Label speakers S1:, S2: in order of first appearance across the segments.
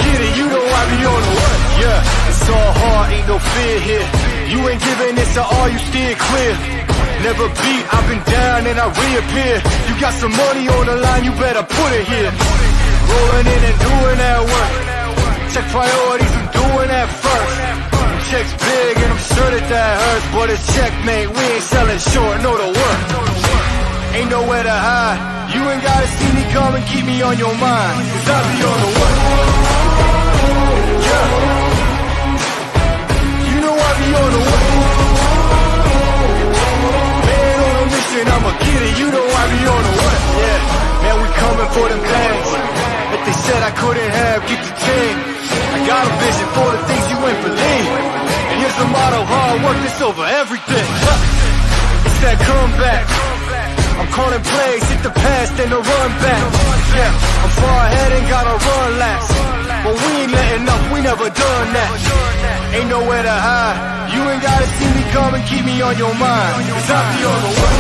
S1: get it, you know I be on the way. Yeah, it's all hard, ain't no fear here. You ain't giving this to all, you steer clear. Never beat, I've been down and I reappear. You got some money on the line, you better put it here. Rolling in and doing that work. Check priorities, I'm doing that first. Check's big and I'm sure that hurts, but it's checkmate, we ain't selling short, know the work. Ain't nowhere to hide, you ain't gotta see me come and keep me on your mind, cause I be on the way. Yeah, you know I be on the way. Man on a mission, I'ma get it, you know I be on the way. Yeah, man we coming for them bags, that they said I couldn't have, keep the team. I got a vision for the things you ain't believe. And here's the motto, hard work is over everything. It's that comeback. I'm calling plays, hit the pass, then the run back. Yeah, I'm far ahead and gotta run last. But we ain't letting up, we never done that. Ain't nowhere to hide. You ain't gotta see me come and keep me on your mind, cause I be on the way.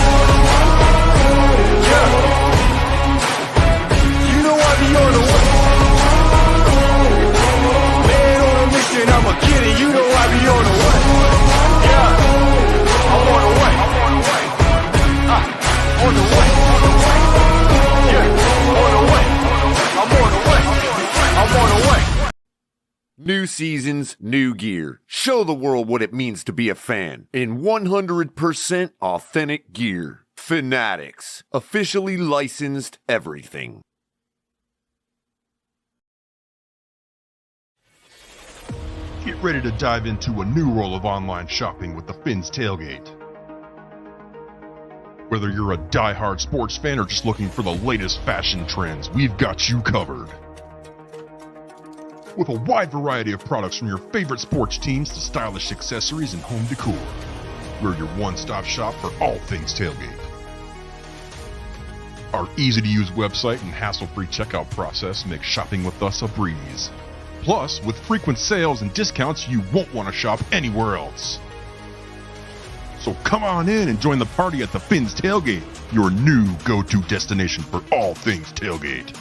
S1: Yeah, you know I be on the way. I'ma get it, you know I be on the way. Yeah, I'm on the way. On the way. Yeah, on the way. I'm on the way. I'm on the way.
S2: New seasons, new gear. Show the world what it means to be a fan in 100% authentic gear. Fanatics. Officially licensed everything.
S3: Get ready to dive into a new role of online shopping with the Fins Tailgate. Whether you're a die-hard sports fan or just looking for the latest fashion trends, we've got you covered. With a wide variety of products from your favorite sports teams to stylish accessories and home decor, we're your one-stop shop for all things tailgate. Our easy-to-use website and hassle-free checkout process make shopping with us a breeze. Plus, with frequent sales and discounts, you won't want to shop anywhere else. So come on in and join the party at the Fins Tailgate, your new go-to destination for all things tailgate.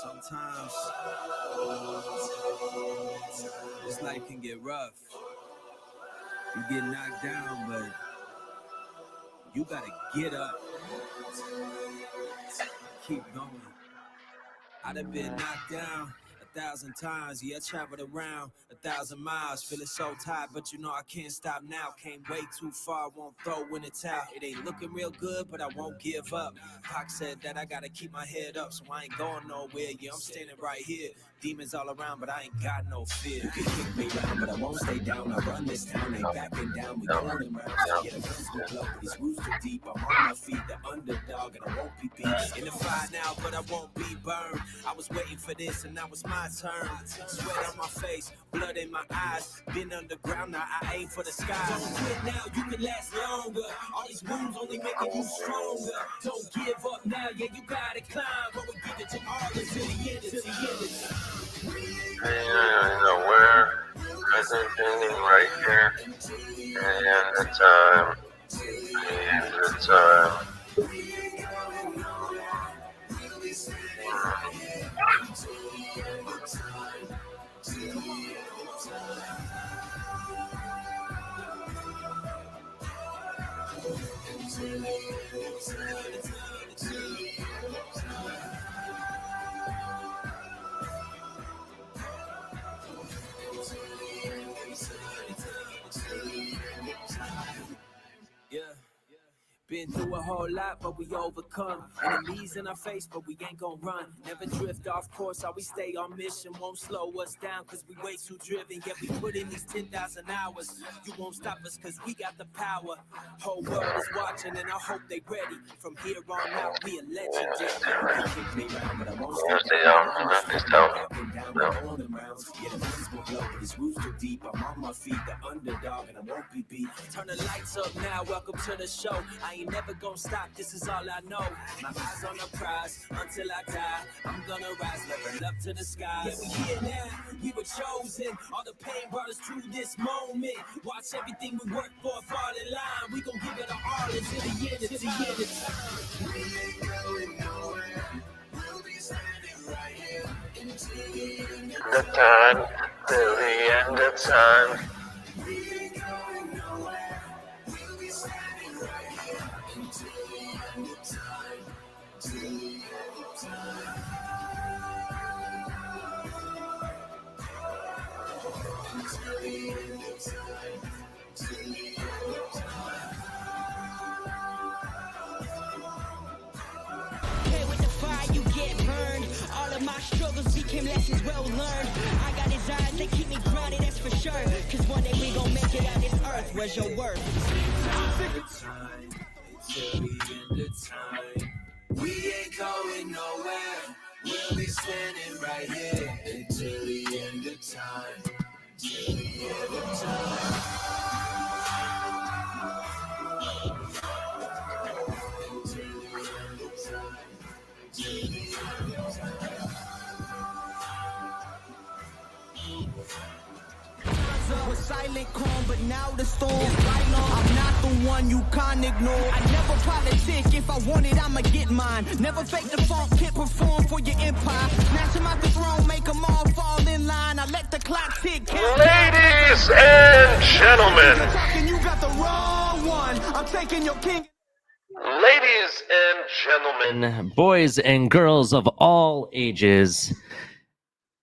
S4: Sometimes this life can get rough. You get knocked down, but you gotta get up. Keep going. I'd have been knocked down 1,000 times, yeah, I traveled around 1,000 miles, feeling so tired, but you know I can't stop now. Came way too far, won't throw in the towel. It ain't looking real good, but I won't give up. Pac said that I gotta keep my head up, so I ain't going nowhere. Yeah, I'm standing right here. Demons all around, but I ain't got no fear. You can kick me down, but I won't stay down. I run this town, ain't backing down. We going around. Yeah, the guns go blow. These roots too deep. I'm on my feet, the underdog, and I won't be beat. In the fire now, but I won't be burned. I was waiting for this, and now it's my turn. Sweat on my face, blood in my eyes. Been underground, now I aim for the sky. Don't quit now, you can last longer. All these wounds only making you stronger. Don't give up now, yeah, you gotta climb. But we give it to all until the end, until the end.
S5: Where presenting right here, and the time, and the time.
S4: Been through a whole lot, but we overcome. Enemies in our face, but we ain't gonna run. Never drift off course, always stay on mission. Won't slow us down, cause we way too driven. Yet we put in these 10,000 hours. You won't stop us, cause we got the power. Whole world is watching, and I hope they ready. From here on out, we a legendary.
S5: Won't stay down from this town. No.
S4: I'm on my feet, the underdog, and I won't be beat. Turn the lights up now, welcome to the show. I ain't never gonna stop, this is all I know. My eyes on the prize, until I die. I'm gonna rise, level up to the skies. Yeah, we here now, we were chosen. All the pain brought us to this moment. Watch everything we work for fall in line. We gon' give it all until the end of time. We ain't going nowhere. We'll be standing right here until the end of
S5: The time, till the end of time.
S4: we ain't going nowhere. We'll be standing right here until the end of time. Till the end of time. Until the end of time. Till the end of time.
S6: Play with the fire, you get burned. All of my struggles became lessons well learned. I got desires that keep me grounded, that's for sure. Cause one day we gon' make it on this earth. Where's your worth?
S4: Till the end of time. We ain't going nowhere. We'll be standing right here until the end of time. Till the end of time. Until the end of time. Till the end of time.
S6: Was silent calm, but now the storm is right on. I'm not the one you can't ignore. I never politic. If I want it, I'ma get mine. Never fake the funk, can't perform for your empire. Snatch him out the throne, make them all fall in line. I let the clock tick.
S5: Ladies and gentlemen.
S6: You're talking, you got the wrong one. I'm taking your king.
S5: Ladies and gentlemen.
S7: Boys and girls of all ages,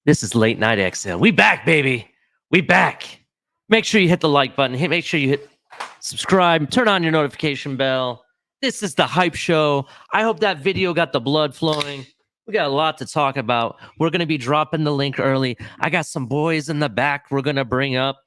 S7: this is Late Night Exhale. We back, baby. We back. Make sure you hit the like button. Make sure you hit subscribe. Turn on your notification bell. This is the Hype Show. I hope that video got the blood flowing. We got a lot to talk about. We're going to be dropping the link early. I got some boys in the back we're going to bring up.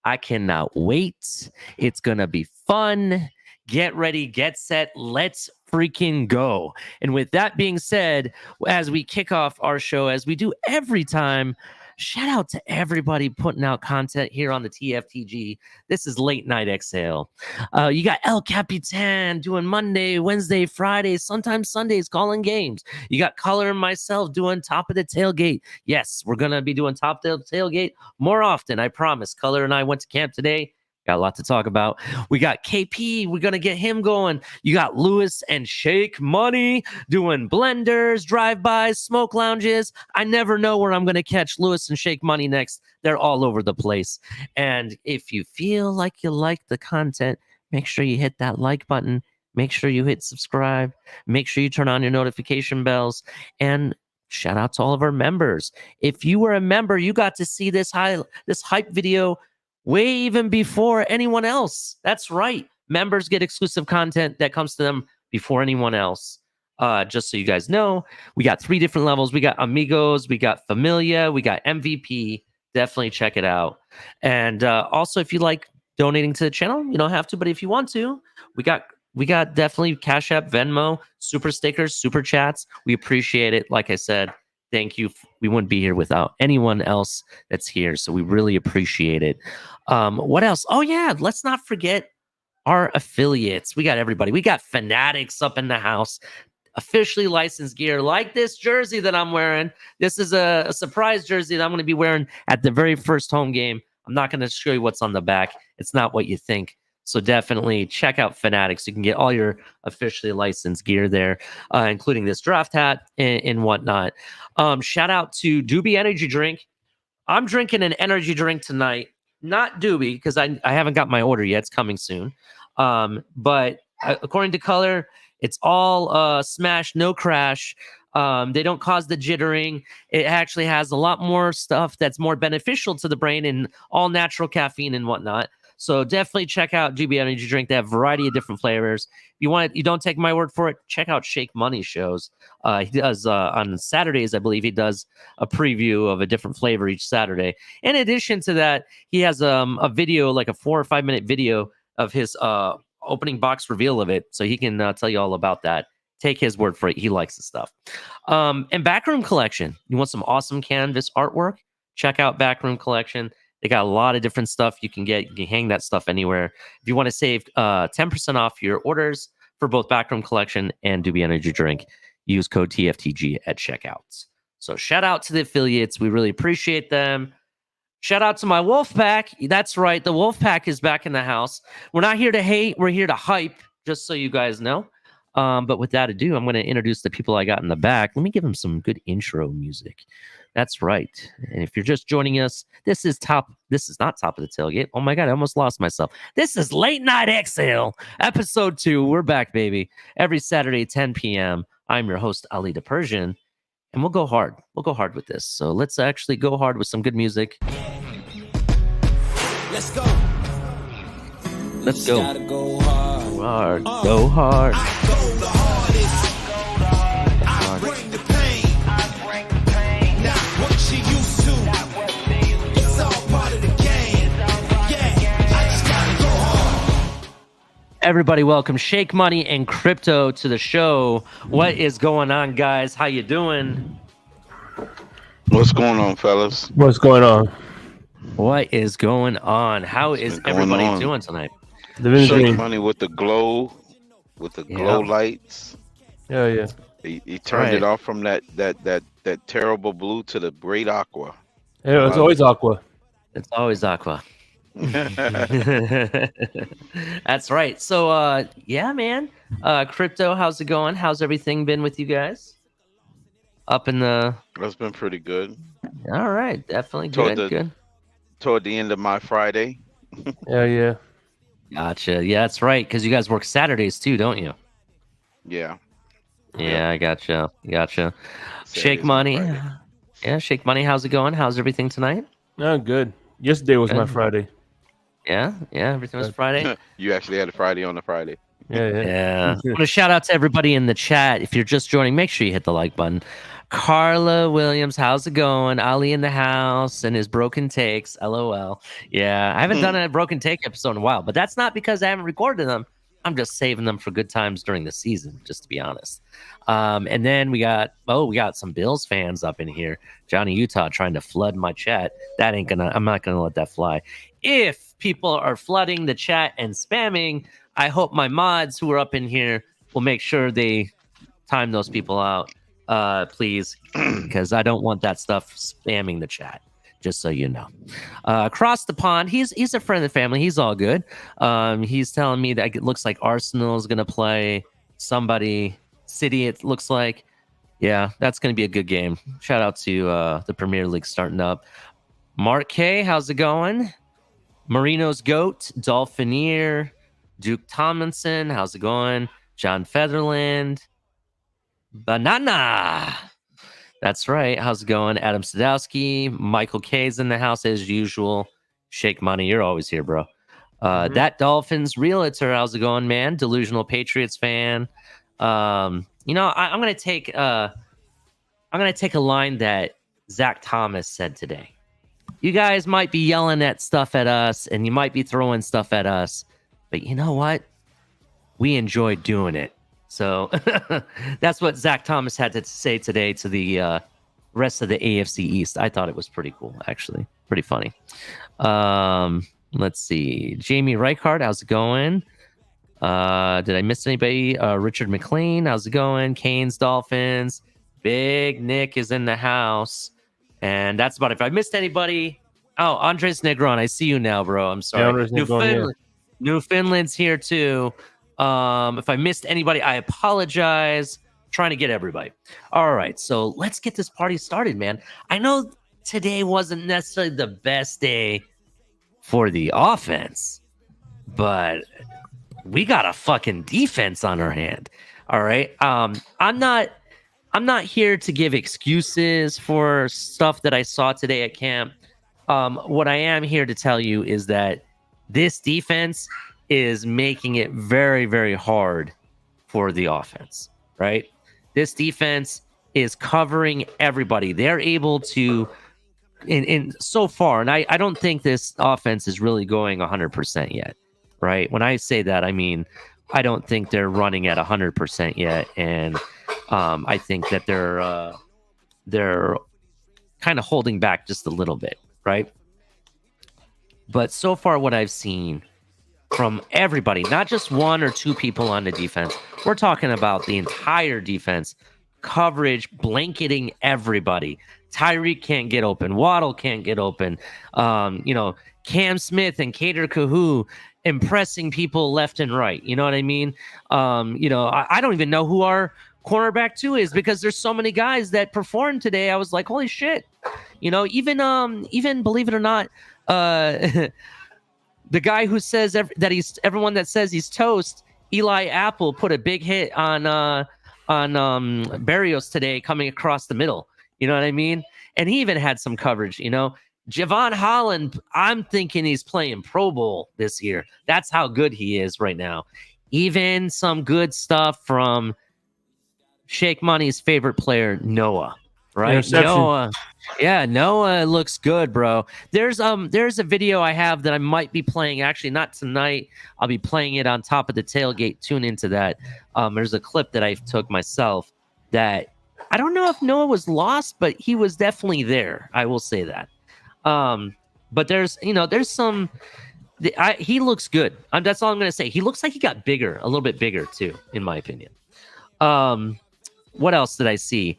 S7: I cannot wait. It's going to be fun. Get ready, get set. Let's freaking go. And with that being said, as we kick off our show, as we do every time, shout out to everybody putting out content here on the TFTG. This is Late Night Exhale. You got El Capitan doing Monday, Wednesday, Friday, sometimes Sundays calling games. You got Color and myself doing Top of the Tailgate. Yes, we're going to be doing Top of the Tailgate more often, I promise. Color and I went to camp today. Got a lot to talk about. We got KP. We're going to get him going. You got Lewis and Shake Money doing blenders, drive-bys, smoke lounges. I never know where I'm going to catch Lewis and Shake Money next. They're all over the place. And if you feel like you like the content, make sure you hit that like button. Make sure you hit subscribe. Make sure you turn on your notification bells. And shout out to all of our members. If you were a member, you got to see this hype video way even before anyone else. That's right. Members get exclusive content that comes to them before anyone else. Just so you guys know, we got 3 different levels. We got Amigos, we got Familia, we got MVP. Definitely check it out. And also, if you like donating to the channel, you don't have to, but if you want to, we got definitely Cash App, Venmo, super stickers, super chats. We appreciate it. Like I said, thank you. We wouldn't be here without anyone else that's here. So we really appreciate it. What else? Oh, yeah. Let's not forget our affiliates. We got everybody. We got Fanatics up in the house. Officially licensed gear like this jersey that I'm wearing. This is a surprise jersey that I'm going to be wearing at the very first home game. I'm not going to show you what's on the back. It's not what you think. So definitely check out Fanatics. You can get all your officially licensed gear there, including this draft hat and whatnot. Shout out to Doobie Energy Drink. I'm drinking an energy drink tonight. Not Doobie, because I haven't got my order yet. It's coming soon. But according to Color, it's all smash, no crash. They don't cause the jittering. It actually has a lot more stuff that's more beneficial to the brain and all natural caffeine and whatnot. So definitely check out GB Energy Drink. They have a variety of different flavors. If you want it, you don't take my word for it. Check out Shake Money shows. He does on Saturdays, I believe he does a preview of a different flavor each Saturday. In addition to that, he has a video, like a 4 or 5 minute video of his opening box reveal of it, so he can tell you all about that. Take his word for it. He likes the stuff. And Backroom Collection. You want some awesome canvas artwork? Check out Backroom Collection. They got a lot of different stuff you can get. You can hang that stuff anywhere. If you want to save 10% off your orders for both Backroom Collection and Doobie Energy Drink, use code TFTG at checkouts. So shout out to the affiliates. We really appreciate them. Shout out to my wolf pack. That's right. The wolf pack is back in the house. We're not here to hate. We're here to hype, just so you guys know. But with that ado, I'm going to introduce the people I got in the back. Let me give them some good intro music. That's right. And if you're just joining us, this is not Top of the Tailgate. Oh my God, I almost lost myself. This is Late Night Exhale, episode 2. We're back, baby. Every Saturday, 10 p.m. I'm your host, Ali the Persian, and we'll go hard. We'll go hard with this. So let's actually go hard with some good music.
S4: Let's go.
S7: Let's go.
S4: Gotta go hard.
S7: Hard. Go hard.
S4: I go the hardest. I bring the pain. Not what you used to. It's all part of the game. Yeah, I just gotta go hard.
S7: Everybody, welcome Shake Money and Crypto to the show. What is going on, guys? How you doing?
S8: What's going on, fellas?
S9: What's going on?
S7: What is going on? How is everybody doing tonight?
S8: Shake Money with the glow, lights.
S9: Yeah.
S8: He turned it off from that terrible blue to the great aqua.
S9: Yeah, it's always aqua.
S7: It's always aqua. That's right. So yeah, man. Crypto, how's it going? How's everything been with you guys? Up in the
S8: That's been pretty good.
S7: All right, definitely good.
S8: Toward the end of my Friday.
S9: Yeah.
S7: Gotcha. Yeah, that's right. Because you guys work Saturdays too, don't you?
S8: Yeah.
S7: Yeah, I gotcha.
S8: Saturdays
S7: Shake
S8: and
S7: Money.
S8: Friday.
S7: Yeah, Shake Money. How's it going? How's everything tonight?
S9: No, good. Yesterday was my
S7: Good.
S9: Friday.
S7: Yeah, everything was Friday.
S8: You actually had a Friday on the Friday.
S9: Yeah.
S7: I want to shout out to everybody in the chat. If you're just joining, make sure you hit the like button. Carla Williams, how's it going? Ali in the house and his broken takes. LOL. Yeah, I haven't done a broken take episode in a while, but that's not because I haven't recorded them. I'm just saving them for good times during the season, just to be honest. And then we got some Bills fans up in here. Johnny Utah trying to flood my chat. I'm not gonna let that fly. If people are flooding the chat and spamming, I hope my mods who are up in here will make sure they time those people out. Please, because I don't want that stuff spamming the chat, just so you know. Across the pond, he's a friend of the family. He's all good. He's telling me that it looks like Arsenal is going to play City, it looks like. Yeah, that's going to be a good game. Shout out to the Premier League starting up. Mark K, how's it going? Marino's GOAT, Dolphinier, Duke Tomlinson, how's it going? John Featherland. Banana. That's right. How's it going? Adam Sadowski. Michael K's in the house as usual. Shake Money. You're always here, bro. That Dolphins realtor. How's it going, man? Delusional Patriots fan. I'm gonna take a line that Zach Thomas said today. You guys might be yelling at stuff at us and you might be throwing stuff at us, but you know what? We enjoy doing it. So that's what Zach Thomas had to say today to the rest of the AFC East. I thought it was pretty cool, actually. Pretty funny. Let's see. Jamie Reichard, how's it going? Did I miss anybody? Richard McLean, how's it going? Canes, Dolphins. Big Nick is in the house. And that's about it. If I missed anybody... Oh, Andres Negron, I see you now, bro. I'm sorry. Newfoundland's here, too. If I missed anybody, I apologize. I'm trying to get everybody. All right, so let's get this party started, man. I know today wasn't necessarily the best day for the offense, but we got a fucking defense on our hand. All right. I'm not here to give excuses for stuff that I saw today at camp. What I am here to tell you is that this defense is making it very, very hard for the offense, right? This defense is covering everybody. They're able to, in so far, and I don't think this offense is really going 100% yet, right? When I say that, I mean, I don't think they're running at 100% yet, and I think that they're kind of holding back just a little bit, right? But so far, what I've seen from everybody, not just one or two people on the defense, we're talking about the entire defense, coverage, blanketing everybody. Tyreek can't get open. Waddle can't get open. Cam Smith and Kader Kahu impressing people left and right. You know what I mean? I don't even know who our cornerback 2 is because there's so many guys that performed today. I was like, holy shit. Even believe it or not, the guy who says everyone that says he's toast, Eli Apple, put a big hit on Barrios today coming across the middle. You know what I mean? And he even had some coverage, Javon Holland, I'm thinking he's playing Pro Bowl this year. That's how good he is right now. Even some good stuff from Shake Money's favorite player, Noah. Right? Noah. Yeah, Noah looks good, bro. There's a video I have that I might be playing. Actually, not tonight. I'll be playing it on top of the tailgate. Tune into that. There's a clip that I took myself that I don't know if Noah was lost, but he was definitely there. I will say that. But there's some. He looks good. That's all I'm gonna say. He looks like he got bigger, a little bit bigger too, in my opinion. What else did I see?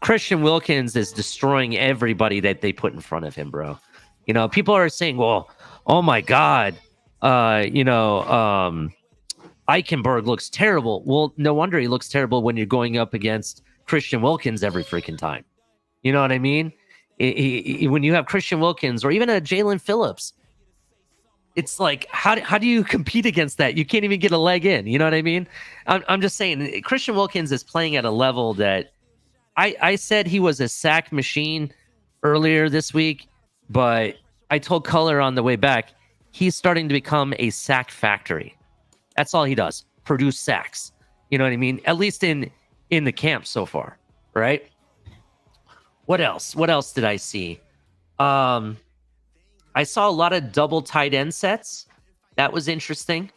S7: Christian Wilkins is destroying everybody that they put in front of him, bro. People are saying, well, oh my God, Eichenberg looks terrible. Well, no wonder he looks terrible when you're going up against Christian Wilkins every freaking time. You know what I mean? When you have Christian Wilkins or even a Jalen Phillips, it's like, how do you compete against that? You can't even get a leg in. You know what I mean? I'm just saying, Christian Wilkins is playing at a level that I said he was a sack machine earlier this week, but I told Color on the way back, he's starting to become a sack factory. That's all he does, produce sacks. You know what I mean? At least in the camp so far, right? What else? What else did I see? I saw a lot of double tight end sets. That was interesting.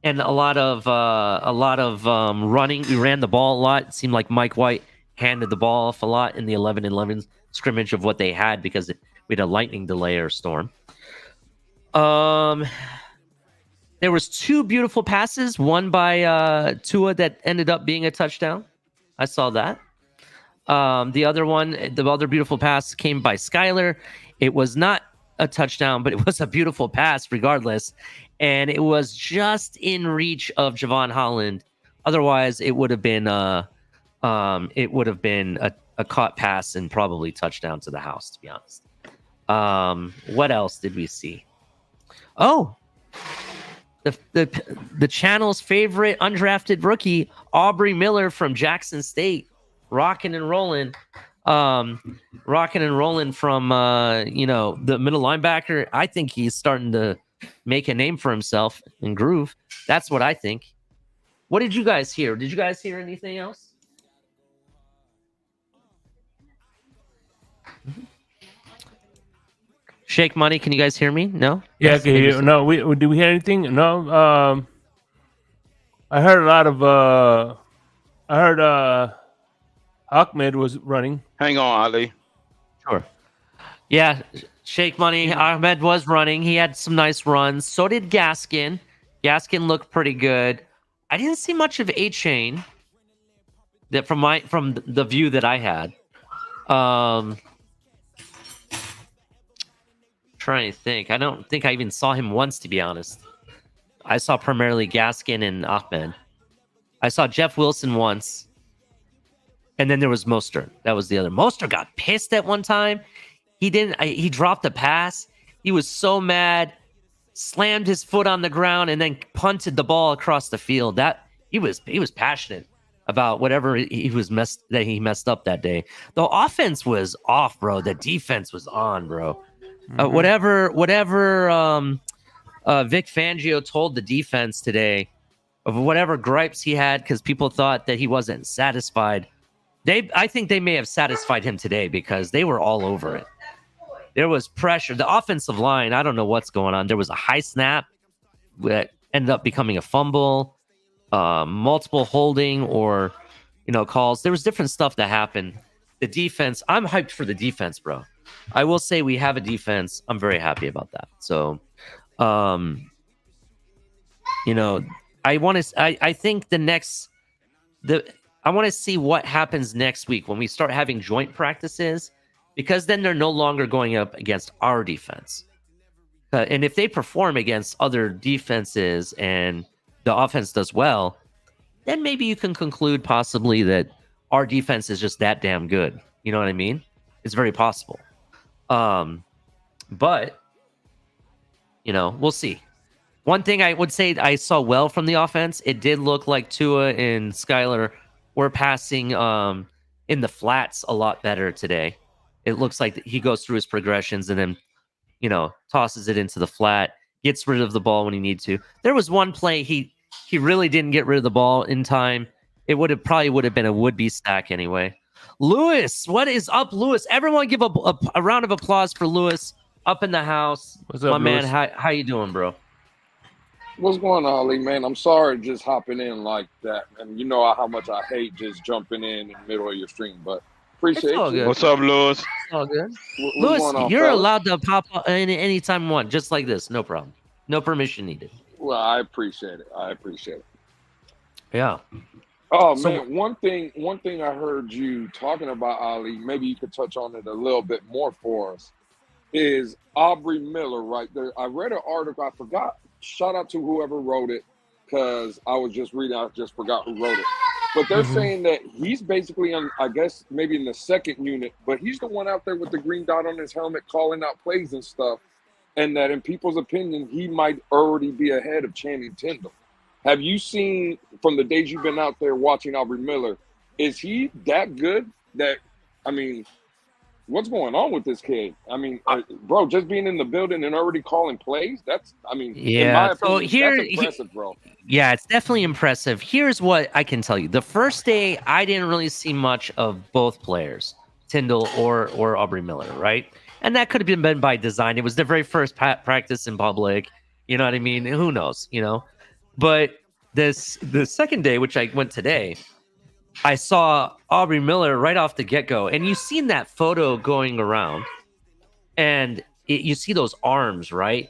S7: And a lot of running. We ran the ball a lot. It seemed like Mike White handed the ball off a lot in the 11-11 scrimmage of what they had because we had a lightning delay or storm. There was 2 beautiful passes, one by Tua that ended up being a touchdown. I saw that. The other beautiful pass came by Skyler. It was not a touchdown, but it was a beautiful pass regardless. And it was just in reach of Javon Holland. Otherwise, it would have been a caught pass and probably touchdown to the house, to be honest. What else did we see? Oh, the channel's favorite undrafted rookie, Aubrey Miller from Jackson State, rocking and rolling from the middle linebacker. I think he's starting to make a name for himself and groove. That's what I think. What did you guys hear? Did you guys hear anything else? Shake Money, can you guys hear me? No?
S9: Yeah,
S7: Yes,
S9: I can hear. No, did we hear anything? No. I heard a lot of. I heard Ahmed was running.
S8: Hang on, Ali.
S7: Sure. Yeah, Shake Money. Ahmed was running. He had some nice runs. So did Gaskin. Gaskin looked pretty good. I didn't see much of A-Chain that from the view that I had. Trying to think. I don't think I even saw him once, to be honest. I saw primarily Gaskin and Ahmed. I saw Jeff Wilson once. And then there was Mostert. That was the other. Mostert got pissed at one time. He dropped a pass. He was so mad, slammed his foot on the ground, and then punted the ball across the field. That he was passionate about whatever he messed up that day. The offense was off, bro. The defense was on, bro. Whatever Vic Fangio told the defense today, of whatever gripes he had because people thought that he wasn't satisfied, I think they may have satisfied him today because they were all over it. There was pressure. The offensive line, I don't know what's going on. There was a high snap that ended up becoming a fumble, multiple holding or calls. There was different stuff that happened. The defense, I'm hyped for the defense, bro. I will say we have a defense. I'm very happy about that. So, I want to. I think I want to see what happens next week when we start having joint practices, because then they're no longer going up against our defense. And if they perform against other defenses and the offense does well, then maybe you can conclude possibly that our defense is just that damn good. You know what I mean? It's very possible. But we'll see. One thing I would say I saw well from the offense, it did look like Tua and Skylar were passing in the flats a lot better today. It looks like he goes through his progressions and then, tosses it into the flat, gets rid of the ball when he needs to. There was one play he really didn't get rid of the ball in time. It probably would have been a would-be sack anyway. Lewis, what is up, Lewis? Everyone give a round of applause for Lewis up in the house.
S9: What's up,
S7: my man?
S9: Lewis?
S7: How you doing, bro?
S10: What's going on, Ali, man? I'm sorry just hopping in like that. And you know how much I hate just jumping in the middle of your stream, but appreciate
S7: all
S10: you.
S7: good.
S8: What's up, Lewis?
S7: It's all good.
S10: What's
S7: Lewis,
S10: going on,
S7: you're
S10: fellas?
S7: allowed to pop up anytime you want, just like this. No problem. No permission needed.
S10: Well, I appreciate it.
S7: Yeah.
S10: Oh,
S7: So-
S10: man, one thing I heard you talking about, Ali, maybe you could touch on it a little bit more for us, is Aubrey Miller right there. I read an article, I forgot. Shout out to whoever wrote it, because I was just reading, I just forgot who wrote it. But they're saying that he's basically on, I guess, maybe in the second unit, but he's the one out there with the green dot on his helmet calling out plays and stuff, and that in people's opinion, he might already be ahead of Channing Tindall. Have you seen, from the days you've been out there watching Aubrey Miller, is he that good that, what's going on with this kid? Bro, just being in the building and already calling plays, that's, in my opinion, that's impressive, bro.
S7: Yeah, it's definitely impressive. Here's what I can tell you. The first day, I didn't really see much of both players, Tyndall or Aubrey Miller, right? And that could have been by design. It was their very first practice in public. You know what I mean? Who knows, But the second day, which I went today, I saw Aubrey Miller right off the get-go. And you've seen that photo going around. And you see those arms, right?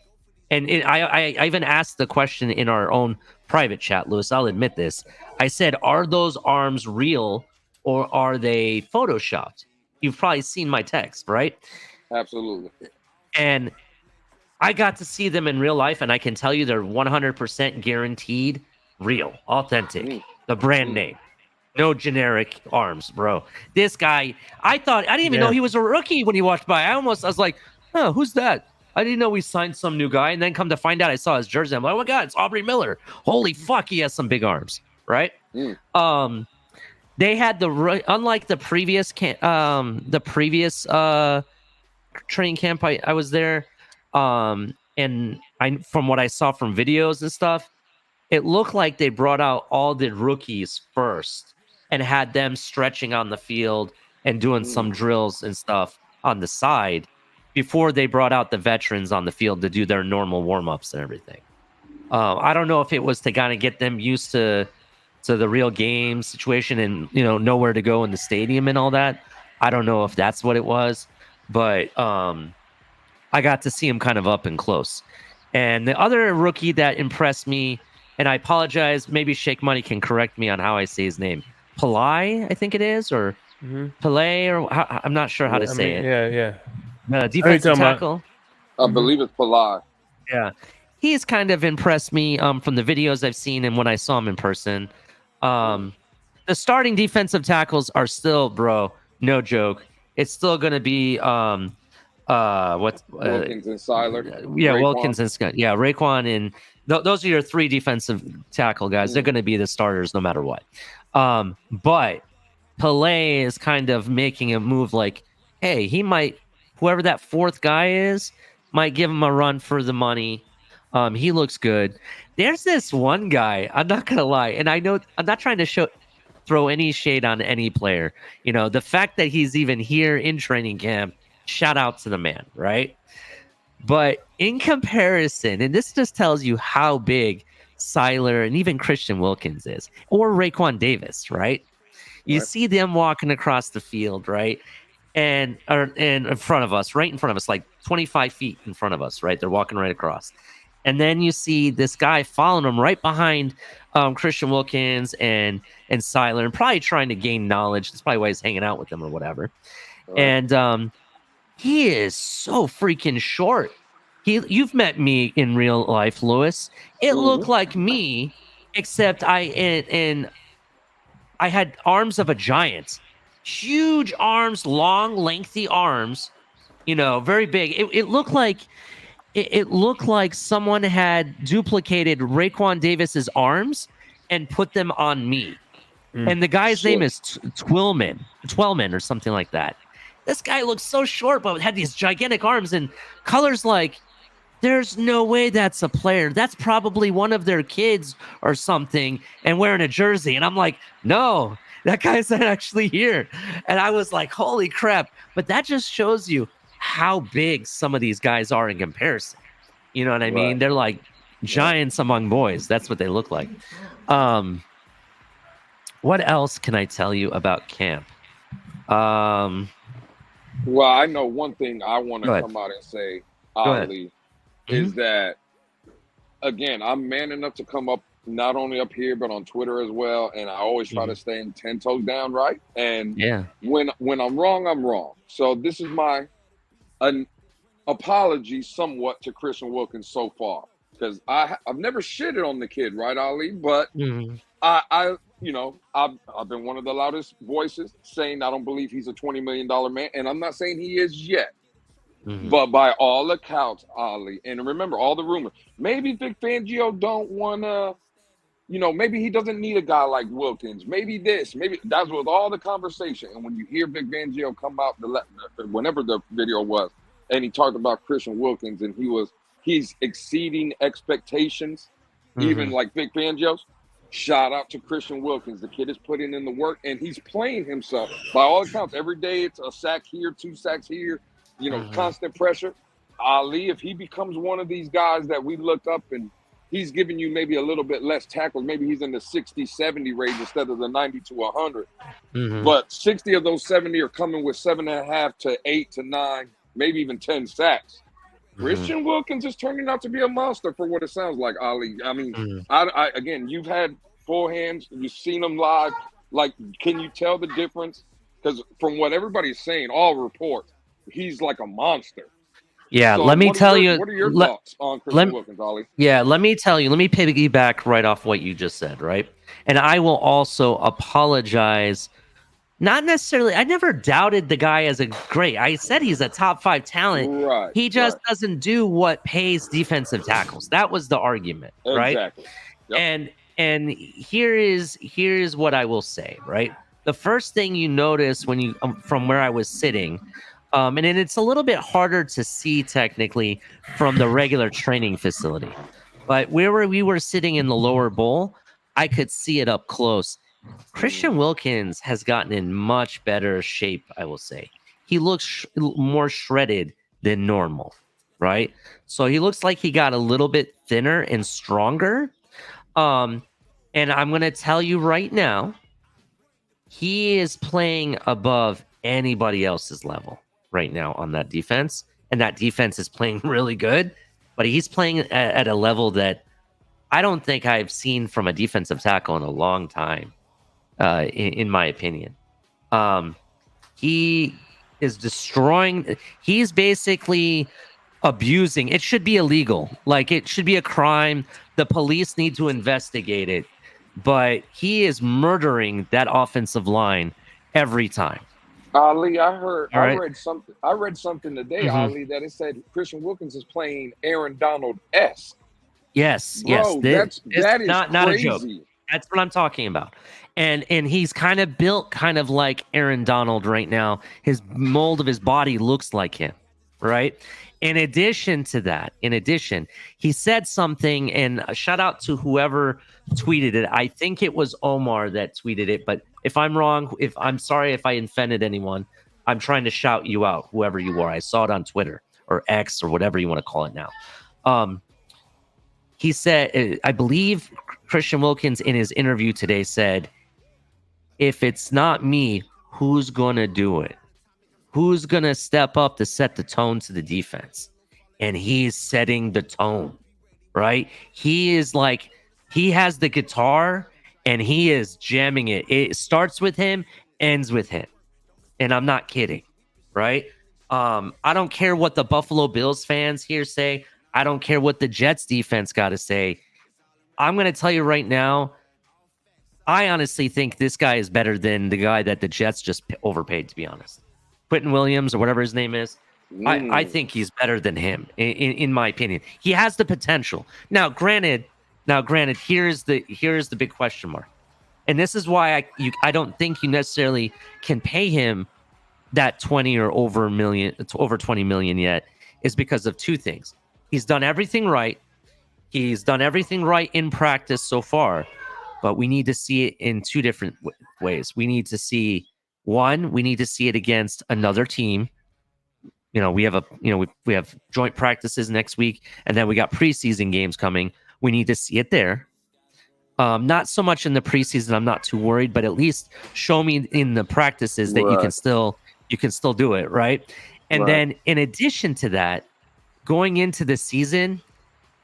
S7: And I even asked the question in our own private chat, Lewis. I'll admit this. I said, are those arms real or are they photoshopped? You've probably seen my text, right?
S10: Absolutely.
S7: And I got to see them in real life, and I can tell you they're 100% guaranteed real, authentic, the brand name. No generic arms, bro. This guy, I didn't even know he was a rookie when he walked by. I was like, oh, who's that? I didn't know we signed some new guy. And then come to find out, I saw his jersey. I'm like, oh my God, it's Aubrey Miller. Holy fuck, he has some big arms, right? They had unlike the previous training camp I was there, and from what I saw from videos and stuff, it looked like they brought out all the rookies first and had them stretching on the field and doing some drills and stuff on the side before they brought out the veterans on the field to do their normal warm-ups and everything. I don't know if it was to kind of get them used to the real game situation and, know where to go in the stadium and all that. I don't know if that's what it was, but I got to see him kind of up and close. And the other rookie that impressed me, and I apologize, maybe Shake Money can correct me on how I say his name. Pillai, I think it is, or Pillai, or I'm not sure how to say it.
S9: Yeah.
S7: Defensive tackle.
S10: I believe it's Pillai.
S7: Yeah. He's kind of impressed me from the videos I've seen and when I saw him in person. The starting defensive tackles are still, bro, no joke. It's still going to be
S10: Wilkins and Siler.
S7: Yeah,
S10: Raekwon.
S7: Wilkins and Scott. Yeah, Raekwon and those are your three defensive tackle guys. They're going to be the starters no matter what. But Pillai is kind of making a move like, hey, he might whoever that fourth guy is might give him a run for the money. He looks good. There's this one guy, I'm not gonna lie, and I know I'm not trying to throw any shade on any player. You know, the fact that he's even here in training camp, shout out to the man, right? But in comparison, and this just tells you how big Siler and even Christian Wilkins is, or Raekwon Davis, right? You see them walking across the field, right? And in front of us, right in front of us, like 25 feet in front of us, right? They're walking right across. And then you see this guy following him right behind Christian Wilkins and Siler, and probably trying to gain knowledge. That's probably why he's hanging out with them or whatever. Right. And he is so freaking short. You've met me in real life, Lewis. It looked like me, except I had arms of a giant. Huge arms, long, lengthy arms, you know, very big. It looked like someone had duplicated Raekwon Davis's arms and put them on me. And the guy's name is Twellman or something like that. This guy looks so short, but had these gigantic arms and colors like, there's no way that's a player. That's probably one of their kids or something and wearing a jersey. And I'm like, no, that guy's not actually here. And I was like, holy crap. But that just shows you how big some of these guys are in comparison. You know what I mean? They're like giants among boys. That's what they look like. What else can I tell you about camp?
S10: Well, I know one thing I want to come out and say, Ali, is that, again, I'm man enough to come up not only up here, but on Twitter as well. And I always try to stay 10 toes down, right? And when I'm wrong, I'm wrong. So this is my apology somewhat to Christian Wilkins so far. Because I've never shitted on the kid, right, Ali? But I've been one of the loudest voices saying I don't believe he's a $20 million man. And I'm not saying he is yet. But by all accounts, Ali, and remember all the rumors, maybe Vic Fangio don't want to, maybe he doesn't need a guy like Wilkins. Maybe this, maybe that's with all the conversation. And when you hear Vic Fangio come out, whenever the video was, and he talked about Christian Wilkins, and he's exceeding expectations, even like Vic Fangio's. Shout out to Christian Wilkins. The kid is putting in the work, and he's playing himself. By all accounts, every day it's a sack here, 2 sacks here. Constant pressure. Ali, if he becomes one of these guys that we look up and he's giving you maybe a little bit less tackles, maybe he's in the 60, 70 range instead of the 90 to 100. But 60 of those 70 are coming with 7.5 to 8 to 9, maybe even 10 sacks. Christian Wilkins is turning out to be a monster for what it sounds like, Ali. I mean, again, you've had full hands. You've seen him live. Like, can you tell the difference? Because from what everybody's saying, all reports, he's like a monster.
S7: Yeah, so let me tell you.
S10: What are your thoughts on Christian Wilkins, Ollie?
S7: Yeah, let me tell you. Let me piggyback right off what you just said, right? And I will also apologize. Not necessarily. I never doubted the guy as a great. I said he's a top 5 talent.
S10: Right.
S7: He just doesn't do what pays defensive tackles. That was the argument, right?
S10: Exactly. Yep.
S7: And here is what I will say, right? The first thing you notice when you from where I was sitting. And it's a little bit harder to see technically from the regular training facility. But where we were sitting in the lower bowl, I could see it up close. Christian Wilkins has gotten in much better shape, I will say. He looks more shredded than normal, right? So he looks like he got a little bit thinner and stronger. And I'm going to tell you right now, he is playing above anybody else's level right now on that defense, and that defense is playing really good, but he's playing at a level that I don't think I've seen from a defensive tackle in a long time, in my opinion. He is destroying. He's basically abusing. It should be illegal. Like, it should be a crime. The police need to investigate it, but he is murdering that offensive line every time.
S10: Ali, I read something today, Ali, that it said Christian Wilkins is playing Aaron Donald-esque.
S7: Yes,
S10: Bro,
S7: yes.
S10: that is
S7: not a joke. That's what I'm talking about. And he's kind of built kind of like Aaron Donald right now. His mold of his body looks like him. right? In addition to that, he said something, and a shout out to whoever tweeted it. I think it was Omar that tweeted it, but if I'm wrong, if I'm sorry if I offended anyone, I'm trying to shout you out, whoever you are. I saw it on Twitter or X or whatever you want to call it now. He said, I believe Christian Wilkins in his interview today said, if it's not me, who's going to do it? Who's going to step up to set the tone to the defense? And he's setting the tone, right? He is like, he has the guitar and he is jamming it. It starts with him, ends with him. And I'm not kidding, right? I don't care what the Buffalo Bills fans here say. I don't care what the Jets defense got to say. I'm going to tell you right now, I honestly think this guy is better than the guy that the Jets just overpaid, to be honest. Quentin Williams or whatever his name is. I think he's better than him, in my opinion. He has the potential. Now, granted, here's the big question mark. And this is why I don't think you necessarily can pay him that 20 or over over 20 million yet, is because of two things. He's done everything right. He's done everything right in practice so far, but we need to see it in two different ways. We need to see it against another team. We have joint practices next week, and then we got preseason games coming. We need to see it there. Not so much in the preseason, I'm not too worried, but at least show me in the practices that you can still do it, right? And then in addition to that, going into the season,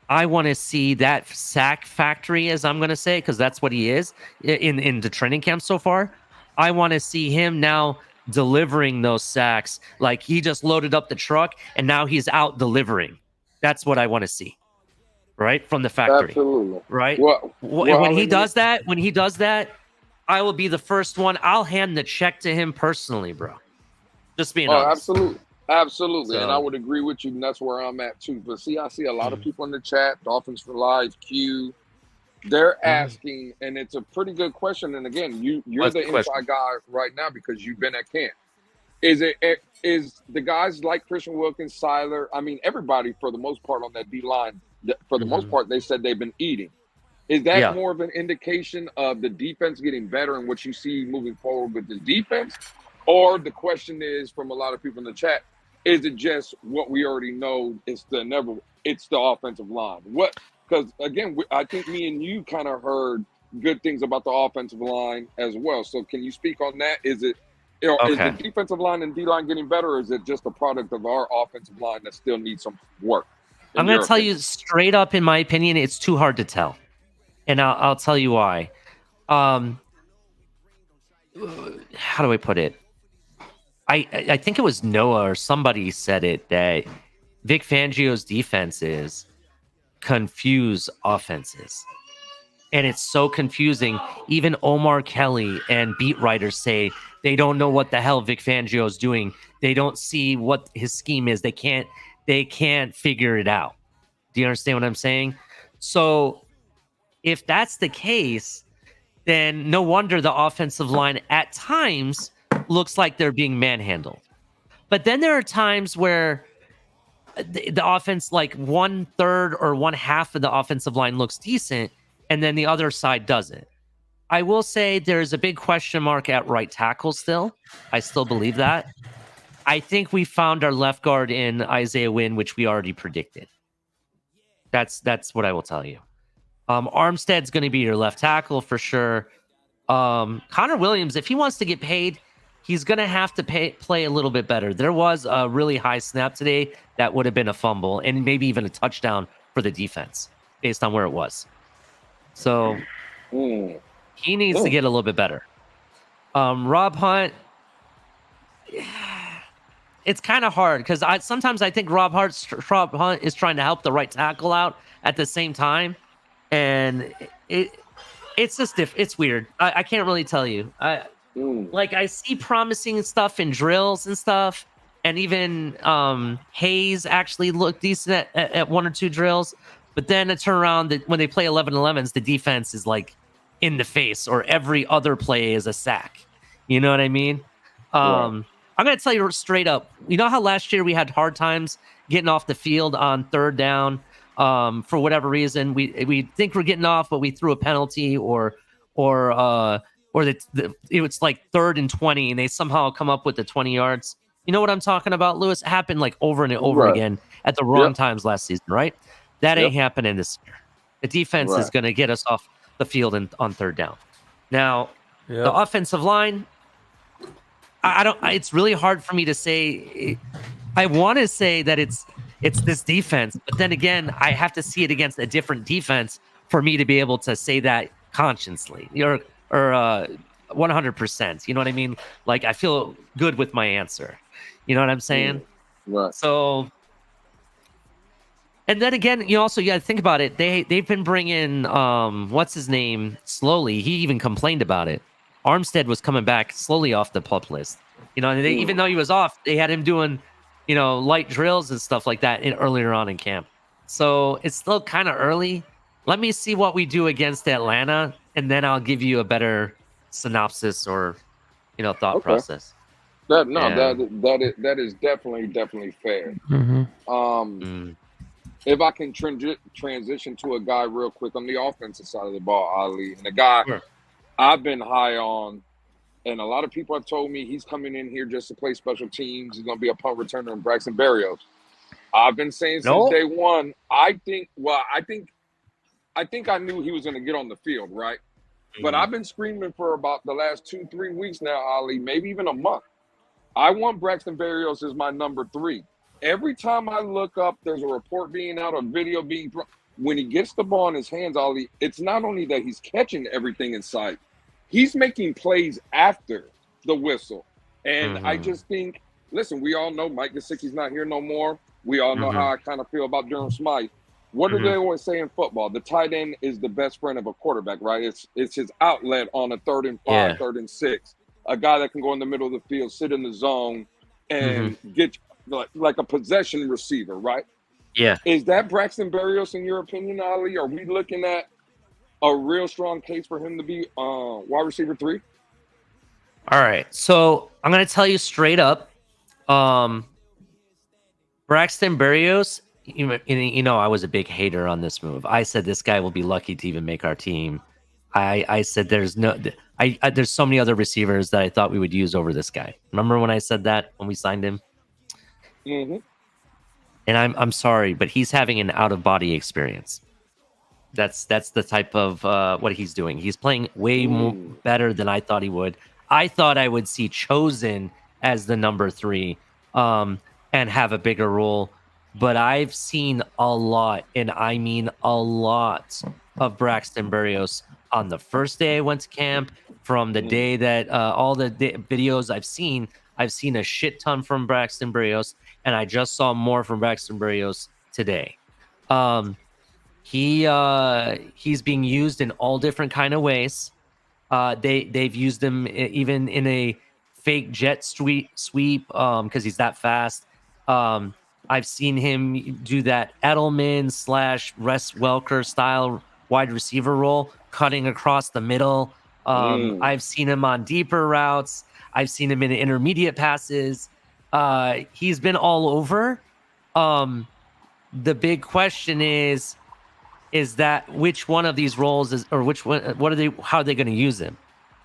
S7: I want to see that sack factory, as I'm going to say, because that's what he is in the training camp so far. I want to see him now delivering those sacks. Like he just loaded up the truck and now he's out delivering. That's what I want to see. Right? From the factory.
S10: Absolutely.
S7: Right? When he does that, I will be the first one. I'll hand the check to him personally, bro. Just being honest.
S10: Absolutely.
S7: So,
S10: and I would agree with you, and that's where I'm at too. But see, I see a lot of people in the chat, Dolphins for Life, Q, they're asking, and it's a pretty good question. And again, you're the inside guy right now because you've been at camp. Is the guys like Christian Wilkins, Siler, I mean, everybody for the most part on that D line, for the most part, they said they've been eating. Is that more of an indication of the defense getting better and what you see moving forward with the defense? Or the question is, from a lot of people in the chat, is it just what we already know? It's the offensive line. Because again, I think me and you kind of heard good things about the offensive line as well. So can you speak on that? Is it is the defensive line and D line getting better, or is it just a product of our offensive line that still needs some work?
S7: I'm going to tell you straight up, in my opinion, it's too hard to tell, and I'll tell you why. How do I put it? I think it was Noah or somebody said it, that Vic Fangio's defenses confuse offenses. And it's so confusing. Even Omar Kelly and beat writers say they don't know what the hell Vic Fangio's doing. They don't see what his scheme is. They can't figure it out. Do you understand what I'm saying? So if that's the case, then no wonder the offensive line at times looks like they're being manhandled. But then there are times where the offense, like 1/3 or 1/2 of the offensive line looks decent, and then the other side doesn't. I will say there's a big question mark at right tackle still. I still believe that. I think we found our left guard in Isaiah Wynn, which we already predicted. That's what I will tell you. Armstead's going to be your left tackle for sure. Connor Williams, if he wants to get paid, he's going to have to play a little bit better. There was a really high snap today that would have been a fumble and maybe even a touchdown for the defense based on where it was. So he needs to get a little bit better. Rob Hunt, it's kind of hard because sometimes I think Rob Hunt is trying to help the right tackle out at the same time. And it's just it's weird. I can't really tell you. Like I see promising stuff in drills and stuff, and even Hayes actually looked decent at one or two drills. But then it turn around when they play 11-11s, the defense is like in the face, or every other play is a sack. You know what I mean? I'm going to tell you straight up. You know how last year we had hard times getting off the field on third down for whatever reason. We think we're getting off, but we threw a penalty or it was like 3rd and 20, and they somehow come up with the 20 yards. You know what I'm talking about, Lewis? It happened like over and over again at the wrong times last season, right? That ain't happening this year. The defense is going to get us off the field on third down. Now, the offensive line, I don't. It's really hard for me to say. I want to say that it's this defense, but then again, I have to see it against a different defense for me to be able to say that consciously or 100%. You know what I mean? Like, I feel good with my answer. You know what I'm saying?
S10: Right.
S7: So, and then again, you also got to think about it. They've been bringing what's his name slowly. He even complained about it. Armstead was coming back slowly off the pup list. You know, and even though he was off, they had him doing, you know, light drills and stuff like that earlier on in camp. So it's still kind of early. Let me see what we do against Atlanta, and then I'll give you a better synopsis or, you know, thought process.
S10: That is definitely fair. If I can transition to a guy real quick on the offensive side of the ball, Ali, and a guy I've been high on, and a lot of people have told me he's coming in here just to play special teams. He's going to be a punt returner in Braxton Berrios. I've been saying since day one, I think I knew he was going to get on the field, right? But I've been screaming for about the last 2-3 weeks now, Ali, maybe even a month. I want Braxton Berrios as my number 3. Every time I look up, there's a report being out, a video being thrown. When he gets the ball in his hands, Ali, it's not only that he's catching everything in sight, he's making plays after the whistle. And I just think, listen, we all know Mike Gesicki's not here no more. We all know how I kind of feel about Durham Smythe. What do they always say in football? The tight end is the best friend of a quarterback, right? It's his outlet on a 3rd and 5, 3rd and 6. A guy that can go in the middle of the field, sit in the zone, and get like a possession receiver, right?
S7: Yeah.
S10: Is that Braxton Berrios in your opinion, Ali? Are we looking at a real strong case for him to be wide receiver 3?
S7: All right. So I'm going to tell you straight up, Braxton Berrios, you know, I was a big hater on this move. I said this guy will be lucky to even make our team. I said there's so many other receivers that I thought we would use over this guy. Remember when I said that when we signed him? And I'm sorry, but he's having an out of body experience. That's the type of what he's doing. He's playing way more better than I thought he would. I thought I would see Chosen as the number 3 and have a bigger role. But I've seen a lot, and I mean a lot, of Braxton Berrios on the first day I went to camp, from the day that all the videos I've seen a shit ton from Braxton Berrios, and I just saw more from Braxton Berrios today. He's being used in all different kind of ways. They've used him even in a fake jet sweep because he's that fast. I've seen him do that Edelman / Wes Welker style wide receiver role, cutting across the middle. I've seen him on deeper routes. I've seen him in intermediate passes. He's been all over. The big question is that which one of these roles is, or which one? How are they going to use him?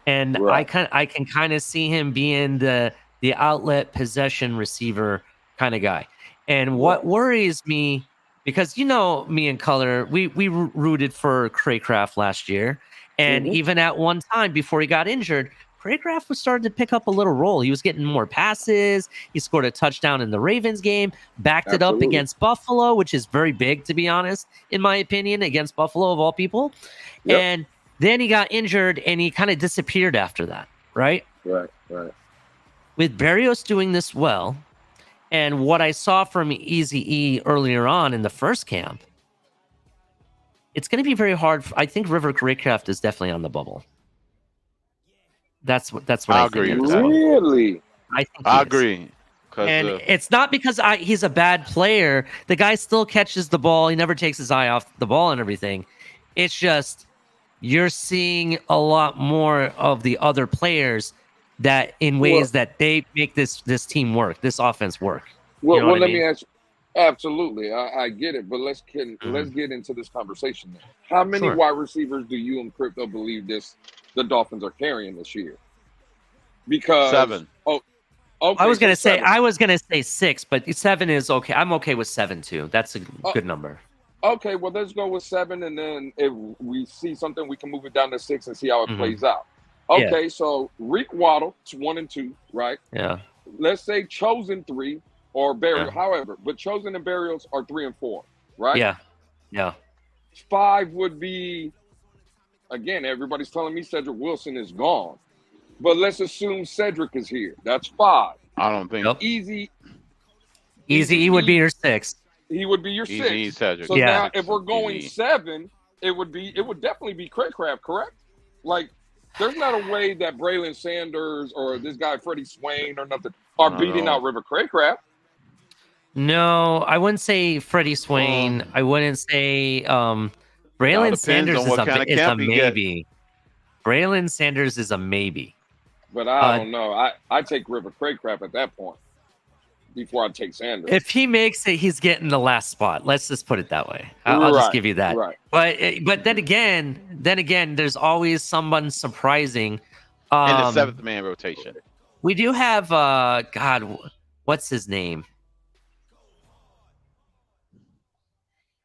S7: And I can kind of see him being the outlet possession receiver kind of guy. And what worries me, because you know me and Color, we rooted for Craycraft last year, and even at one time before he got injured, Craycraft was starting to pick up a little role. He was getting more passes. He scored a touchdown in the Ravens game, backed it up against Buffalo, which is very big, to be honest, in my opinion, against Buffalo of all people. And then he got injured, and he kind of disappeared after that, right?
S10: Right.
S7: With Berrios doing this well, and what I saw from Eazy-E earlier on in the first camp, it's going to be very hard. I think River Craycraft is definitely on the bubble. That's what I agree
S8: with
S7: that.
S10: Really?
S8: I agree.
S7: And it's not because he's a bad player. The guy still catches the ball. He never takes his eye off the ball and everything. It's just you're seeing a lot more of the other players that in ways that they make this team work, this offense work.
S10: Well,
S7: You know what I
S10: let
S7: mean?
S10: me ask you. Absolutely, I get it, but let's get into this conversation. Then. How many
S7: Sure.
S10: wide receivers do you and Crypto believe the Dolphins are carrying this year? Because
S8: 7.
S10: Oh, okay.
S7: I was gonna
S10: so
S7: say 6, but 7 is okay. I'm okay with 7 too. That's a good number.
S10: Okay, well, let's go with 7, and then if we see something, we can move it down to 6 and see how it plays out. Okay, so Reek Waddle, 1 and 2, right?
S7: Yeah.
S10: Let's say Chosen 3 or Burial, however, but Chosen and Burials are 3 and 4, right?
S7: Yeah. Yeah.
S10: 5 would be, again, everybody's telling me Cedric Wilson is gone, but let's assume Cedric is here. That's 5.
S8: I don't think
S10: Easy
S7: E would be your 6.
S10: He would be your 6. So now, if we're going 7, it would definitely be Craycraft, correct? Like, there's not a way that Braylon Sanders or this guy Freddie Swain or nothing are beating out River Craycraft.
S7: No, I wouldn't say Freddie Swain. I wouldn't say Braylon Sanders is a maybe. Braylon Sanders is a maybe.
S10: But I don't know. I take River Craycraft at that point before I take Sanders.
S7: If he makes it, he's getting the last spot. Let's just put it that way. I'll just give you that.
S10: Right.
S7: But then again, there's always someone surprising.
S8: In the 7th man rotation.
S7: We do have God, what's his name?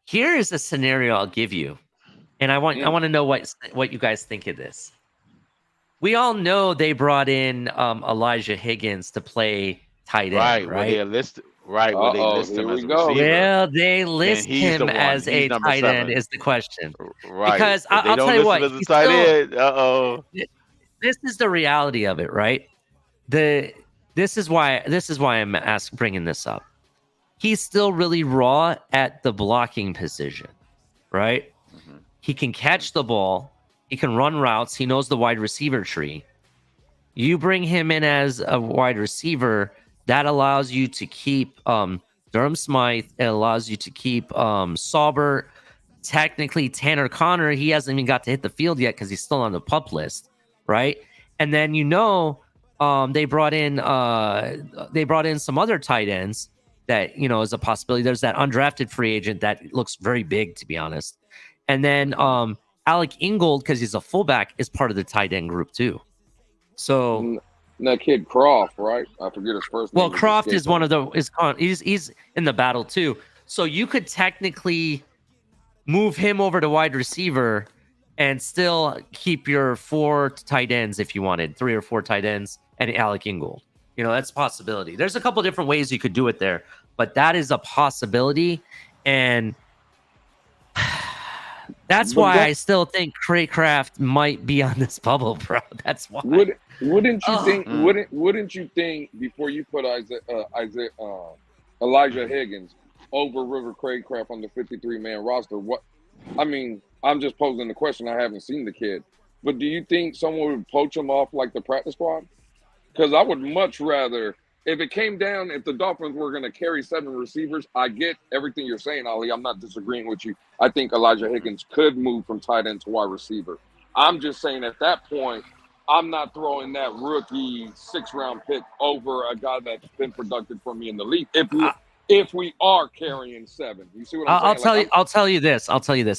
S7: Here is a scenario I'll give you, and I want to know what you guys think of this. We all know they brought in Elijah Higgins to play tight end, right?
S8: They list him as a receiver.
S7: Well, they list him as a tight end is the question.
S8: Right.
S7: Because I'll tell you what.
S8: As a tight end.
S7: This is the reality of it, right? This is why I'm bringing this up. He's still really raw at the blocking position, right? He can catch the ball. He can run routes. He knows the wide receiver tree. You bring him in as a wide receiver, that allows you to keep Durham Smythe. It allows you to keep Saubert. Technically, Tanner Connor, he hasn't even got to hit the field yet because he's still on the PUP list, right? And then they brought in some other tight ends that is a possibility. There's that undrafted free agent that looks very big, to be honest. And then Alec Ingold, because he's a fullback, is part of the tight end group too. So
S10: that kid Croft, right? I forget his first name.
S7: Well, Croft is one of he's in the battle too. So you could technically move him over to wide receiver and still keep your 4 tight ends if you wanted, 3 or 4 tight ends and Alec Ingold. That's a possibility. There's a couple different ways you could do it there, but that is a possibility. And that's why I still think Craycraft might be on this bubble, bro. That's why.
S10: Wouldn't you think? Wouldn't you think before you put Elijah Higgins over River Craycraft on the 53-man roster? I'm just posing the question. I haven't seen the kid, but do you think someone would poach him off like the practice squad? Because I would much rather, if it came down, if the Dolphins were going to carry 7 receivers, I get everything you're saying, Ali. I'm not disagreeing with you. I think Elijah Higgins could move from tight end to wide receiver. I'm just saying at that point, I'm not throwing that rookie 6th-round pick over a guy that's been productive for me in the league. If we are carrying 7, you see what I'm saying?
S7: I'll tell you this.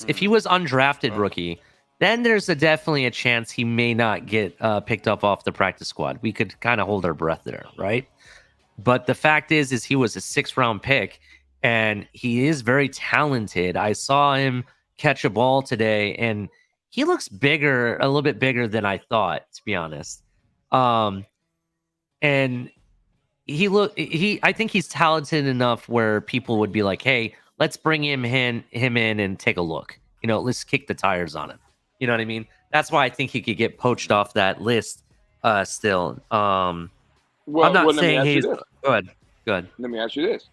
S7: If he was undrafted rookie, then there's definitely a chance he may not get picked up off the practice squad. We could kind of hold our breath there, right? But the fact is he was a 6th-round pick, and he is very talented. I saw him catch a ball today, and he looks bigger, a little bit bigger than I thought, to be honest. And I think he's talented enough where people would be like, hey, let's bring him in and take a look. Let's kick the tires on him. You know what I mean? That's why I think he could get poached off that list still. I'm not saying he's good. Let
S10: me ask you this.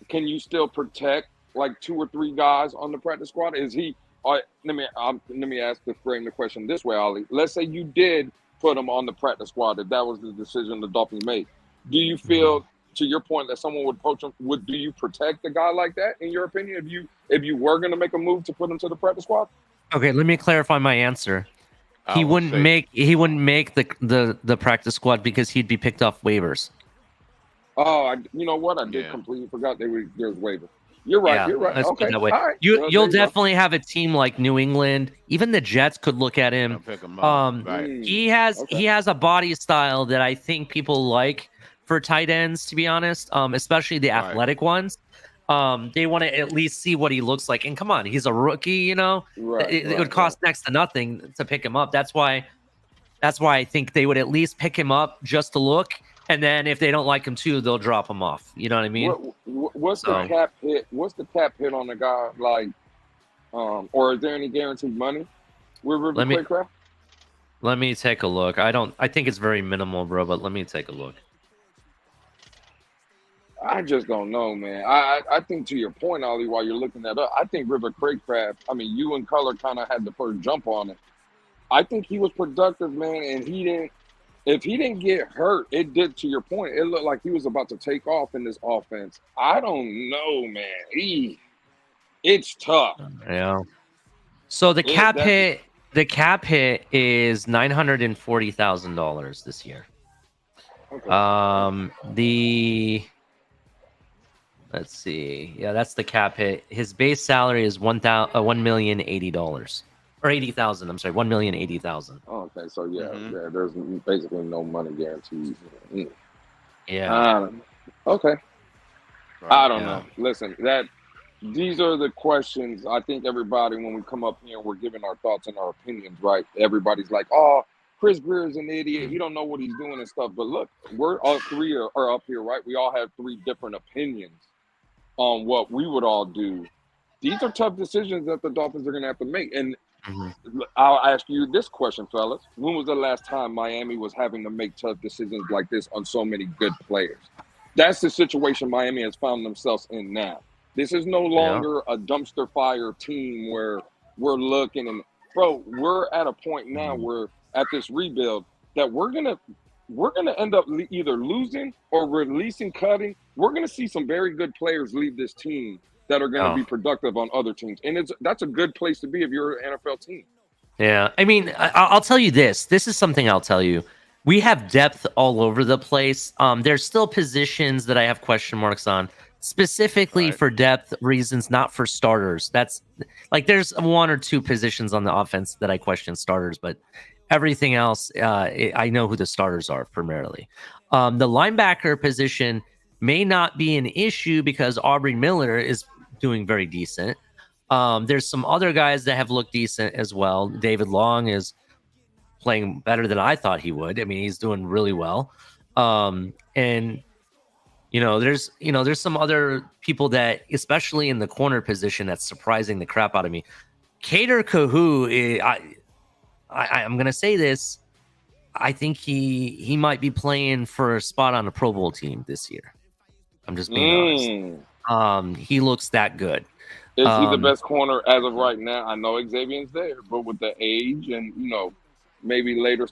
S10: Can you still protect like 2 or 3 guys on the practice squad? Is he let me ask to frame the question this way, Ali. Let's say you did put him on the practice squad, if that was the decision the Dolphins made. Do you feel, to your point, that someone would poach him? Do you protect a guy like that, in your opinion, if you were going to make a move to put him to the practice squad?
S7: Okay, let me clarify my answer. He wouldn't make the practice squad because he'd be picked off waivers.
S10: Oh, you know what? I did completely forgot there's waiver. You're right.
S7: Yeah,
S10: You're right.
S7: let's put it
S10: Okay.
S7: that way.
S10: All right.
S7: You'll definitely have a team like New England. Even the Jets could look at him. He has a body style that I think people like for tight ends, to be honest. Especially the athletic ones. They want to at least see what he looks like. And come on, he's a rookie. You know, it would cost next to nothing to pick him up. That's why I think they would at least pick him up just to look. And then if they don't like him too, they'll drop him off. You know what I mean?
S10: What's the cap hit? What's the cap hit on the guy? Like, or is there any guaranteed money with River Craycraft?
S7: Let me take a look. I think it's very minimal, bro. But let me take a look.
S10: I just don't know, man. I think to your point, Ollie, while you're looking that up, I think River Craycraft. I mean, you and Color kind of had the first jump on it. I think he was productive, man, and he didn't. If he didn't get hurt, it did, to your point, it looked like he was about to take off in this offense. I don't know, man. It's tough.
S7: Yeah. So the cap hit is $940,000 this year. Okay. Let's see. Yeah, that's the cap hit. His base salary is $1,080,000. Or 80,000. I'm sorry, 1,080,000.
S10: Oh, okay, so yeah, there's basically no money guaranteed.
S7: Yeah.
S10: Okay. I don't know. Listen, these are the questions. I think everybody, when we come up here, we're giving our thoughts and our opinions, right? Everybody's like, "Oh, Chris Greer's an idiot. He don't know what he's doing and stuff." But look, we're all three are up here, right? We all have three different opinions on what we would all do. These are tough decisions that the Dolphins are going to have to make, and I'll ask you this question, fellas. When was the last time Miami was having to make tough decisions like this on so many good players? That's the situation Miami has found themselves in now. This is no longer a dumpster fire team where we're looking and, bro, we're at a point now where at this rebuild that we're gonna end up either losing or releasing, cutting. We're gonna see some very good players leave this team that are going to be productive on other teams. And that's a good place to be if you're an NFL team.
S7: Yeah. I mean, I'll tell you this. This is something I'll tell you. We have depth all over the place. There's still positions that I have question marks on, specifically for depth reasons, not for starters. That's like there's one or two positions on the offense that I question starters, but everything else, I know who the starters are primarily. The linebacker position may not be an issue because Aubrey Miller is doing very decent. There's some other guys that have looked decent as well. David Long is playing better than I thought he would. I mean, he's doing really well. And there's some other people that, especially in the corner position, that's surprising the crap out of me. Kader Kahu, I'm gonna say this. I think he might be playing for a spot on a Pro Bowl team this year. I'm just being honest. He looks that good.
S10: Is he the best corner as of right now? I know Xavier's there, but with the age and maybe later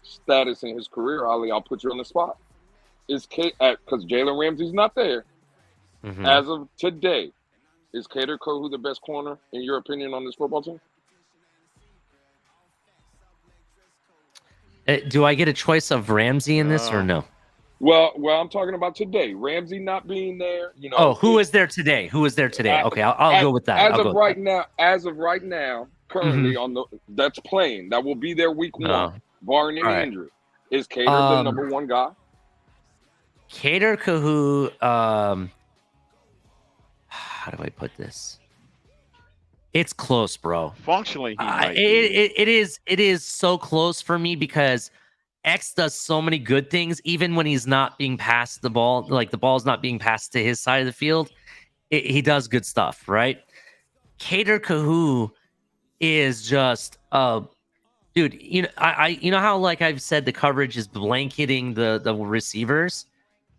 S10: status in his career, Ollie, I'll put you on the spot. Is because Jalen Ramsey's not there as of today? Is Kader Kahu the best corner in your opinion on this football team?
S7: Do I get a choice of Ramsey in this or no?
S10: Well, I'm talking about today. Ramsey not being there.
S7: Who is there today? Who is there today? Okay, I'll go with that.
S10: As of right now, currently on that's playing, that will be there week one, barring any injury. Is Kader the number one guy?
S7: Kader Kahu. How do I put this? It's close, bro.
S8: Functionally,
S7: it is so close for me because X does so many good things, even when he's not being passed the ball, like the ball's not being passed to his side of the field. He does good stuff, right? Kader Kahu is just dude. You know how like I've said the coverage is blanketing the receivers,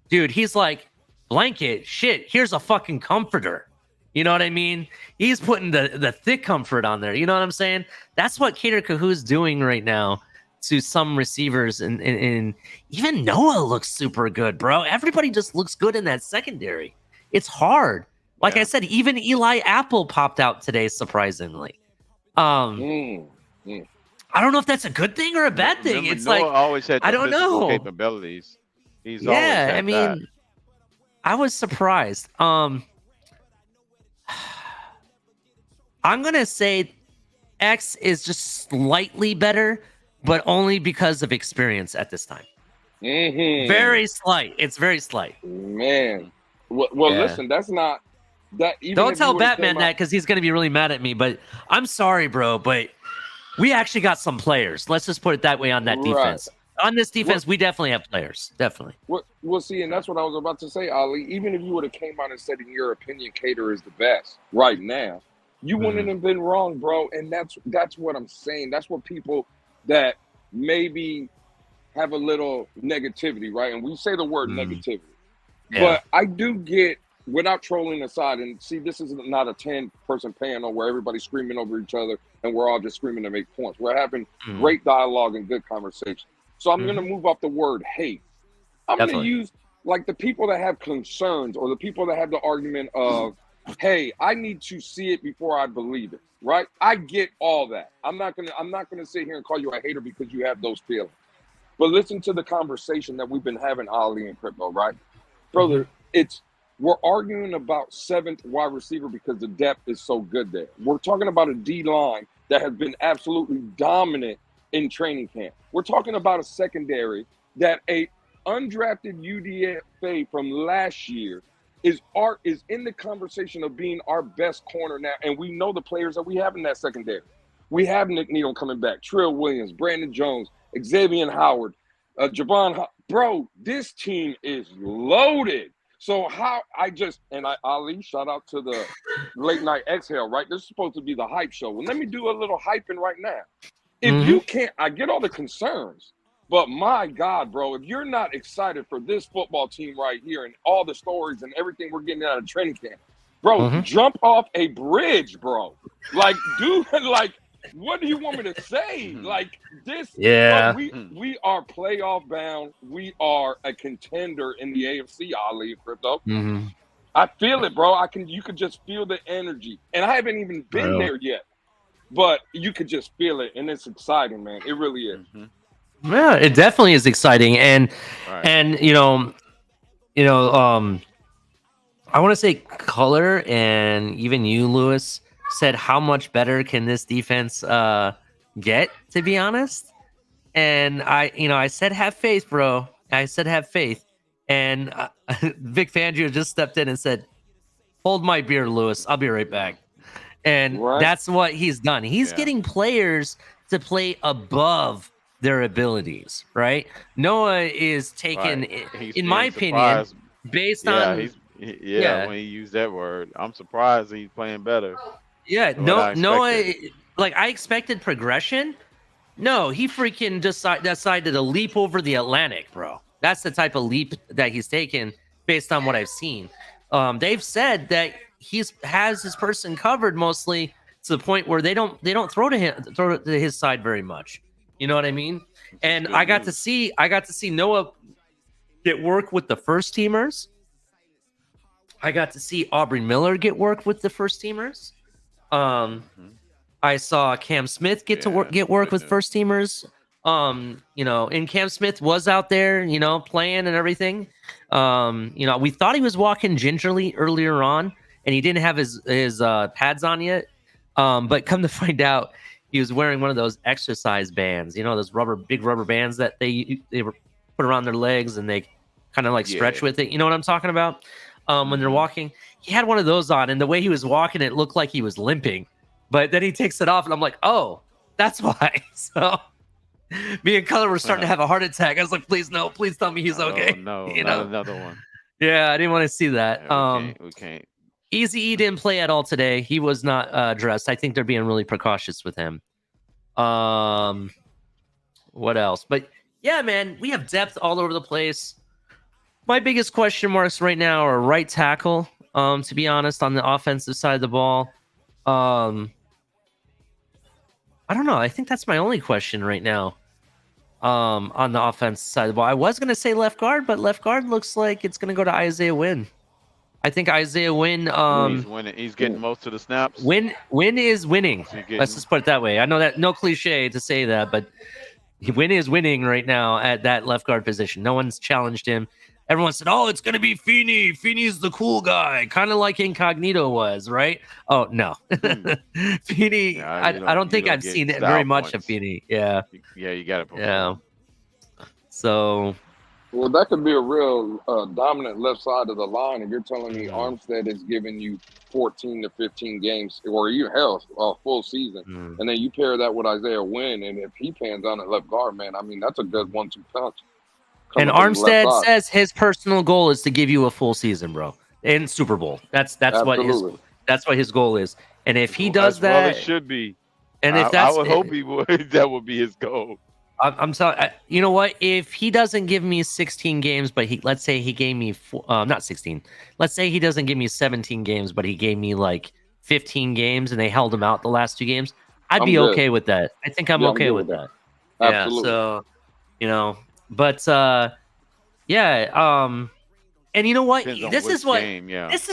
S7: dude. He's like blanket shit. Here's a fucking comforter. You know what I mean? He's putting the thick comfort on there. You know what I'm saying? That's what Kader Kahu's doing right now to some receivers, and even Noah looks super good, bro. Everybody just looks good in that secondary. It's hard. Like I said, even Eli Apple popped out today, surprisingly. I don't know if that's a good thing or a bad thing.
S8: Remember,
S7: It's
S8: Noah
S7: like
S8: always had the
S7: I don't
S8: physical
S7: know.
S8: capabilities. He's always
S7: Yeah,
S8: had
S7: I
S8: that.
S7: mean, I was surprised. I'm gonna say X is just slightly better, but only because of experience at this time. Very slight. It's very slight.
S10: Man. Well,
S7: Yeah.
S10: listen, that's not that. Even
S7: Don't
S10: if
S7: tell
S10: you would've
S7: Batman
S10: came
S7: that
S10: out-
S7: because he's gonna be really mad at me. But I'm sorry, bro. But we actually got some players. Let's just put it that way on that
S10: Right.
S7: defense. On this defense, we definitely have players. Definitely.
S10: Well, see, and that's what I was about to say, Ali. Even if you would have came out and said, in your opinion, Cater is the best right now, you wouldn't have been wrong, bro. And that's what I'm saying. That's what people that maybe have a little negativity, right? And we say the word negativity.
S7: Yeah.
S10: But I do get, without trolling aside, and see, this is not a 10-person panel where everybody's screaming over each other and we're all just screaming to make points. We're having great dialogue and good conversation. So I'm going to move off the word hate. I'm going to use like the people that have concerns or the people that have the argument of, hey, I need to see it before I believe it, right? I get all that. I'm not going to sit here and call you a hater because you have those feelings. But listen to the conversation that we've been having, Ali and Crypto, right? Brother, we're arguing about 7th wide receiver because the depth is so good there. We're talking about a D-line that has been absolutely dominant in training camp. We're talking about a secondary that a undrafted UDFA from last year is in the conversation of being our best corner now. And we know the players that we have in that secondary. We have Nick Needham coming back, Trill Williams, Brandon Jones, Xavier Howard, Javon. Bro, this team is loaded. So Ali, shout out to the late night exhale, right? This is supposed to be the hype show. Well, let me do a little hyping right now. If you can't, I get all the concerns, but my God, bro, if you're not excited for this football team right here and all the stories and everything we're getting out of training camp, bro, jump off a bridge, bro. Like, dude, like, what do you want me to say? Like this,
S7: yeah.
S10: We are playoff bound. We are a contender in the AFC, Ali, Crypto. I feel it, bro. You could just feel the energy. And I haven't even been there yet. But you could just feel it, and it's exciting, man. It really is.
S7: Yeah, it definitely is exciting, and you know, I want to say Color and even you, Lewis, said how much better can this defense get? To be honest, and I said have faith, bro. I said have faith, and Vic Fangio just stepped in and said, "Hold my beer, Lewis. I'll be right back." And that's what he's done. He's getting players to play above their abilities, right? Noah is taken, in my opinion, based on...
S8: when he used that word, I'm surprised he's playing better.
S7: Yeah, Noah, like I expected progression. No, he freaking decided to leap over the Atlantic, bro. That's the type of leap that he's taken based on what I've seen. They've said that has his person covered mostly to the point where they don't throw to his side very much. You know what I mean? And I got to see Noah get work with the first teamers. I got to see Aubrey Miller get work with the first teamers. I saw Cam Smith get work with first teamers. And Cam Smith was out there, playing and everything. We thought he was walking gingerly earlier on, and he didn't have his pads on yet. But come to find out, he was wearing one of those exercise bands, those big rubber bands that they were put around their legs and they kind of like stretch with it. You know what I'm talking about? When they're walking, he had one of those on, and the way he was walking, it looked like he was limping. But then he takes it off, and I'm like, oh, that's why. So me and Color were starting to have a heart attack. I was like, please, no, please tell me he's okay.
S8: No, not another one.
S7: Yeah, I didn't want to see that.
S8: We can't.
S7: Easy E didn't play at all today. He was not dressed. I think they're being really precautious with him. What else? But yeah, man, we have depth all over the place. My biggest question marks right now are right tackle. To be honest, on the offensive side of the ball, I don't know. I think that's my only question right now. On the offensive side of the ball, I was going to say left guard, but left guard looks like it's going to go to Isaiah Wynn. I think Isaiah Wynn.
S8: He's winning. He's getting most of the snaps.
S7: Wynn is winning. Let's just put it that way. I know that no cliche to say that, but Wynn is winning right now at that left guard position. No one's challenged him. Everyone said, "Oh, it's gonna be Feeney. Feeney's the cool guy, kind of like Incognito was, right?" Oh no, Feeney. I don't think I've seen it very much of Feeney. Yeah.
S8: Yeah, you got to.
S7: Yeah. So.
S10: Well, that could be a real dominant left side of the line. If you're telling me Armstead is giving you 14 to 15 games, or you hell, a full season, and then you pair that with Isaiah Wynn, and if he pans on at left guard, man, I mean that's a good 1-2 punch.
S7: And Armstead says his personal goal is to give you a full season, bro, in Super Bowl. That's what his goal is. And if he does that,
S8: it should be.
S7: And if
S8: I would hope he would. That would be his goal.
S7: I'm sorry. You know what? If he doesn't give me 16 games, but let's say he gave me not 16. Let's say he doesn't give me 17 games, but he gave me like 15 games, and they held him out the last 2 games. I'd be okay with that. I think I'm okay with that.
S10: Absolutely.
S7: Yeah. So but yeah. And you know what? This is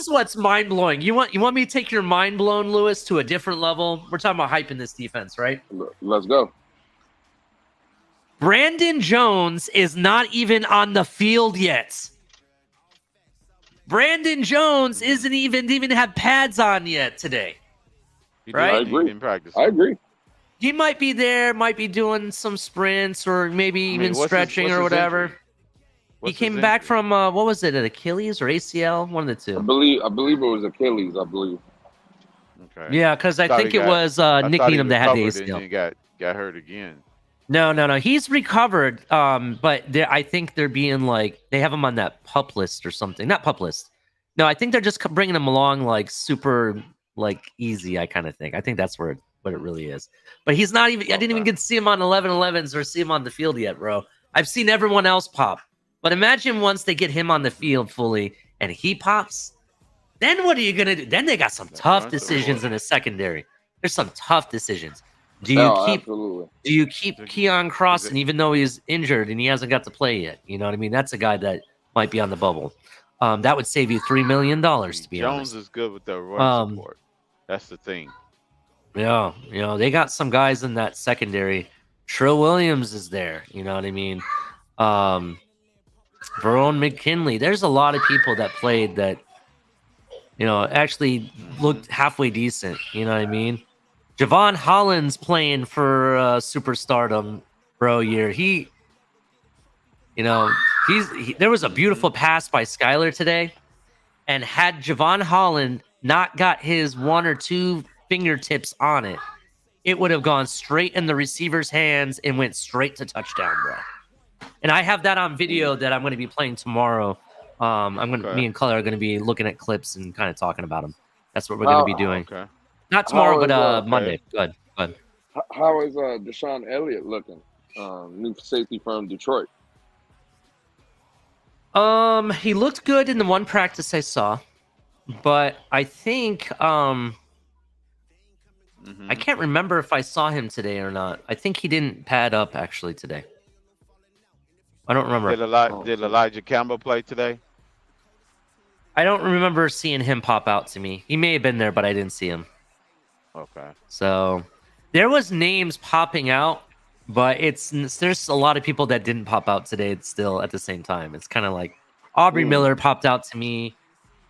S7: what's mind blowing. You want me to take your mind blown, Lewis, to a different level? We're talking about hyping this defense, right?
S10: Let's go.
S7: Brandon Jones is not even on the field yet. Brandon Jones didn't even have pads on yet today. Right?
S10: I agree.
S7: He might be there, might be doing some sprints or maybe even stretching or whatever. He came back from what was it, an Achilles or ACL? One of the two.
S10: I believe it was Achilles. I believe.
S8: Okay.
S7: Yeah, because I think it was Nick Needham that had the ACL.
S8: And got hurt again.
S7: No. He's recovered. But I think they're being like they have him on that pup list or something. Not pup list. No, I think they're just bringing him along like super like easy. I kind of think. I think that's what it really is. But he's not even. I didn't even get to see him on 11-11s or see him on the field yet, bro. I've seen everyone else pop. But imagine once they get him on the field fully and he pops, then what are you gonna do? Then they got some tough decisions in the secondary. There's some tough decisions. Do you keep Keon Crossan even though he's injured and he hasn't got to play yet? You know what I mean? That's a guy that might be on the bubble. That would save you $3 million to be honest.
S8: Jones is good with the run support. That's the thing.
S7: Yeah, they got some guys in that secondary. Trill Williams is there. You know what I mean? Verone McKinley. There's a lot of people that played that, actually looked halfway decent. You know what I mean? Javon Holland's playing for superstardom, bro. Year there was a beautiful pass by Skyler today, and had Javon Holland not got his 1 or 2 fingertips on it, it would have gone straight in the receiver's hands and went straight to touchdown, bro. And I have that on video that I'm going to be playing tomorrow. Me and Color are going to be looking at clips and kind of talking about them. That's what we're going to be doing. Okay. Not tomorrow, but Monday. Good.
S10: How is Deshaun Elliott looking? New safety from Detroit.
S7: He looked good in the one practice I saw, but I think I can't remember if I saw him today or not. I think he didn't pad up actually today. I don't remember.
S8: Did Elijah Campbell play today?
S7: I don't remember seeing him pop out to me. He may have been there, but I didn't see him.
S8: Okay.
S7: So there was names popping out, but there's a lot of people that didn't pop out today still at the same time. It's kind of like Aubrey Miller popped out to me.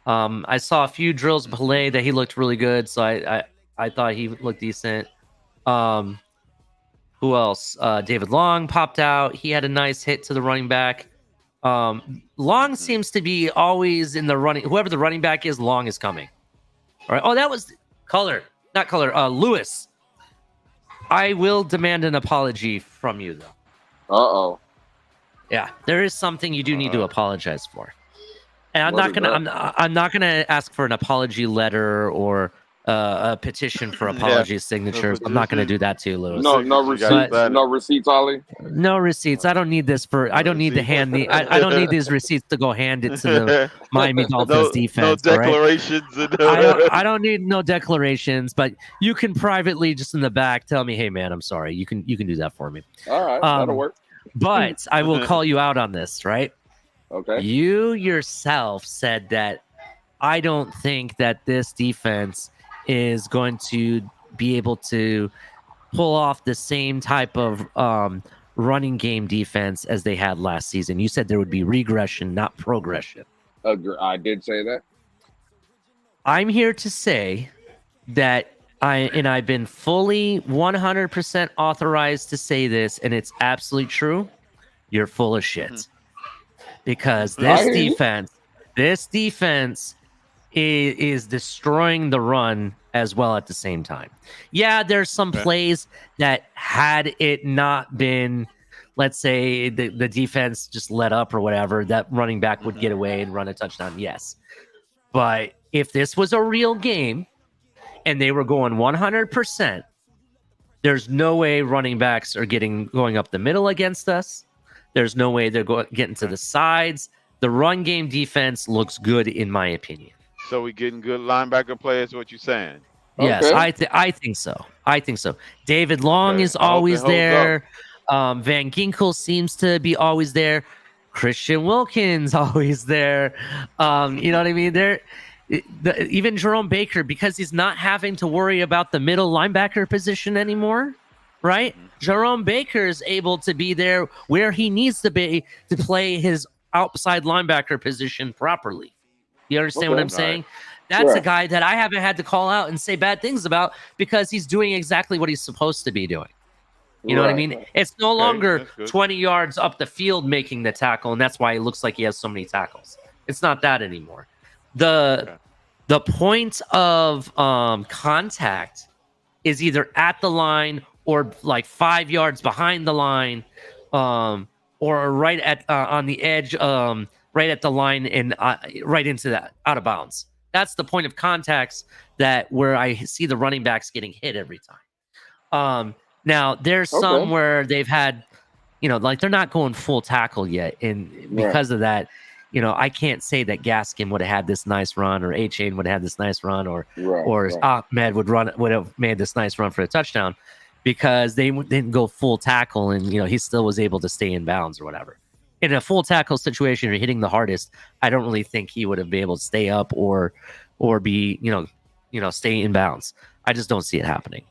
S7: I saw a few drills of Pelé that he looked really good, so I thought he looked decent. Who else? David Long popped out. He had a nice hit to the running back. Long seems to be always in the running. Whoever the running back is, Long is coming. All right. Oh, that was Lewis. I will demand an apology from you, though.
S10: Uh-oh.
S7: Yeah, there is something you do need to apologize for. And I'm not gonna ask for an apology letter or a petition for apology signatures. I'm not going to do that to you, Lewis.
S10: No receipts. No receipts, Ollie.
S7: No receipts. I don't need this for. I don't need to hand the. I don't need these receipts to go hand it to the Miami Dolphins defense.
S8: No declarations.
S7: Right? I don't need no declarations, but you can privately, just in the back, tell me, hey man, I'm sorry. You can do that for me.
S10: All right, that'll work.
S7: But I will call you out on this, right?
S10: Okay.
S7: You yourself said that I don't think that this defense is going to be able to pull off the same type of running game defense as they had last season. You said there would be regression, not progression.
S10: I did say that.
S7: I'm here to say that I've been fully 100% authorized to say this, and it's absolutely true. You're full of shit. Because this defense is destroying the run as well at the same time. Yeah, there's some plays that had it not been, let's say the defense just let up or whatever, that running back would get away and run a touchdown. Yes. But if this was a real game and they were going 100%, there's no way running backs are going up the middle against us. There's no way they're getting to the sides. The run game defense looks good, in my opinian.
S8: So we getting good linebacker players, what you saying?
S7: Yes,
S10: Okay.
S7: I think so. David Long is always there. Van Ginkel seems to be always there. Christian Wilkins always there. You know what I mean? Even Jerome Baker, because he's not having to worry about the middle linebacker position anymore, right? Jerome Baker is able to be there where he needs to be to play his outside linebacker position properly. You understand what I'm saying? That's a guy that I haven't had to call out and say bad things about because he's doing exactly what he's supposed to be doing. You know what I mean? It's no longer 20 yards up the field making the tackle, and that's why it looks like he has so many tackles. It's not that anymore. The point of contact is either at the line or like 5 yards behind the line, or right at on the edge, right at the line and right into that out of bounds. That's the point of contacts where I see the running backs getting hit every time. Now there's some where they've had, like they're not going full tackle yet, and because of that, I can't say that Gaskin would have had this nice run, or A-Chain would have had this nice run, or Ahmed would have made this nice run for a touchdown, because they didn't go full tackle, and he still was able to stay in bounds or whatever. In a full tackle situation, you're hitting the hardest. I don't really think he would have been able to stay up or be stay in bounds. I just don't see it happening.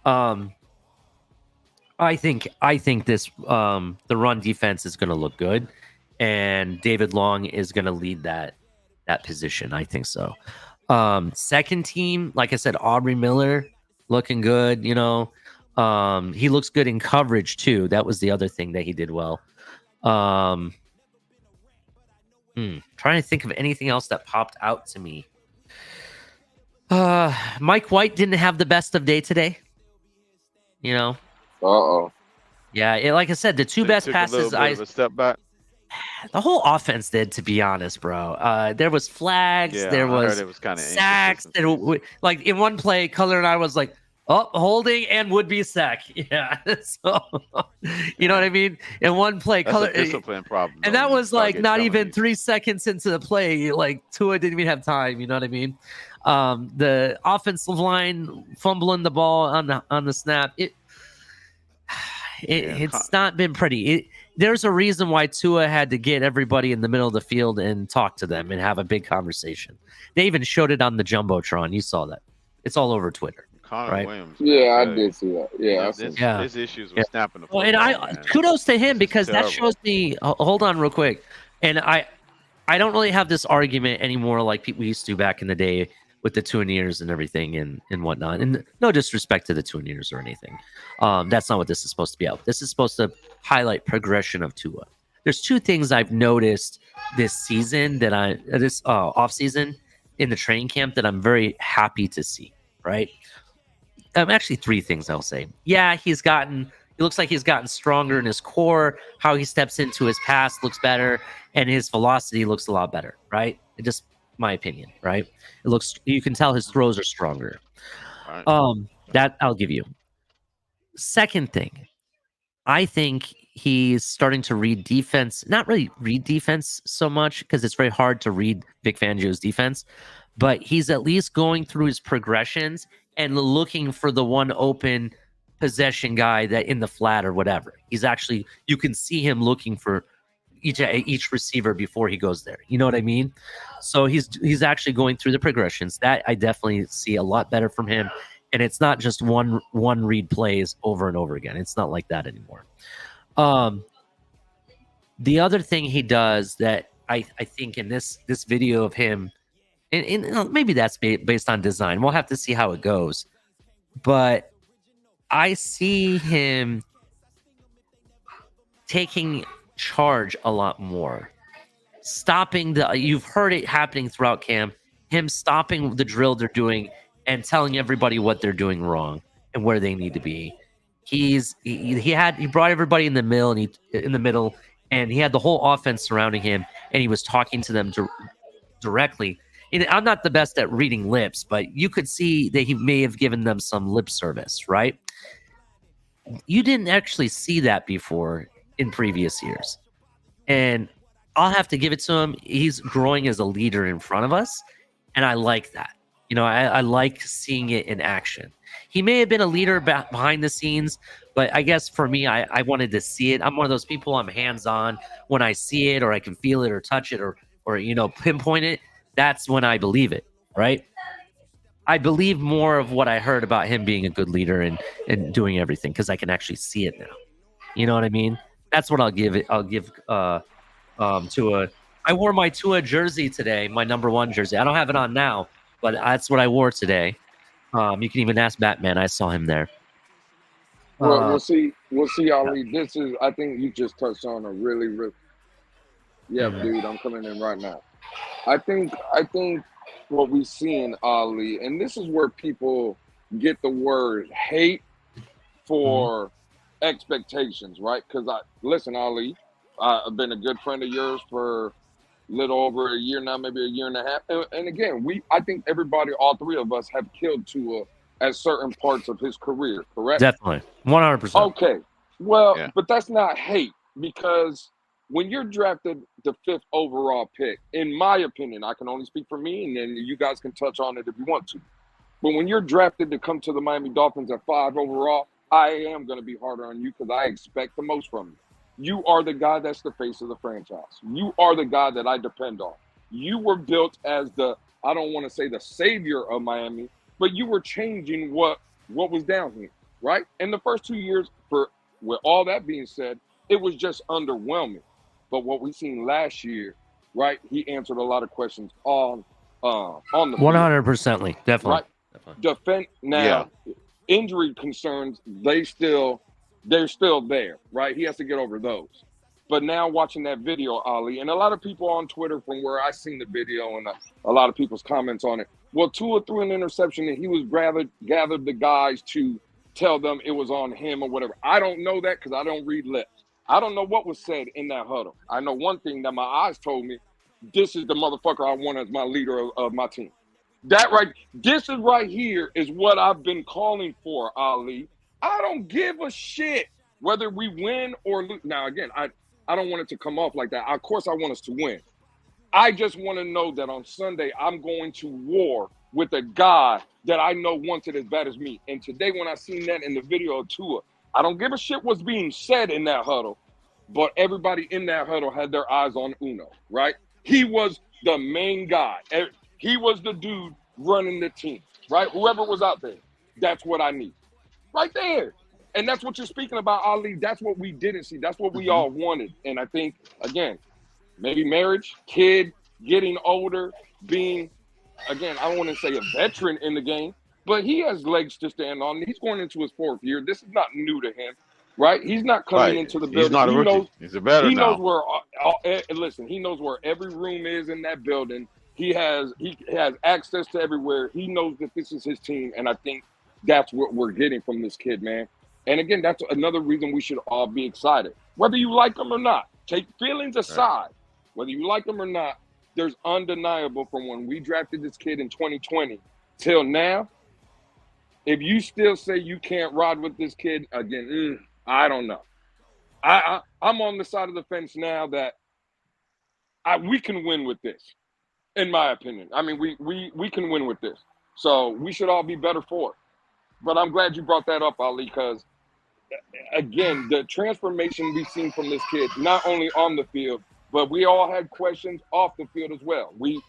S7: I think this the run defense is going to look good, and David Long is going to lead that position. I think so. Second team, like I said, Aubrey Miller looking good. He looks good in coverage too. That was the other thing that he did well. Trying to think of anything else that popped out to me. Mike White didn't have the best of day today. Yeah, like I said, the two best passes
S8: a step back.
S7: The whole offense did, to be honest, bro. There was flags, there was sacks. Like in one play, Color and I was like, holding and would be sack. Yeah. So, you know what I mean? In one play,
S8: That's a discipline problem.
S7: And that was like not even 3 seconds into the play. Like Tua didn't even have time. You know what I mean? The offensive line fumbling the ball on the snap. It's not been pretty. There's a reason why Tua had to get everybody in the middle of the field and talk to them and have a big conversation. They even showed it on the Jumbotron. You saw that. It's all over Twitter. Right?
S8: Williams,
S10: I did see that.
S8: His issues with snapping the football.
S7: And kudos to him, because that shows me. Hold on, real quick. And I don't really have this argument anymore like people used to back in the day with the Tuaniers and everything and whatnot. And no disrespect to the Tuaniers or anything. That's not what this is supposed to be about. This is supposed to highlight progression of Tua. There's two things I've noticed this season this off season in the training camp that I'm very happy to see. Right. Actually, three things I'll say. Yeah, he looks like he's gotten stronger in his core. How he steps into his pass looks better, and his velocity looks a lot better, right? Just my opinion, right? You can tell his throws are stronger. Right. That I'll give you. Second thing, I think he's starting to read defense. Not really read defense so much, because it's very hard to read Vic Fangio's defense, but he's at least going through his progressions and looking for the one open possession guy that in the flat or whatever. He's actually, you can see him looking for each receiver before he goes there. You know what I mean? So he's actually going through the progressions. That I definitely see a lot better from him. And it's not just one read plays over and over again. It's not like that anymore. The other thing he does that I think in this video of him, and maybe that's based on design. We'll have to see how it goes. But I see him taking charge a lot more. Stopping you've heard it happening throughout camp, him stopping the drill they're doing and telling everybody what they're doing wrong and where they need to be. He brought everybody in the middle and he had the whole offense surrounding him and he was talking to them directly. And I'm not the best at reading lips, but you could see that he may have given them some lip service, right? You didn't actually see that before in previous years. And I'll have to give it to him. He's growing as a leader in front of us. And I like that. You know, I like seeing it in action. He may have been a leader behind the scenes, but I guess for me, I wanted to see it. I'm one of those people, I'm hands-on. When I see it or I can feel it or touch it or pinpoint it, that's when I believe it, right? I believe more of what I heard about him being a good leader and doing everything because I can actually see it now. You know what I mean? That's what I'll give it. I'll give Tua. I wore my Tua jersey today, my number 1 jersey. I don't have it on now, but that's what I wore today. You can even ask Batman. I saw him there.
S10: Well, we'll see, Ali. This is, I think you just touched on a really, dude, I'm coming in right now. I think what we see in Ali, and this is where people get the word hate for expectations, right? Because listen, Ali, I've been a good friend of yours for a little over a year now, maybe a year and a half. And again, I think everybody, all three of us, have killed Tua at certain parts of his career, correct?
S7: Definitely, 100%.
S10: Okay, well, but that's not hate, because when you're drafted the 5th overall pick, in my opinion, I can only speak for me, and then you guys can touch on it if you want to. But when you're drafted to come to the Miami Dolphins at 5 overall, I am going to be harder on you because I expect the most from you. You are the guy that's the face of the franchise. You are the guy that I depend on. You were built as the, I don't want to say the savior of Miami, but you were changing what was down here, right? In the first 2 years, with all that being said, it was just underwhelming. But what we seen last year, right? He answered a lot of questions on the
S7: 100%, definitely.
S10: Right? Definitely. Now, injury concerns, they're still there, right? He has to get over those. But now watching that video, Ali, and a lot of people on Twitter from where I seen the video and a lot of people's comments on it, well, Tua threw an interception and he was gathered the guys to tell them it was on him or whatever. I don't know that because I don't read lips. I don't know what was said in that huddle. I know one thing that my eyes told me, this is the motherfucker I want as my leader of my team. This is right here is what I've been calling for, Ali. I don't give a shit whether we win or lose. Now, again, I don't want it to come off like that. Of course, I want us to win. I just want to know that on Sunday, I'm going to war with a guy that I know wants it as bad as me. And today, when I seen that in the video of Tua, I don't give a shit what's being said in that huddle, but everybody in that huddle had their eyes on Uno, right? He was the main guy. He was the dude running the team, right? Whoever was out there, that's what I need. Right there. And that's what you're speaking about, Ali. That's what we didn't see. That's what we all wanted. And I think, again, maybe marriage, kid, getting older, being, again, I don't want to say a veteran in the game, but he has legs to stand on. He's going into his 4th year. This is not new to him, right? He's not coming into the building.
S8: He's not a rookie. He's a veteran now.
S10: He knows where, listen, he knows where every room is in that building. He has access to everywhere. He knows that this is his team. And I think that's what we're getting from this kid, man. And again, that's another reason we should all be excited. Whether you like him or not, take feelings aside. Whether you like him or not, there's undeniable from when we drafted this kid in 2020 till now. If you still say you can't ride with this kid, again, I don't know. I'm on the side of the fence now that we can win with this, in my opinion. I mean, we can win with this. So we should all be better for it. But I'm glad you brought that up, Ali, because, again, the transformation we've seen from this kid, not only on the field, but we all had questions off the field as well. We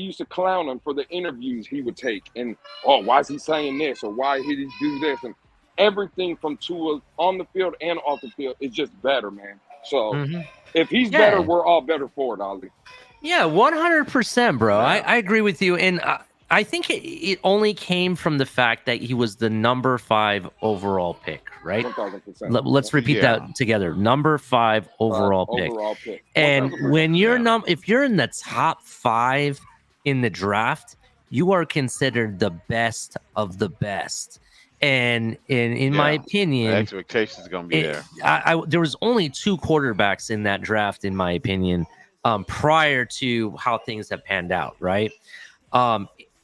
S10: used to clown him for the interviews he would take, and why is he saying this, or why did he do this, and everything from Tua on the field and off the field is just better, man. So if he's better, we're all better for it, Ali.
S7: Yeah, 100%, bro. Yeah. I agree with you, and I think it only came from the fact that he was the number 5 overall pick, right? 1,000%. Let's repeat that together. Number 5 overall pick. And when you're if you're in the top 5 in the draft, you are considered the best of the best. And in my opinion,
S8: the expectations are gonna be there.
S7: There was only 2 quarterbacks in that draft, in my opinion, prior to how things have panned out, right?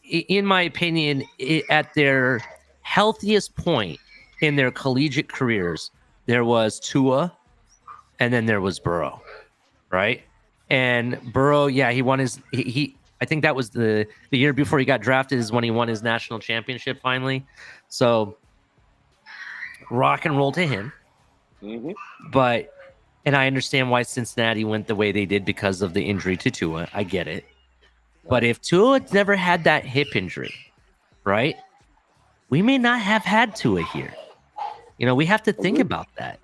S7: In my opinion, at their healthiest point in their collegiate careers, there was Tua, and then there was Burrow, right? And Burrow, he won his. I think that was the year before he got drafted is when he won his national championship finally. So rock and roll to him. But, and I understand why Cincinnati went the way they did because of the injury to Tua. I get it. But if Tua never had that hip injury, right, we may not have had Tua here. We have to think about that.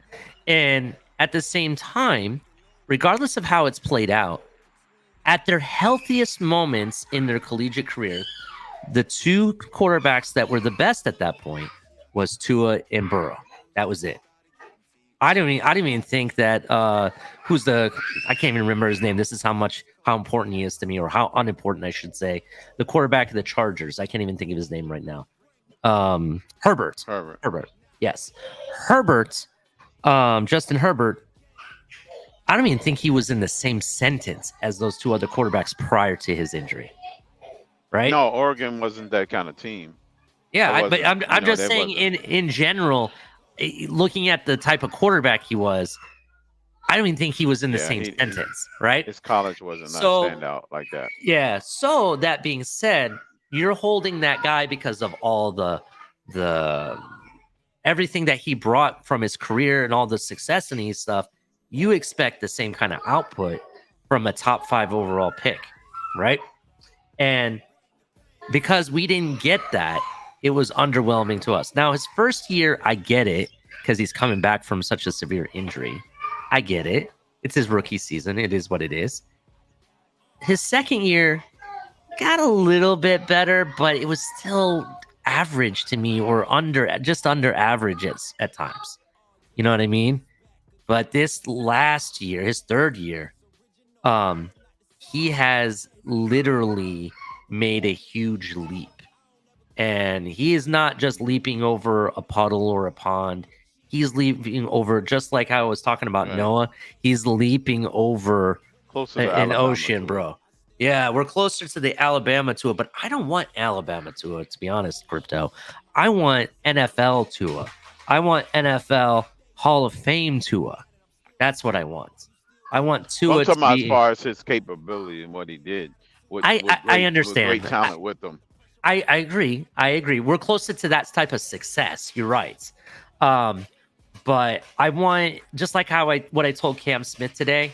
S7: And at the same time, regardless of how it's played out, at their healthiest moments in their collegiate career, the 2 quarterbacks that were the best at that point was Tua and Burrow. That was it. I didn't even think that I can't even remember his name. This is how important he is to me, or how unimportant I should say. The quarterback of the Chargers. I can't even think of his name right now. Herbert. Yes. Herbert. Justin Herbert. I don't even think he was in the same sentence as those 2 other quarterbacks prior to his injury. Right?
S8: No, Oregon wasn't that kind of team.
S7: Yeah, but I'm just saying in general, looking at the type of quarterback he was, I don't even think he was in the same sentence, right?
S8: His college wasn't stand out like that.
S7: Yeah. So that being said, you're holding that guy because of all the everything that he brought from his career and all the success and his stuff. You expect the same kind of output from a top 5 overall pick, right? And because we didn't get that, it was underwhelming to us. Now, his first year, I get it, because he's coming back from such a severe injury. I get it. It's his rookie season. It is what it is. His second year got a little bit better, but it was still average to me, or just under average at times. You know what I mean? But this last year, his third year, he has literally made a huge leap. And he is not just leaping over a puddle or a pond. He's leaping over, just like I was talking about Noah, he's leaping over an ocean, bro. Yeah, we're closer to the Alabama Tua, but I don't want Alabama Tua, to be honest, Crypto. I want NFL Tua. I want NFL Hall of Fame Tua. That's what I want. I want Tua to be...
S8: as far as his capability and what he did.
S7: I understand.
S8: With great talent with him.
S7: I agree. We're closer to that type of success. You're right. But I want, just like what I told Cam Smith today.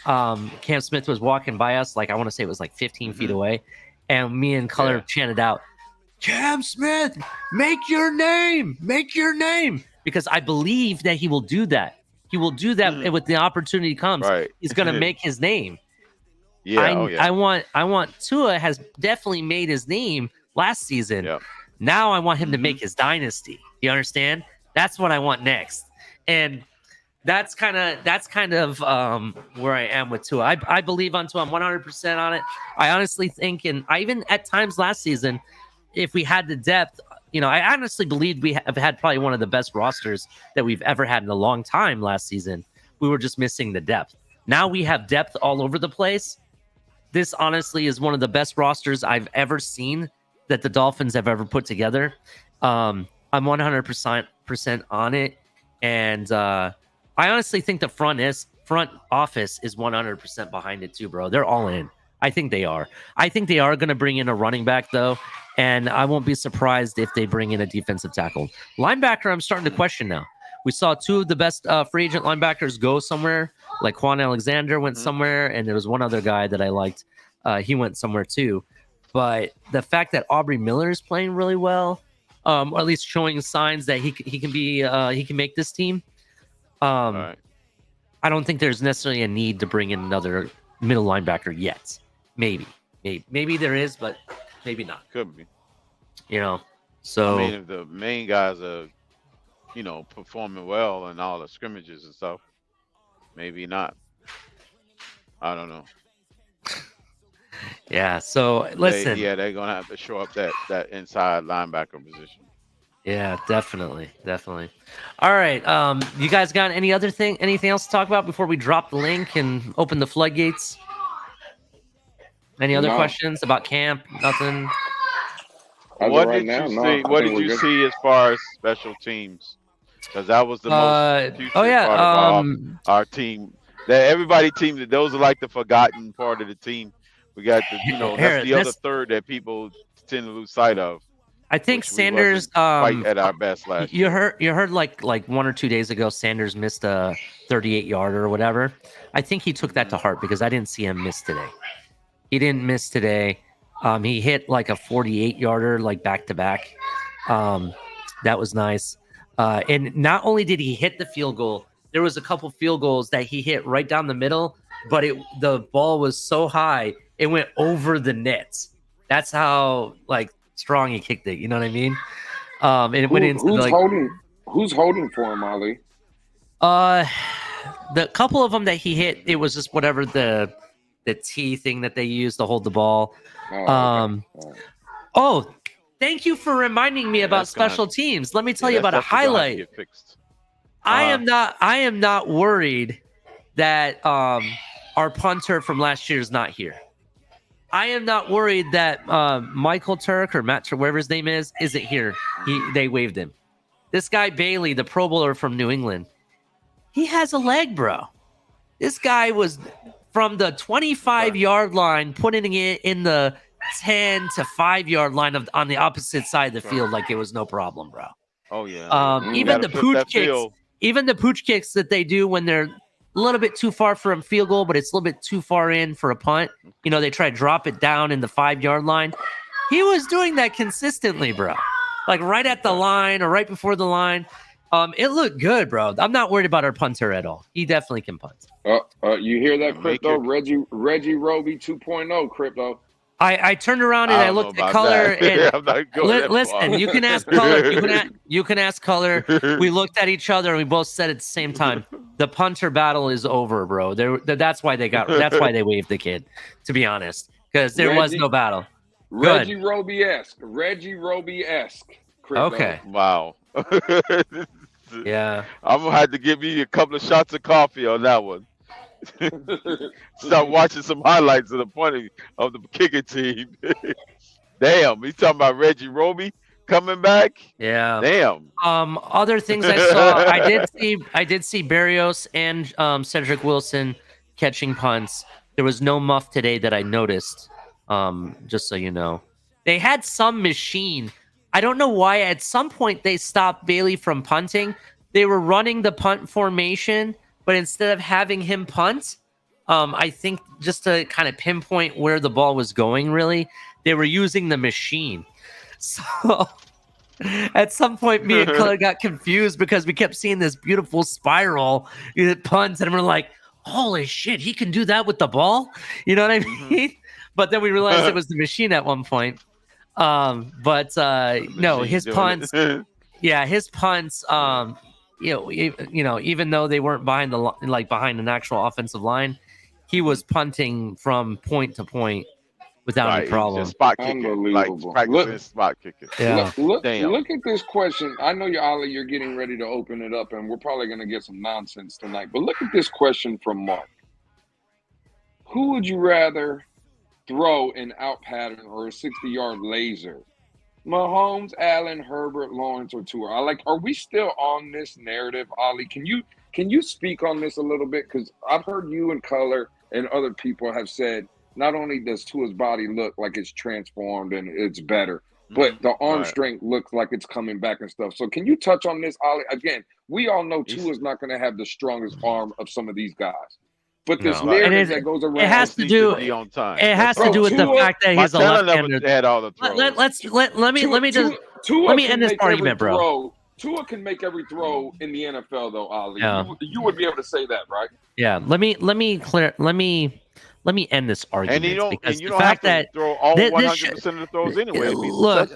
S7: Cam Smith was walking by us, like I want to say it was like 15 feet away, and me and Color chanted out, "Cam Smith, make your name, because I believe that he will do that. He will do that with the opportunity comes. Right. He's going to make his name. I want Tua has definitely made his name last season. Yep. Now I want him to make his dynasty. You understand? That's what I want next. And that's kind of where I am with Tua. I believe on Tua. I'm 100% on it. I honestly think, and I even at times last season, if we had the depth, I honestly believed we have had probably one of the best rosters that we've ever had in a long time last season. We were just missing the depth. Now we have depth all over the place. This honestly is one of the best rosters I've ever seen that the Dolphins have ever put together. I'm 100% on it. And I honestly think the front office is 100% behind it too, bro. They're all in. I think they are. I think they are going to bring in a running back, though. And I won't be surprised if they bring in a defensive tackle. Linebacker, I'm starting to question now. We saw two of the best free agent linebackers go somewhere Like Quan Alexander went somewhere, and there was one other guy that I liked. He went somewhere too. But the fact that Aubrey Miller is playing really well, or at least showing signs that he can make this team. I don't think there's necessarily a need to bring in another middle linebacker yet. Maybe there is, but maybe not.
S8: Could be.
S7: So
S8: I mean, if the main guys are, performing well in all the scrimmages and stuff, maybe not. I don't know.
S7: Yeah. So listen.
S8: They're gonna have to show up that inside linebacker position.
S7: Yeah, definitely. All right. You guys got anything else to talk about before we drop the link and open the floodgates? Any other questions about camp? Nothing.
S8: What did you see as far as special teams? Because that was the most future part of our team. That everybody team. Those are like the forgotten part of the team. We got that's the other third that people tend to lose sight of.
S7: I think Sanders
S8: quite at our best last
S7: year. You heard like 1 or 2 days ago Sanders missed a 38-yarder or whatever. I think he took that to heart because I didn't see him miss today. He didn't miss today. He hit like a 48-yarder like back to back. That was nice. And not only did he hit the field goal, there was a couple field goals that he hit right down the middle, but the ball was so high it went over the net. That's how strong he kicked it. You know what I mean? And it went into
S10: who's holding for him, Ali?
S7: The couple of them that he hit, it was just whatever the T thing that they use to hold the ball. Thank you for reminding me about special teams. Let me tell you about a highlight. I am not worried that our punter from last year is not here. I am not worried that Michael Turk or Matt, whatever his name is, isn't here. They waived him. This guy Bailey, the Pro Bowler from New England, he has a leg, bro. This guy was from the 25-yard line, putting it in the 10 to 5-yard line on the opposite side of the field like it was no problem, bro.
S8: Oh yeah.
S7: Even the pooch kicks that they do when they're a little bit too far for a field goal, but it's a little bit too far in for a punt. They try to drop it down in the 5-yard line. He was doing that consistently, bro. Like right at the line or right before the line. It looked good, bro. I'm not worried about our punter at all. He definitely can punt.
S10: You hear that, Crypto? Reggie Roby 2.0, Crypto.
S7: I turned around and I looked at Color. And listen, you can ask Color. You can ask Color. We looked at each other and we both said at the same time, the punter battle is over, bro. That's why they waived the kid, to be honest, because there was no battle.
S10: Reggie Roby-esque.
S7: Okay.
S8: Wow.
S7: Yeah.
S8: I'm gonna have to give you a couple of shots of coffee on that one. Start watching some highlights of the point of the kicking team. Damn, he's talking about Reggie Roby coming back.
S7: Yeah.
S8: Damn.
S7: Other things I saw, I did see Berrios and Cedric Wilson catching punts. There was no muff today that I noticed. Just so you know, they had some machine. I don't know why. At some point they stopped Bailey from punting. They were running the punt formation, but instead of having him punt, I think just to kind of pinpoint where the ball was going, really, they were using the machine. So at some point, me and Color got confused because we kept seeing this beautiful spiral punts, and we're like, holy shit, he can do that with the ball? You know what I mean? But then we realized it was the machine at one point. No, his punts. Yeah, his punts. Even though they weren't behind an actual offensive line, he was punting from point to point without any problem.
S8: Just spot kicking, like practicing spot kicking.
S7: Yeah.
S10: Look at this question. I know you're getting ready to open it up, and we're probably going to get some nonsense tonight. But look at this question from Mark. Who would you rather throw an out pattern or a 60-yard laser? Mahomes, Allen, Herbert, Lawrence, or Tua? Are we still on this narrative, Ali? Can you speak on this a little bit? Because I've heard you and Color and other people have said not only does Tua's body look like it's transformed and it's better, but the arm strength looks like it's coming back and stuff. So can you touch on this, Ali? Again, we all know Tua's not going to have the strongest arm of some of these guys. But this narrative that goes around,
S7: it has to do.
S8: On time.
S7: It has to do with the fact that he's a left-hander.
S8: Had all the throws.
S7: Let me end this argument, bro.
S10: Tua can make every throw in the NFL, though, Ali. Yeah. You would be able to say that, right?
S7: Yeah. Let me end this argument.
S8: And you don't have to throw all 100% of the throws anyway.
S7: Look,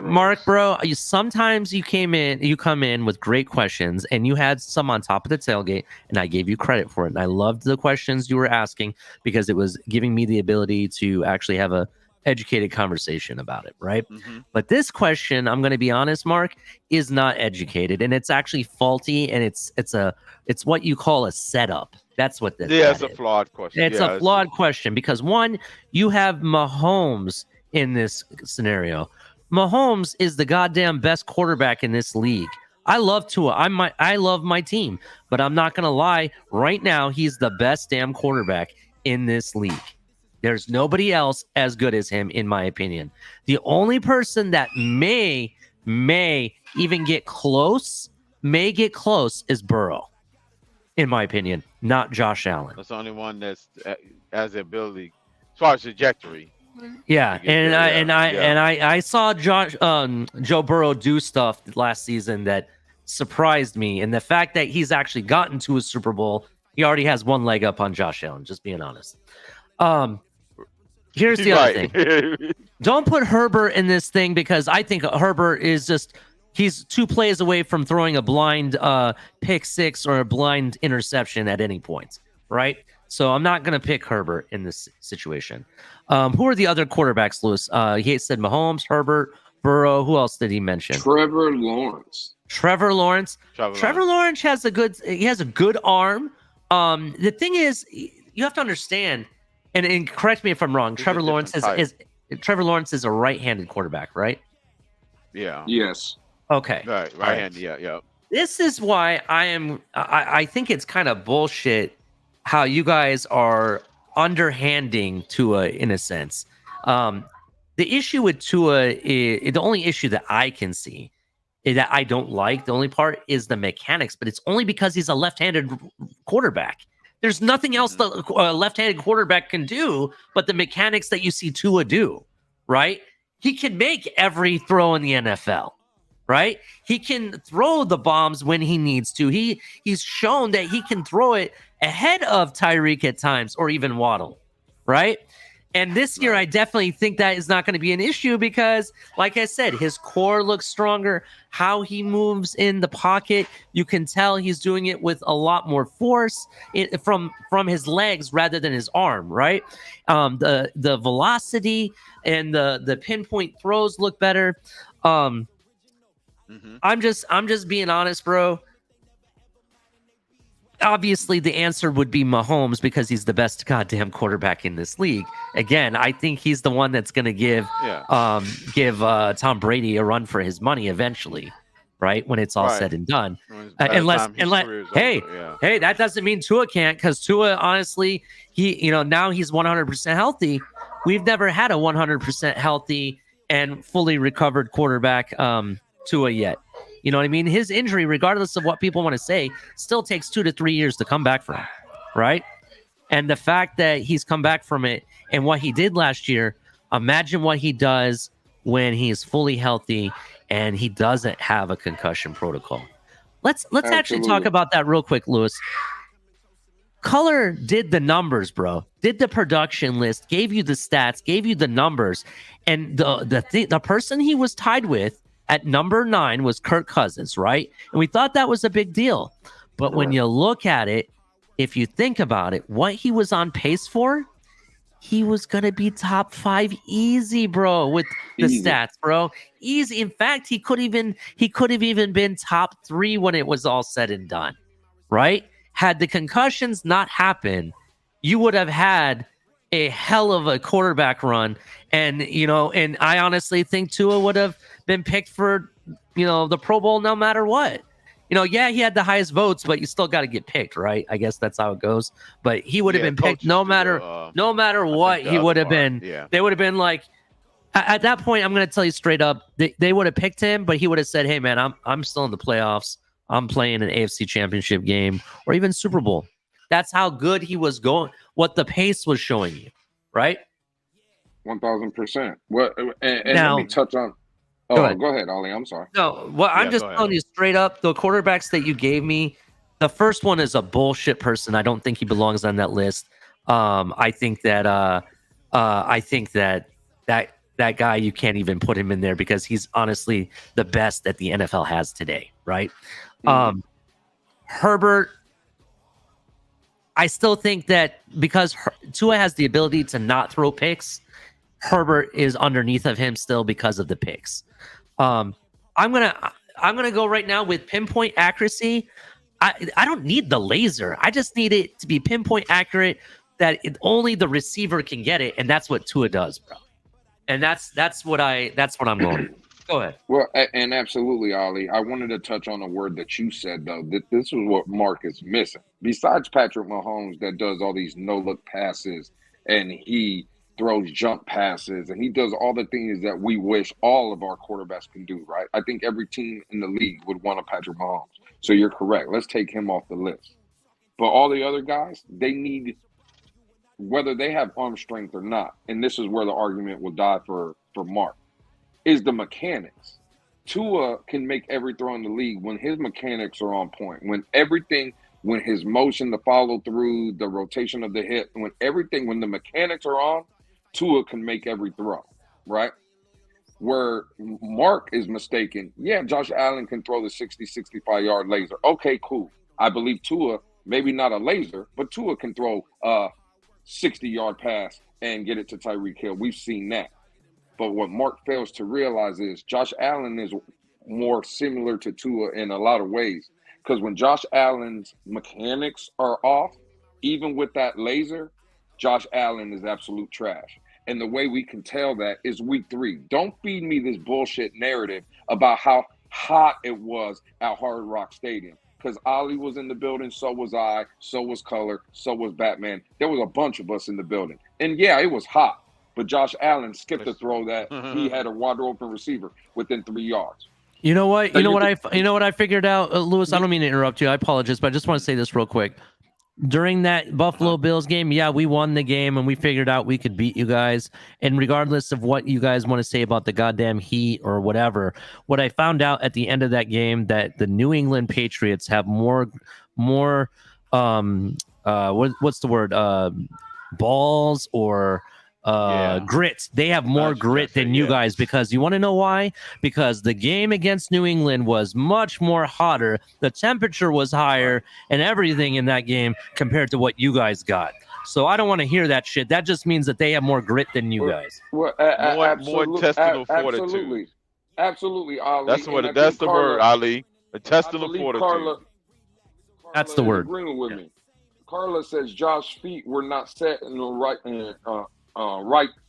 S7: Mark, bro. Sometimes you come in with great questions, and you had some on top of the tailgate, and I gave you credit for it. And I loved the questions you were asking because it was giving me the ability to actually have a educated conversation about it, right? But this question, I'm going to be honest, Mark, is not educated, and it's actually faulty, and it's what you call a setup. That's what this.
S8: Yeah, it's a flawed question.
S7: It's a flawed question because one, you have Mahomes in this scenario. Mahomes is the goddamn best quarterback in this league. I love Tua. I love my team, but I'm not gonna lie. Right now, he's the best damn quarterback in this league. There's nobody else as good as him, in my opinion. The only person that may even get close, is Burrow, in my opinion, not Josh Allen.
S8: That's the only one that's has the ability as far as trajectory.
S7: Yeah, I saw Joe Burrow do stuff last season that surprised me, and the fact that he's actually gotten to a Super Bowl, he already has one leg up on Josh Allen. Just being honest. Here's the other thing. Don't put Herbert in this thing because I think Herbert is he's 2 plays away from throwing a blind pick 6 or a blind interception at any point, right? So I'm not going to pick Herbert in this situation. Who are the other quarterbacks, Lewis? He said Mahomes, Herbert, Burrow. Who else did he mention?
S10: Trevor Lawrence.
S7: Trevor Lawrence has a good arm. The thing is, you have to understand, and correct me if I'm wrong. Trevor Lawrence is a right-handed quarterback, right?
S8: Yeah.
S10: Yes.
S7: Okay.
S8: Right-handed. Yeah.
S7: This is why I think it's kind of bullshit how you guys are underhanding Tua in a sense. The issue with Tua is the only issue that I can see is that I don't like. The only part is the mechanics, but it's only because he's a left-handed quarterback. There's nothing else the left-handed quarterback can do but the mechanics that you see Tua do, right? He can make every throw in the NFL, right? He can throw the bombs when he needs to. He's shown that he can throw it ahead of Tyreek at times or even Waddle, right? And this year, I definitely think that is not going to be an issue because, like I said, his core looks stronger. How he moves in the pocket, you can tell he's doing it with a lot more force from his legs rather than his arm, right? The velocity and the pinpoint throws look better. I'm just being honest, bro. Obviously, the answer would be Mahomes because he's the best goddamn quarterback in this league. Again, I think he's the one that's going to give Tom Brady a run for his money eventually, right? When it's all said and done. Unless that doesn't mean Tua can't, because Tua, honestly, now he's 100% healthy. We've never had a 100% healthy and fully recovered quarterback, Tua, yet. You know what I mean? His injury, regardless of what people want to say, still takes 2 to 3 years to come back from, right? And the fact that he's come back from it and what he did last year, imagine what he does when he's fully healthy and he doesn't have a concussion protocol. Let's actually talk about that real quick, Lewis. Color did the numbers, bro. Did the production list, gave you the stats, gave you the numbers, and the person he was tied with at number 9 was Kirk Cousins, right? And we thought that was a big deal. But when you look at it, if you think about it, what he was on pace for, he was going to be top 5 easy, bro, with the stats, bro. Easy. In fact, he could have even been top 3 when it was all said and done, right? Had the concussions not happened, you would have had a hell of a quarterback run. And, and I honestly think Tua would have been picked for, the Pro Bowl no matter what. He had the highest votes, but you still got to get picked, right? I guess that's how it goes. But he would have been picked no matter what he would have been. Yeah. They would have been like, at that point, I'm going to tell you straight up, they would have picked him, but he would have said, "Hey, man, I'm still in the playoffs. I'm playing an AFC Championship game or even Super Bowl. That's how good he was going, what the pace was showing you, right?
S10: 1,000%. What? And
S7: now,
S10: let me touch on. Oh, go ahead, Ollie. I'm sorry.
S7: No, well, I'm just telling you straight up, the quarterbacks that you gave me, the first one is a bullshit person. I don't think he belongs on that list. I think that that guy, you can't even put him in there because he's honestly the best that the NFL has today, right? Mm-hmm. Herbert, I still think that because Tua has the ability to not throw picks, Herbert is underneath of him still because of the picks. I'm gonna go right now with pinpoint accuracy. I don't need the laser. I just need it to be pinpoint accurate that only the receiver can get it, and that's what Tua does, bro. And that's what I'm going. Go ahead.
S10: Well, and absolutely, Ollie. I wanted to touch on a word that you said, though, that this is what Mark is missing. Besides Patrick Mahomes that does all these no-look passes and he throws jump passes and he does all the things that we wish all of our quarterbacks can do, right? I think every team in the league would want a Patrick Mahomes. So you're correct. Let's take him off the list. But all the other guys, they need, whether they have arm strength or not, and this is where the argument will die for Mark, is the mechanics. Tua can make every throw in the league when his mechanics are on point, when his motion, the follow through, the rotation of the hip, when the mechanics are on, Tua can make every throw, right? Where Mark is mistaken, yeah, Josh Allen can throw the 60, 65-yard laser. Okay, cool. I believe Tua, maybe not a laser, but Tua can throw a 60-yard pass and get it to Tyreek Hill. We've seen that. But what Mark fails to realize is Josh Allen is more similar to Tua in a lot of ways. Because when Josh Allen's mechanics are off, even with that laser, Josh Allen is absolute trash. And the way we can tell that is week 3. Don't feed me this bullshit narrative about how hot it was at Hard Rock Stadium. Because Ollie was in the building, so was I, so was Color, so was Batman. There was a bunch of us in the building. And yeah, it was hot. But Josh Allen skipped a throw that he had a wide open receiver within 3 yards.
S7: You know what? You know what I figured out, Lewis. I don't mean to interrupt you. I apologize, but I just want to say this real quick. During that Buffalo Bills game, yeah, we won the game and we figured out we could beat you guys. And regardless of what you guys want to say about the goddamn Heat or whatever, what I found out at the end of that game that the New England Patriots have more what's the word? Balls or grit. They have more grit than you guys, because you want to know why? Because the game against New England was much more hotter. The temperature was higher and everything in that game compared to what you guys got. So I don't want to hear that shit. That just means that they have more grit than you guys.
S8: More intestinal fortitude.
S10: Absolutely, Ali.
S8: That's the word, Ali. Intestinal fortitude.
S10: Carla
S7: that's the word.
S10: Agreeing with me. Carla says Josh's feet were not set in the right in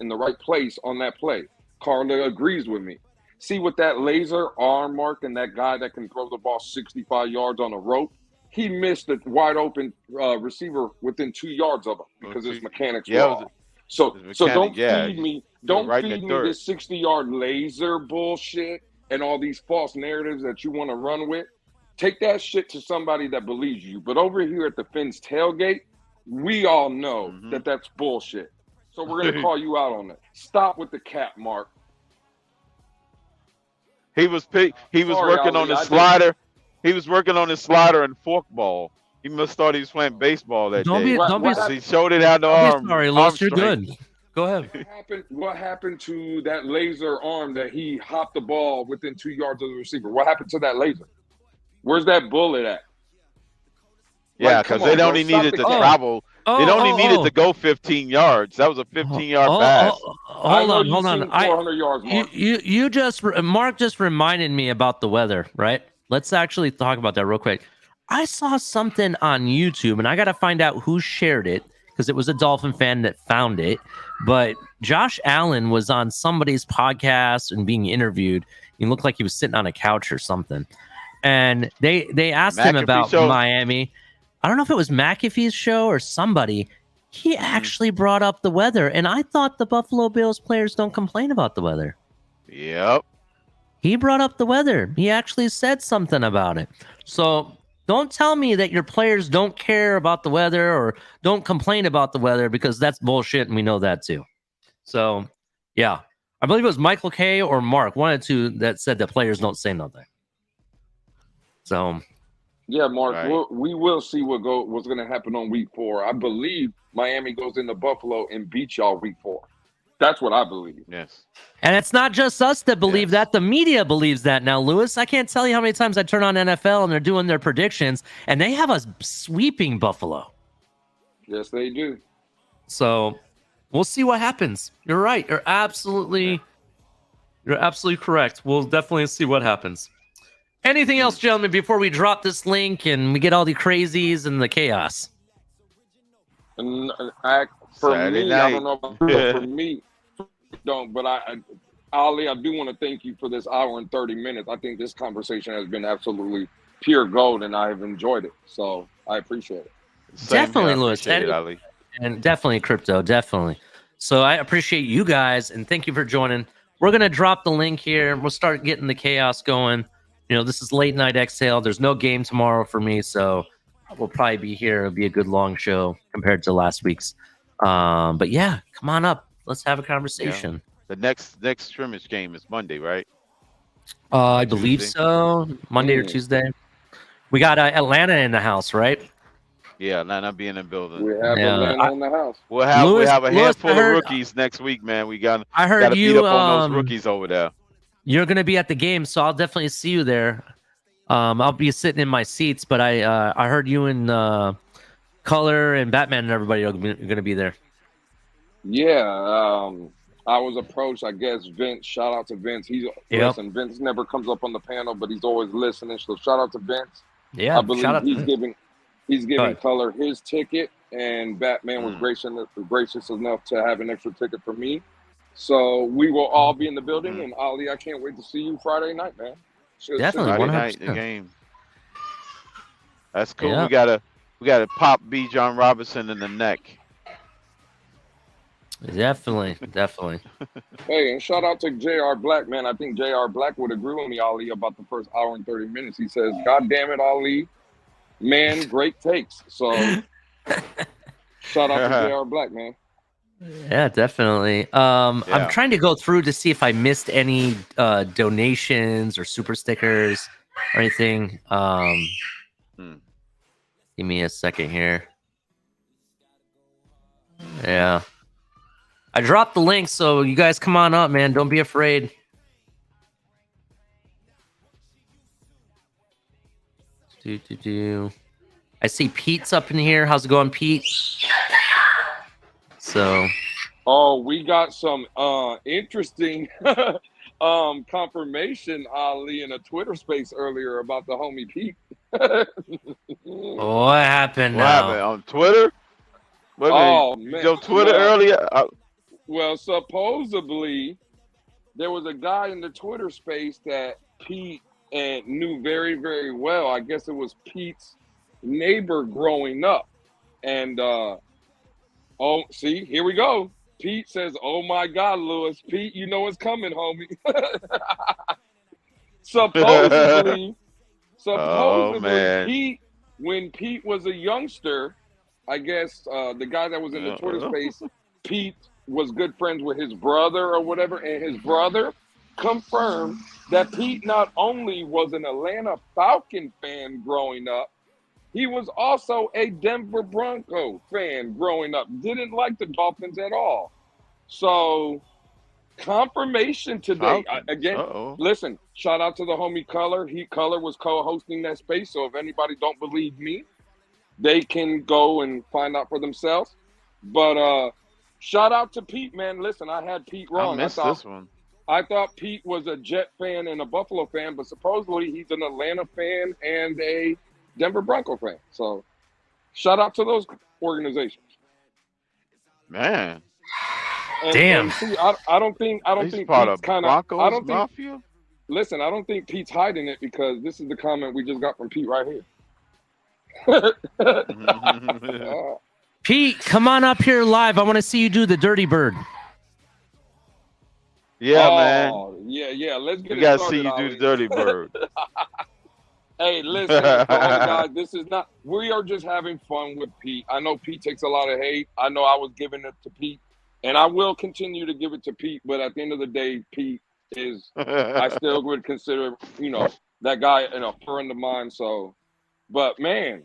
S10: the right place on that play. Carla agrees with me. See, with that laser arm mark and that guy that can throw the ball 65 yards on a rope, he missed a wide open receiver within 2 yards of him because his mechanics were off. So don't feed me this 60-yard laser bullshit and all these false narratives that you want to run with. Take that shit to somebody that believes you. But over here at the Fins tailgate, we all know that that's bullshit. So we're going to call you out on it. Stop with the cap, Mark.
S8: He was working on his slider. He was working on his slider and forkball. He must thought he was playing baseball that day. He showed it out the arm.
S7: Sorry, Los, you're good. Go ahead.
S10: What happened to that laser arm that he hopped the ball within 2 yards of the receiver? What happened to that laser? Where's that bullet at?
S8: Yeah, because they only needed to travel. It only needed to go 15 yards. That was a 15-yard pass.
S7: Hold on.
S10: 400 yards, Mark.
S7: Mark just reminded me about the weather, right? Let's actually talk about that real quick. I saw something on YouTube, and I got to find out who shared it because it was a Dolphin fan that found it. But Josh Allen was on somebody's podcast and being interviewed. He looked like he was sitting on a couch or something. And they asked him about Miami. I don't know if it was McAfee's show or somebody. He actually brought up the weather, and I thought the Buffalo Bills players don't complain about the weather.
S8: Yep.
S7: He brought up the weather. He actually said something about it. So don't tell me that your players don't care about the weather or don't complain about the weather, because that's bullshit, and we know that too. So, yeah. I believe it was Michael K. or Mark, one of the two, that said that players don't say nothing. So,
S10: yeah, Mark,
S8: Right.
S10: we will see what's going to happen on week 4. I believe Miami goes into Buffalo and beats y'all week 4. That's what I believe.
S8: Yes.
S7: and it's not just us that believe that. The media believes that now, Lewis. I can't tell you how many times I turn on NFL and they're doing their predictions, and they have us sweeping Buffalo.
S10: Yes, they do.
S7: So we'll see what happens. You're right. You're absolutely correct. We'll definitely see what happens. Anything else, gentlemen, before we drop this link and we get all the crazies and the chaos?
S10: And for
S8: Saturday
S10: me,
S8: night.
S10: I don't know about for me, don't. But Ali, I do want to thank you for this hour and 30 minutes. I think this conversation has been absolutely pure gold, and I have enjoyed it. So I appreciate it.
S7: Definitely,
S8: here. I
S7: Lewis.
S8: appreciate it, Ali.
S7: And definitely crypto, definitely. So I appreciate you guys, and thank you for joining. We're going to drop the link here. We'll start getting the chaos going. You know, this is Late Night Exhale. There's no game tomorrow for me, so we'll probably be here. It'll be a good long show compared to last week's. But yeah, come on up. Let's have a conversation.
S8: Yeah. The next scrimmage game is Monday, right?
S7: I believe
S8: Tuesday?
S7: so. Monday or Tuesday. We got Atlanta in the house, right?
S8: Yeah, Atlanta being in the building.
S10: We have Atlanta in the house.
S8: We'll have a handful
S7: I heard-
S8: of rookies next week, man.
S7: I heard
S8: gotta
S7: you,
S8: beat up on those rookies over there.
S7: You're going to be at the game, so I'll definitely see you there. I'll be sitting in my seats, but I heard you and Color and Batman and everybody are going to be there.
S10: Yeah, I was approached. I guess Vince. Shout out to Vince. Listen. Vince never comes up on the panel, but he's always listening. So shout out to Vince.
S7: Yeah,
S10: I believe he's giving Color his ticket, and Batman was gracious enough to have an extra ticket for me. So we will all be in the building, and Ali, I can't wait to see you Friday night, man.
S7: Definitely,
S8: Friday
S7: 100%.
S8: night the game. That's cool.
S7: Yeah.
S8: We gotta pop B. John Robinson in the neck.
S7: Definitely.
S10: Hey, and shout out to J.R. Black, man. I think J.R. Black would agree with me, Ali, about the first hour and 30 minutes. He says, God damn it, Ali. Man, great takes. So shout out to J.R. Black, man.
S7: Yeah, definitely. I'm trying to go through to see if I missed any donations or super stickers or anything. Give me a second here. Yeah. I dropped the link, so you guys come on up, man. Don't be afraid. I see Pete's up in here. How's it going, Pete? So.
S10: Oh, we got some interesting confirmation, Ali, in a Twitter space earlier about the homie Pete.
S7: What happened
S8: What
S7: now?
S8: happened on Twitter?
S10: Man.
S8: Your Twitter earlier?
S10: Well, supposedly there was a guy in the Twitter space that Pete knew very, very well. I guess it was Pete's neighbor growing up. And, see, here we go. Pete says, oh, my God, Lewis. Pete, you know it's coming, homie. Supposedly,
S8: man.
S10: when Pete was a youngster, I guess the guy that was in the Twitter space, Pete was good friends with his brother or whatever, and his brother confirmed that Pete not only was an Atlanta Falcon fan growing up, he was also a Denver Bronco fan growing up. Didn't like the Dolphins at all. So, confirmation today. Listen, shout out to the homie Color. Color was co-hosting that space, so if anybody don't believe me, they can go and find out for themselves. But shout out to Pete, man. Listen, I had Pete wrong.
S8: I missed this one.
S10: I thought Pete was a Jet fan and a Buffalo fan, but supposedly he's an Atlanta fan and a Denver Bronco fan. So, shout out to those organizations.
S8: Man.
S7: Damn.
S10: See, I don't think Pete's kind of. I don't think.
S8: Mafia?
S10: Listen, I don't think Pete's hiding it because this is the comment we just got from Pete right here.
S7: Pete, come on up here live. I want to see you do the Dirty Bird.
S8: Yeah, man.
S10: Yeah. Let's get
S8: We
S10: it
S8: gotta
S10: started,
S8: see you
S10: Ali.
S8: do the dirty bird.
S10: Hey, listen, for all the guys, this is not. We are just having fun with Pete. I know Pete takes a lot of hate. I know I was giving it to Pete, and I will continue to give it to Pete. But at the end of the day, Pete is. I still would consider, that guy a friend of mine. So, but man,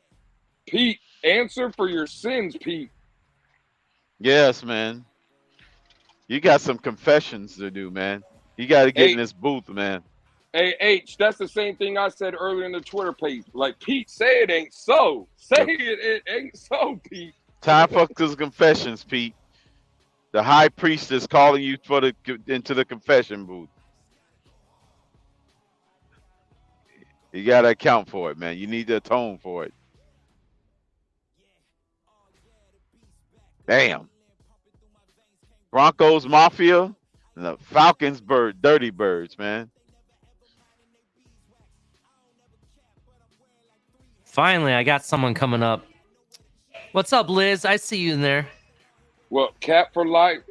S10: Pete, answer for your sins, Pete.
S8: Yes, man. You got some confessions to do, man. You got to get in this booth, man.
S10: Hey, H, that's the same thing I said earlier in the Twitter page. Like, Pete, say it ain't so. Say it ain't so, Pete.
S8: Time for those confessions, Pete. The high priest is calling you into the confession booth. You got to account for it, man. You need to atone for it. Damn. Broncos Mafia and the Falcons Dirty Birds, man.
S7: Finally, I got someone coming up. What's up, Liz? I see you in there.
S10: Well, Cat for Life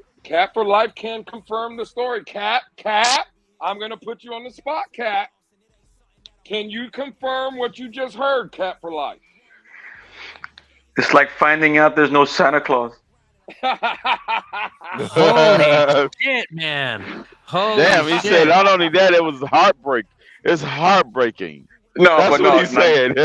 S10: can confirm the story. Cat, I'm going to put you on the spot, Cat. Can you confirm what you just heard, Cat for Life?
S11: It's like finding out there's no Santa Claus.
S7: Holy shit, man.
S8: Damn, he said not only that, it was heartbreak. It's heartbreaking.
S11: No,
S8: that's
S11: but
S8: what
S11: no,
S8: he said.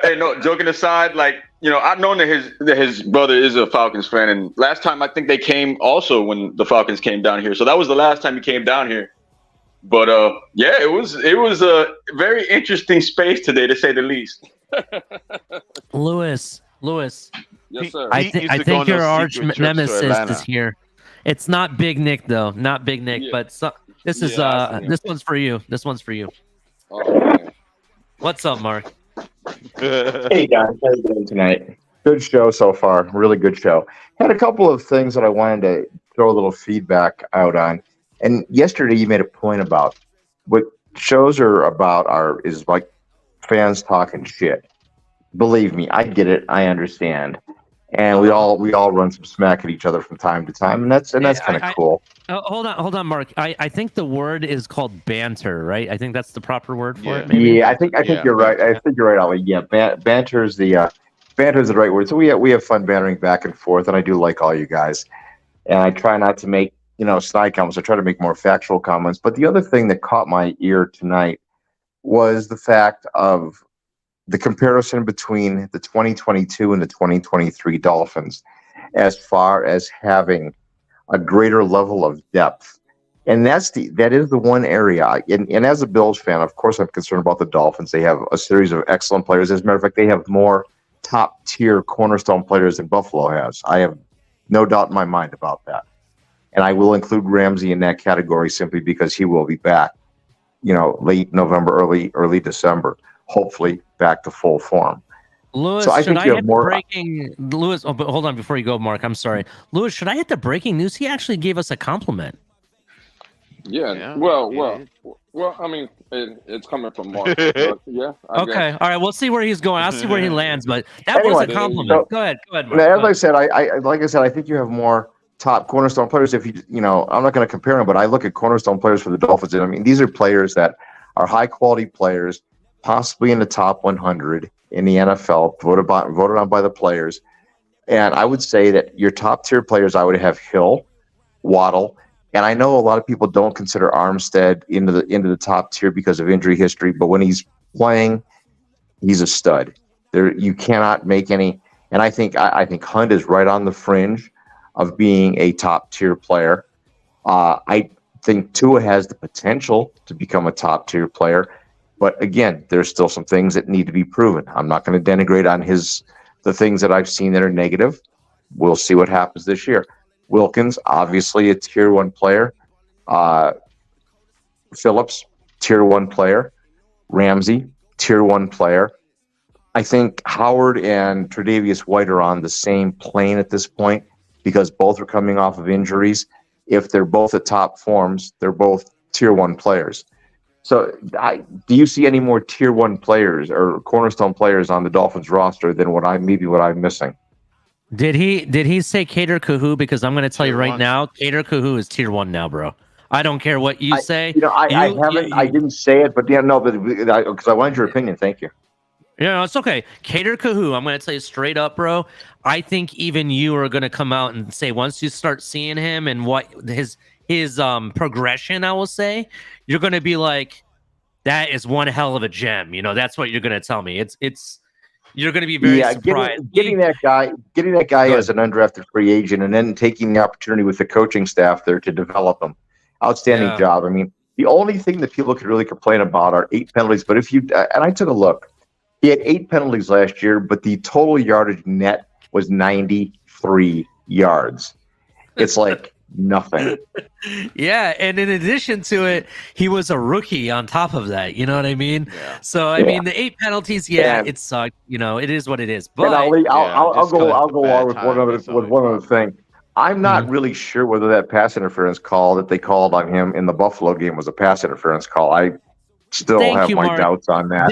S11: hey, no, joking aside, like, I've known that his brother is a Falcons fan, and last time I think they came also when the Falcons came down here. So that was the last time he came down here. But yeah, it was a very interesting space today, to say the least.
S7: Lewis.
S10: Yes, sir.
S7: I think your arch nemesis is here. It's not Big Nick though, not Big Nick, but this is this one's for you. This one's for you.
S10: Oh,
S7: what's up, Mark?
S12: Hey guys, how you doing tonight? Good show so far. Really good show. Had a couple of things that I wanted to throw a little feedback out on. And yesterday you made a point about what shows are about is like fans talking shit. Believe me, I get it. I understand. And we all run some smack at each other from time to time, and that's kind of cool.
S7: Hold on, Mark. I think the word is called banter, right? I think that's the proper word for it.
S12: Maybe? Yeah, I think you're right. I think you're right, Ali. Yeah, banter is the right word. So we have fun bantering back and forth, and I do like all you guys. And I try not to make snide comments. I try to make more factual comments. But the other thing that caught my ear tonight was the fact of the comparison between the 2022 and the 2023 Dolphins as far as having a greater level of depth. And that is the one area. And as a Bills fan, of course, I'm concerned about the Dolphins. They have a series of excellent players. As a matter of fact, they have more top-tier cornerstone players than Buffalo has. I have no doubt in my mind about that. And I will include Ramsey in that category simply because he will be back, late November, early December. Hopefully back to full form.
S7: Lewis,
S12: so I
S7: should
S12: think
S7: I
S12: you
S7: hit
S12: have
S7: the
S12: more
S7: breaking Lewis? Oh, but hold on before you go, Mark. I'm sorry, Lewis. Should I hit the breaking news? He actually gave us a compliment.
S10: Yeah. Well. I mean, it's coming from Mark. Yeah. I
S7: okay.
S10: guess.
S7: All right. We'll see where he's going. I'll see where he lands. But that was a compliment.
S12: So,
S7: go ahead, Mark.
S12: As I said, I think you have more top cornerstone players. If I'm not going to compare them, but I look at cornerstone players for the Dolphins, and I mean, these are players that are high quality players, possibly in the top 100 in the NFL, voted on by the players. And I would say that your top tier players, I would have Hill, Waddle, and I know a lot of people don't consider Armstead into the top tier because of injury history, but when he's playing, he's a stud. You cannot make any. And I think Hunt is right on the fringe of being a top tier player. I think Tua has the potential to become a top tier player, but again, there's still some things that need to be proven. I'm not going to denigrate on the things that I've seen that are negative. We'll see what happens this year. Wilkins, obviously a tier 1 player. Phillips, tier 1 player. Ramsey, tier 1 player. I think Howard and Tre'Davious White are on the same plane at this point because both are coming off of injuries. If they're both at top forms, they're both tier 1 players. So do you see any more tier 1 players or cornerstone players on the Dolphins roster than what I'm missing?
S7: Did he say Cater Kahu? Because I'm going to tell you right now, Cater Kahu is tier 1 now, bro. I don't care what you say.
S12: I didn't say it, but because I wanted your opinion. Thank you.
S7: Yeah, it's okay. Cater Kahoo, I'm going to tell you straight up, bro. I think even you are going to come out and say once you start seeing him and what his progression, I will say, you're going to be like, that is one hell of a gem. That's what you're going to tell me. It's you're going to be very surprised.
S12: Getting that guy as an undrafted free agent and then taking the opportunity with the coaching staff there to develop him. Outstanding job. I mean, the only thing that people could really complain about are 8 penalties. But and I took a look. He had 8 penalties last year, but the total yardage net was 93 yards. It's like nothing.
S7: Yeah, and in addition to it, he was a rookie on top of that. You know what I mean? Yeah. So I mean, the 8 penalties, it sucked. It is what it is. But
S12: I'll go on with one other thing. I'm not really sure whether that pass interference call that they called on him in the Buffalo game was a pass interference call. I still have my doubts on that.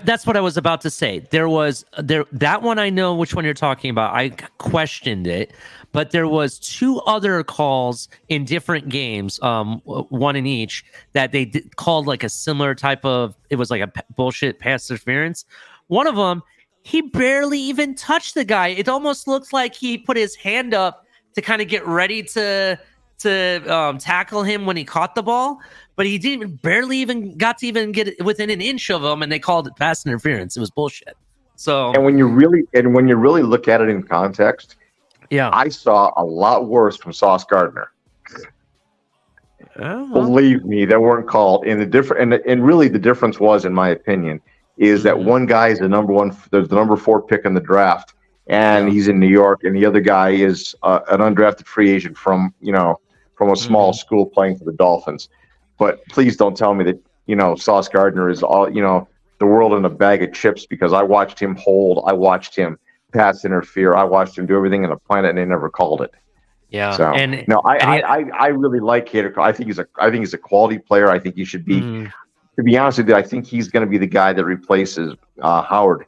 S7: That's what I was about to say. That one I know which one you're talking about. I questioned it, but there was 2 other calls in different games, one in each, that they called like a similar type of. It was like a bullshit pass interference. One of them, he barely even touched the guy. It almost looks like he put his hand up to kind of get ready to tackle him when he caught the ball, but he barely even got to even get within an inch of him, and they called it pass interference. It was bullshit. So,
S12: and when you really look at it in context, I saw a lot worse from Sauce Gardner. Believe me, they weren't called. And really the difference was, in my opinion, is that one guy is the number 4 pick in the draft, and he's in New York, and the other guy is an undrafted free agent from a small school playing for the Dolphins. But please don't tell me that, Sauce Gardner is all, the world in a bag of chips, because I watched him hold, I watched him pass interfere, I watched him do everything in the planet, and they never called it.
S7: Yeah.
S12: So, I really like Cater. I think he's a quality player. I think he should be, to be honest with you, I think he's going to be the guy that replaces Howard,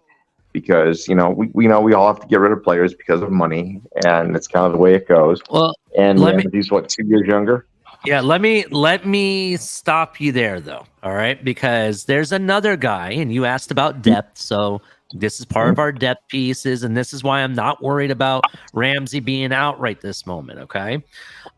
S12: because, we know we all have to get rid of players because of money, and it's kind of the way it goes.
S7: Well,
S12: and he's 2 years younger.
S7: Yeah, let me stop you there, though. All right, because there's another guy, and you asked about depth, so this is part of our depth pieces, and this is why I'm not worried about Ramsey being out right this moment. Okay,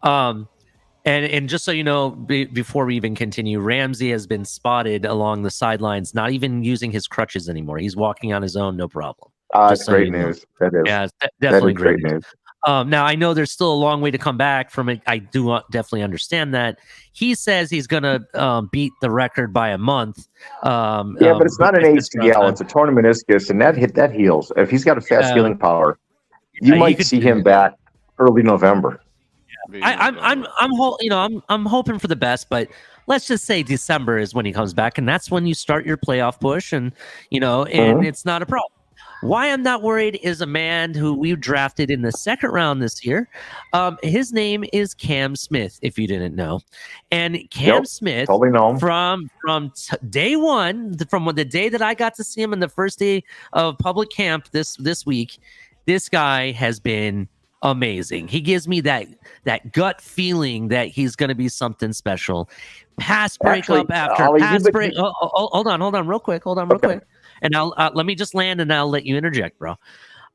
S7: and just so you know, before we even continue, Ramsey has been spotted along the sidelines, not even using his crutches anymore. He's walking on his own, no problem.
S12: That's great news. That is.
S7: Yeah, definitely great news. Now, I know there's still a long way to come back from it. I do definitely understand that. He says he's going to beat the record by a month.
S12: But it's not an ACL. It's a torn meniscus, and that heals. If he's got a fast healing power, you might see him back early November.
S7: I'm hoping for the best, but let's just say December is when he comes back, and that's when you start your playoff push, and it's not a problem. Why I'm not worried is a man who we drafted in the 2nd round this year. His name is Cam Smith, if you didn't know. And Cam Smith,
S12: totally know him.
S7: from day one, from the day that I got to see him in the first day of public camp this week, this guy has been amazing. He gives me that gut feeling that he's going to be something special. Pass breakup after pass break. Hold on, real quick. And I'll let me just land, and I'll let you interject, bro.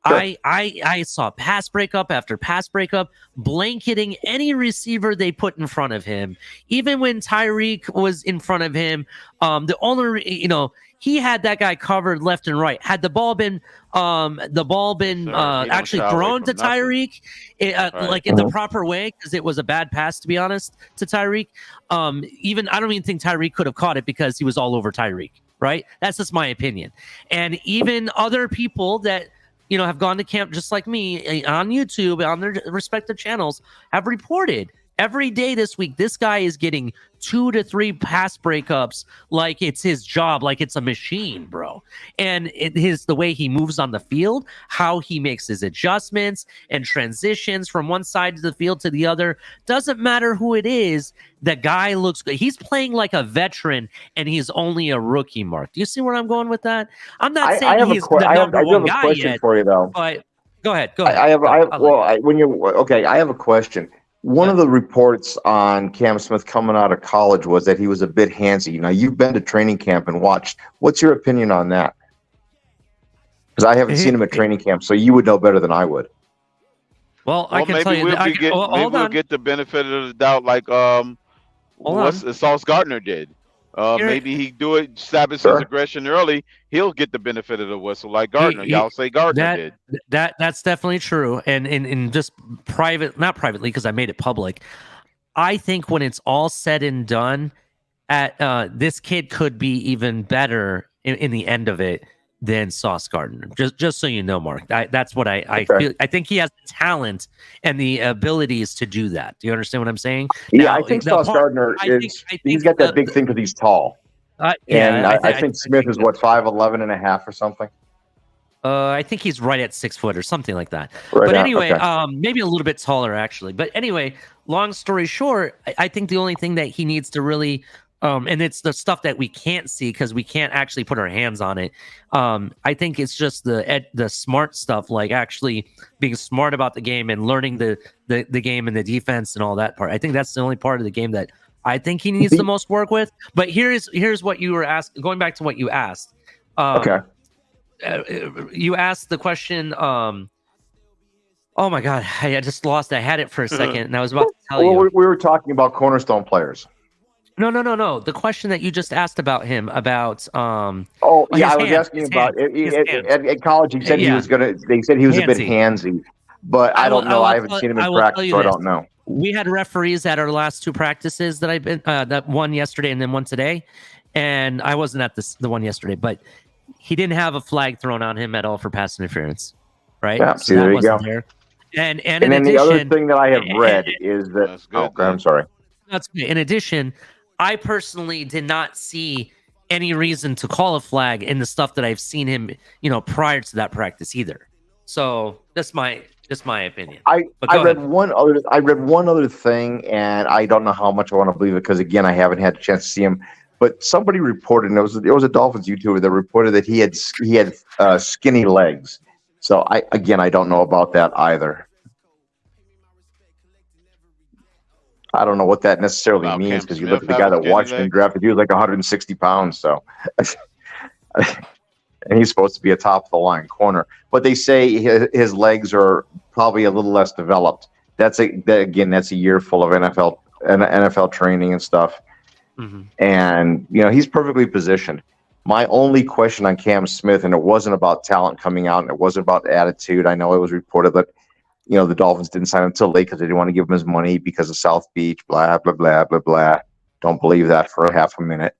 S7: Sure. I saw pass breakup after pass breakup, blanketing any receiver they put in front of him. Even when Tyreek was in front of him, he had that guy covered left and right. Had the ball been actually thrown to Tyreek, like in the proper way, because it was a bad pass, to be honest, to Tyreek. I don't even think Tyreek could have caught it because he was all over Tyreek. Right? That's just my opinion. And even other people that, have gone to camp just like me on YouTube, on their respective channels, have reported every day this week, this guy is getting 2 to 3 pass breakups like it's his job, like it's a machine, bro. And the way he moves on the field, how he makes his adjustments and transitions from one side of the field to the other, doesn't matter who it is. The guy looks good. He's playing like a veteran, and he's only a rookie, Mark. Do you see where I'm going with that? I'm not saying he's the number one guy yet.
S12: For you, though.
S7: But go ahead.
S12: I have a question. One of the reports on Cam Smith coming out of college was that he was a bit handsy. Now, you've been to training camp and watched. What's your opinion on that? Because I haven't seen him at training camp, so you would know better than I would.
S7: Well, I can tell you.
S8: Maybe we'll get the benefit of the doubt, like Sauce Gardner did. Maybe he establish his aggression early. He'll get the benefit of the whistle, like Gardner. Y'all say Gardner did.
S7: That's definitely true. And in just not privately, because I made it public. I think when it's all said and done, this kid could be even better in the end of it than Sauce Gardner. Just so you know, Mark. That's what I feel. I think he has the talent and the abilities to do that. Do you understand what I'm saying?
S12: Yeah, now, I think Sauce Gardner he's got that big thing because he's tall. I think Smith is 5'11" and a half or something.
S7: I think he's right at 6 foot or something like that. But anyway, maybe a little bit taller actually. But anyway, long story short, I think the only thing that he needs to really and it's the stuff that we can't see because we can't actually put our hands on it. I think it's just the smart stuff, like actually being smart about the game and learning the game and the defense and all that part. I think that's the only part of the game that I think he needs the most work with. But here's what you were asking. Going back to what you asked. You asked the question. Oh my God, I just lost. I had it for a second, and I was about to tell you.
S12: We were talking about cornerstone players.
S7: No. The question that you just asked about him about.
S12: I was asking about at college. He said he was gonna. They said he was a bit handsy, but I don't know. I haven't seen him in practice, so I don't know.
S7: We had referees at our last two practices that I've been. That one yesterday and then one today, and I wasn't at the one yesterday, but he didn't have a flag thrown on him at all for pass interference, right?
S12: Yeah, so there you go.
S7: There. And
S12: then addition, the other thing that I have read is that. I'm sorry.
S7: That's good. In addition, I personally did not see any reason to call a flag in the stuff that I've seen him, prior to that practice either. So that's my opinion. I read one other thing, and I don't know how much I want to believe it because again, I haven't had a chance to see him. But somebody reported, and it was a Dolphins YouTuber that reported that he had skinny legs. So I don't know about that either. I don't know what that necessarily means because you look at the guy that watched him drafted. He was like 160 pounds, so and he's supposed to be a top of the line corner. But they say his legs are probably a little less developed. That's a year full of NFL training and stuff. Mm-hmm. And he's perfectly positioned. My only question on Cam Smith, and it wasn't about talent coming out, and it wasn't about attitude. I know it was reported that the Dolphins didn't sign him until late because they didn't want to give him his money because of South Beach, blah, blah, blah, blah, blah. Don't believe that for half a minute.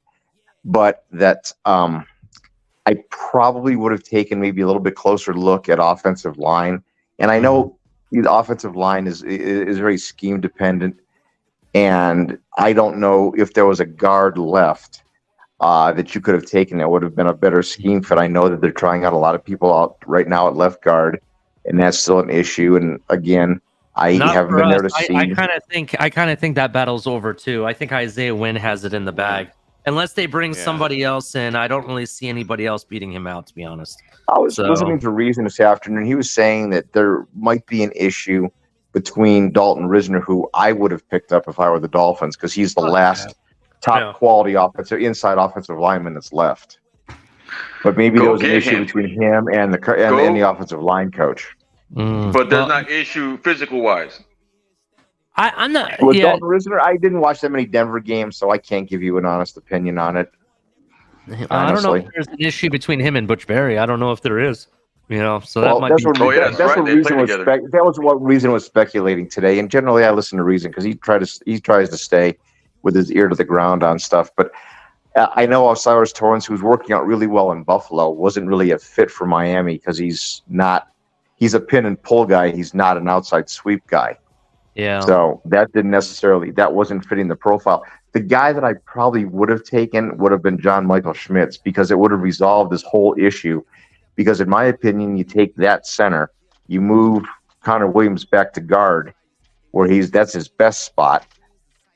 S7: But that I probably would have taken maybe a little bit closer look at offensive line. And I know the offensive line is very scheme dependent. And I don't know if there was a guard left that you could have taken that would have been a better scheme fit. I know that they're trying out a lot of people out right now at left guard. And that's still an issue. And again, I haven't been there to see. I kind of think that battle's over too. I think Isaiah Wynn has it in the bag. Unless they bring somebody else in, I don't really see anybody else beating him out, to be honest.
S12: I was listening to Reason this afternoon. He was saying that there might be an issue between Dalton Risner, who I would have picked up if I were the Dolphins, because he's the last top quality inside offensive lineman that's left. But maybe there was an issue between him and the offensive line coach.
S11: But there's not issue physical wise.
S7: I'm not.
S12: With Dalton Risner, I didn't watch that many Denver games, so I can't give you an honest opinion on it.
S7: I don't know if there's an issue between him and Butch Berry. I don't know if there is. So
S12: that might be. That was what Reason was speculating today. And generally, I listen to Reason because he tries to stay with his ear to the ground on stuff. But I know Cyrus Torrance, who's working out really well in Buffalo, wasn't really a fit for Miami because he's a pin and pull guy. He's not an outside sweep guy.
S7: Yeah.
S12: So that wasn't fitting the profile. The guy that I probably would have taken would have been John Michael Schmitz because it would have resolved this whole issue. Because in my opinion, you take that center, you move Connor Williams back to guard, where that's his best spot.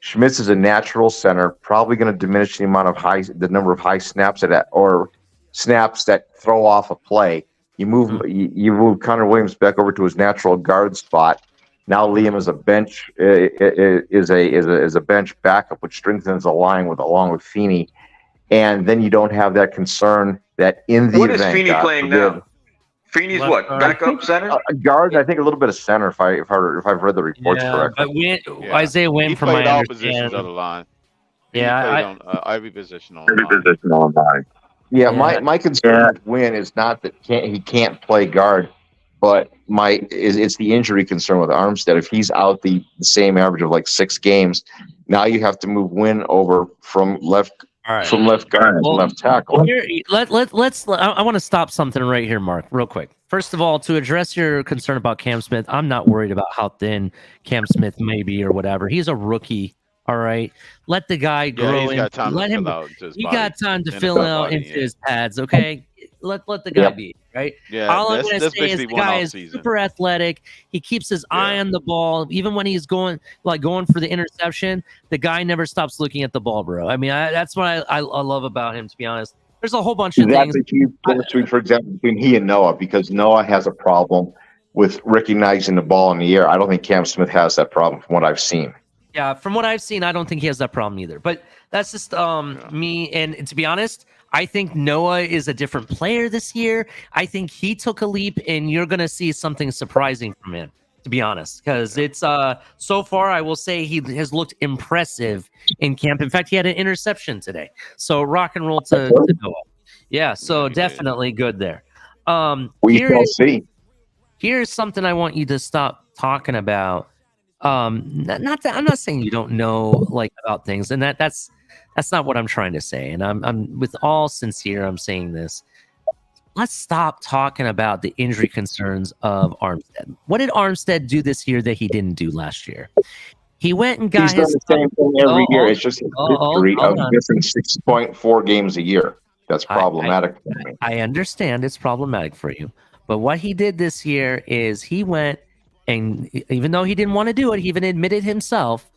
S12: Schmitz is a natural center, probably going to diminish the number of high snaps or snaps that throw off a play. You move Connor Williams back over to his natural guard spot, Now Liam is a bench is a bench backup, which strengthens the line along with Feeney, and then you don't have that concern that in the
S11: what
S12: event.
S11: What is Feeney playing now? Feeney's what? Backup center?
S12: Guard. I think a little bit of center. If I've read the reports correctly.
S7: But Isaiah Wynn, from
S8: played
S7: my
S8: all positions of the line.
S7: Yeah,
S8: he played on every position on
S12: the line. Yeah, my concern with Wynn is not that he can't play guard, but it's the injury concern with Armstead. If he's out the same average of like 6 games, now you have to move Wynn over from left guard to left tackle.
S7: Let's. I want to stop something right here, Mark, real quick. First of all, to address your concern about Cam Smith, I'm not worried about how thin Cam Smith may be or whatever. He's a rookie. All right, let the guy grow.
S8: He's got time
S7: let
S8: to
S7: him.
S8: fill out into his
S7: He
S8: body.
S7: got time to fill out into his pads. Okay, let the guy be. Right.
S8: Yeah.
S7: All I'm going to say is the guy is super athletic. He keeps his eye on the ball, even when he's going for the interception. The guy never stops looking at the ball, bro. I mean, that's what I love about him. To be honest, there's a whole bunch of things.
S12: That's a huge difference, for example, between he and Noah, because Noah has a problem with recognizing the ball in the air. I don't think Cam Smith has that problem from what I've seen.
S7: Yeah, from what I've seen, I don't think he has that problem either. But that's just me. And to be honest, I think Noah is a different player this year. I think he took a leap, and you're going to see something surprising from him, to be honest. Because it's so far, I will say he has looked impressive in camp. In fact, he had an interception today. So rock and roll to Noah. Yeah, so definitely good there.
S12: We shall see.
S7: Here's something I want you to stop talking about. Not that I'm not saying you don't know about things, and that's not what I'm trying to say. And I'm with all sincere, I'm saying this. Let's stop talking about the injury concerns of Armstead. What did Armstead do this year that he didn't do last year? He went and got
S12: He's done the same thing every year. It's just a history of missing 6.4 games a year. That's problematic for me.
S7: I understand it's problematic for you, but what he did this year is he went. And even though he didn't want to do it, he even admitted himself,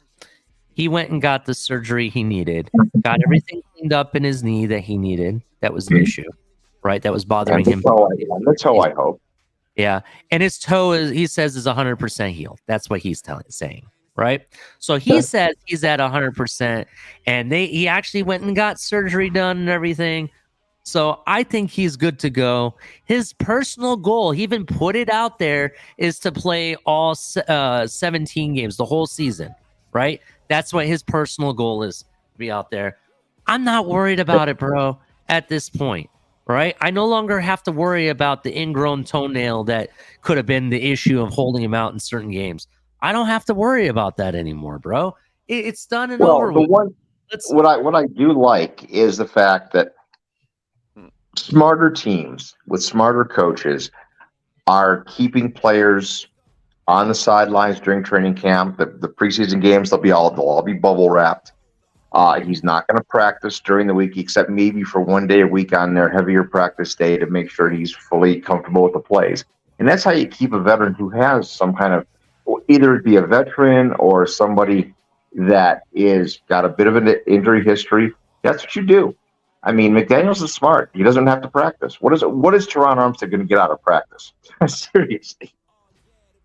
S7: he went and got the surgery he needed, got everything cleaned up in his knee that he needed. That was the issue, right? That was bothering him.
S12: That's how I hope.
S7: Yeah. And his toe, he says, is 100% healed. That's what he's saying, right? So he says he's at 100%, and he actually went and got surgery done and everything. So I think he's good to go. His personal goal, he even put it out there, is to play all 17 games, the whole season, right? That's what his personal goal is, to be out there. I'm not worried about it, bro, at this point, right? I no longer have to worry about the ingrown toenail that could have been the issue of holding him out in certain games. I don't have to worry about that anymore, bro. It's done and over with.
S12: What I do like is the fact that smarter teams with smarter coaches are keeping players on the sidelines during training camp. The preseason games, they'll all be bubble wrapped. He's not going to practice during the week, except maybe for one day a week on their heavier practice day to make sure he's fully comfortable with the plays. And that's how you keep a veteran who has some kind of, either it be a veteran or somebody that is got a bit of an injury history. That's what you do. I mean, McDaniels is smart. He doesn't have to practice. What is Teron Armstead going to get out of practice? Seriously.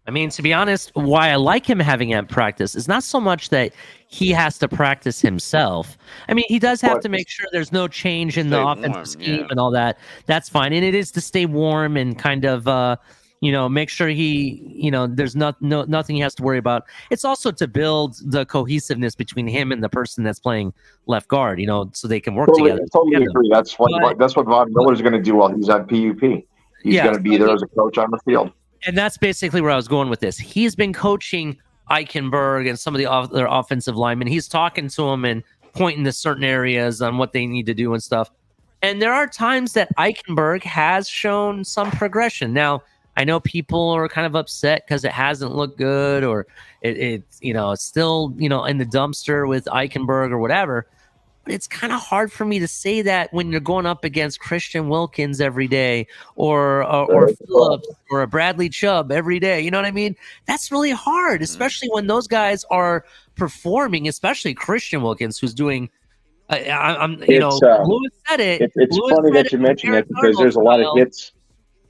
S7: I mean, to be honest, why I like him having at practice is not so much that he has to practice himself. I mean, he does have to make sure there's no change in the offensive scheme and all that. That's fine. And it is to stay warm and kind of, make sure he, there's nothing he has to worry about. It's also to build the cohesiveness between him and the person that's playing left guard, so they can work together.
S12: Totally agree. That's what Von Miller's going to do while he's on PUP. He's going to be there as a coach on the field.
S7: And that's basically where I was going with this. He's been coaching Eichenberg and some of the other offensive linemen. He's talking to them and pointing to certain areas on what they need to do and stuff. And there are times that Eichenberg has shown some progression. Now, I know people are kind of upset because it hasn't looked good, or it's still in the dumpster with Eichenberg or whatever. But it's kind of hard for me to say that when you're going up against Christian Wilkins every day, or Phillips or a Bradley Chubb every day. You know what I mean? That's really hard, especially when those guys are performing. Especially Christian Wilkins, who's doing. Lewis said it.
S12: It's funny that you mention that because there's a lot of hits.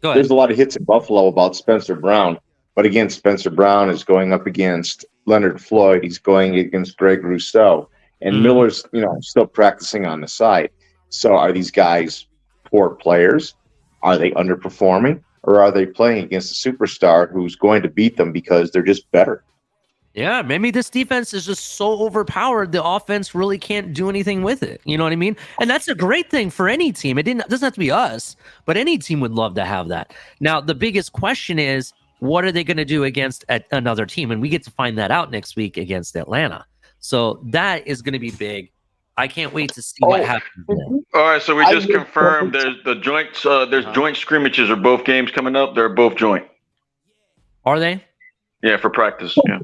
S12: There's a lot of hits in Buffalo about Spencer Brown. But again, Spencer Brown is going up against Leonard Floyd. He's going against Greg Rousseau. And Miller's, still practicing on the side. So are these guys poor players? Are they underperforming? Or are they playing against a superstar who's going to beat them because they're just better?
S7: Yeah, maybe this defense is just so overpowered, the offense really can't do anything with it. You know what I mean? And that's a great thing for any team. It doesn't have to be us, but any team would love to have that. Now, the biggest question is, what are they going to do against another team? And we get to find that out next week against Atlanta. So that is going to be big. I can't wait to see what happens there.
S11: All right, so we just confirmed there's joint scrimmages of both games coming up. They're both joint.
S7: Are they?
S11: Yeah, for practice. Yeah.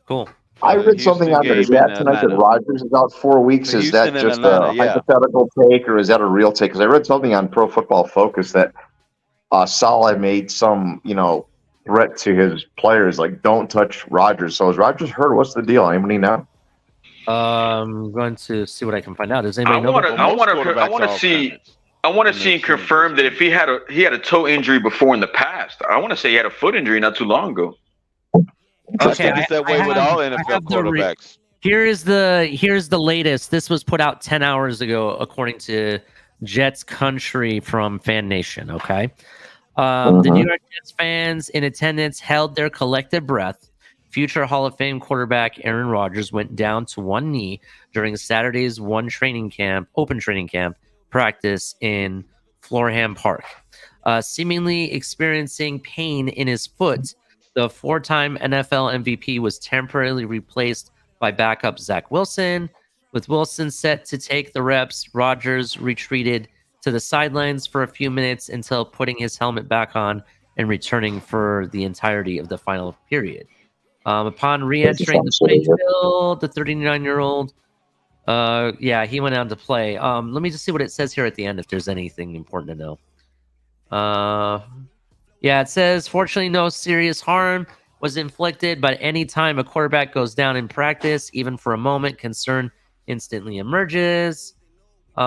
S7: Cool.
S12: I read something on there. Is that tonight that Rodgers is out 4 weeks? Is that just a hypothetical take, or is that a real take? Because I read something on Pro Football Focus that Saleh made some, threat to his players, like don't touch Rodgers. So is Rodgers hurt? What's the deal? Anybody know?
S7: I'm going to see what I can find out. Does anybody know?
S11: I want to see and confirm that if he had a toe injury before in the past. I want to say he had a foot injury not too long ago.
S8: Okay, it's that way with all NFL quarterbacks.
S7: Here's the latest. This was put out 10 hours ago, according to Jets Country from Fan Nation. Okay, the New York Jets fans in attendance held their collective breath. Future Hall of Fame quarterback Aaron Rodgers went down to one knee during Saturday's open training camp practice in Florham Park, seemingly experiencing pain in his foot. The four-time NFL MVP was temporarily replaced by backup Zach Wilson. With Wilson set to take the reps, Rodgers retreated to the sidelines for a few minutes until putting his helmet back on and returning for the entirety of the final period. Upon re-entering the playing field, the 39-year-old, he went out to play. Let me just see what it says here at the end if there's anything important to know. It says, fortunately, no serious harm was inflicted, but any time a quarterback goes down in practice, even for a moment, concern instantly emerges. That's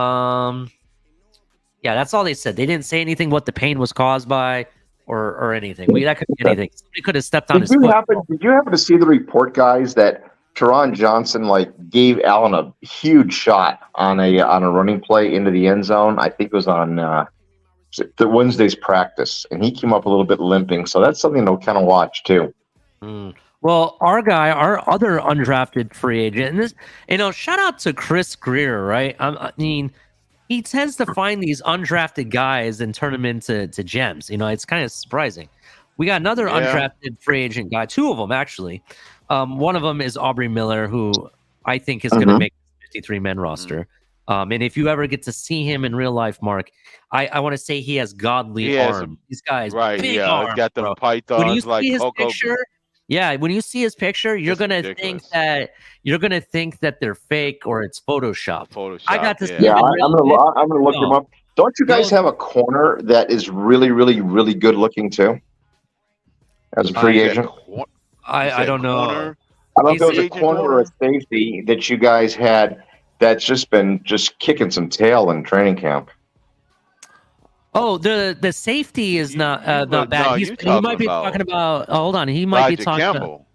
S7: all they said. They didn't say anything what the pain was caused by or anything. That could be anything. Somebody could have stepped on his foot.
S12: Did you happen to see the report, guys, that Teron Johnson gave Allen a huge shot on a running play into the end zone? I think it was on the Wednesday's practice, and he came up a little bit limping. So that's something to kind of watch too.
S7: Well, our other undrafted free agent, and this, shout out to Chris Greer, right? I mean, he tends to find these undrafted guys and turn them into gems. It's kind of surprising. We got another undrafted free agent guy, two of them actually. One of them is Aubrey Miller, who I think is going to make the 53-man roster. And if you ever get to see him in real life, Mark, I want to say he has godly arms. These guys, big arms,
S8: he's got them pythons
S7: when you see his
S8: Coco.
S7: picture, when you see his picture, you're gonna think that they're fake or it's Photoshop. I got to see.
S12: Yeah, I'm gonna look him up. Don't you guys have a corner that is really, really, really good looking too? As a free agent,
S7: I don't know.
S12: I don't know if there was a corner or a safety that you guys had that's just been kicking some tail in training camp.
S7: Oh, the safety is not bad.
S8: No,
S7: he might be talking about. Hold on, he might be talking about.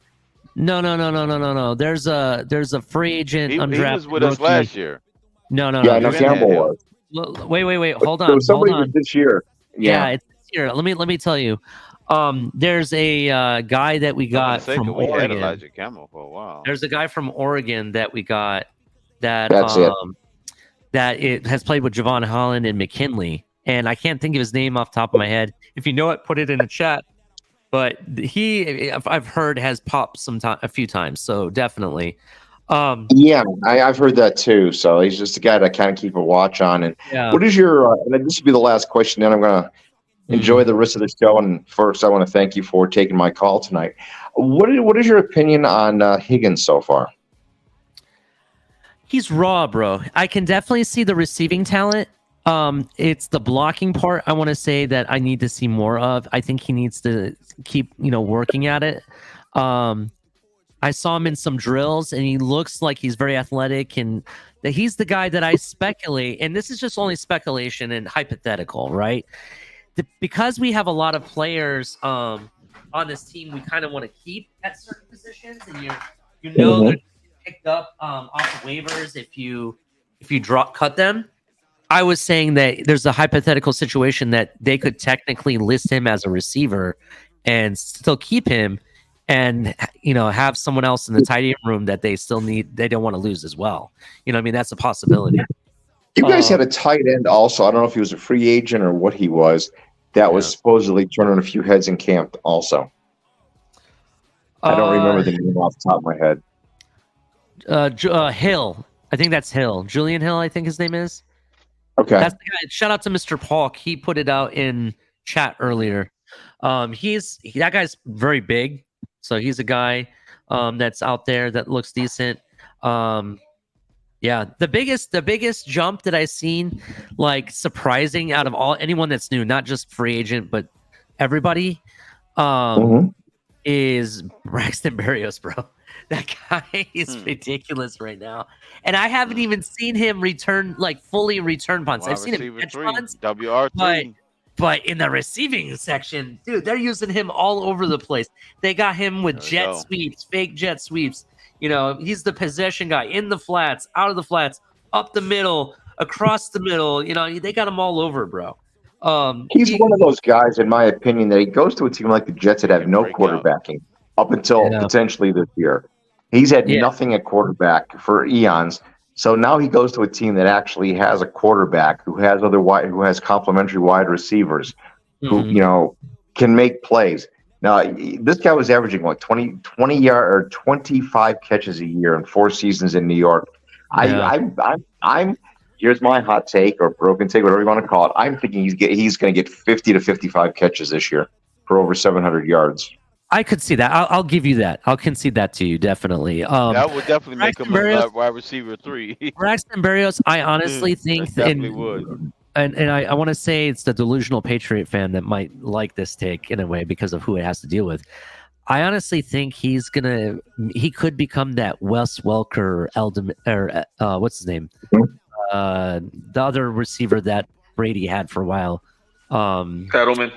S7: No. There's a free agent undrafted.
S8: He was with us last year.
S7: No.
S12: Yeah, no, Campbell was.
S7: Wait. Hold on.
S12: There was somebody this year.
S7: Yeah, it's this year. Let me tell you. There's a guy that we got from Oregon. We had
S8: Elijah Campbell for a while.
S7: There's a guy from Oregon that we got that has played with Javon Holland and McKinley. And I can't think of his name off the top of my head. If you know it, put it in the chat. But I've heard, has popped a few times. So definitely.
S12: I've heard that too. So he's just a guy to kind of keep a watch on. And what is your? And this will be the last question. Then I'm going to enjoy the rest of the show. And first, I want to thank you for taking my call tonight. What is your opinion on Higgins so far?
S7: He's raw, bro. I can definitely see the receiving talent. It's the blocking part I want to say that I need to see more of. I think he needs to keep, working at it. I saw him in some drills and he looks like he's very athletic and that he's the guy that I speculate. And this is just only speculation and hypothetical, right? Because we have a lot of players, on this team we kind of want to keep at certain positions, and you know they're picked up off of waivers if you cut them. I was saying that there's a hypothetical situation that they could technically list him as a receiver and still keep him, and have someone else in the tight end room that they don't want to lose as well. You know what I mean? That's a possibility.
S12: You guys had a tight end also. I don't know if he was a free agent or what he was. That was supposedly turning a few heads in camp also. I don't remember the name off the top of my head.
S7: Hill. I think that's Hill. Julian Hill, I think his name is.
S12: Okay.
S7: That's the guy. Shout out to Mr. Paul. He put it out in chat earlier. That guy's very big. So he's a guy that's out there that looks decent. Yeah, the biggest jump that I've seen, like surprising out of anyone that's new, not just free agent, but everybody, is Braxton Berrios, bro. That guy is ridiculous right now, and I haven't even seen him fully return punts. I've seen him catch punts,
S8: WR3.
S7: But in the receiving section, dude, they're using him all over the place. They got him with sweeps, fake jet sweeps. He's the possession guy in the flats, out of the flats, up the middle, across the middle. They got him all over, bro.
S12: He's one of those guys, in my opinion, that he goes to a team like the Jets that have no quarterbacking up until potentially this year. He's had nothing at quarterback for eons. So now he goes to a team that actually has a quarterback who has complementary wide receivers who can make plays. Now this guy was averaging 20 yard or 25 catches a year in 4 seasons in New York. I'm here's my hot take or broken take, whatever you want to call it. I'm thinking he's going to get 50 to 55 catches this year for over 700 yards.
S7: I could see that. I'll give you that. I'll concede that to you, definitely.
S8: That would definitely make him a wide receiver 3.
S7: Braxton Berrios, I honestly think
S8: definitely would.
S7: And I want to say it's the delusional Patriot fan that might like this take in a way because of who it has to deal with. I honestly think he could become that Wes Welker or what's his name? The other receiver that Brady had for a while.
S11: Edelman.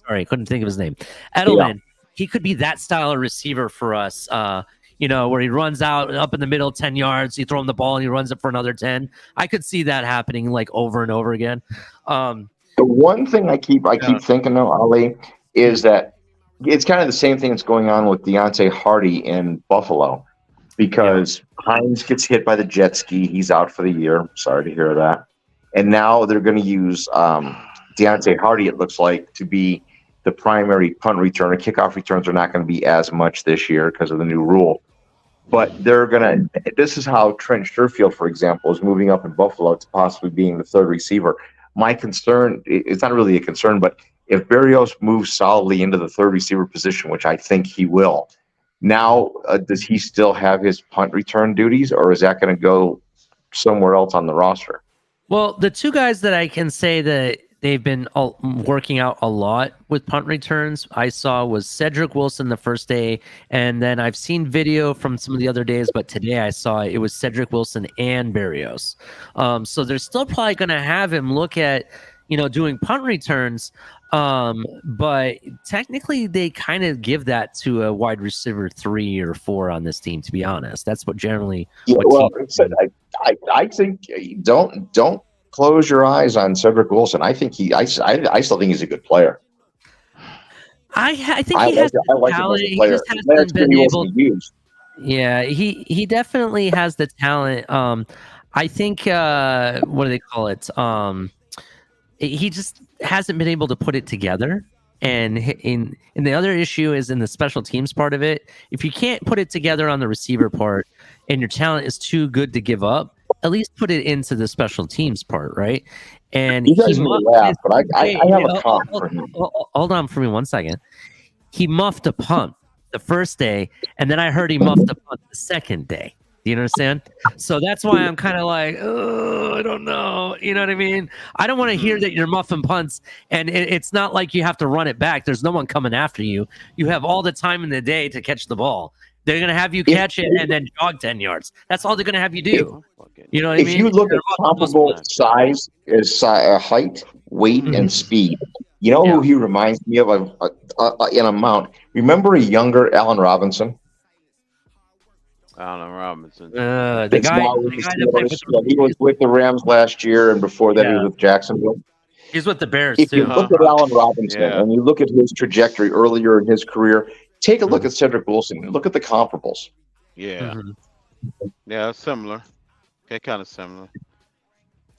S7: Sorry, couldn't think of his name. Edelman. He could be that style of receiver for us. Where he runs out up in the middle 10 yards, you throw him the ball and he runs it for another 10. I could see that happening over and over again.
S12: The one thing I keep thinking though, Ali, is that it's kind of the same thing that's going on with Deontay Hardy in Buffalo, because Hines gets hit by the jet ski. He's out for the year. Sorry to hear that. And now they're going to use Deontay Hardy, it looks like, to be the primary punt returner. Kickoff returns are not going to be as much this year because of the new rule. But this is how Trent Sherfield, for example, is moving up in Buffalo to possibly being the third receiver. My concern, it's not really a concern, but if Berrios moves solidly into the third receiver position, which I think he will, now does he still have his punt return duties, or is that going to go somewhere else on the roster?
S7: Well, the two guys that I can say that they've been working out a lot with punt returns I saw was Cedric Wilson the first day, and then I've seen video from some of the other days, but today I saw it was Cedric Wilson and Berrios. So they're still probably going to have him look at, doing punt returns, but technically they kind of give that to a wide receiver 3 or 4 on this team, to be honest. That's what generally I
S12: think don't close your eyes on Cedric Wilson. I think I still think he's a good player.
S7: I think he has the talent. He just hasn't been able to use. Yeah, he definitely has the talent. I think what do they call it? He just hasn't been able to put it together. And the other issue is in the special teams part of it. If you can't put it together on the receiver part and your talent is too good to give up, at least put it into the special teams part, right? And
S12: he doesn't laugh, but I have a comp for him.
S7: Hold on for me 1 second. He muffed a punt the first day, and then I heard he muffed a punt the second day. Do you understand? So that's why I'm kind of like, oh, I don't know. You know what I mean? I don't want to hear that you're muffing punts, and it's not like you have to run it back. There's no one coming after you. You have all the time in the day to catch the ball. They're going to have you catch it and then jog 10 yards. That's all they're going to have you do. You know what I mean?
S12: If you look at comparable size as height, weight, and speed, You know who he reminds me of in amount? Remember a younger Allen Robinson?
S8: Allen Robinson.
S7: The guy that played with
S12: he was with the Rams last year, and before that he was with Jacksonville.
S7: He's with the Bears
S12: if
S7: too.
S12: you look at Allen Robinson and you look at his trajectory earlier in his career, take a look at Cedric Wilson. Look at the comparables.
S8: Yeah. Yeah, similar. Okay, kind of similar.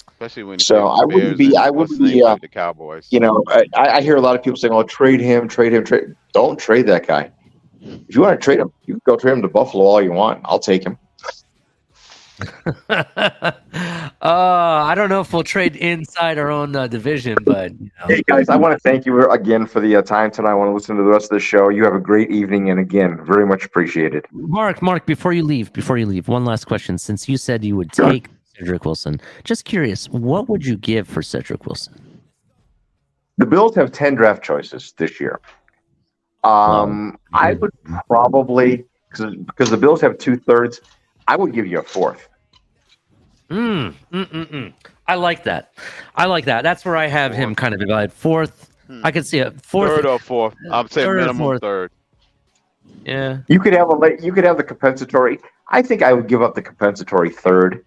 S8: Especially when
S12: I wouldn't be
S8: the Cowboys.
S12: You know, I hear a lot of people saying, "Oh, trade him." Don't trade that guy. If you want to trade him, you can go trade him to Buffalo all you want. I'll take him.
S7: I don't know if we'll trade inside our own division, but
S12: Hey guys, I want to thank you again for the time tonight. I want to listen to the rest of the show. You have a great evening, and again, very much appreciated.
S7: Mark, before you leave, one last question. Since you said you would take Cedric Wilson, just curious, what would you give for Cedric Wilson?
S12: The Bills have 10 draft choices this year. I would probably, because the Bills have 2/3, I would give you a 4th.
S7: I like that. That's where I have him kind of divided. 4th. I could see a 4th.
S8: 3rd or 4th. I'm saying minimum 3rd.
S7: Yeah.
S12: You could have the compensatory. I think I would give up the compensatory 3rd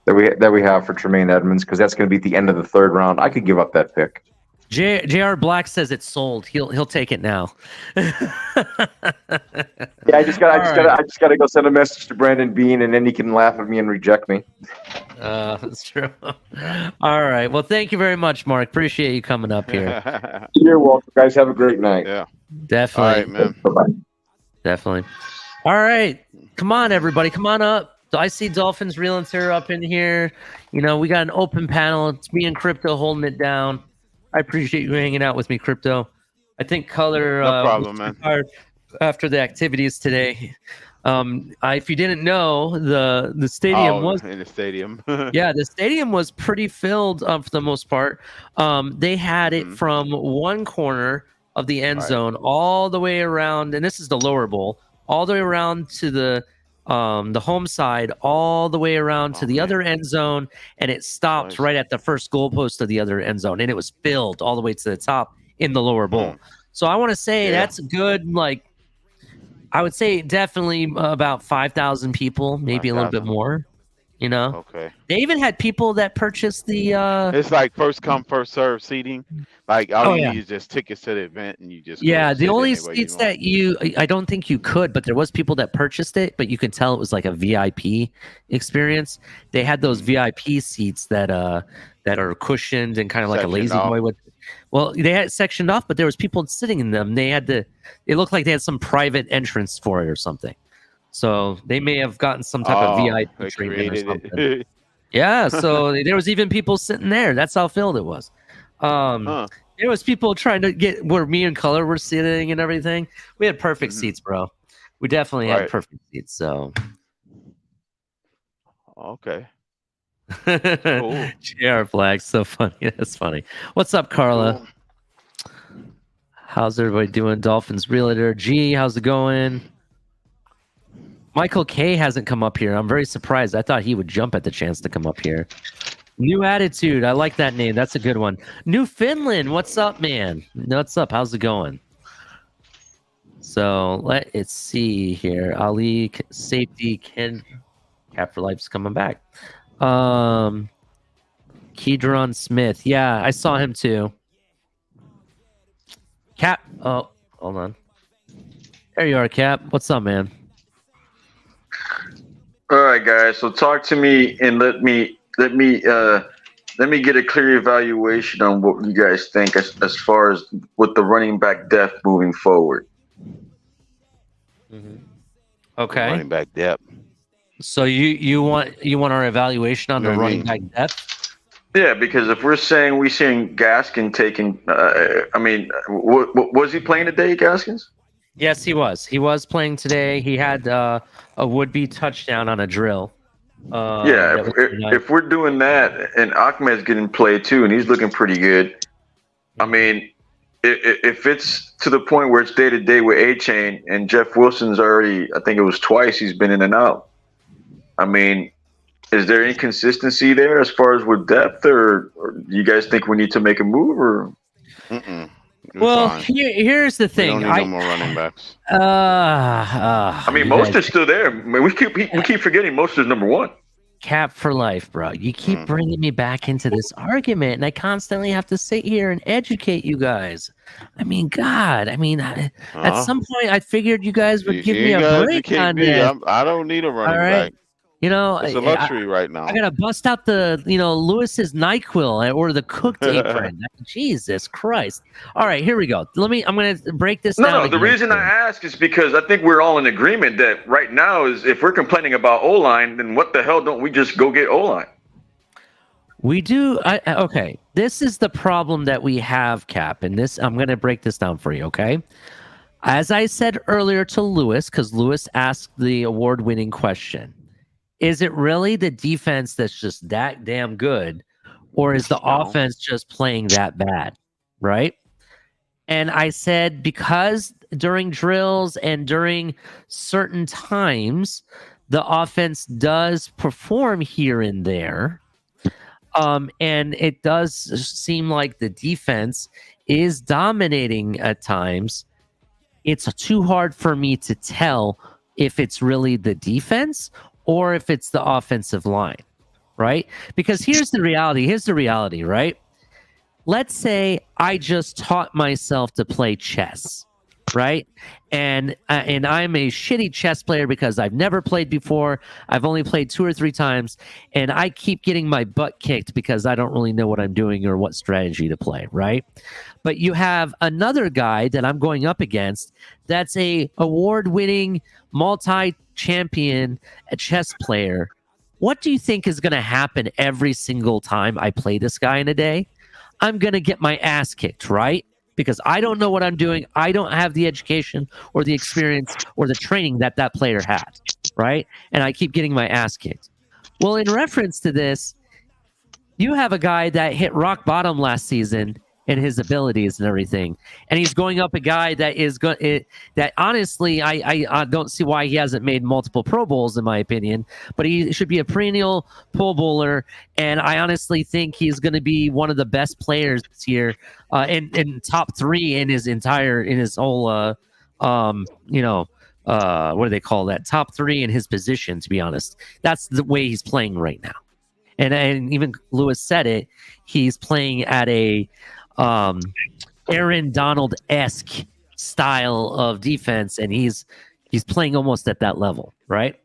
S12: that we have for Tremaine Edmonds, because that's going to be at the end of the 3rd round. I could give up that pick.
S7: J.R. Black says it's sold. He'll take it now.
S12: I just gotta go send a message to Brandon Bean, and then he can laugh at me and reject me.
S7: That's true. All right. Well, thank you very much, Mark. Appreciate you coming up here.
S12: You're welcome, guys. Have a great night.
S8: Yeah.
S7: Definitely.
S8: All right, man.
S12: Bye-bye.
S7: Definitely. All right. Come on, everybody. Come on up. I see Dolphins realtor up in here. You know, we got an open panel. It's me and Crypto holding it down. I appreciate you hanging out with me, Crypto. I think Color
S8: no problem, man.
S7: After the activities today. If you didn't know, the stadium was
S8: in the stadium.
S7: Yeah, the stadium was pretty filled for the most part. They had it from one corner of the end zone all the way around, and this is the lower bowl, all the way around to the home side, all the way around to the other end zone, and it stopped right at the first goalpost of the other end zone, and it was filled all the way to the top in the lower bowl. So I want to say that's good. Like, I would say definitely about 5,000 people, maybe 5,000. A little bit more. You know,
S8: okay.
S7: They even had people that purchased the.
S8: It's like first come, first serve seating. Like all you need is just tickets to the event, and you just
S7: the only seats that I don't think you could, but there was people that purchased it, but you can tell it was like a VIP experience. They had those VIP seats that are cushioned and kind of like a lazy boy with. Well, they had it sectioned off, but there was people sitting in them. They had it looked like they had some private entrance for it or something. So they may have gotten some type of VIP treatment or something. Yeah, so there was even people sitting there. That's how filled it was. There was people trying to get where me and Color were sitting and everything. We had perfect seats, bro. We definitely had perfect seats. So
S8: okay.
S7: Cool. JR Flag, so funny. That's funny. What's up, Carla? Cool. How's everybody doing? Dolphins Realtor G, how's it going? Michael K hasn't come up here. I'm very surprised. I thought he would jump at the chance to come up here. New Attitude. I like that name. That's a good one. Newfoundland. What's up, man? What's up? How's it going? So let's see here. Ali Safety Ken Cap for Life's coming back. Kedron Smith. Yeah, I saw him too. Cap. Oh, hold on. There you are, Cap. What's up, man?
S11: All right, guys. So talk to me and let me get a clear evaluation on what you guys think as far as with the running back depth moving forward.
S7: Okay.
S8: Running back depth.
S7: So you want our evaluation on the running back depth?
S11: Yeah, because if we're seeing Gaskin taking, was he playing today, Gaskins?
S7: Yes, he was. He was playing today. He had a would-be touchdown on a drill.
S11: If we're doing that, and Ahmed's getting played too, and he's looking pretty good. I mean, if it's to the point where it's day-to-day with A-Chain, and Jeff Wilson's already, I think it was twice he's been in and out. I mean, is there inconsistency there as far as with depth, or do you guys think we need to make a move? Or
S7: Well, here's the thing.
S8: We don't need no more running backs.
S11: I mean, Mostert's still there. I mean, we keep forgetting Mostert's number one.
S7: Cap for life, bro. You keep bringing me back into this argument, and I constantly have to sit here and educate you guys. I mean, God. I mean, at some point, I figured you guys would give me a break on this.
S8: I don't need a running back.
S7: You know,
S8: it's a luxury right now.
S7: I gotta bust out the, Lewis's NyQuil or the cooked apron. Jesus Christ! All right, here we go. I'm gonna break this down.
S11: No, the reason I ask is because I think we're all in agreement that right now is if we're complaining about O-line, then what the hell don't we just go get O-line?
S7: We do. Okay, this is the problem that we have, Cap, and this I'm gonna break this down for you. Okay. As I said earlier to Lewis, because Lewis asked the award-winning question. Is it really the defense that's just that damn good, or is the offense just playing that bad, right? And I said because during drills and during certain times, the offense does perform here and there, and it does seem like the defense is dominating at times. It's too hard for me to tell if it's really the defense or if it's the offensive line, right? Because here's the reality, right? Let's say I just taught myself to play chess, right? And I'm a shitty chess player because I've never played before. I've only played 2 or 3 times, and I keep getting my butt kicked because I don't really know what I'm doing or what strategy to play, right? But you have another guy that I'm going up against that's a award-winning multi-champion chess player. What do you think is going to happen every single time I play this guy in a day? I'm going to get my ass kicked, right? Because I don't know what I'm doing. I don't have the education or the experience or the training that player had, right? And I keep getting my ass kicked. Well, in reference to this, you have a guy that hit rock bottom last season in his abilities and everything, and he's going up a guy that is that honestly I don't see why he hasn't made multiple Pro Bowls in my opinion, but he should be a perennial Pro Bowler, and I honestly think he's going to be one of the best players this year, in top 3 in his whole what do they call that, top 3 in his position. To be honest, that's the way he's playing right now, and even Lewis said it. He's playing at a Aaron Donald-esque style of defense, and he's playing almost at that level, right?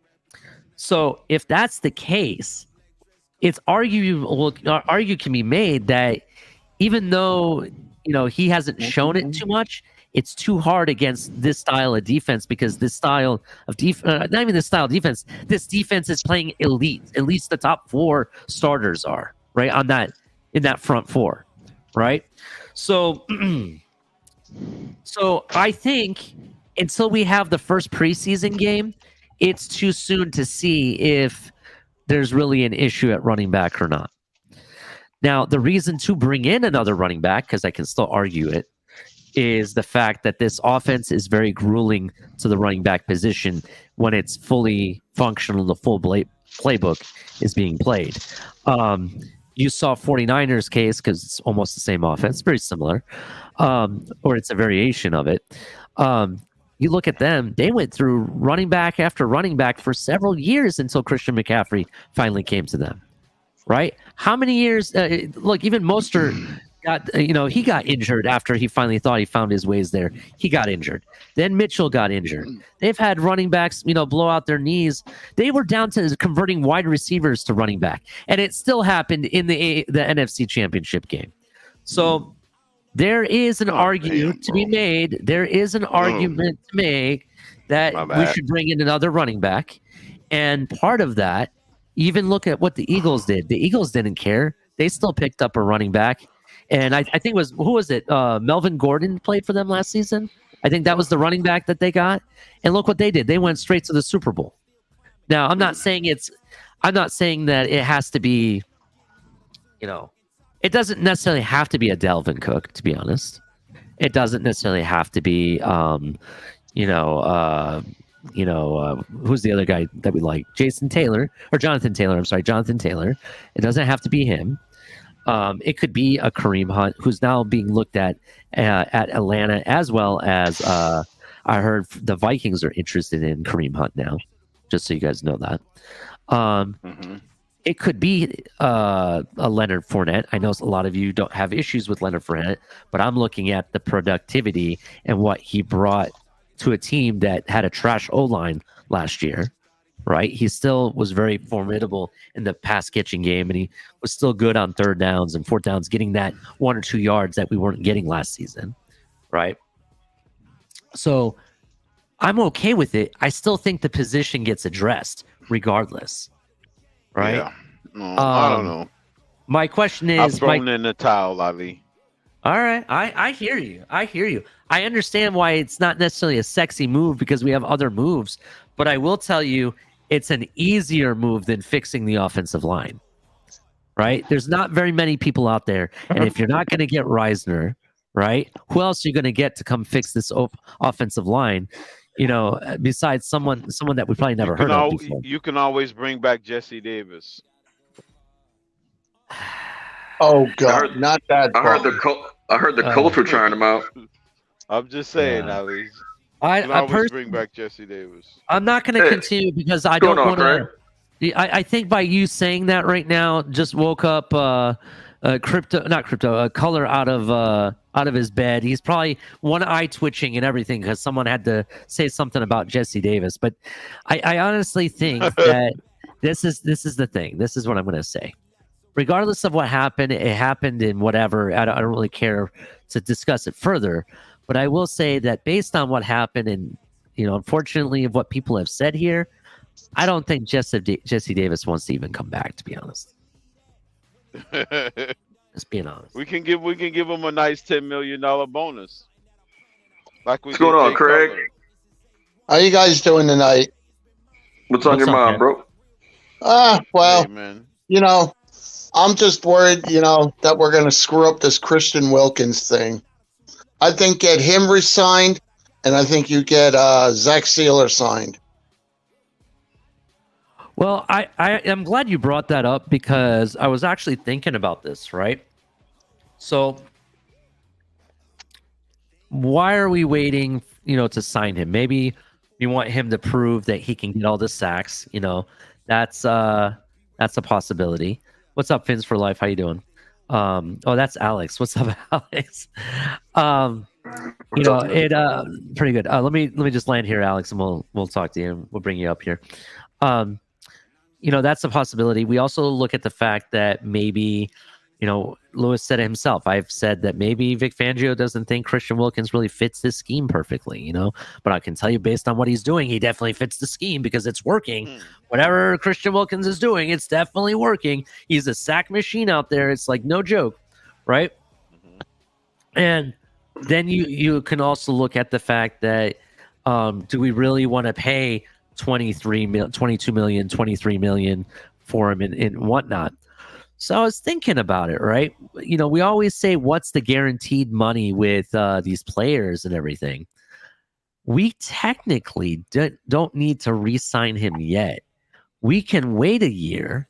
S7: So if that's the case, it's argument can be made that even though he hasn't shown it too much, it's too hard against this style of defense, because this style of defense, not even this style of defense, this defense is playing elite. At least the top 4 starters are, right, in that front 4. Right. So I think until we have the first preseason game, it's too soon to see if there's really an issue at running back or not. Now, the reason to bring in another running back, because I can still argue it, is the fact that this offense is very grueling to the running back position when it's fully functional, the full playbook is being played. You saw 49ers case because it's almost the same offense, very similar, or it's a variation of it. You look at them, they went through running back after running back for several years until Christian McCaffrey finally came to them, right? How many years? Look, even Mostert he got injured after he finally thought he found his ways there. He got injured. Then Mitchell got injured. They've had running backs, blow out their knees. They were down to converting wide receivers to running back, and it still happened in the NFC Championship game. So there is an argument to be made. There is an argument to make that we should bring in another running back, and part of that, even look at what the Eagles did. The Eagles didn't care. They still picked up a running back. And I think who was it? Melvin Gordon played for them last season. I think that was the running back that they got. And look what they did. They went straight to the Super Bowl. Now, I'm not saying that it has to be, it doesn't necessarily have to be a Dalvin Cook, to be honest. It doesn't necessarily have to be, who's the other guy that we like? Jonathan Taylor. It doesn't have to be him. It could be a Kareem Hunt, who's now being looked at Atlanta, as well as I heard the Vikings are interested in Kareem Hunt now, just so you guys know that. It could be a Leonard Fournette. I know a lot of you don't have issues with Leonard Fournette, but I'm looking at the productivity and what he brought to a team that had a trash O-line last year, right? He still was very formidable in the pass catching game, and he was still good on third downs and fourth downs, getting that 1 or 2 yards that we weren't getting last season, right? So I'm okay with it. I still think the position gets addressed regardless, right?
S8: Yeah. I don't know.
S7: My question is,
S8: I've thrown in the towel, Ali.
S7: All right, I hear you. I hear you. I understand why it's not necessarily a sexy move because we have other moves, but I will tell you it's an easier move than fixing the offensive line, right? There's not very many people out there, and if you're not going to get Reisner, right, who else are you going to get to come fix this offensive line? You know, besides someone that we probably never heard of before.
S8: You can always bring back Jesse Davis.
S13: Oh God, not that.
S11: I heard the Colts were trying him out.
S8: I'm just saying, Ali.
S7: I
S8: bring back Jesse Davis.
S7: I'm not going to continue because I don't want to. I think by you saying that right now, just woke up Color out of his bed. He's probably one eye twitching and everything because someone had to say something about Jesse Davis. But I honestly think that this is the thing. This is what I'm going to say. Regardless of what happened, it happened in whatever. I don't really care to discuss it further. But I will say that based on what happened and, unfortunately, of what people have said here, I don't think Jesse Davis wants to even come back, to be honest. Just being honest.
S8: We can give him a nice $10 million bonus. Like
S11: what's going on, Craig?
S13: How you guys doing tonight?
S11: What's on your mind, bro?
S13: Well,
S8: hey, man.
S13: I'm just worried, that we're going to screw up this Christian Wilkins thing. I think get him re-signed, and I think you get Zach Sealer signed.
S7: Well, I am glad you brought that up because I was actually thinking about this, right? So why are we waiting, to sign him? Maybe we want him to prove that he can get all the sacks. That's a possibility. What's up, Fins for Life? How you doing? That's Alex. What's up, Alex? Pretty good. Let me just land here, Alex, and we'll talk to you and we'll bring you up here. That's a possibility. We also look at the fact that maybe, Lewis said it himself. I've said that maybe Vic Fangio doesn't think Christian Wilkins really fits this scheme perfectly, but I can tell you based on what he's doing, he definitely fits the scheme because it's working. Whatever Christian Wilkins is doing, it's definitely working. He's a sack machine out there. It's like no joke, right? And then you can also look at the fact that do we really want to pay 22 million, 23 million for him and whatnot? So I was thinking about it, right? We always say, what's the guaranteed money with these players and everything? We technically don't need to re-sign him yet. We can wait a year,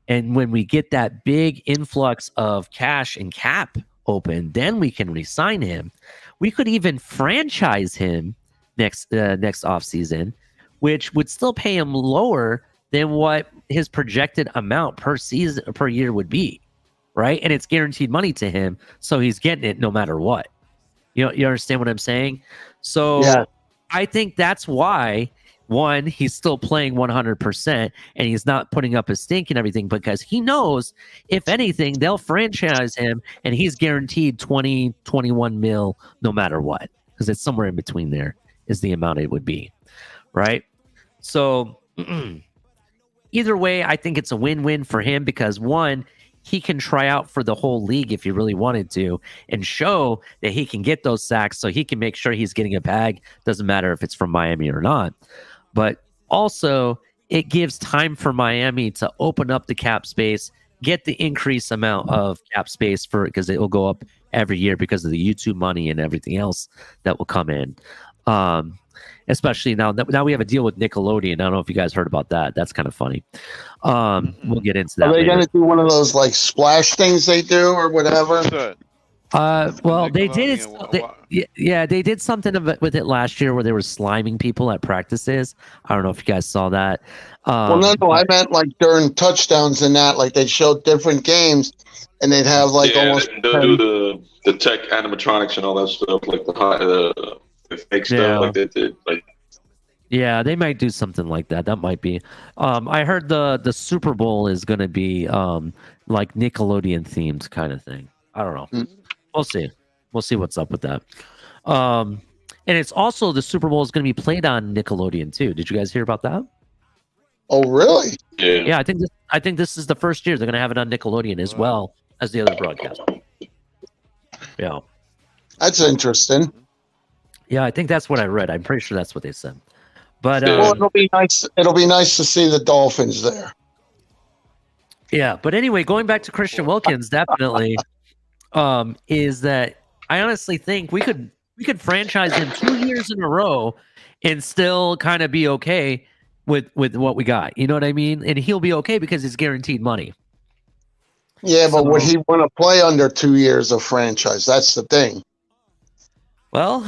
S7: and when we get that big influx of cash and cap open, then we can re-sign him. We could even franchise him next offseason, which would still pay him lower than what his projected amount per year would be, right? And it's guaranteed money to him, so he's getting it no matter what. You understand what I'm saying? So yeah. I think that's why, one, he's still playing 100% and he's not putting up a stink and everything because he knows, if anything, they'll franchise him and he's guaranteed 20, 21 mil no matter what, because it's somewhere in between there is the amount it would be, right? So either way, I think it's a win-win for him because, one, he can try out for the whole league if he really wanted to and show that he can get those sacks so he can make sure he's getting a bag. Doesn't matter if it's from Miami or not. But also, it gives time for Miami to open up the cap space, get the increased amount of cap space because it will go up every year because of the YouTube money and everything else that will come in. especially now we have a deal with Nickelodeon. I don't know if you guys heard about that. That's kind of funny. We'll get into that.
S13: Are they
S7: going
S13: to do one of those like splash things they do or whatever?
S7: Well, they did it. They did something with it last year where they were sliming people at practices. I don't know if you guys saw that.
S13: Well, no, I meant like during touchdowns and that, like they showed different games, and they'd have like almost.
S11: They'll do the tech animatronics and all that stuff, like the fake stuff, like they did. Like,
S7: yeah, they might do something like that. That might be. I heard the Super Bowl is going to be like Nickelodeon themed kind of thing. I don't know. We'll see. We'll see what's up with that. And it's also the Super Bowl is going to be played on Nickelodeon too. Did you guys hear about that?
S13: Oh, really?
S7: Yeah, I think this is the first year they're going to have it on Nickelodeon as well as the other broadcast. Yeah,
S13: that's interesting.
S7: Yeah, I think that's what I read. I'm pretty sure that's what they said. But
S13: well, it'll be nice. It'll be nice to see the Dolphins there.
S7: Yeah, but anyway, going back to Christian Wilkins, definitely. Is that I honestly think we could franchise him 2 years in a row and still kind of be okay with what we got. You know what I mean? And he'll be okay because it's guaranteed money.
S13: Yeah, but would he want to play under 2 years of franchise? That's the thing.
S7: Well,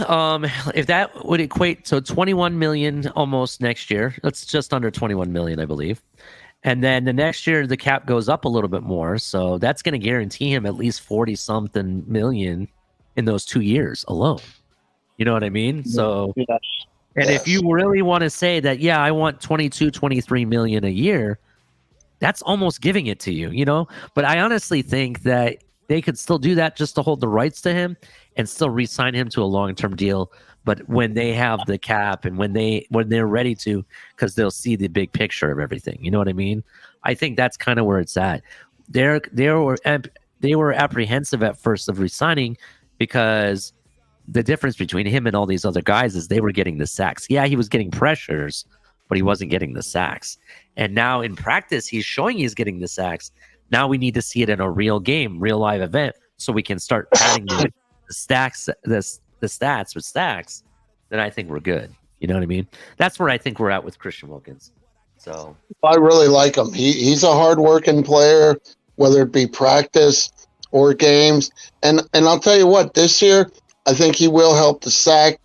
S7: if that would equate to 21 million almost next year, that's just under 21 million, I believe. And then the next year, the cap goes up a little bit more. So that's going to guarantee him at least 40-something million in those 2 years alone. You know what I mean? So, and if you really want to say that, yeah, I want 22, 23 million a year, that's almost giving it to you, you know? But I honestly think that they could still do that just to hold the rights to him and still re-sign him to a long-term deal. But when they have the cap and when they're ready to, because they'll see the big picture of everything. You know what I mean? I think that's kind of where it's at. They were apprehensive at first of resigning because the difference between him and all these other guys is they were getting the sacks. Yeah, he was getting pressures, but he wasn't getting the sacks. And now in practice, he's showing he's getting the sacks. Now we need to see it in a real game, real live event, so we can start adding the stacks, the stats with stacks. Then I think we're good. You know what I mean? That's where I think we're at with Christian Wilkins. So
S13: I really like him. He's a hard-working player, whether it be practice or games. And I'll tell you what, this year I think he will help the sack.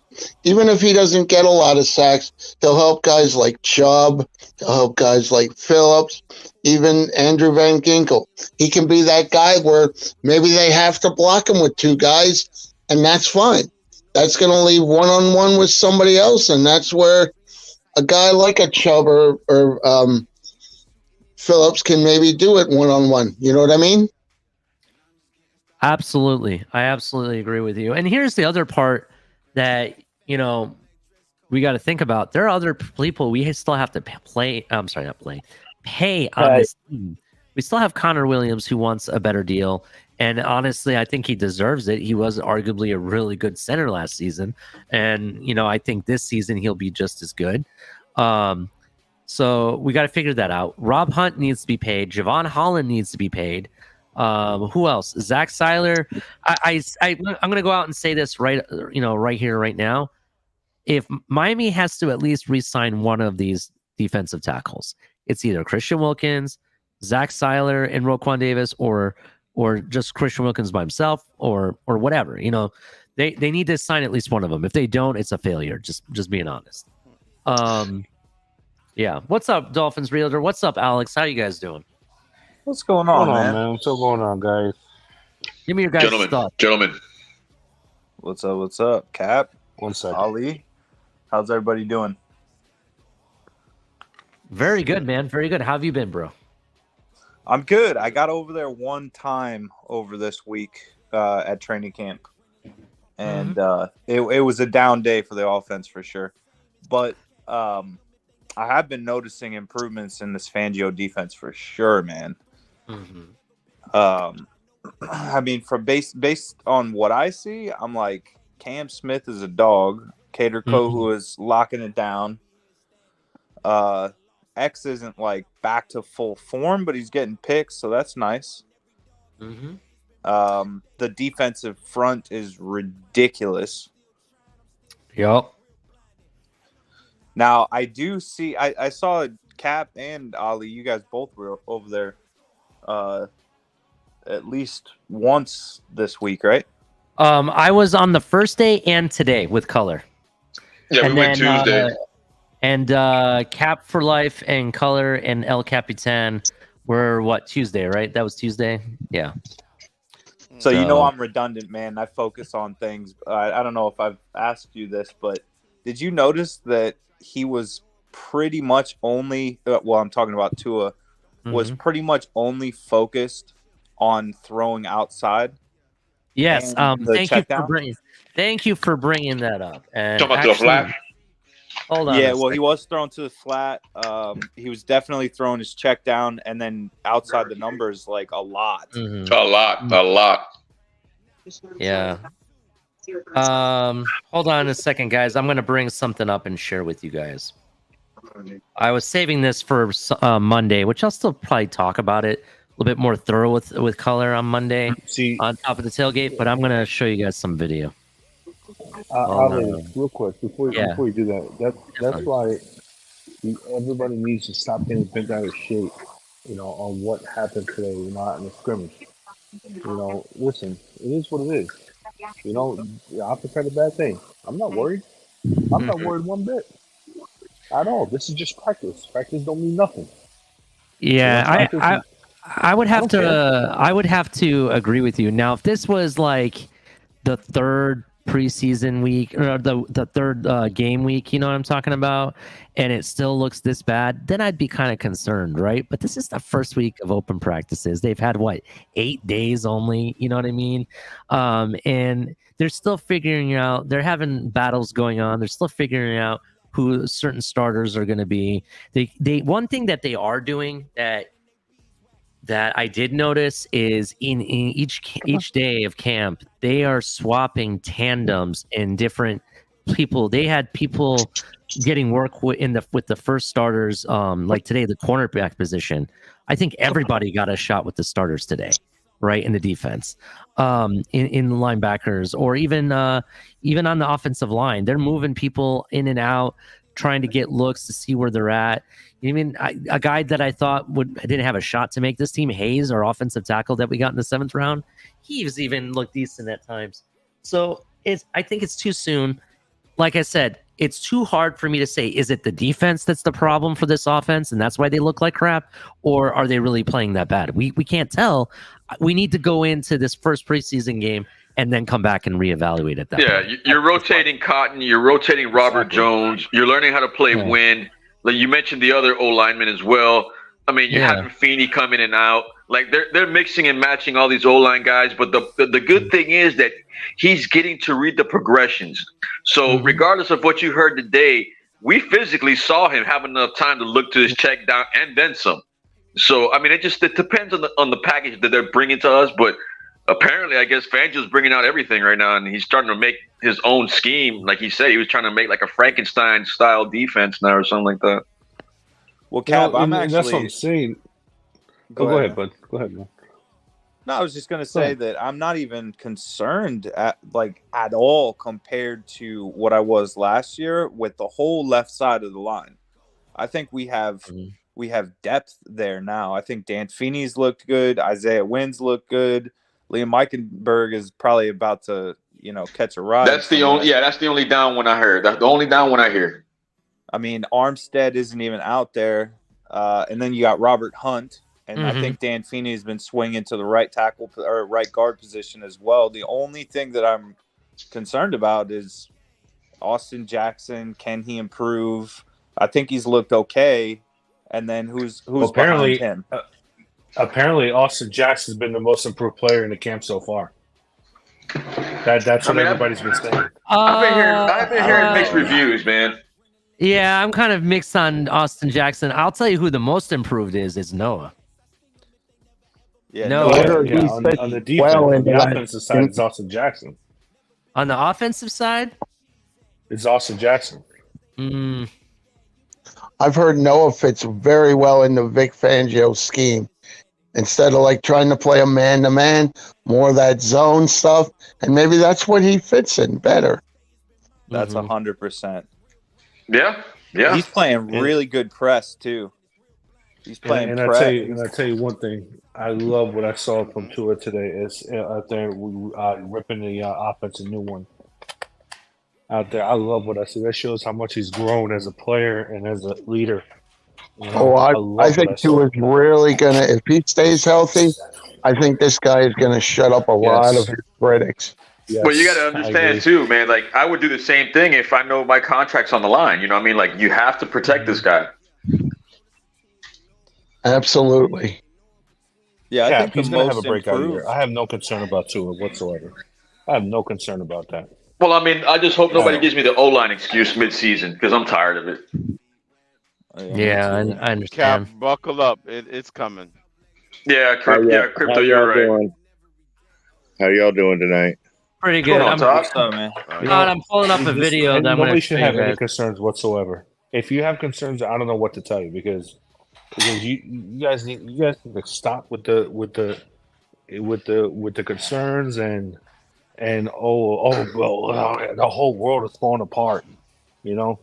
S13: Even if he doesn't get a lot of sacks, he'll help guys like Chubb. He'll help guys like Phillips, even Andrew Van Ginkel. He can be that guy where maybe they have to block him with two guys, and that's fine. That's going to leave one-on-one with somebody else, and that's where a guy like a Chubb or Phillips can maybe do it one-on-one. You know what I mean?
S7: Absolutely. I absolutely agree with you. And here's the other part that, you know, we got to think about. There are other people we still have to pay on this team. We still have Connor Williams who wants a better deal. And honestly, I think he deserves it. He was arguably a really good center last season. And, you know, I think this season he'll be just as good. So we got to figure that out. Rob Hunt needs to be paid. Javon Holland needs to be paid. Who else? Zach Seiler. I'm going to go out and say this right here, right now. If Miami has to at least re-sign one of these defensive tackles, it's either Christian Wilkins, Zach Seiler, and Roquan Davis, or just Christian Wilkins by himself, or whatever. You know, they need to sign at least one of them. If they don't, it's a failure. Just being honest. Yeah. What's up, Dolphins Realtor? What's up, Alex? How you guys doing?
S14: What's going on, man? What's going on, guys?
S7: Give me your guys' thoughts.
S11: Gentlemen.
S14: What's up? What's up, Cap?
S12: 1 second.
S14: Ali, how's everybody doing?
S7: Very good, man. Very good. How have you been, bro?
S14: I'm good. I got over there one time over this week at training camp, and it was a down day for the offense for sure. But I have been noticing improvements in this Fangio defense for sure, man. I mean, based on what I see, I'm like, Cam Smith is a dog. Cater Kohu is locking it down. X isn't like back to full form, but he's getting picks, so that's nice. The defensive front is ridiculous.
S7: Yep.
S14: Now, I do see. I saw Cap and Ali. You guys both were over there, at least once this week, right?
S7: I was on the first day and today with Color.
S11: Yeah,
S7: and
S11: we went Tuesday.
S7: And Cap for Life and Color and El Capitan were Tuesday, right? That was Tuesday. Yeah.
S14: So you know I'm redundant, man. I focus on things. I don't know if I've asked you this, but did you notice that he was pretty much only? Well, I'm talking about Tua. Was pretty much only focused on throwing outside.
S7: Yes. Thank you for bringing that up. And
S11: talking about the flat.
S7: Hold on.
S14: Yeah, well, he was thrown to the flat. He was definitely throwing his check down, and then outside the numbers, like a lot.
S7: Mm-hmm.
S11: A lot.
S7: Yeah. Hold on a second, guys. I'm going to bring something up and share with you guys. I was saving this for Monday, which I'll still probably talk about it a little bit more thorough with Color on Monday on top of the tailgate, but I'm going to show you guys some video.
S15: Ali, real quick, before you do that's why everybody needs to stop getting bent out of shape, on what happened today, out in the scrimmage. Listen, it is what it is. The offense had a bad thing. I'm not worried. I'm not worried one bit at all. This is just practice. Practice don't mean nothing.
S7: Yeah, I would have to agree with you. Now, if this was like the third preseason week or the third game week, you know what I'm talking about, and it still looks this bad, then I'd be kind of concerned, right? But this is the first week of open practices. They've had 8 days only, you know what I mean? And they're still figuring out, they're having battles going on, they're still figuring out who certain starters are going to be. They one thing that they are doing that I did notice is in each day of camp, they are swapping tandems and different people. They had people getting work with the first starters, like today, the cornerback position. I think everybody got a shot with the starters today, right, in the defense, in the linebackers, or even on the offensive line. They're moving people in and out, trying to get looks to see where they're at. Even a guy that I thought didn't have a shot to make this team, Hayes, our offensive tackle that we got in the 7th round, he was even looked decent at times. So I think it's too soon. Like I said, it's too hard for me to say, is it the defense that's the problem for this offense and that's why they look like crap, or are they really playing that bad? We can't tell. We need to go into this first preseason game and then come back and reevaluate it.
S11: You're rotating Cotton, you're rotating Robert Jones, you're learning how to play wind. Like you mentioned the other O linemen as well. I mean, you're having Feeney come in and out. Like they're mixing and matching all these O line guys. But the good thing is that he's getting to read the progressions. So regardless of what you heard today, we physically saw him have enough time to look to his check down and then some. So I mean, it depends on the package that they're bringing to us. But apparently, I guess Fangio's bringing out everything right now, and he's starting to make his own scheme. Like he said, he was trying to make like a Frankenstein-style defense now or something like that.
S14: Well, Cap,
S15: that's what I'm saying. Go ahead, bud. Go ahead, man.
S14: No, I was just going to say that I'm not even concerned at all compared to what I was last year with the whole left side of the line. I think we have depth there now. I think Dan Feeney's looked good. Isaiah Wynn's looked good. Liam Eichenberg is probably about to, catch a ride.
S11: That's the only down one I heard. That's the only down one I hear.
S14: I mean, Armstead isn't even out there. And then you got Robert Hunt. And I think Dan Feeney has been swinging to the right tackle or right guard position as well. The only thing that I'm concerned about is Austin Jackson. Can he improve? I think he's looked okay. And then who's behind him?
S15: Apparently, Austin Jackson's been the most improved player in the camp so far. That's what everybody's been saying.
S11: I've been hearing mixed reviews, man.
S7: Yeah, I'm kind of mixed on Austin Jackson. I'll tell you who the most improved is Noah.
S14: Yeah,
S7: Noah.
S15: On the defense, on the offensive side, it's Austin Jackson.
S7: On the offensive side?
S15: It's Austin Jackson.
S13: I've heard Noah fits very well in the Vic Fangio scheme. Instead of trying to play a man-to-man, more of that zone stuff, and maybe that's what he fits in better.
S14: That's 100%.
S11: Yeah, Yeah,
S14: he's playing really good press too. He's playing
S15: and
S14: press.
S15: I tell you one thing. I love what I saw from Tua today. Is out there ripping the offense a new one out there. I love what I see. That shows how much he's grown as a player and as a leader. You know,
S13: I think Tua is really gonna. If he stays healthy, I think this guy is gonna shut up a lot of his critics.
S15: Yes,
S11: well, you got to understand too, man. Like I would do the same thing if I know my contract's on the line. You know what I mean? Like you have to protect this guy.
S13: Absolutely.
S14: Yeah, I think
S15: he's going to have a breakout year. I have no concern about Tua whatsoever. I have no concern about that.
S11: Well, I mean, I just hope nobody gives me the O-line excuse mid-season because I'm tired of it.
S7: Yeah, I understand.
S8: Cap, buckle up. It's coming.
S11: Yeah, Crypto, you're right.
S12: How y'all doing tonight?
S7: Pretty good.
S11: I'm
S7: I'm pulling up a video that I'm going
S15: nobody
S7: to
S15: should
S7: show
S15: have
S7: you
S15: any
S7: guys.
S15: concerns whatsoever. If you have concerns, I don't know what to tell you because you guys need to stop with the concerns and the whole world is falling apart. You know,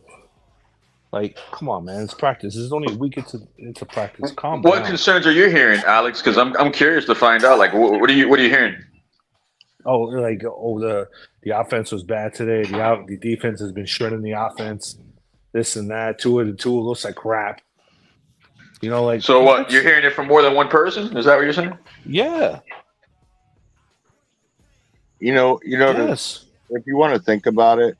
S15: like come on, man, it's practice. This is only a week into practice. Calm down.
S11: What concerns are you hearing, Alex? Because I'm curious to find out. Like, what are you hearing?
S15: The offense was bad today. The defense has been shredding the offense. This and that. Two looks like crap. You know, like
S11: so. What you're hearing it from more than one person? Is that what you're saying?
S15: Yeah.
S12: You know.
S15: Yes.
S12: If you want to think about it,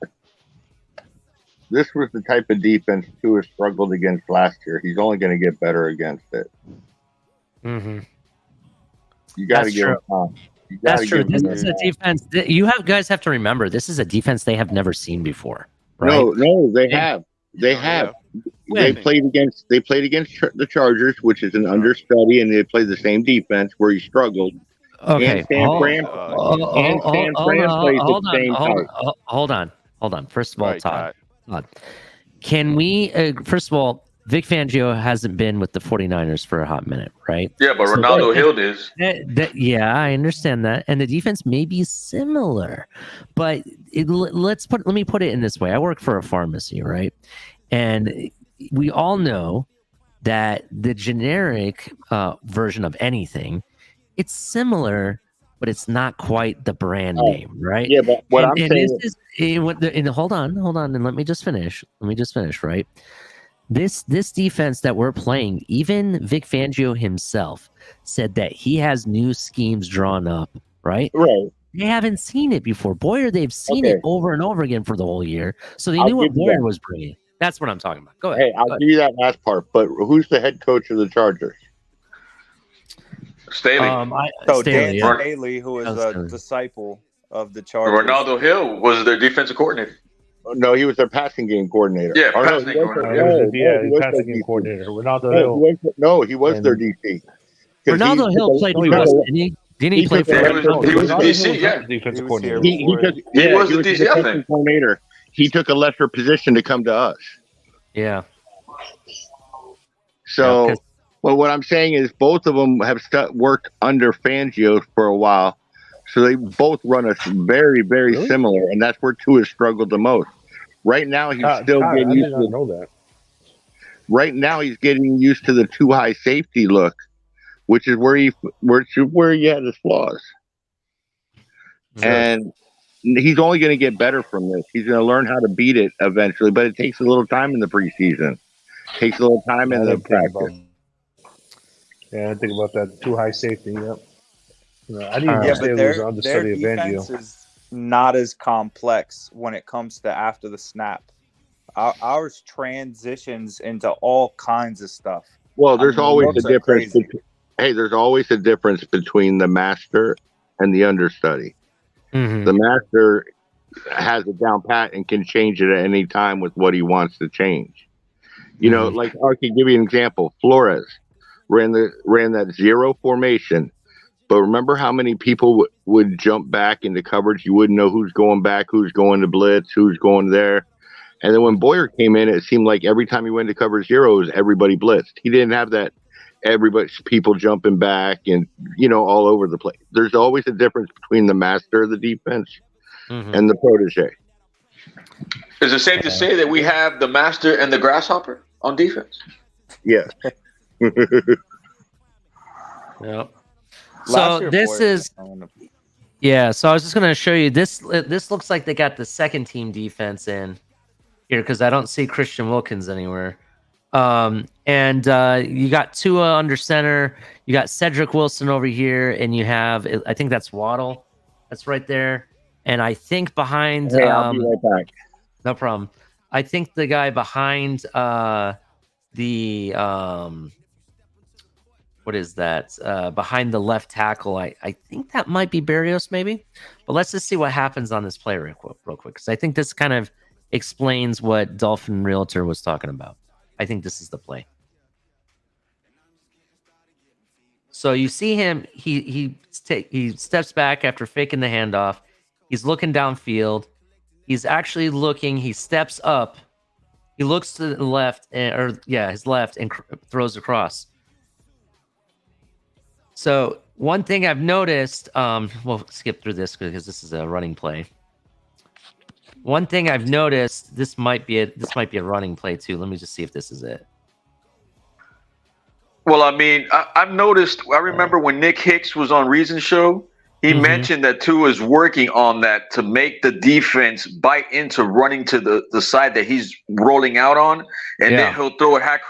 S12: this was the type of defense Tua struggled against last year. He's only going to get better against it.
S7: Mm-hmm.
S12: You got to give him time.
S7: That's true. This is a defense. You guys have to remember, this is a defense they have never seen before. Right?
S12: No, they have. They have. They played against the Chargers, which is an understudy, and they played the same defense where he struggled.
S7: Okay.
S12: And San Fran plays the same type.
S7: Hold on. First of all, Todd. Can we? First of all, Vic Fangio hasn't been with the 49ers for a hot minute, right?
S11: Yeah, but Ronaldo Hill is.
S7: Yeah, I understand that. And the defense may be similar. But let me put it in this way. I work for a pharmacy, right? And we all know that the generic version of anything, it's similar, but it's not quite the brand name, right?
S12: Yeah, but what I'm saying
S7: is, hold on, and let me just finish, right? This defense that we're playing, even Vic Fangio himself said that he has new schemes drawn up, right?
S12: Right.
S7: They haven't seen it before. Boyer, they've seen it over and over again for the whole year. So they knew what Boyer was bringing. That's what I'm talking about. Go ahead.
S12: Hey, I'll give you that last part. But who's the head coach of the Chargers?
S11: Staley.
S14: Dan Staley, who is a disciple of the Chargers.
S11: Ronaldo Hill was their defensive coordinator.
S12: No, he was their passing game coordinator.
S11: Yeah, passing game
S15: coordinator. Passing game coordinator. Ronaldo Hill.
S12: He was their DC.
S7: Ronaldo Hill played for us, didn't he? Didn't he play for us?
S11: He was the DC, yeah.
S15: Defensive coordinator.
S11: He was the DC, I think.
S12: Coordinator. He took a lesser position to come to us.
S7: Yeah.
S12: So, well, what I'm saying is both of them have worked under Fangio for a while. So they both run us very, very similar, and that's where Tua struggled the most. Right now, he's still getting used to. I did not know that. Right now, he's getting used to the too high safety look, which is where he had his flaws. Sure. And he's only going to get better from this. He's going to learn how to beat it eventually, but it takes a little time in the preseason. It takes a little time in the practice.
S15: I think about that too high safety. Yep. I didn't say it was an understudy of
S14: their defense
S15: Fangio.
S14: is not as complex when it comes to after the snap. Ours transitions into all kinds of stuff.
S12: Well, there's always a difference. There's always a difference between the master and the understudy. Mm-hmm. The master has it down pat and can change it at any time with what he wants to change. You know, like I can give you an example. Flores ran that zero formation. But remember how many people would jump back into coverage? You wouldn't know who's going back, who's going to blitz, who's going there. And then when Boyer came in, it seemed like every time he went to cover zeros, everybody blitzed. He didn't have that people jumping back and, all over the place. There's always a difference between the master of the defense and the protege.
S11: Is it safe to say that we have the master and the grasshopper on defense?
S12: Yeah.
S7: Yep. So this is, yeah. So I was just gonna show you this. This looks like they got the second team defense in here because I don't see Christian Wilkins anywhere. And you got Tua under center. You got Cedric Wilson over here, and you have, I think that's Waddle. That's right there. And I think behind.
S12: Hey, I'll be right back.
S7: No problem. I think the guy behind what is that? Behind the left tackle, I think that might be Berrios, maybe. But let's just see what happens on this play real quick, because I think this kind of explains what Dolphin Realtor was talking about. I think this is the play. So you see him, he steps back after faking the handoff. He's looking downfield. He's actually looking. He steps up. He looks to the left, his left, and throws across. So one thing I've noticed, we'll skip through this because this is a running play. One thing I've noticed, this might be a running play too. Let me just see if this is it.
S11: Well, I mean, I've noticed. I remember when Nick Hicks was on Reason Show. He mentioned that Tua is working on that to make the defense bite into running to the side that he's rolling out on, and then he'll throw it half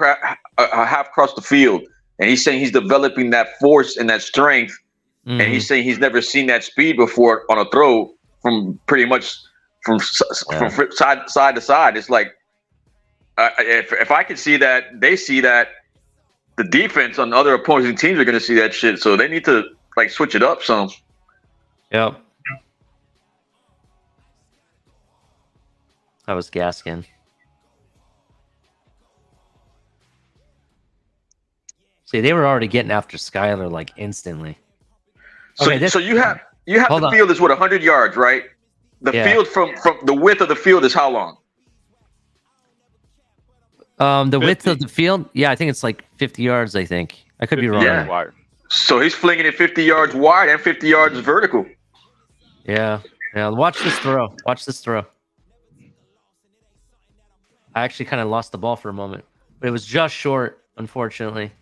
S11: across the field. And he's saying he's developing that force and that strength, and he's saying he's never seen that speed before on a throw from pretty much from side to side. It's like if I could see that, they see that. The defense on other opposing teams are going to see that shit, so they need to like switch it up some.
S7: Yep. That was Gaskin. See, they were already getting after Skyler like instantly.
S11: So,
S7: okay,
S11: so you have the field is 100 yards, right? The field from the width of the field is how long?
S7: The width of the field, I think it's like 50 yards. I think I could be wrong.
S11: Yeah. So he's flinging it 50 yards wide and 50 yards vertical.
S7: Yeah. Watch this throw. I actually kind of lost the ball for a moment, but it was just short, unfortunately.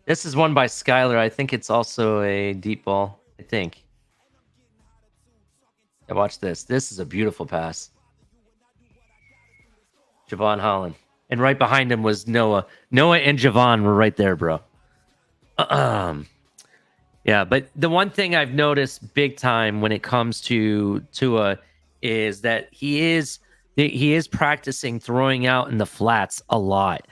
S7: This is one by Skyler. I think it's also a deep ball. I think. Yeah, watch this. This is a beautiful pass. Javon Holland. And right behind him was Noah. Noah and Javon were right there, bro. Yeah, but the one thing I've noticed big time when it comes to Tua is that he is practicing throwing out in the flats a lot.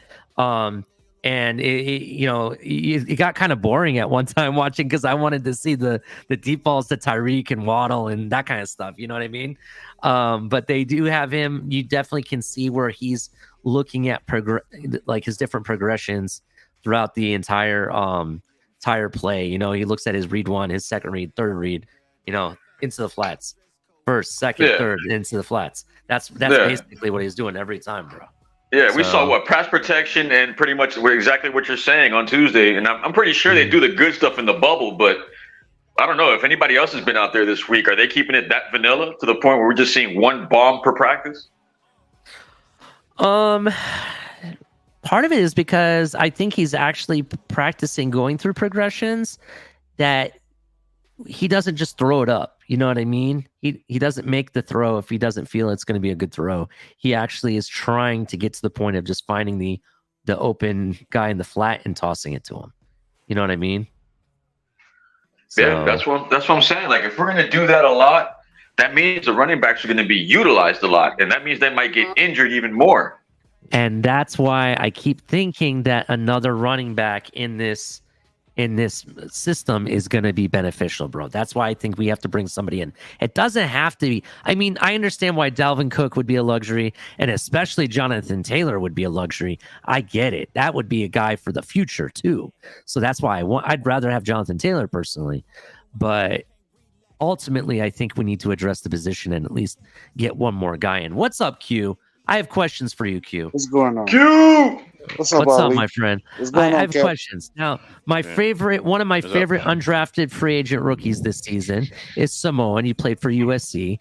S7: And it got kind of boring at one time watching because I wanted to see the deep balls to Tyreek and Waddle and that kind of stuff. You know what I mean? But they do have him. You definitely can see where he's looking at like his different progressions throughout the entire play. You know, he looks at his read one, his second read, third read. You know, into the flats, first, second, third, into the flats. That's basically what he's doing every time, bro.
S11: Yeah, we saw pass protection and pretty much exactly what you're saying on Tuesday. And I'm pretty sure they do the good stuff in the bubble, but I don't know if anybody else has been out there this week. Are they keeping it that vanilla to the point where we're just seeing one bomb per practice?
S7: Part of it is because I think he's actually practicing going through progressions that he doesn't just throw it up. You know what I mean? He doesn't make the throw if he doesn't feel it's going to be a good throw. He actually is trying to get to the point of just finding the open guy in the flat and tossing it to him. You know what I mean? So,
S11: yeah, that's what I'm saying. Like, if we're going to do that a lot, that means the running backs are going to be utilized a lot, and that means they might get injured even more.
S7: And that's why I keep thinking that another running back in this system is going to be beneficial, bro. That's why I think we have to bring somebody in. It doesn't have to be. I mean, I understand why Dalvin Cook would be a luxury, and especially Jonathan Taylor would be a luxury. I get it. That would be a guy for the future too. So that's why I'd rather have Jonathan Taylor personally. But ultimately, I think we need to address the position and at least get one more guy in. What's up, Q? I have questions for you, Q.
S16: What's going on?
S11: Q!
S16: What's up,
S7: my friend? I have questions. Now, one of my favorite undrafted free agent rookies this season is Samoan. He played for USC.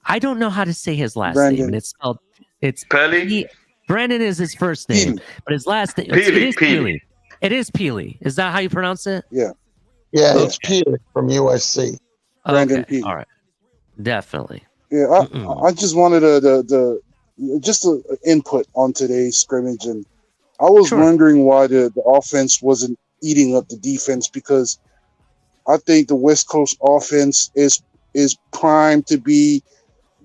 S7: I don't know how to say his last name, and it's spelled. It's
S11: Pelly.
S7: Brandon is his first name, but his last name it is Peely. It is Peely. Is that how you pronounce it?
S16: Yeah.
S13: Yeah, it's Peter from USC.
S16: Brandon Peely.
S7: All right. Definitely.
S16: Yeah, I just wanted the input on today's scrimmage, and I was wondering why the offense wasn't eating up the defense, because I think the West Coast offense is primed to be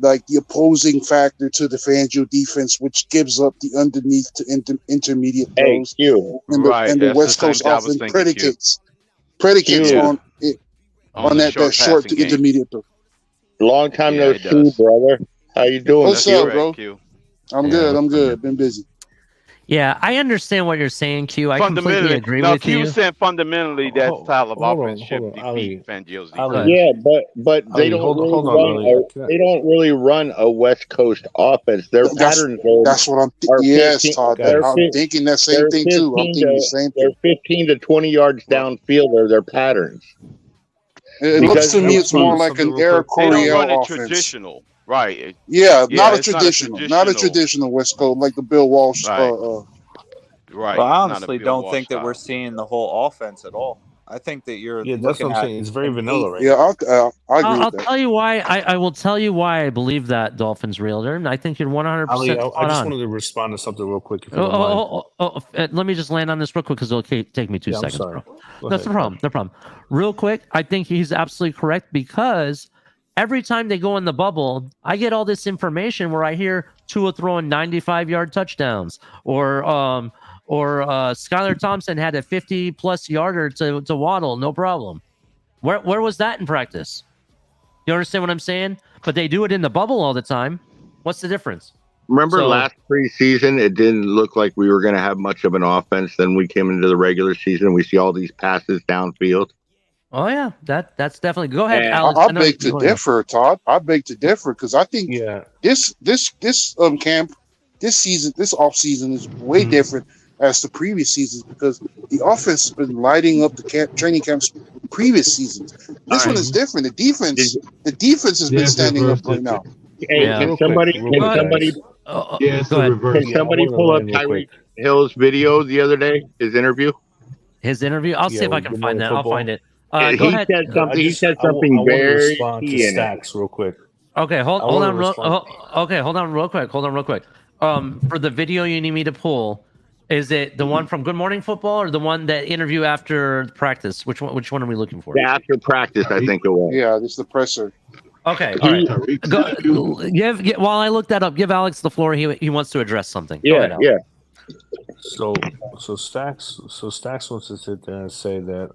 S16: like the opposing factor to the Fangio defense, which gives up the underneath to intermediate throws. And the West Coast offense predicates on it on that short to intermediate throw.
S17: Long time no see, brother. How you doing?
S16: What's up, bro? I'm good. Been busy.
S7: Yeah, I understand what you're saying, Q. I completely agree with you.
S8: Q said fundamentally that style of offense should defeat Fangio's defense.
S17: Yeah, but they don't really run a West Coast offense. Their patterns are.
S16: That's what I'm thinking. Yes, Todd. I'm thinking that same thing too. I'm thinking the same thing.
S17: They're 15 to 20 yards downfield are their patterns.
S16: It looks to me it's more like an Eric Coryell offense.
S8: Traditional. Right.
S16: Yeah, not a traditional West Coast like the Bill Walsh.
S8: Right.
S14: Well, I honestly don't think that we're seeing the whole offense at all. I think that you're.
S15: Yeah, that's what I'm saying. It's very vanilla, right?
S16: Yeah, I agree.
S7: I'll tell you why. I will tell you why I believe that Dolphins realtor, and I think you're 100%.
S15: I just wanted to respond to something real quick. If you don't mind.
S7: Let me just land on this real quick because it'll take me 2 seconds. Bro. That's the problem. No problem. Real quick, I think he's absolutely correct, because every time they go in the bubble, I get all this information where I hear Tua throwing 95-yard touchdowns, or Skylar Thompson had a 50-plus yarder to Waddle, no problem. Where was that in practice? You understand what I'm saying? But they do it in the bubble all the time. What's the difference?
S17: Remember last preseason, it didn't look like we were going to have much of an offense. Then we came into the regular season, we see all these passes downfield.
S7: Oh yeah, that's definitely. Go ahead, Alex.
S16: I beg to differ, Todd. I beg to differ, because I think this camp, this season, this off season is way different as the previous seasons, because the offense has been lighting up the training camps previous seasons. This one is different. The defense has been standing up right now.
S17: Hey, can somebody pull up Tyreek Hill's video the other day? His interview.
S7: I'll see if I can find that. I'll find it.
S17: He said something very key in
S15: Stacks real quick.
S7: Okay, hold on real quick. For the video you need me to pull, is it the one from Good Morning Football or the one that interview after practice? Which one are we looking for?
S17: Yeah, after practice, I think it was.
S16: Yeah, this is the presser.
S7: Okay, all right. While I look that up, give Alex the floor. He wants to address something.
S17: Yeah.
S15: So Stacks wants to sit there and say that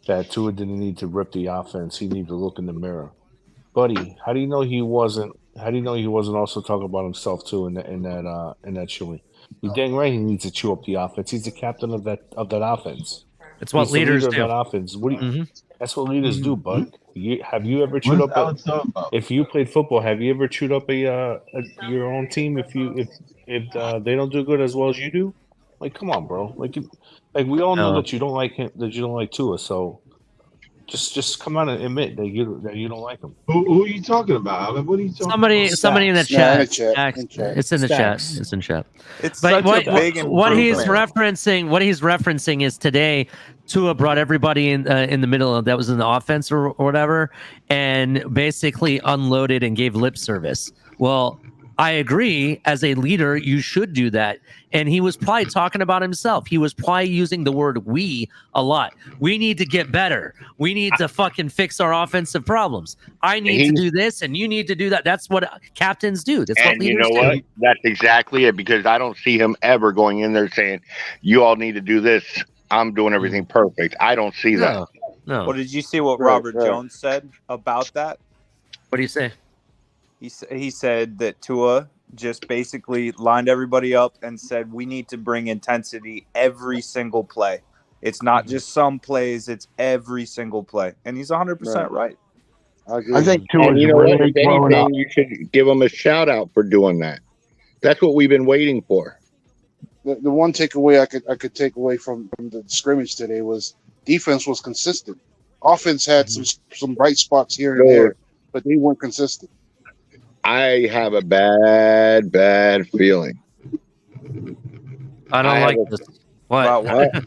S15: that Tua didn't need to rip the offense. He needed to look in the mirror. Buddy, how do you know he wasn't also talking about himself too in that showing? You're dang right he needs to chew up the offense. He's the captain of that offense.
S7: It's what leaders do.
S15: That offense. That's what leaders do, bud. Have you ever chewed up if you played football, have you ever chewed up your own team if they don't do good as well as you do? Like, come on, bro. Like we all know that you don't like him, that you don't like Tua, so just come out and admit that you don't like him.
S18: Who are you talking about? What are you talking about?
S7: Somebody in the chat. It's in the chat. It's in chat.
S14: It's such a big
S7: what he's referencing is today Tua brought everybody in the middle that was in the offense or whatever, and basically unloaded and gave lip service. Well, I agree. As a leader, you should do that. And he was probably talking about himself. He was probably using the word "we" a lot. We need to get better. We need to fucking fix our offensive problems. I need to do this, and you need to do that. That's what captains do. That's what leaders do.
S17: You know what? That's exactly it. Because I don't see him ever going in there saying, "You all need to do this. I'm doing everything perfect." I don't see that.
S7: No.
S14: Well, did you see what Robert Jones said about that?
S7: What do you say?
S14: He said that Tua just basically lined everybody up and said, we need to bring intensity every single play. It's not just some plays, it's every single play. And he's 100% right.
S17: I think Tua is really growing up. You should give him a shout out for doing that. That's what we've been waiting for.
S16: the one takeaway I could take away from the scrimmage today was defense was consistent. Offense had some bright spots here and there, but they weren't consistent.
S17: I have a bad feeling.
S7: I don't like this. What?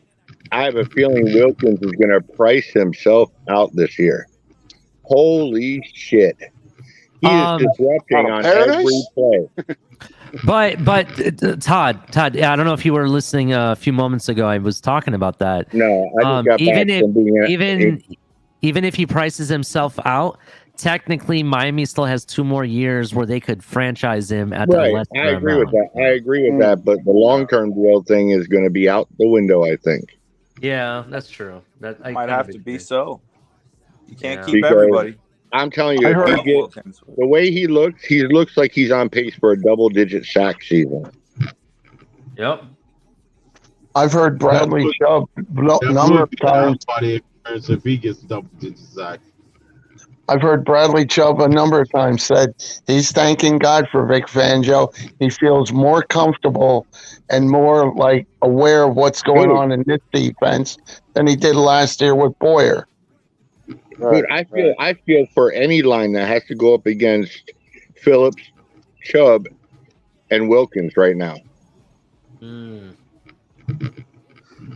S17: I have a feeling Wilkins is going to price himself out this year. Holy shit. He is disrupting on every play.
S7: But Todd, I don't know if you were listening a few moments ago. I was talking about that.
S17: No, I just got back from being
S7: even if he prices himself out, technically Miami still has 2 more years where they could franchise him at the lesser
S17: I agree
S7: amount.
S17: with that. I agree with that, but the long-term deal thing is going to be out the window, I think.
S7: Yeah, that's true. That
S14: might have to be so. You can't keep
S17: Because
S14: everybody.
S17: I'm telling you, the way he looks like he's on pace for a double-digit sack season.
S7: Yep.
S13: I've heard Bradley Chubb a number of times.
S18: If he gets double-digit sacks.
S13: I've heard Bradley Chubb a number of times said he's thanking God for Vic Fangio. He feels more comfortable and more like aware of what's going on in this defense than he did last year with Boyer.
S17: Dude, I feel for any line that has to go up against Phillips, Chubb, and Wilkins right now.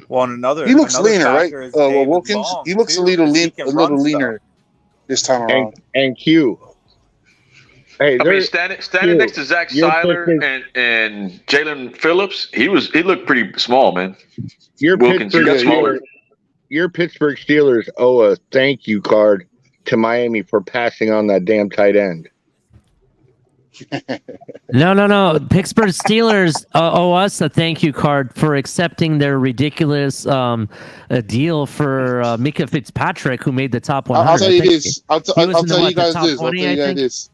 S14: Well, another
S16: He looks
S14: another
S16: leaner, right?
S14: factor is
S16: Well,
S14: David
S16: Wilkins,
S14: Long,
S16: he looks
S14: too,
S16: a little
S14: 'cause he can run stuff.
S16: leaner this time around.
S17: And Q. Hey,
S11: I mean, standing next to Zach Seiler and Jalen Phillips, he looked pretty small, man. Wilkins, he got smaller.
S17: Your Pittsburgh Steelers owe a thank you card to Miami for passing on that damn tight end.
S7: No. Pittsburgh Steelers owe us a thank you card for accepting their ridiculous deal for Micah Fitzpatrick, who made the top 100.
S16: I'll tell you this. I'll tell you guys this.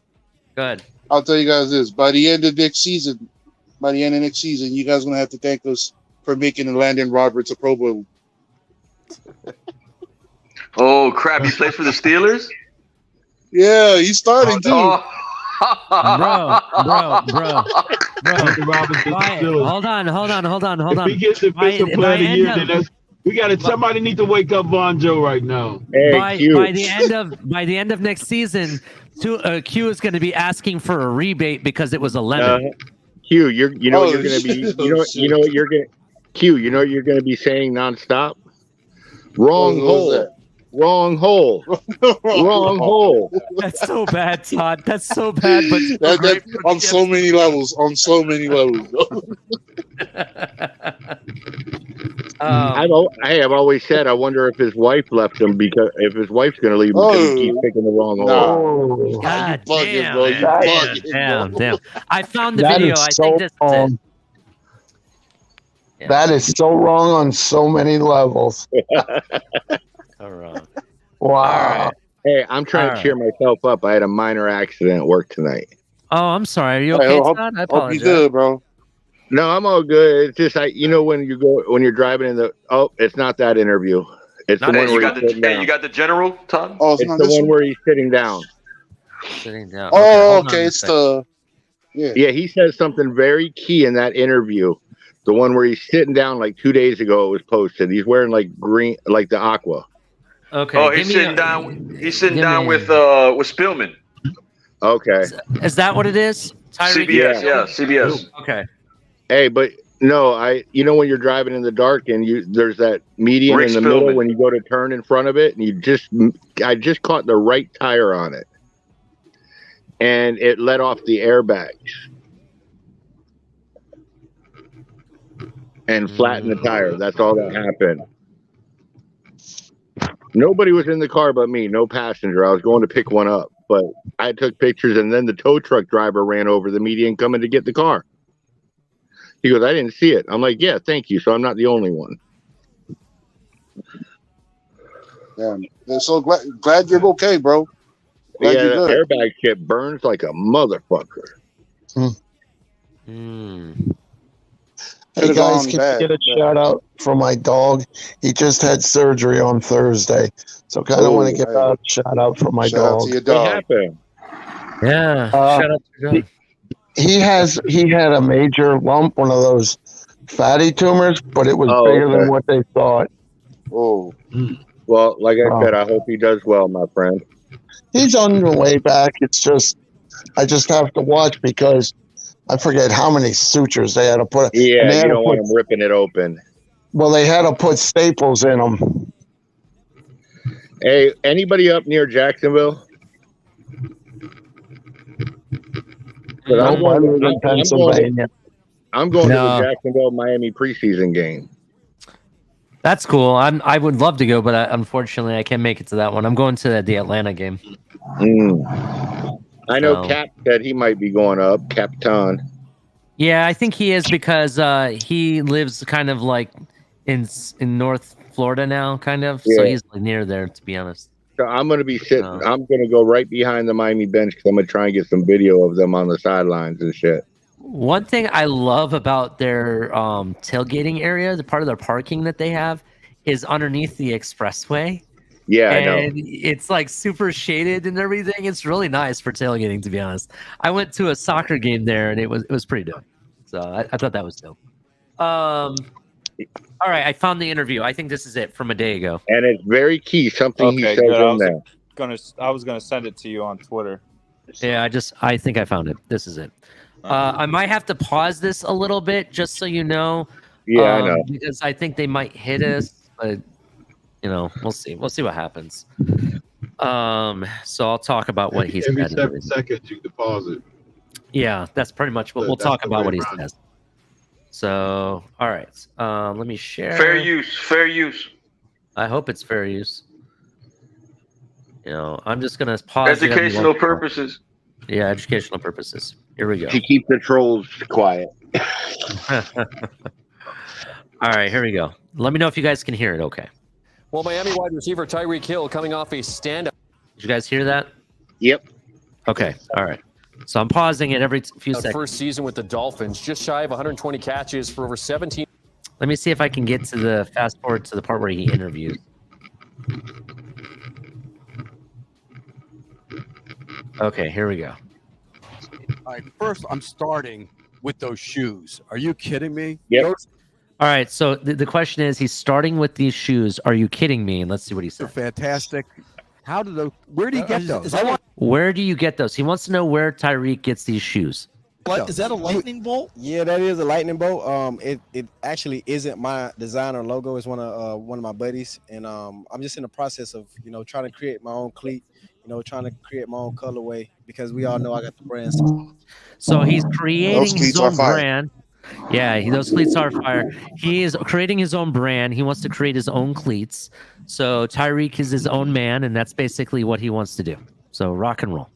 S7: Good.
S16: I'll tell you guys this. By the end of next season, you guys are gonna have to thank us for making Landon Roberts a Pro Bowl.
S11: Oh crap! He plays for the Steelers.
S16: Yeah, he's starting too.
S7: Bro. Hold on.
S18: If he gets defensive player of the year, then somebody need to wake up Von Joe right now.
S7: By the end of next season, Q is going to be asking for a rebate because it was a lemon.
S17: Q, you're going to be Q, you know what you're going to be saying nonstop. Wrong hole. Wrong hole. Wrong hole.
S7: That's so bad, Todd. That's so bad, but
S16: that on so many levels.
S17: I've always said I wonder if his wife left him because if his wife's going to leave him because he keeps picking the wrong hole.
S7: God
S16: damn, bro. You bugging,
S7: damn. I found the video. I think this is it.
S13: Yeah. That is so wrong on so many levels.
S7: All right.
S13: Wow.
S17: Right. Hey, I'm trying to cheer myself up. I had a minor accident at work tonight.
S7: Oh, I'm sorry. Are you okay, Todd? I apologize.
S16: Hope you good, bro.
S17: No, I'm all good. It's just when you're driving in it's not that interview. It's the one where
S11: you got the general, Todd.
S16: Oh,
S17: it's the one where he's sitting down.
S16: Oh, okay. It's the
S17: Yeah, he says something very key in that interview. The one where he's sitting down like 2 days ago, it was posted. He's wearing like green, like the aqua.
S11: Okay. Oh, he's sitting down. He's sitting down with Spielman.
S17: Okay.
S7: Is that what it is?
S11: Tyreek? CBS. Yeah, CBS.
S7: Okay.
S17: Hey, but no, when you're driving in the dark and there's that median
S11: Rick
S17: in the
S11: Spielman.
S17: middle when you go to turn in front of it, and I just caught the right tire on it, and it let off the airbags. And flatten the tire. That's all that happened. Nobody was in the car but me. No passenger. I was going to pick one up, but I took pictures, and then the tow truck driver ran over the median coming to get the car. He goes, "I didn't see it." I'm like, "Yeah, thank you." So I'm not the only one.
S16: Yeah, so glad you're okay, bro. Glad
S17: yeah,
S16: you're good.
S17: The airbag shit burns like a motherfucker.
S13: Hey guys, can you get a shout out for my dog? He just had surgery on Thursday, so kind of want to give a shout out for my dog.
S16: Shout out to your dog.
S17: What happened?
S7: Yeah, shout out to your dog.
S13: He had a major lump, one of those fatty tumors, but it was bigger than what they thought.
S12: Oh.
S17: Well, like I said, I hope he does well, my friend.
S13: He's on the way back. It's just, I just have to watch because I forget how many sutures they had to put.
S17: Yeah, you don't want him ripping it open.
S13: Well, they had to put staples in them.
S17: Hey, anybody up near Jacksonville? I'm going to the Jacksonville Miami preseason game.
S7: That's cool. I would love to go, but unfortunately, I can't make it to that one. I'm going to the Atlanta game.
S17: I know Cap said he might be going up. Captain.
S7: Yeah, I think he is because he lives kind of like in North Florida now, kind of. So he's like near there, to be honest.
S17: So I'm going to be sitting. I'm going to go right behind the Miami bench because I'm going to try and get some video of them on the sidelines and shit.
S7: One thing I love about their tailgating area, the part of their parking that they have, is underneath the expressway.
S17: Yeah,
S7: and
S17: I know.
S7: It's like super shaded and everything. It's really nice for tailgating, to be honest. I went to a soccer game there, and it was pretty dope. So I thought that was dope. All right, I found the interview. I think this is it from a day ago.
S17: And it's very key. Something he says in there.
S14: I was gonna send it to you on Twitter.
S7: Yeah, I think I found it. This is it. I might have to pause this a little bit just so you know.
S17: Yeah, I know.
S7: Because I think they might hit us, but we'll see. We'll see what happens. So I'll talk about what he said.
S3: Every 7 seconds you can pause it.
S7: Yeah, that's pretty much what we'll talk about what he says. So, all right. Let me share.
S11: Fair use. Fair use.
S7: I hope it's fair use. I'm just gonna pause.
S11: Educational purposes.
S7: Yeah, educational purposes. Here we go.
S17: To keep the trolls quiet.
S7: All right, here we go. Let me know if you guys can hear it. Okay.
S19: Well, Miami wide receiver Tyreek Hill coming off a stand-up.
S7: Did you guys hear that?
S17: Yep.
S7: Okay. All right. So I'm pausing it every few seconds.
S19: First season with the Dolphins, just shy of 120 catches for over 17.
S7: Let me see if I can get to the fast forward to the part where he interviews. Okay, here we go.
S20: All right, first I'm starting with those shoes. Are you kidding me?
S17: Yep.
S7: All right, so the question is, he's starting with these shoes. Are you kidding me? And let's see what he said.
S20: They're fantastic. Where do you get those?
S7: Where do you get those? He wants to know where Tyreek gets these shoes.
S21: What is that, a lightning bolt? Yeah, that is a lightning bolt. It actually isn't my design or logo. It's one of my buddies, and I'm just in the process of trying to create my own cleat. Trying to create my own colorway because we all know I got the brand.
S7: So he's creating his own brand. Yeah, those cleats are fire. He is creating his own brand. He wants to create his own cleats. So Tyreek is his own man, and that's basically what he wants to do. So rock and roll.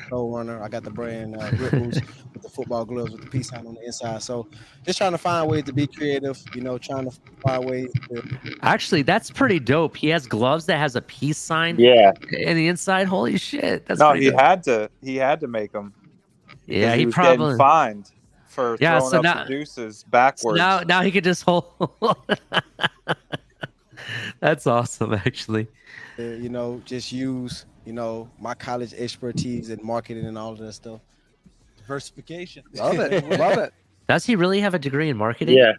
S21: Pro runner. I got the brand grip boots with the football gloves with the peace sign on the inside. So just trying to find ways to be creative, trying to find ways to...
S7: Actually, that's pretty dope. He has gloves that has a peace sign.
S17: Yeah.
S7: In the inside. Holy shit. That's
S14: he
S7: dope.
S14: had to make them.
S7: Yeah,
S14: he
S7: he
S14: was
S7: probably
S14: getting fined for throwing
S7: so
S14: up
S7: now,
S14: the deuces backwards.
S7: So now he could just hold. That's awesome, actually.
S21: Just use my college expertise in marketing and all of that stuff.
S20: Diversification. Love it. Love it.
S7: Does he really have a degree in marketing?
S17: Yeah.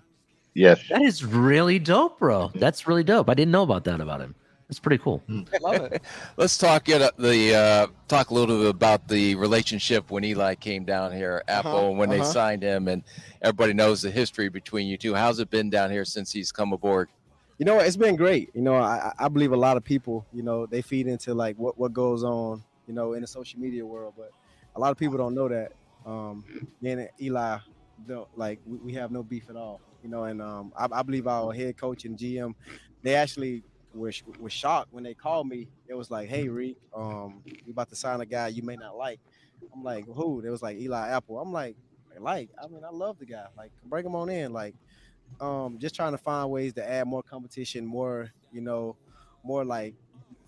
S17: Yes.
S7: That is really dope, bro. That's really dope. I didn't know about that about him. That's pretty cool.
S20: Love it.
S22: Let's talk talk a little bit about the relationship when Eli came down here, Apple, and when they signed him, and everybody knows the history between you two. How's it been down here since he's come aboard?
S21: It's been great. I believe a lot of people, they feed into like what goes on, in the social media world, but a lot of people don't know that. Me and Eli, we have no beef at all, and I believe our head coach and GM, they actually were shocked when they called me. It was like, hey, Reek, we about to sign a guy you may not like. I'm like, who? It was like Eli Apple. I'm like, I love the guy. Like, bring him on in. Like, just trying to find ways to add more competition, more like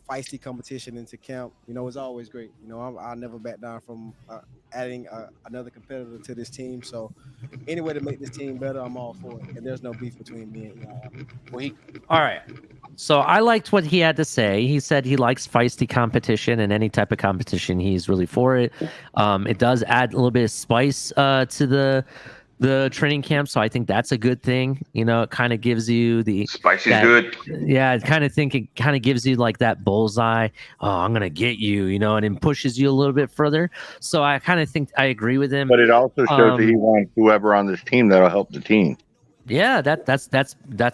S21: feisty competition into camp. It's always great. I'll never back down from adding another competitor to this team. So any way to make this team better, I'm all for it. And there's no beef between me and Eli.
S7: All right. So I liked what he had to say. He said he likes feisty competition, and any type of competition, he's really for it. It does add a little bit of spice to the training camp, so I think that's a good thing. You know, it kind of gives you the
S11: spicy's good.
S7: Yeah, it kind of gives you like that bullseye. Oh, I'm gonna get you, you know, and it pushes you a little bit further. So I kind of think I agree with him.
S17: But it also shows that he wants whoever on this team that'll help the team.
S7: Yeah, that's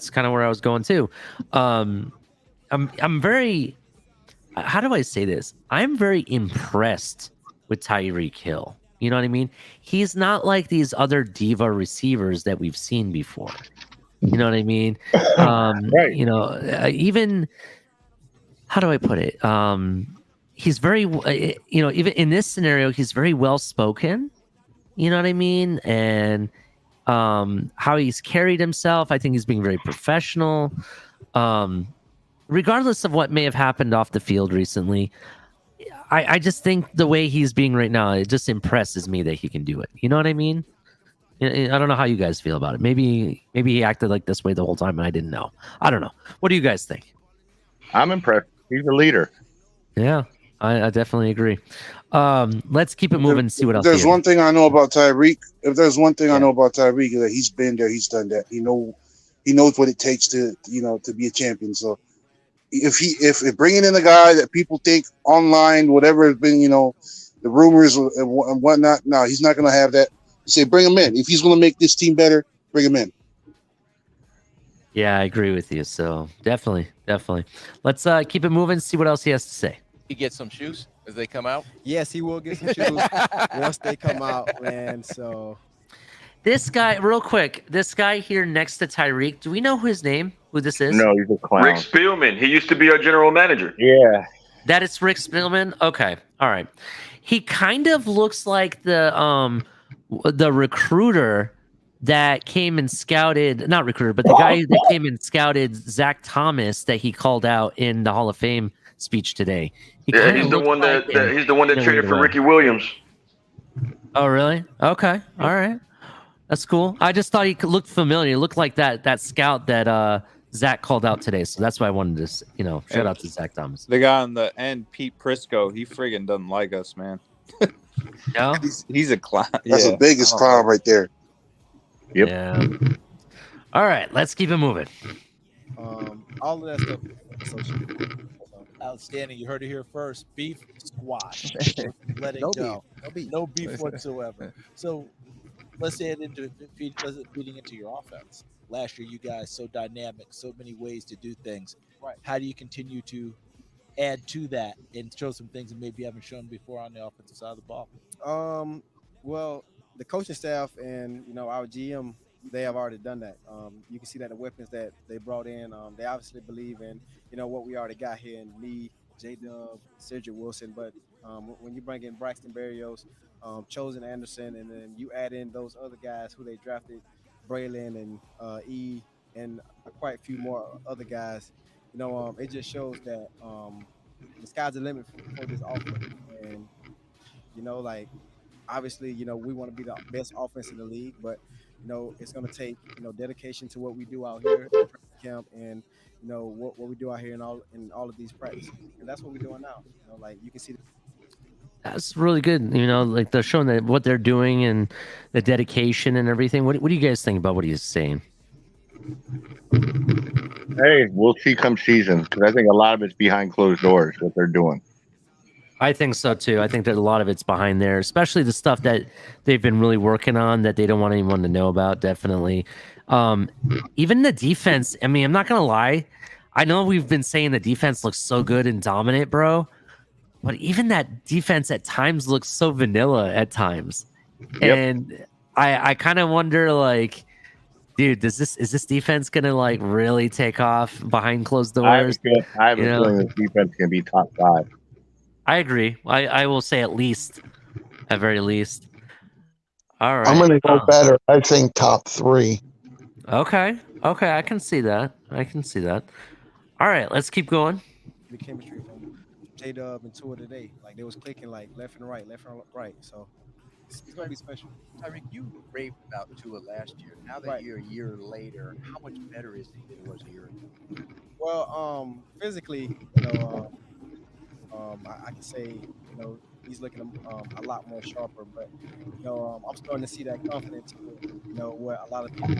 S7: kind of where I was going too. I'm very, how do I say this? I'm very impressed with Tyreek Hill. You know what I mean? He's not like these other diva receivers that we've seen before. You know what I mean?
S17: Right.
S7: You know, even, how do I put it? He's very, you know, even in this scenario, he's very well spoken. You know what I mean? And how he's carried himself, I think he's being very professional. Regardless of what may have happened off the field recently, I just think the way he's being right now, it just impresses me that he can do it. You know what I mean? I don't know how you guys feel about it. Maybe he acted like this way the whole time and I didn't know. I don't know. What do you guys think?
S17: I'm impressed. He's a leader.
S7: Yeah, I definitely agree. Let's keep it moving and see what else.
S16: There's one thing I know about Tyreek. If there's one thing I know about Tyreek, is that he's been there, he's done that. He knows what it takes to be a champion. So if bringing in a guy that people think online, whatever has been, the rumors and whatnot, no, he's not going to have that. Say, bring him in. If he's going to make this team better, bring him in.
S7: Yeah, I agree with you. So definitely. Let's keep it moving. See what else he has to say.
S22: He gets some shoes as they come out.
S21: Yes, he will get some shoes once they come out, man. So
S7: this guy, real quick, this guy here next to Tyreek. Do we know who this is?
S17: No, he's a clown.
S11: Rick Spielman. He used to be our general manager.
S17: Yeah.
S7: That is Rick Spielman. Okay, all right. He kind of looks like the recruiter that came and scouted, not recruiter, but the guy that came and scouted Zach Thomas that he called out in the Hall of Fame speech today.
S11: He's the one that traded for Ricky Williams.
S7: Oh, really? Okay, all right. That's cool. I just thought he looked familiar. He looked like that scout that Zach called out today. So that's why I wanted to, shout out to Zach Thomas.
S14: The guy on the end, Pete Prisco, he friggin' doesn't like us, man.
S7: No?
S14: He's a clown.
S16: That's the biggest clown right there.
S17: Yep.
S7: Yeah. All right, let's keep it moving.
S21: All of that stuff.
S1: Outstanding. You heard it here first. Beef squash. Let it go. No beef whatsoever. So let's head into feeding into your offense. Last year, you guys so dynamic, so many ways to do things. Right. How do you continue to add to that and show some things that maybe you haven't shown before on the offensive side of the ball?
S21: Well, the coaching staff and our GM, they have already done that. You can see that the weapons that they brought in, they obviously believe in what we already got here in me, J-Dub, Cedric Wilson. But when you bring in Braxton Berrios, Chosen Anderson, and then you add in those other guys who they drafted, Braylon and E, and quite a few more other guys, it just shows that the sky's the limit for this offense. And obviously, we want to be the best offense in the league, but it's going to take dedication to what we do out here at training camp, and what we do out here in all of these practices, and that's what we're doing now. You can see.
S7: That's really good. Like they're showing that what they're doing and the dedication and everything. What do you guys think about what he's saying?
S17: Hey, we'll see come season, because I think a lot of it's behind closed doors what they're doing.
S7: I think so too. I think that a lot of it's behind there, especially the stuff that they've been really working on that they don't want anyone to know about. Definitely. Even the defense. I mean, I'm not going to lie. I know we've been saying the defense looks so good and dominant, bro. But even that defense at times looks so vanilla at times. Yep. And I kind of wonder, like, dude, is this defense going to, like, really take off behind closed doors?
S17: I have a feeling this defense can be top 5.
S7: I agree. I will say at least, at very least. All right.
S13: I'm going to go better. I think top 3.
S7: Okay. I can see that. All right. Let's keep going.
S21: The chemistry from J-Dub and Tua today, like they was clicking like left and right. So it's going to be special.
S1: Tyreek, you raved about Tua last year. Now that you're a year later, how much better is he than he was a year ago?
S21: Well, physically, I can say, he's looking a lot more sharper. But I'm starting to see that confidence. Where a lot of people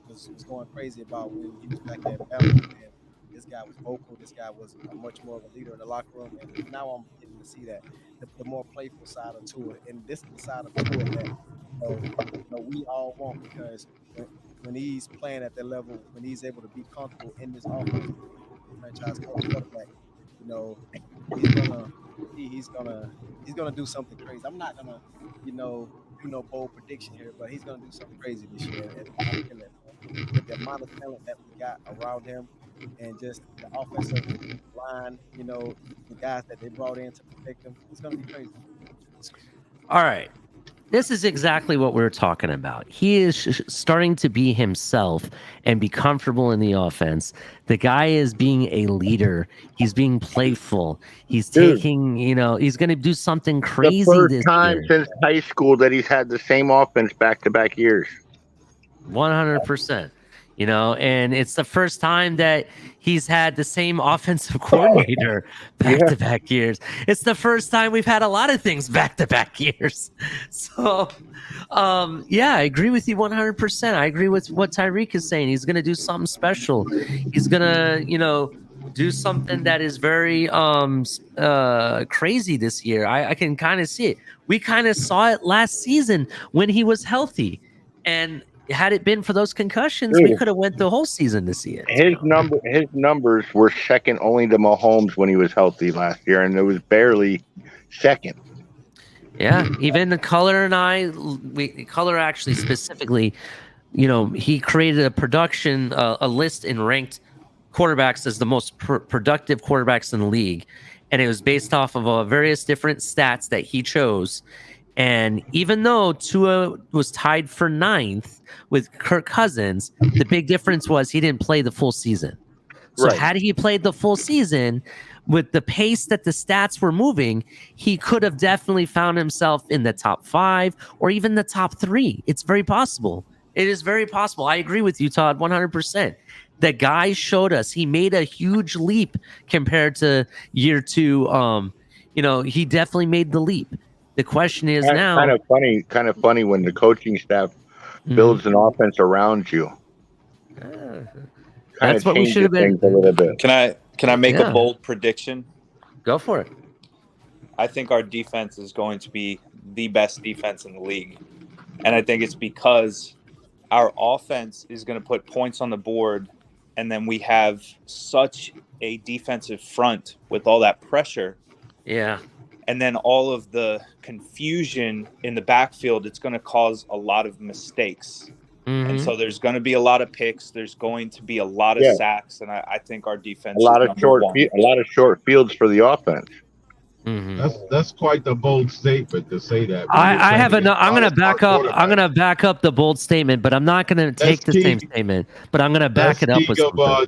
S21: was going crazy about when he was back at Bama. And this guy was vocal. This guy was much more of a leader in the locker room. And now I'm getting to see that the more playful side of Tua, and this is the side of Tua that we all want, because when he's playing at that level, when he's able to be comfortable in this offense, franchise quarterback, he's gonna do something crazy. I'm not gonna, do no bold prediction here, but he's gonna do something crazy this year. And I feel it, with the amount of talent that we got around him, and just the offensive line, the guys that they brought in to protect him, it's gonna be crazy.
S7: All right. This is exactly what we're talking about. He is starting to be himself and be comfortable in the offense. The guy is being a leader. He's being playful. He's taking, he's going to do something crazy
S17: the
S7: this
S17: first time
S7: year.
S17: since high school that he's had the same offense back-to-back years.
S7: 100%. And it's the first time that he's had the same offensive coordinator back-to-back years. It's the first time we've had a lot of things back-to-back years. So, I agree with you 100%. I agree with what Tyreek is saying. He's going to do something special. He's going to, do something that is very crazy this year. I can kind of see it. We kind of saw it last season when he was healthy. And had it been for those concussions, we could have went the whole season to see it.
S17: His numbers were second only to Mahomes when he was healthy last year, and it was barely second.
S7: Yeah, even the Color Color actually specifically, he created a production, a list and ranked quarterbacks as the most productive quarterbacks in the league, and it was based off of various different stats that he chose. And even though Tua was tied for 9th with Kirk Cousins, the big difference was he didn't play the full season. So had he played the full season with the pace that the stats were moving, he could have definitely found himself in the top 5 or even the top 3. It's very possible. It is very possible. I agree with you, Todd, 100%. The guy showed us he made a huge leap compared to year 2. He definitely made the leap. The question is now
S17: kind of funny when the coaching staff builds an offense around you.
S7: That's what we should have been.
S17: A little bit.
S14: Can I make a bold prediction?
S7: Go for it.
S14: I think our defense is going to be the best defense in the league. And I think it's because our offense is going to put points on the board, and then we have such a defensive front with all that pressure.
S7: Yeah.
S14: And then all of the confusion in the backfield, it's going to cause a lot of mistakes. Mm-hmm. And so there's going to be a lot of picks. There's going to be a lot of sacks. And I think our defense
S17: a lot of short fields for the offense.
S7: Mm-hmm.
S18: That's quite the bold statement to say that.
S7: I'm going to back up. I'm going to back up the bold statement, but I'm not going to take the same statement. But I'm going to back it up with something.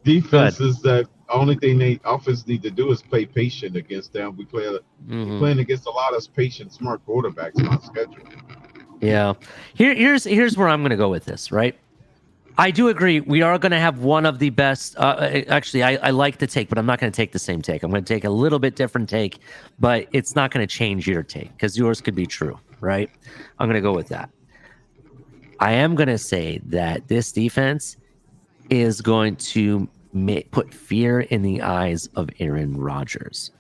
S18: Defenses that only thing offense need to do is play patient against them. We playing against a lot of patient, smart quarterbacks on schedule.
S7: Yeah. Here's where I'm going to go with this, right? I do agree. We are going to have one of the best. Actually, I like the take, but I'm not going to take the same take. I'm going to take a little bit different take, but it's not going to change your take because yours could be true, right? I'm going to go with that. I am going to say that this defense is going to put fear in the eyes of Aaron Rodgers.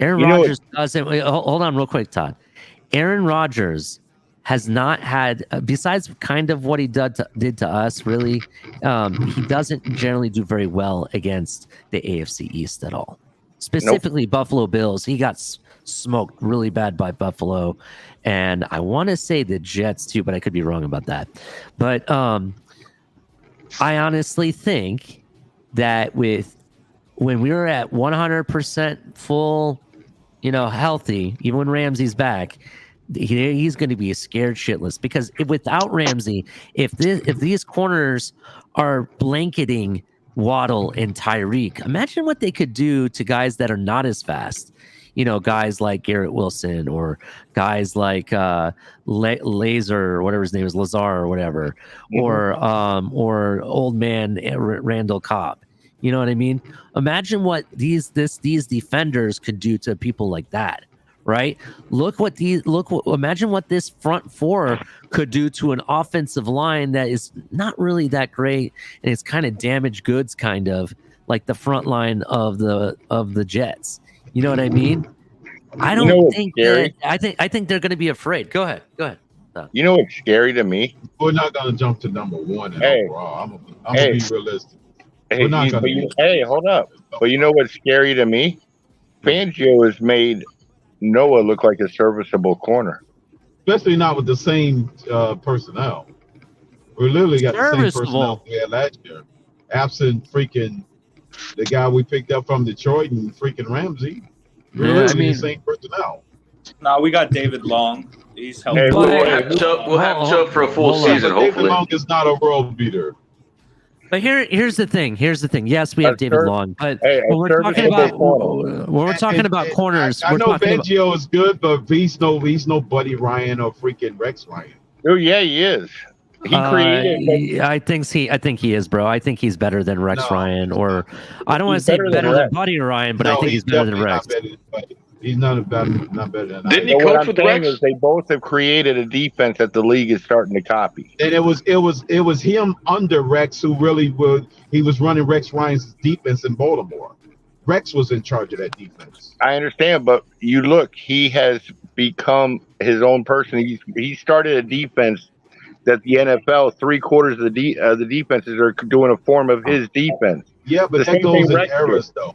S7: Aaron Rodgers doesn't. Hold on, real quick, Todd. Aaron Rodgers has not had, besides kind of what he did to us, really, he doesn't generally do very well against the AFC East at all. Specifically, Buffalo Bills. He got smoked really bad by Buffalo, and I want to say the Jets too, but I could be wrong about that. But I honestly think that when we were at 100% full, healthy, even when Ramsey's back, he's going to be scared shitless because without Ramsey, if these corners are blanketing Waddle and Tyreek, imagine what they could do to guys that are not as fast. Guys like Garrett Wilson or guys like Laser or whatever his name is, Lazar or whatever, or old man Randall Cobb. You know what I mean? Imagine what these defenders could do to people like that, right? Imagine what this front four could do to an offensive line that is not really that great, and it's kind of damaged goods, kind of like the front line of the Jets. You know what I mean? I don't think that. I think they're going to be afraid. Go ahead.
S17: You know what's scary to me?
S18: We're not going to jump to number one overall. I'm going to be realistic.
S17: Hold up. But you know what's scary to me? Fangio has made Noah look like a serviceable corner.
S18: Especially not with the same personnel. We literally got the same personnel we had last year. Absent freaking the guy we picked up from Detroit and freaking Ramsey. We're literally the same personnel.
S2: No, we got David Long. He's helping.
S11: We'll have him show up for a full season, hopefully.
S18: David Long is not a world beater.
S7: But here's the thing. Yes, we have David Long, but when we're talking about corners,
S18: I know Fangio is good, but he's no Buddy Ryan or freaking Rex Ryan.
S17: Oh yeah, he is. He created.
S7: I think he is, bro. I think he's better than Rex Ryan, or I don't want to say better than Buddy Ryan, but I think he's better than Rex.
S18: He's not better than.
S17: Didn't he coach with Rex? They both have created a defense that the league is starting to copy.
S18: And it was him under Rex who really he was running Rex Ryan's defense in Baltimore. Rex was in charge of that defense.
S17: I understand, but you look, he has become his own person. He started a defense that the NFL 3/4 of the defenses are doing a form of his defense.
S18: Yeah, but that goes in eras though.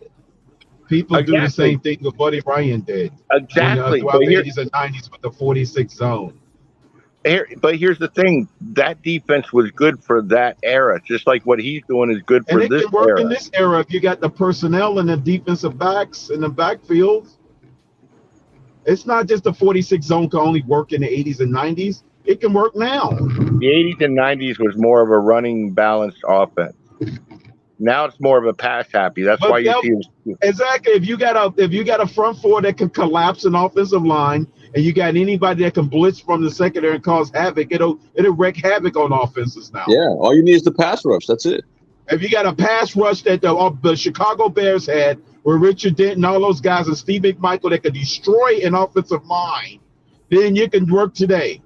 S18: People do the same thing that Buddy Ryan did.
S17: Exactly.
S18: Throughout the 80s and 90s with the 46 zone.
S17: But here's the thing. That defense was good for that era. Just like what he's doing is good for this era. And it can work
S18: in this era if you got the personnel and the defensive backs in the backfield. It's not just the 46 zone can only work in the 80s and 90s. It can work now.
S17: The 80s and 90s was more of a running balanced offense. Now it's more of a pass happy. That's why you see
S18: exactly. If you got a front four that can collapse an offensive line, and you got anybody that can blitz from the secondary and cause havoc, it'll wreak havoc on offenses now.
S11: Yeah, all you need is the pass rush. That's it.
S18: If you got a pass rush that the Chicago Bears had, where Richard Denton, all those guys, and Steve McMichael that could destroy an offensive line, then you can work today.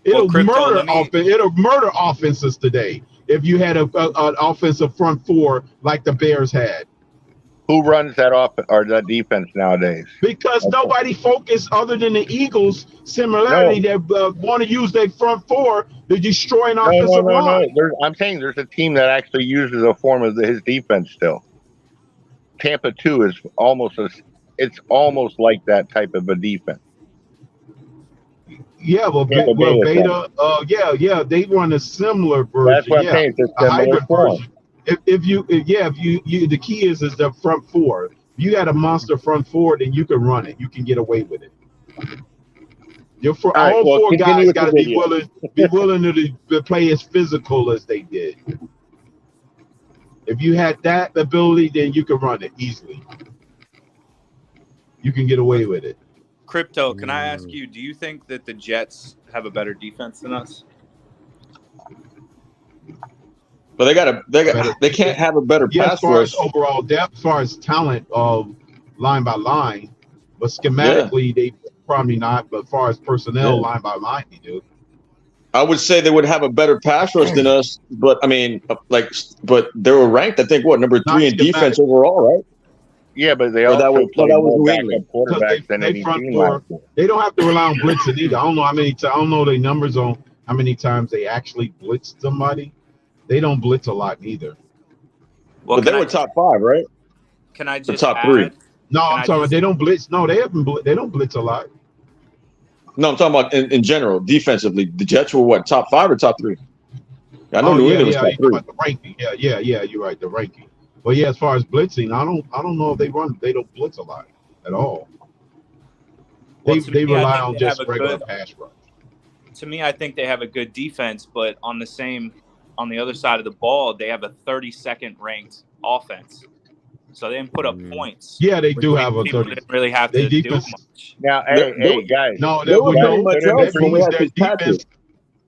S18: It'll murder offenses today if you had an offensive front four like the Bears had.
S17: Who runs that that defense nowadays?
S18: Because nobody focused other than the Eagles similarity that want to use their front four to destroy an offensive line.
S17: I'm saying there's a team that actually uses a form of his defense still. Tampa 2 is almost like that type of a defense.
S18: Yeah, well, Beta, they run a similar version.
S17: That's what I'm saying. It's a hybrid version.
S18: If you, the key is the front four. If you got a monster front four, then you can run it. You can get away with it. All four guys got to be willing to play as physical as they did. If you had that ability, then you can run it easily. You can get away with it.
S2: Crypto, can I ask you, do you think that the Jets have a better defense than us?
S11: But they can't have a better pass
S18: as far
S11: rush.
S18: As overall depth, as far as talent of line by line, but schematically they probably not. But as far as personnel, line by line, they do.
S11: I would say they would have a better pass rush than us, but I mean, but they were ranked, I think, number 3 in defense overall, right?
S17: Yeah, but they also play more backup quarterbacks than any team last year.
S18: They don't have to rely on blitzing either. I don't know I don't know the numbers on how many times they actually blitzed somebody. They don't blitz a lot either.
S11: Well, but they were top 5, right?
S2: Can I just
S11: the top 3?
S18: No, I'm talking about they don't blitz. No, they don't blitz a lot.
S11: No, I'm talking about in general, defensively. The Jets were what, top 5 or top 3? I know New England was top 3.
S18: About the ranking. Yeah, you're right, the ranking. But yeah, as far as blitzing, I don't know if they don't blitz a lot at all. They rely on just regular pass rush.
S2: To me, I think they have a good defense, but on the other side of the ball, they have a 32nd ranked offense. So they didn't put up points.
S18: Yeah, they do have a 30.
S2: Didn't really have to do much.
S17: Now, hey guys.
S18: No,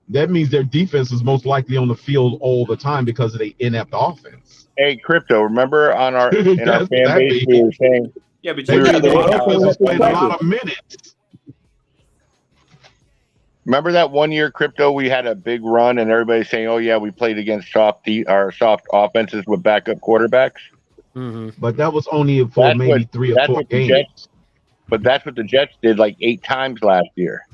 S18: that means their defense is most likely on the field all the time because of the inept offense.
S17: Hey, Crypto, remember in our fan base we were saying
S2: Yeah, but
S8: They
S2: you
S8: played
S2: got
S8: a lot of minutes.
S17: Remember that 1 year crypto we had a big run and everybody's saying, "Oh yeah, we played against soft offenses with backup quarterbacks."
S7: Mm-hmm.
S18: But that was only for maybe 3 or 4 games.
S17: But that's what the Jets did like 8 times last year.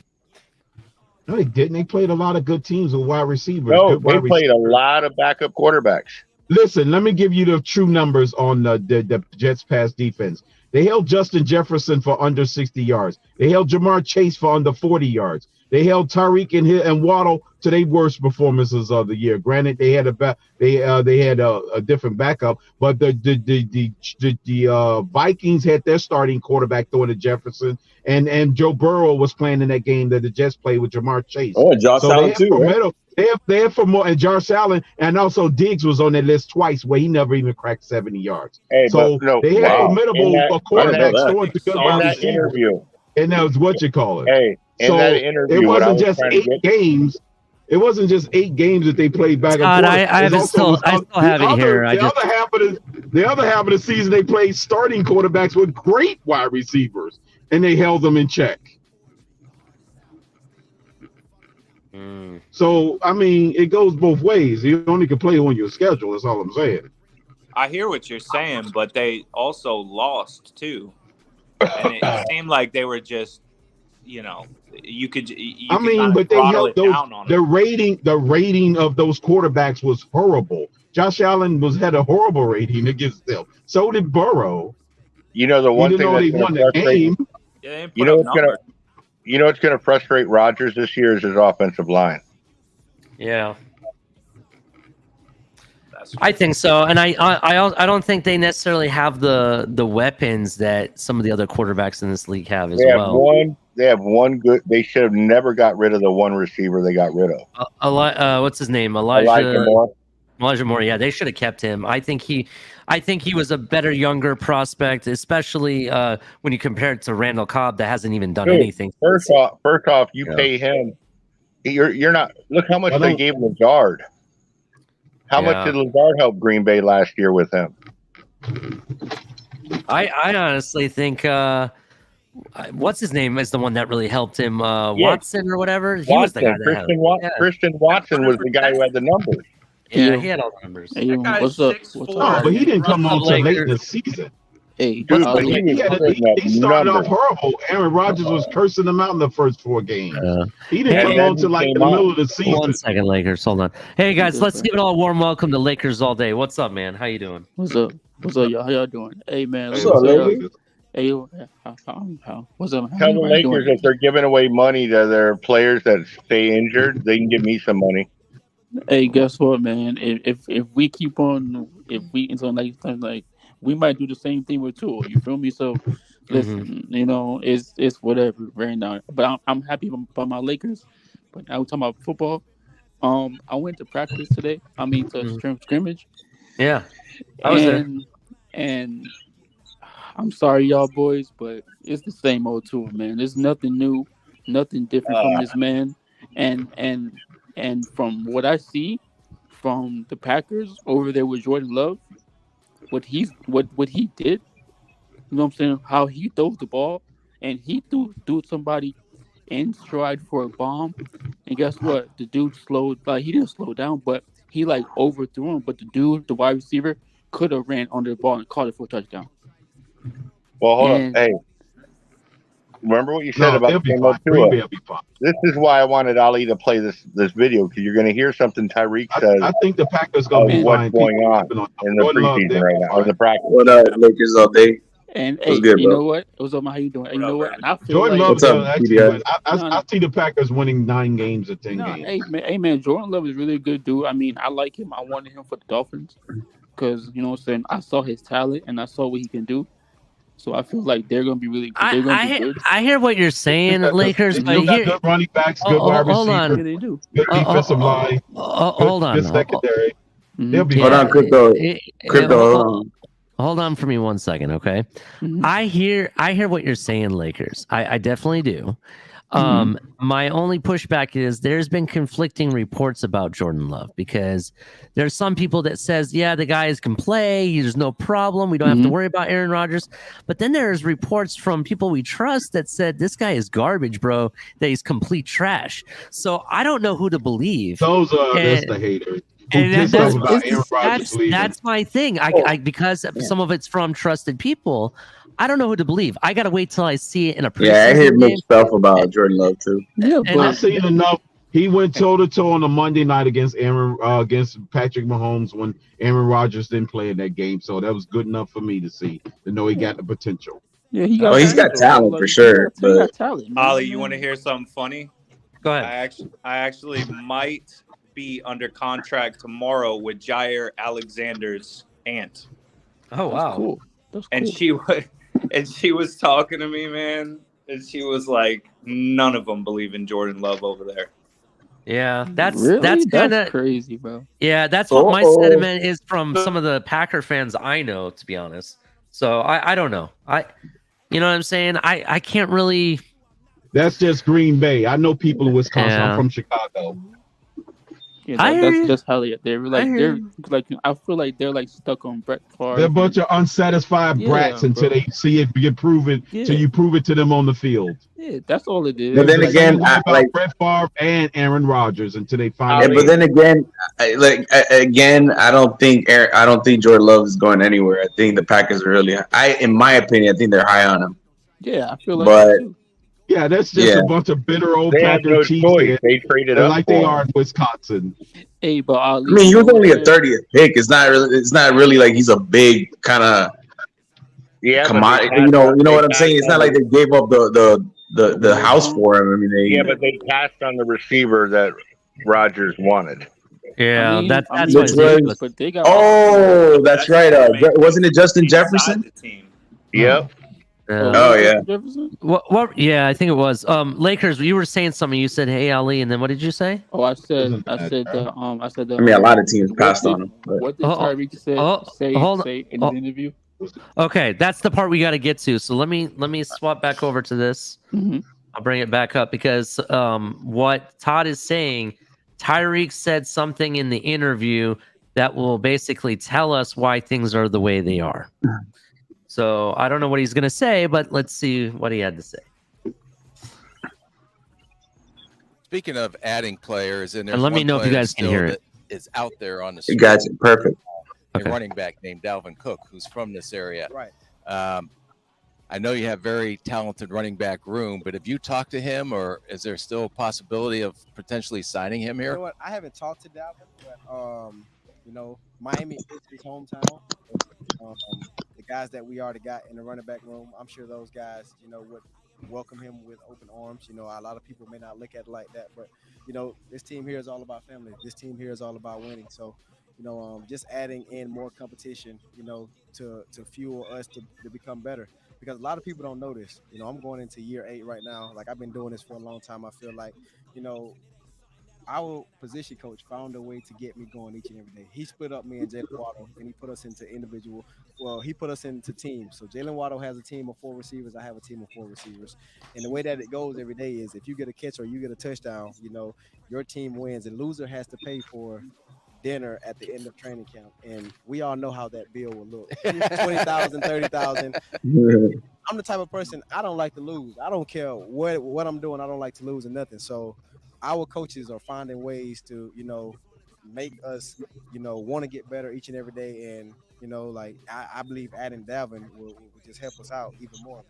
S18: No, they didn't. They played a lot of good teams with wide receivers.
S17: No, they played a lot of backup quarterbacks.
S18: Listen, let me give you the true numbers on the Jets' pass defense. They held Justin Jefferson for under 60 yards. They held Jamar Chase for under 40 yards. They held Tyreek and Waddle to their worst performances of the year. Granted, they had a different backup, but the Vikings had their starting quarterback throwing to Jefferson, and Joe Burrow was playing in that game that the Jets played with Jamar Chase.
S11: Oh, and Josh Allen too, right?
S18: They have for more, and Josh Allen, and also Diggs was on that list twice, where he never even cracked 70 yards. They had formidable quarterbacks throwing to good wide receivers. And that was what you call it.
S17: Hey, in that interview,
S18: it wasn't just 8 games. It wasn't just 8 games that they played back and forth.
S7: I still have it here.
S18: The other half of the season, they played starting quarterbacks with great wide receivers, and they held them in check. So, I mean, it goes both ways. You only can play on your schedule. That's all I'm saying.
S2: I hear what you're saying, but they also lost too, and it seemed like they were just, you could
S18: but they held those. The rating of those quarterbacks was horrible. Josh Allen had a horrible rating against them. So did Burrow.
S17: The one thing
S18: they won the game.
S17: What's going to frustrate Rodgers this year is his offensive line.
S7: Yeah, I think so, and I don't think they necessarily have the weapons that some of the other quarterbacks in this league have as well.
S17: They have one good. They should have never got rid of the one receiver they got rid of.
S7: What's his name? Elijah Moore. Yeah, they should have kept him. I think he was a better younger prospect, especially when you compare it to Randall Cobb, that hasn't even done anything.
S17: First off, you pay him. You're not. Look how much they gave Lazard. How much did Lazard help Green Bay last year with him?
S7: I honestly think what's his name is the one that really helped him. Watson or whatever. He was the guy that
S17: Christian Watson was the guy who had the numbers.
S7: Yeah, he had all the numbers.
S5: Hey, what's up?
S18: Oh, but he didn't come on until late in the season.
S5: Hey,
S17: dude,
S18: he started off horrible. Aaron Rodgers was cursing him out in the first 4 games. He didn't come on till like the middle of the season.
S7: 1 second, Lakers. Hold on. Hey guys, let's give it all a warm welcome to Lakers all day. What's up, man? How you doing?
S5: What's up, y'all? How y'all doing? Hey, man.
S17: What's up, Lakers?
S5: Hey, how? What's up?
S17: Tell the Lakers if they're giving away money to their players that stay injured, they can give me some money.
S5: Hey, guess what, man? If we keep on, like we might do the same thing with Tua. You feel me? So listen, it's whatever right now. But I'm happy about my Lakers. But now we're talking about football. I went to practice today. To scrimmage.
S7: Yeah, I was there.
S5: And I'm sorry, y'all boys, but it's the same old Tua, man. There's nothing new, nothing different from this man. And from what I see from the Packers over there with Jordan Love, what he did, you know what I'm saying? How he throws the ball, and he threw somebody in stride for a bomb, and guess what? The dude he didn't slow down, but he overthrew him. But the wide receiver, could have ran under the ball and caught it for a touchdown.
S17: Well, hold on. Hey, remember what you said about Tua? This is why I wanted Ali to play this video, because you're going to hear something Tyreek says.
S18: I think the Packers going to be
S17: what's going on in the preseason right now, in the practice.
S6: What up, Lakers all day?
S5: And hey,
S6: good,
S5: you know what? What's up, man? How you doing? You know what? And I feel
S18: Jordan
S5: like,
S18: Love, I see the Packers winning 9 games or 10 games.
S5: Hey, man, Jordan Love is really a good dude. I mean, I like him. I wanted him for the Dolphins because, you know what I'm saying, I saw his talent and I saw what he can do. So I feel like they're going to be really good.
S7: I hear what you're saying, Lakers. But
S18: got good running backs, good wide receivers.
S7: Hold on.
S5: Yeah, they do.
S18: Good defensive line.
S7: Hold on.
S18: Good secondary. They'll be
S6: hold on, Crypto.
S7: Hold on for me 1 second, okay?
S5: Mm-hmm.
S7: I hear what you're saying, Lakers. I definitely do. My only pushback is there's been conflicting reports about Jordan Love, because there's some people that says, yeah, the guys can play. There's no problem. We don't have to worry about Aaron Rodgers. But then there's reports from people we trust that said this guy is garbage, bro, that he's complete trash. So I don't know who to believe.
S18: Those are that's the haters.
S7: And that's my thing. Because some of it's from trusted people. I don't know who to believe. I gotta wait till I see it in a preseason.
S6: Yeah, I hear mixed stuff about Jordan Love too.
S7: Yeah,
S18: but I've seen enough. He went toe to toe on a Monday night against Patrick Mahomes when Aaron Rodgers didn't play in that game. So that was good enough for me to see, to know he got the potential.
S12: Yeah, he's got talent for sure.
S5: He got talent.
S2: Ollie, you want to hear something funny?
S7: Go ahead.
S2: I actually might be under contract tomorrow with Jair Alexander's aunt.
S7: Oh wow,
S5: cool. That's cool.
S2: And she was talking to me, man, and she was like, none of them believe in Jordan Love over there.
S7: Yeah, that's
S5: kind of crazy, bro.
S7: Yeah, that's what my sentiment is from some of the Packer fans I know, to be honest. So I don't know. You know what I'm saying? I can't really.
S18: That's just Green Bay. I know people in Wisconsin.
S7: Yeah.
S18: I'm from Chicago.
S5: Yeah, that's just how they're like I feel like they're like stuck on Brett Favre.
S18: They're a bunch of unsatisfied brats until they see it get proven. Till you prove it to them on the field.
S5: Yeah, that's all it is.
S6: But then again,
S18: I like Brett Favre and Aaron Rodgers until they find.
S6: Yeah, but then again, I don't think Jordan Love is going anywhere. I think the Packers are really. In my opinion, I think they're high on him.
S5: Yeah, I feel like.
S6: But
S18: yeah, that's just a bunch of bitter old Packer cheese.
S17: They traded up
S18: like they are in Wisconsin.
S5: Hey, but
S6: I mean, he was only a 30th pick. It's not really like he's a big kind of commodity. You know what I'm saying? It's not like they gave up the house for him. I mean,
S17: but they passed on the receiver that Rodgers wanted.
S7: Yeah, that's
S6: that's right. Wasn't it Justin Jefferson?
S17: Yep.
S6: Oh yeah.
S7: What? Yeah, I think it was. Lakers. You were saying something. You said, "Hey, Ali," and then what did you say?
S5: Oh, I said.
S6: I mean, a lot of teams passed on him. But.
S5: What did Tyreek say in the interview?
S7: Okay, that's the part we got to get to. So let me swap back over to this. I'll bring it back up because what Todd is saying, Tyreek said something in the interview that will basically tell us why things are the way they are. So I don't know what he's going to say, but let's see what he had to say.
S22: Speaking of adding players, and
S7: let me know if you guys can hear it.
S22: Is out there on the
S6: street. You got it. Perfect.
S22: A running back named Dalvin Cook, who's from this area.
S21: Right.
S22: I know you have very talented running back room, but have you talked to him, or is there still a possibility of potentially signing him here?
S21: You know what? I haven't talked to Dalvin, but Miami is his hometown. The guys that we already got in the running back room, I'm sure those guys, would welcome him with open arms. A lot of people may not look at it like that, but this team here is all about family. This team here is all about winning. So, just adding in more competition, to fuel us to become better. Because a lot of people don't know this. I'm going into year 8 right now. Like, I've been doing this for a long time. I feel like, our position coach found a way to get me going each and every day. He split up me and Jalen Waddle, and he put us into he put us into teams. So Jalen Waddle has a team of 4 receivers. I have a team of 4 receivers. And the way that it goes every day is if you get a catch or you get a touchdown, your team wins. And loser has to pay for dinner at the end of training camp. And we all know how that bill will look. 20,000, 30,000. I'm the type of person, I don't like to lose. I don't care what I'm doing. I don't like to lose or nothing. So our coaches are finding ways to, make us, want to get better each and every day. And, I believe adding Dalvin will just help us out even more.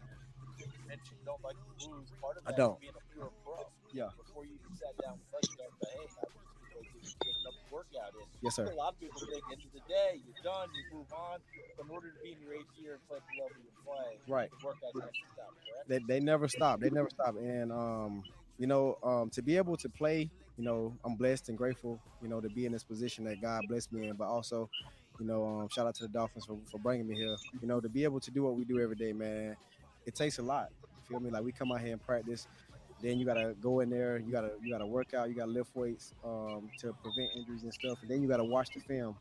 S1: And you don't like to lose. Part of that
S21: I don't.
S1: Being a pure pro.
S21: Yeah.
S1: Before you even sat down with us, you got to say, hey, I just get enough workout in.
S21: Yes, sir.
S1: A lot of people think end of the day, you're done, you move on. In order to be in your 8th year and play the level you're playing,
S21: right.
S1: Workout doesn't stop, correct?
S21: They never stop. They never stop. And to be able to play, I'm blessed and grateful, to be in this position that God blessed me in. But also, shout out to the Dolphins for bringing me here. To be able to do what we do every day, man, it takes a lot. You feel me? Like, we come out here and practice. Then you gotta go in there. You gotta work out. You gotta lift weights to prevent injuries and stuff. And then you gotta watch the film.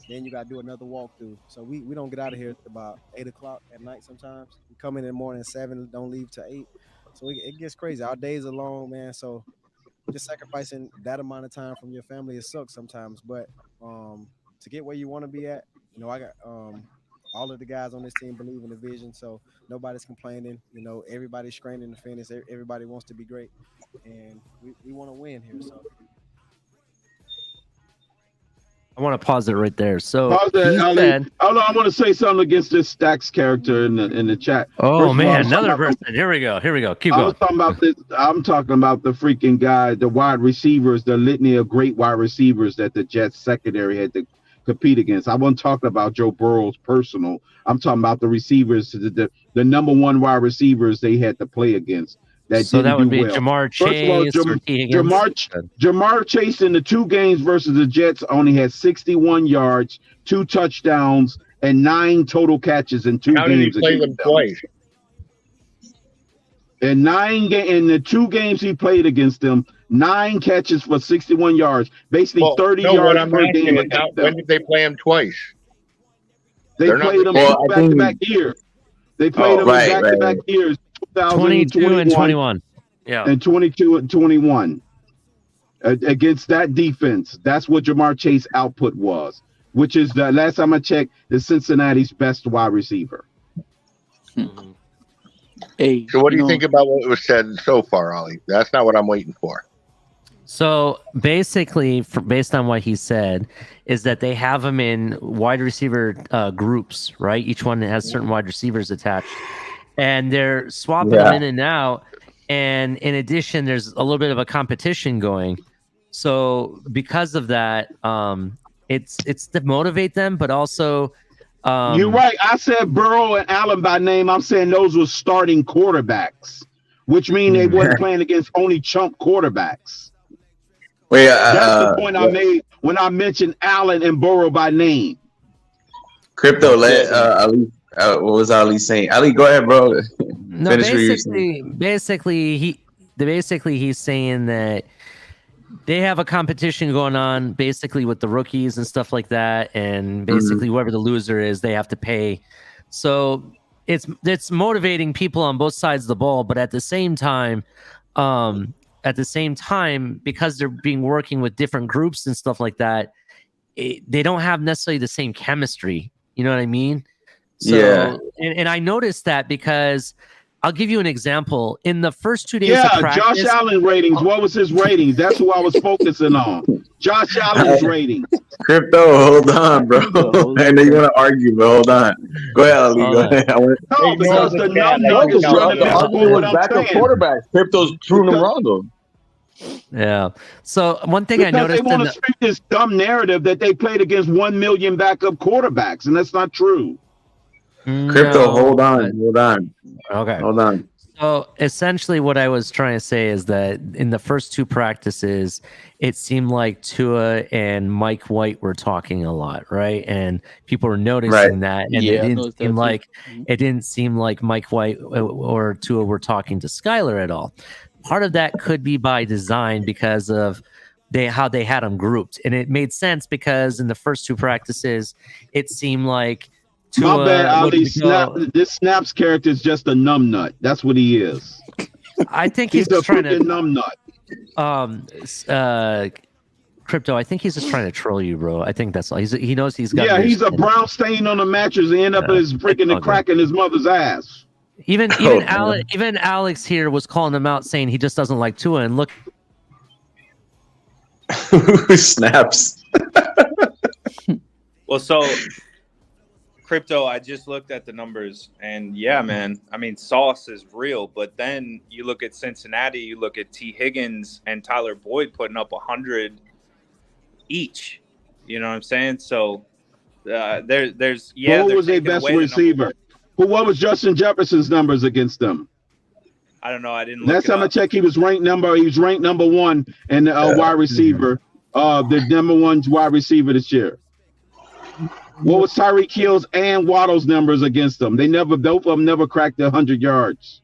S21: Then you gotta do another walkthrough. So we don't get out of here about 8 o'clock at night. Sometimes we come in the morning at 7. Don't leave till 8. So it gets crazy. Our days are long, man. So just sacrificing that amount of time from your family, it sucks sometimes. But to get where you want to be at, you know, I got all of the guys on this team believe in the vision, so nobody's complaining. You know, everybody's straining to finish. Everybody wants to be great, and we want to win here. So
S7: I want to pause it right there. So
S4: Pause that,
S7: he
S4: Ali.
S7: said,
S4: Hold on, I want to say something against this Stacks character in the chat.
S7: "Oh man, another person." Here we go. Keep going.
S4: I'm talking about the freaking guy, the wide receivers, the litany of great wide receivers that the Jets secondary had to compete against. I wasn't talking about Joe Burrow's personal. I'm talking about the receivers, the number one wide receivers they had to play against. That
S7: would be
S4: well.
S7: Jamar Chase or T. Higgins.
S4: Jamar Chase in the 2 games versus the Jets only had 61 yards, 2 touchdowns, and 9 total catches in 2 games.
S17: How did he play them twice?
S4: In the 2 games he played against them, 9 catches for 61 yards, basically 30 yards per game.
S17: When did they play him twice?
S4: They played them back-to-back years. They played them back-to-back years.
S7: 22 and 21. Yeah.
S4: And 22 and 21 against that defense. That's what Jamar Chase output was, which is the last time I checked, the Cincinnati's best wide receiver.
S5: Hey,
S17: so what do you think about what was said so far, Ollie? That's not what I'm waiting for.
S7: So basically, based on what he said, is that they have them in wide receiver groups, right? Each one has certain wide receivers attached. And they're swapping them in and out. And in addition, there's a little bit of a competition going. So because of that, it's to motivate them, but also
S4: you're right. I said Burrow and Allen by name. I'm saying those were starting quarterbacks, which mean they wasn't playing against only chump quarterbacks. That's the point I made when I mentioned Allen and Burrow by name.
S6: Crypto, let Ali. What was Ali saying? Ali, go ahead, bro.
S7: No, basically he's saying that they have a competition going on, basically with the rookies and stuff like that, and basically whoever the loser is, they have to pay. So it's motivating people on both sides of the ball, but at the same time, because they're working with different groups and stuff like that, they don't have necessarily the same chemistry. You know what I mean? So, and I noticed that because I'll give you an example. In the first 2 days of practice,
S4: Josh Allen ratings. What was his ratings? That's who I was focusing on. Josh Allen's ratings.
S6: Crypto, hold on, bro. I know you want to argue, but hold on. Go ahead, Ali. Go ahead.
S4: Because the numbers running
S6: backup quarterbacks. Crypto's proving them wrong, though.
S7: Yeah. So one thing I noticed,
S4: they want to speak this dumb narrative that they played against 1 million backup quarterbacks, and that's not true.
S6: Crypto, hold on.
S7: Okay.
S6: Hold on.
S7: So essentially what I was trying to say is that in the first 2 practices, it seemed like Tua and Mike White were talking a lot, right? And people were noticing that. And it didn't seem like Mike White or Tua were talking to Skylar at all. Part of that could be by design because of how they had them grouped. And it made sense because in the first 2 practices, it seemed like
S4: my bad, Ali. This Snaps character is just a numbnut. That's what he is.
S7: I think he's just trying to
S4: numbnut.
S7: Crypto, I think he's just trying to troll you, bro. I think that's all. He knows he's got.
S4: Yeah, he's a brown stain on the mattress and end up his freaking the crack in his mother's ass.
S7: Even Alex here was calling him out, saying he just doesn't like Tua. And look,
S6: Snaps.
S2: Well, so. Crypto, I just looked at the numbers, and yeah, man, I mean, Sauce is real, but then you look at Cincinnati, you look at T. Higgins and Tyler Boyd putting up 100 each. You know what I'm saying? So there's
S4: who was their best receiver? What was Justin Jefferson's numbers against them?
S2: I don't know. I didn't.
S4: Last time I checked, he was ranked number 1 and wide receiver, the number 1 wide receiver this year. What was Tyreek Hill's and Waddle's numbers against them? Both of them never cracked 100 yards.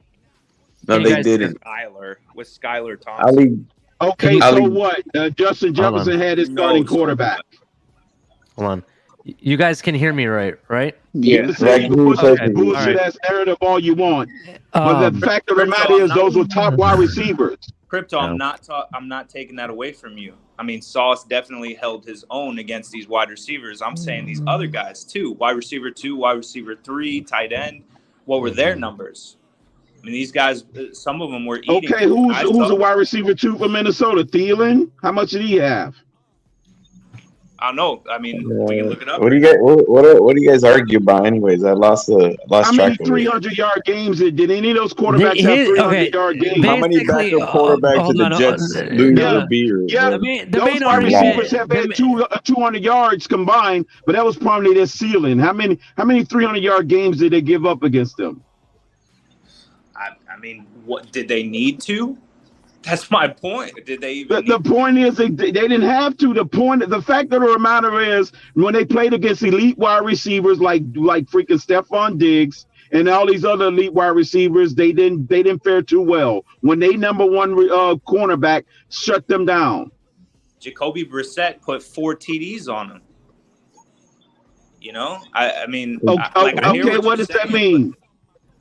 S6: No, they didn't.
S2: Skylar Thompson.
S4: Okay, so what? Justin Jefferson had his starting quarterback.
S7: Hold on. You guys can hear me right?
S4: Yeah,
S7: Okay.
S4: bullshit ass narrative all you want, but the fact of the matter is, those were top wide receivers.
S2: Crypto, I'm not taking that away from you. I mean, Sauce definitely held his own against these wide receivers. I'm saying these other guys too. Wide receiver 2, wide receiver 3, tight end. What were their numbers? I mean, these guys, some of them were eating.
S4: Okay, who's a wide receiver 2 for Minnesota? Thielen? How much did he have?
S2: I don't know. I mean, we can look it up.
S6: What do you guys? What do you guys argue about? Anyways, I lost track.
S4: How many 300-yard games did any of those quarterbacks have 300-yard games?
S6: How many backup quarterbacks did the Jets lose to beat?
S4: Yeah, those wide receivers have had 200 yards combined, but that was probably their ceiling. How many 300-yard games did they give up against them?
S2: I mean, what did they need to? That's my point. Did they even?
S4: The point is they didn't have to. The fact of the matter is, when they played against elite wide receivers like freaking Stephon Diggs and all these other elite wide receivers, they didn't fare too well. When they number one cornerback shut them down.
S2: Jacoby Brissett put 4 TDs on them. You know, I mean,
S4: okay, what does that mean?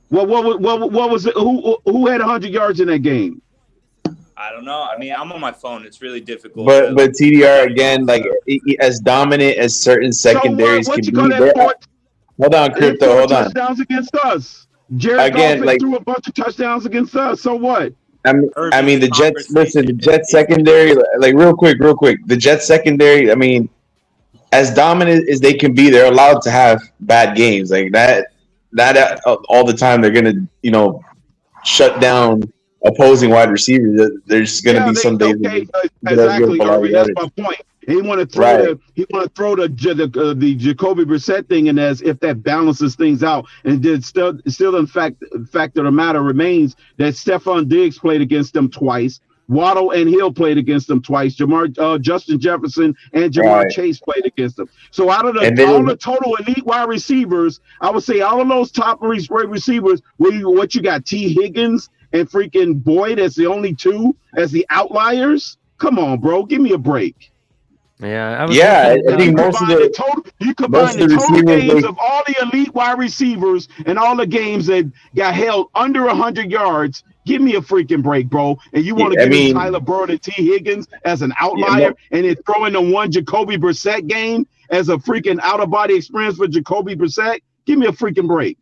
S4: What was it? Who had 100 yards in that game?
S2: I don't know. I mean, I'm on my phone. It's really difficult.
S6: But TDR again, like as dominant as certain secondaries can be. Hold on, Crypto. Hold on.
S4: Touchdowns against us. Jared Goff threw a bunch of touchdowns against us. So what?
S6: I mean, the Jets. Listen, the Jets secondary. Like real quick. The Jets secondary. I mean, as dominant as they can be, they're allowed to have bad games like that. Not all the time. They're gonna, shut down opposing wide receivers. There's going to be some days.
S4: Okay, exactly. That's my point. He want to throw the Jacoby Brissett thing in as if that balances things out. And still in fact of the matter remains that Stephon Diggs played against them twice. Waddle and Hill played against them twice. Justin Jefferson and Jamar Chase played against them. So out of all the total elite wide receivers, I would say all of those top receivers, what you got? T. Higgins and freaking Boyd as the only 2 as the outliers? Come on, bro. Give me a break.
S7: Yeah,
S6: I think most of the total
S4: games of all the elite wide receivers and all the games that got held under 100 yards. Give me a freaking break, bro. And you want to give me Tyler Bird and T. Higgins as an outlier and then throw in the one Jacoby Brissett game as a freaking out-of-body experience for Jacoby Brissett? Give me a freaking break.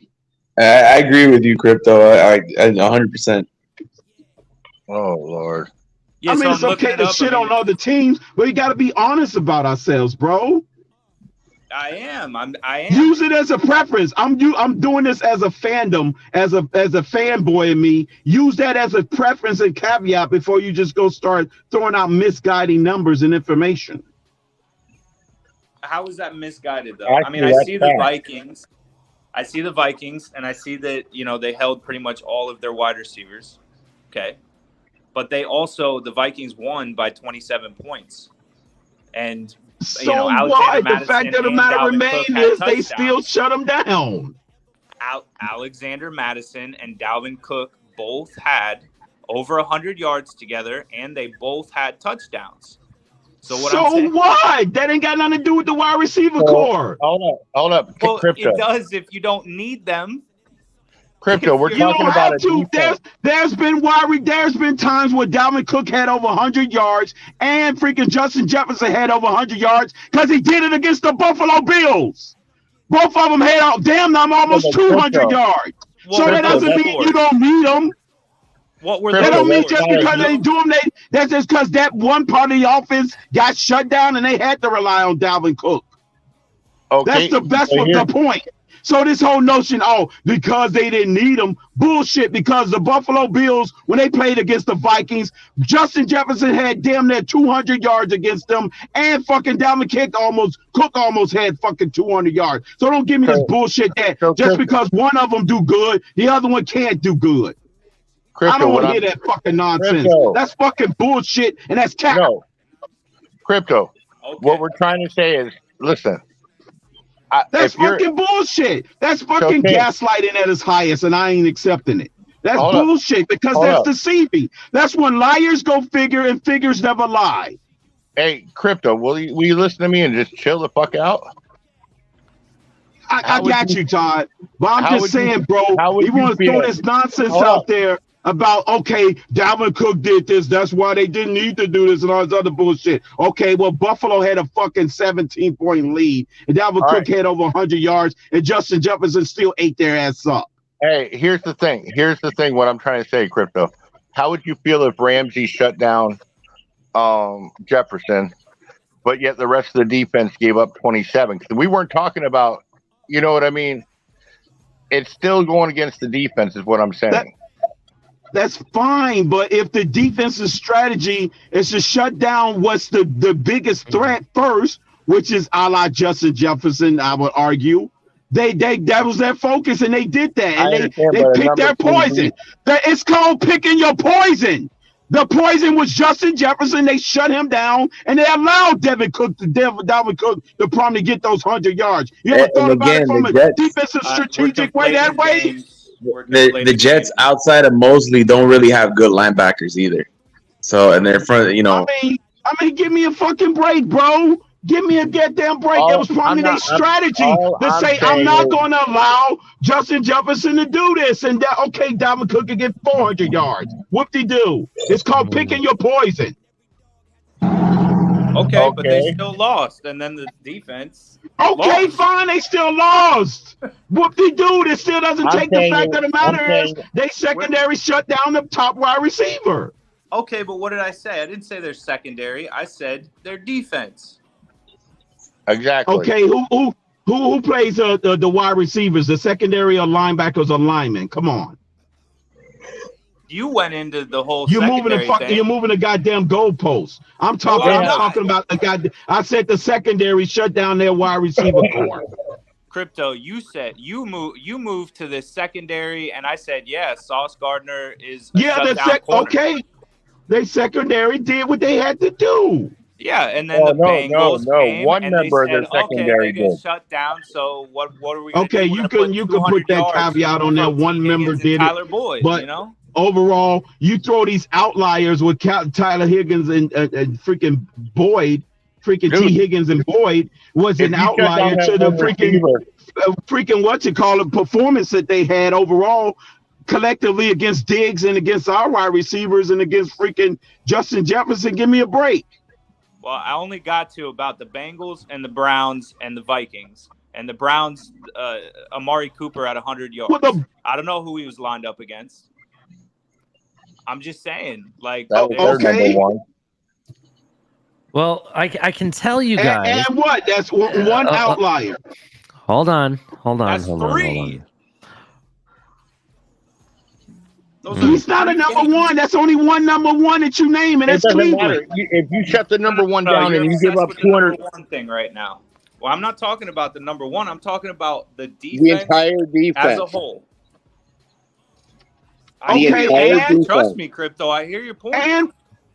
S6: I agree with you, Crypto. I 100%.
S17: Oh, Lord.
S4: Yeah, I mean, it's okay to shit on other teams, but we got to be honest about ourselves, bro.
S2: I am.
S4: Use it as a preference. I'm doing this as a fandom, as a fanboy in me. Use that as a preference and caveat before you just go start throwing out misguiding numbers and information.
S2: How is that misguided, though? I mean, I see the Vikings. I see the Vikings, and I see that, they held pretty much all of their wide receivers. Okay. But the Vikings won by 27 points. And,
S4: so what? The fact of the matter remains is they still shut them down.
S2: Alexander Madison and Dalvin Cook both had over 100 yards together, and they both had touchdowns. So
S4: what? That ain't got nothing to do with the wide receiver core.
S17: Hold up.
S2: Well,
S17: Crypto.
S2: It does if you don't need them.
S17: Crypto, we're talking about it.
S4: There's been times where Dalvin Cook had over 100 yards and freaking Justin Jefferson had over 100 yards because he did it against the Buffalo Bills. Both of them had almost 200 yards. So that doesn't mean you don't need them. That don't mean just because they do them. That's just because that one part of the offense got shut down and they had to rely on Dalvin Cook.
S17: Okay,
S4: that's the point. So this whole notion, because they didn't need them, bullshit. Because the Buffalo Bills, when they played against the Vikings, Justin Jefferson had damn near 200 yards against them, and fucking Dalvin Cook almost had fucking 200 yards. So don't give me this bullshit that just because one of them do good, the other one can't do good. I don't want to hear that fucking nonsense. That's fucking bullshit, and that's cap.
S17: No. Crypto. Okay. What we're trying to say is, listen.
S4: That's fucking bullshit. That's fucking gaslighting at its highest, and I ain't accepting it. That's bullshit because that's deceiving. That's when liars go figure and figures never lie.
S17: Hey, Crypto, will you listen to me and just chill the fuck out?
S4: I got you, Todd. But I'm just saying, bro, he wants to throw this nonsense out there about, okay, Dalvin Cook did this. That's why they didn't need to do this and all this other bullshit. Okay, well, Buffalo had a fucking 17-point lead, and Dalvin Cook had over 100 yards, and Justin Jefferson still ate their ass up.
S17: Hey, here's the thing. What I'm trying to say, Crypto. How would you feel if Ramsey shut down Jefferson, but yet the rest of the defense gave up 27? Because we weren't talking about, you know what I mean? It's still going against the defense is what I'm saying.
S4: That's fine, but if the defense's strategy is to shut down what's the biggest threat first, which is a la Justin Jefferson, I would argue, that was their focus, and they did that, and they picked their poison. It's called picking your poison. The poison was Justin Jefferson. They shut him down, and they allowed Dalvin Cook to probably get those 100 yards. You ever thought about it from a defensive strategic way that way?
S6: The Jets outside of Mosley don't really have good linebackers either. So, and they're front, you know.
S4: I mean, give me a fucking break, bro. Give me a goddamn break. That was probably their strategy to say, I'm not going to allow Justin Jefferson to do this. And that, okay, Dalvin Cook can get 400 yards. Whoop-de-doo. It's called picking your poison.
S2: Okay, but they still lost. And then the defense
S4: Okay, fine. They still lost. Whoop-de-doo. This still doesn't take the fact of the matter is they secondary shut down the top wide receiver.
S2: Okay, but what did I say? I didn't say they're secondary. I said their defense.
S17: Exactly.
S4: Okay, who plays the wide receivers, the secondary or linebackers or linemen? Come on.
S2: You went into the whole.
S4: You're moving the goddamn goalposts. I'm talking about the goddamn. I said the secondary shut down their wide receiver core.
S2: Crypto, you said you moved to the secondary, and I said Sauce Gardner is
S4: okay. They secondary did what they had to do.
S2: Yeah, and then the Bengals came,
S17: one
S2: and
S17: member
S2: they said,
S17: of the secondary
S2: they're getting shut down. So what are we?
S4: Okay, you could put that caveat on there. One member did
S2: Tyler Boyd,
S4: but
S2: you know.
S4: Overall, you throw these outliers with Tyler Higgins and freaking Boyd, T. Higgins and Boyd was an outlier to the freaking performance that they had overall collectively against Diggs and against our wide receivers and against freaking Justin Jefferson. Give me a break.
S2: Well, I only got to about the Bengals and the Browns and the Vikings. And the Browns, Amari Cooper at 100 yards. I don't know who he was lined up against. I'm just saying, like,
S17: that was number one.
S7: Well, I can tell you guys.
S4: And what? That's one outlier.
S7: Hold on.
S2: That's three.
S4: He's not a number one. That's only one number one that you name, and that's Cleveland.
S17: If you shut the number one down and you give up 200
S2: thing right now. Well, I'm not talking about the number one. I'm talking about the defense,
S17: the entire defense
S2: as a whole. Trust me, Crypto. I hear your point.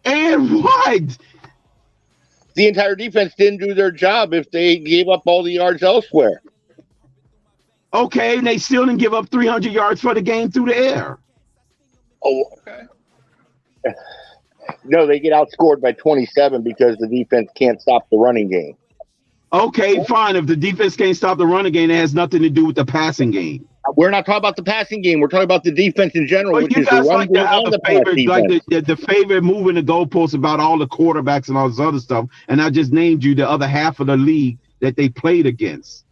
S4: And what?
S17: The entire defense didn't do their job if they gave up all the yards elsewhere.
S4: Okay, and they still didn't give up 300 yards for the game through the air.
S17: Oh, okay. No, they get outscored by 27 because the defense can't stop the running game.
S4: Okay, fine. If the defense can't stop the running game, it has nothing to do with the passing game.
S17: We're not talking about the passing game. We're talking about the defense in general, which is the run game and the pass defense.
S4: The favorite moving the goalposts about all the quarterbacks and all this other stuff, and I just named you the other half of the league that they played against.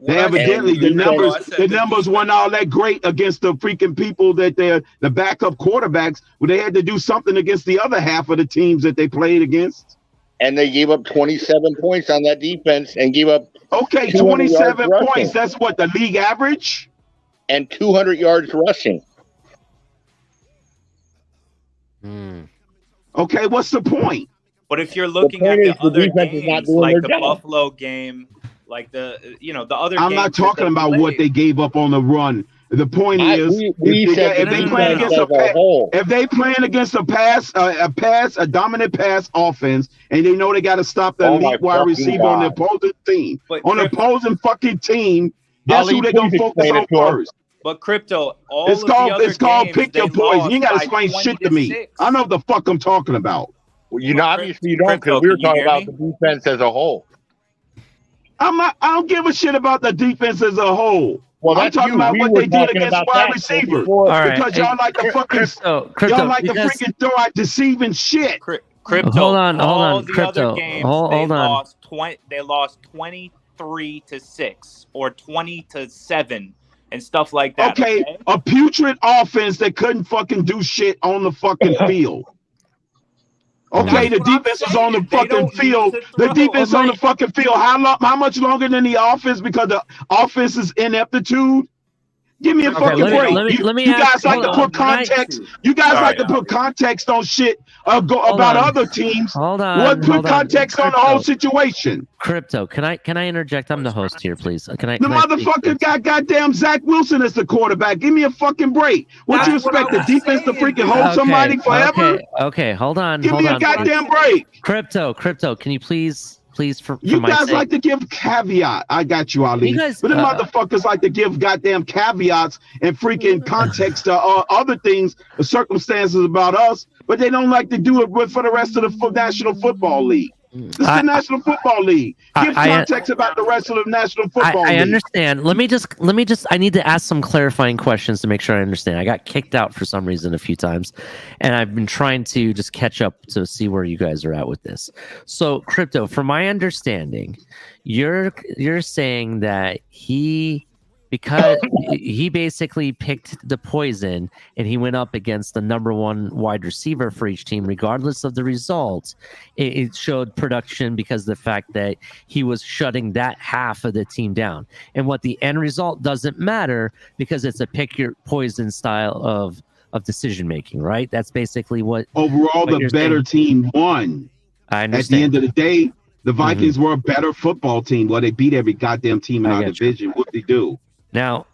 S4: They evidently the numbers weren't all that great against the freaking people that they're the backup quarterbacks. Well, they had to do something against the other half of the teams that they played against.
S17: And they gave up 27 points on that defense and gave up
S4: 27 points. That's what the league average.
S17: And 200 yards rushing.
S4: Okay, what's the point?
S2: But if you're looking at the other games, like the Buffalo game, like the other.
S4: I'm not talking about what they gave up on the run. The point is, if they playing against a dominant pass offense, and they know they got to stop the elite wide receiver on the opposing team, opposing fucking team, that's who they're gonna focus on first.
S2: But Crypto,
S4: it's called pick your poison. You got to explain shit to me. I know the fuck I'm talking about.
S17: Well, obviously you don't, because we were talking about the defense as a whole.
S4: I don't give a shit about the defense as a whole.
S17: Well,
S4: I'm talking about what they did against wide receivers. Because y'all like the fucking y'all like the freaking throw out deceiving shit.
S2: Crypto.
S7: Hold on.
S2: All the
S7: Crypto.
S2: other games,
S7: Hold on.
S2: They lost 23-6 or 20-7 and stuff like that.
S4: Okay, a putrid offense that couldn't fucking do shit on the fucking field. Okay, the defense is on the fucking field. The defense on the fucking field. How much longer than the offense? Because the offense is ineptitude. Give me a fucking break. You guys like to put context. You guys like to put context on shit about other teams.
S7: Hold on.
S4: Put context on the whole situation.
S7: Crypto, can I interject? I'm the host here, please. The
S4: motherfucker got goddamn Zach Wilson as the quarterback. Give me a fucking break. What you expect the defense to freaking hold somebody forever?
S7: Okay, hold on.
S4: Give me a goddamn break.
S7: Crypto, can you please for
S4: you
S7: my
S4: guys
S7: sake.
S4: like to give caveat. I got you, Ali.
S7: But
S4: the motherfuckers like to give goddamn caveats and freaking context to other things, circumstances about us, but they don't like to do it for the rest of the National Football League. This is the National Football League. Give context about the rest of the National Football League.
S7: I understand. Let me just. I need to ask some clarifying questions to make sure I understand. I got kicked out for some reason a few times, and I've been trying to just catch up to see where you guys are at with this. So, Crypto, from my understanding, you're saying that because he basically picked the poison and he went up against the number one wide receiver for each team, regardless of the results. It showed production because of the fact that he was shutting that half of the team down. And what the end result doesn't matter because it's a pick your poison style of decision making, right? That's basically what
S4: overall the better team won.
S7: I understand.
S4: At the end of the day, the Vikings were a better football team. Well, they beat every goddamn team in our division. What they do?
S7: Now,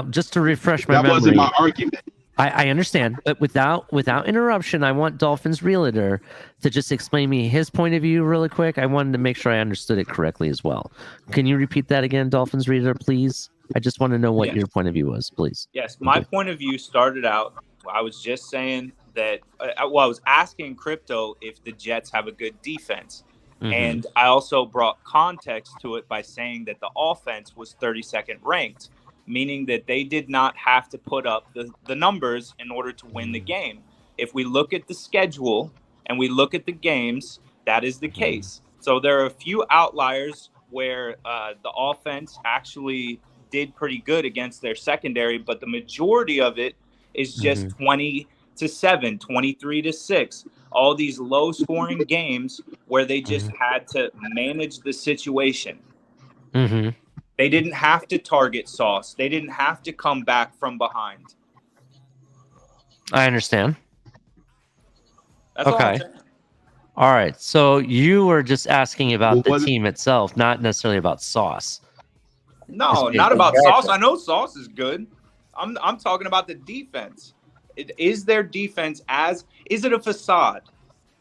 S7: just to refresh my memory.
S4: That wasn't my argument.
S7: I understand, but without interruption, I want Dolphins Realtor to just explain me his point of view really quick. I wanted to make sure I understood it correctly as well. Can you repeat that again, Dolphins Realtor, please? I just want to know what your point of view was, please.
S2: Yes, my point of view started out, I was just saying that, I was asking Crypto if the Jets have a good defense. And I also brought context to it by saying that the offense was 32nd ranked, meaning that they did not have to put up the numbers in order to win the game. If we look at the schedule and we look at the games, that is the case. So there are a few outliers where the offense actually did pretty good against their secondary, but the majority of it is just 20-7, 23-6. All these low-scoring games where they just had to manage the situation. They didn't have to target Sauce. They didn't have to come back from behind.
S7: I understand.
S2: That's all I'm saying.
S7: All right. So you were just asking about the team itself, not necessarily about Sauce.
S2: No, not about Sauce. I know Sauce is good. I'm talking about the defense. Is their defense is it a facade?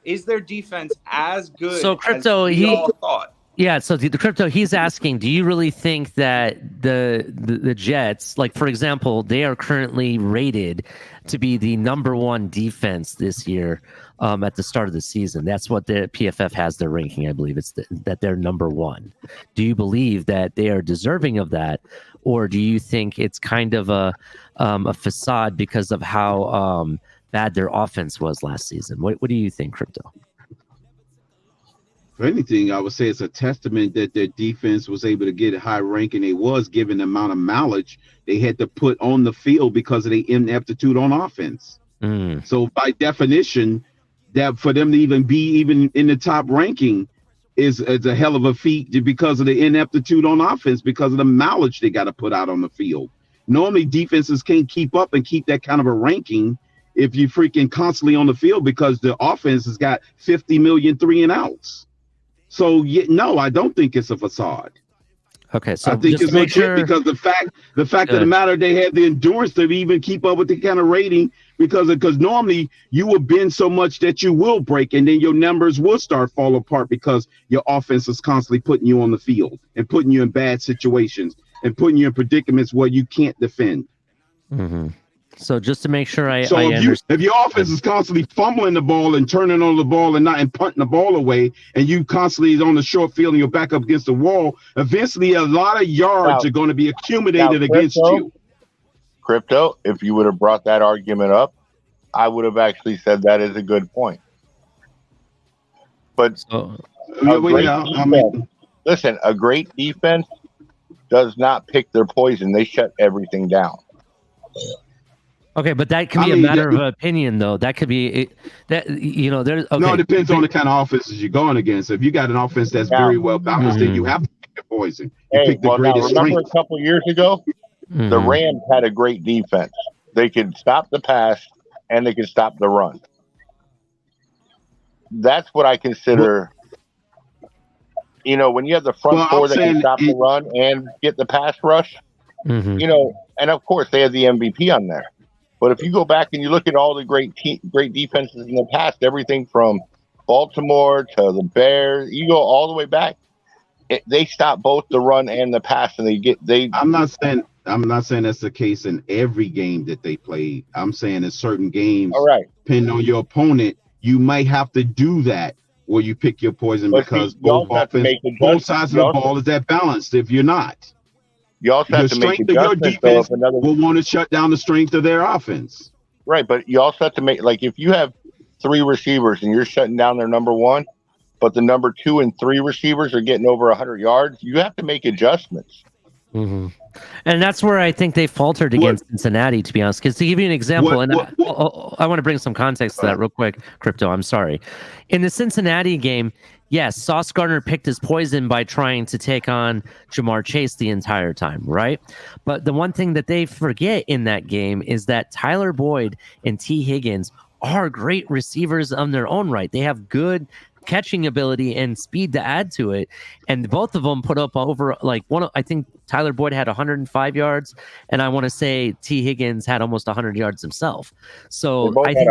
S2: Is their defense as good
S7: so Crypto,
S2: as we all thought?
S7: Yeah, so the Crypto, he's asking, do you really think that the Jets, like, for example, they are currently rated to be the number one defense this year at the start of the season? That's what the PFF has their ranking, I believe. It's that they're number one. Do you believe that they are deserving of that? Or do you think it's kind of a facade because of how bad their offense was last season? What do you think, Crypto?
S4: If anything, I would say it's a testament that their defense was able to get a high ranking. They was given the amount of mileage they had to put on the field because of the ineptitude on offense. So by definition, that for them to even be in the top ranking is a hell of a feat because of the ineptitude on offense, because of the mileage they got to put out on the field. Normally defenses can't keep up and keep that kind of a ranking if you freaking constantly on the field because the offense has got 50 million 3-and-outs. So no, I don't think it's a facade.
S7: Okay, so
S4: I think it's legit because the fact of the matter, they had the endurance to even keep up with the kind of rating because normally you will bend so much that you will break and then your numbers will start fall apart because your offense is constantly putting you on the field and putting you in bad situations and putting you in predicaments where you can't defend.
S7: So just to make sure I
S4: if your offense is constantly fumbling the ball and turning on the ball and punting the ball away, and you constantly is on the short field and you're back up against the wall, eventually a lot of yards are going to be accumulated against you.
S17: Crypto, if you would have brought that argument up, I would have actually said that is a good point. But listen, a great defense does not pick their poison. They shut everything down.
S7: Okay, but that can be a matter of opinion, though. That could be that there's okay.
S4: No, it depends on the kind of offenses you're going against. If you got an offense that's very well balanced, then you have to pick your poison. You pick the greatest
S17: remember
S4: strength.
S17: a couple years ago, the Rams had a great defense. They could stop the pass and they could stop the run. That's what I consider. When you have the front four that can stop the run and get the pass rush, and of course they have the MVP on there. But if you go back and you look at all the great defenses in the past, everything from Baltimore to the Bears, you go all the way back. They stop both the run and the pass, and I'm not saying that's the case in every game that they play. I'm saying in certain games, all right, depending on your opponent, you might have to do that where you pick your poison because both sides of the ball is that balanced. If you're not. You also have to make adjustments. Your defense will want to shut down the strength of their offense. Right, but you also have to make, like, if you have 3 receivers and you're shutting down their number 1, but the number 2 and 3 receivers are getting over 100 yards, you have to make adjustments.
S7: Mm-hmm. And that's where I think they faltered against Cincinnati, to be honest. Because to give you an example, I want to bring some context to that real quick, Crypto. I'm sorry. In the Cincinnati game, yes, Sauce Gardner picked his poison by trying to take on Jamar Chase the entire time, right? But the one thing that they forget in that game is that Tyler Boyd and T. Higgins are great receivers on their own right. They have good catching ability and speed to add to it, and both of them put up over I think Tyler Boyd had 105 yards, and I want to say T. Higgins had almost 100 yards himself. So I think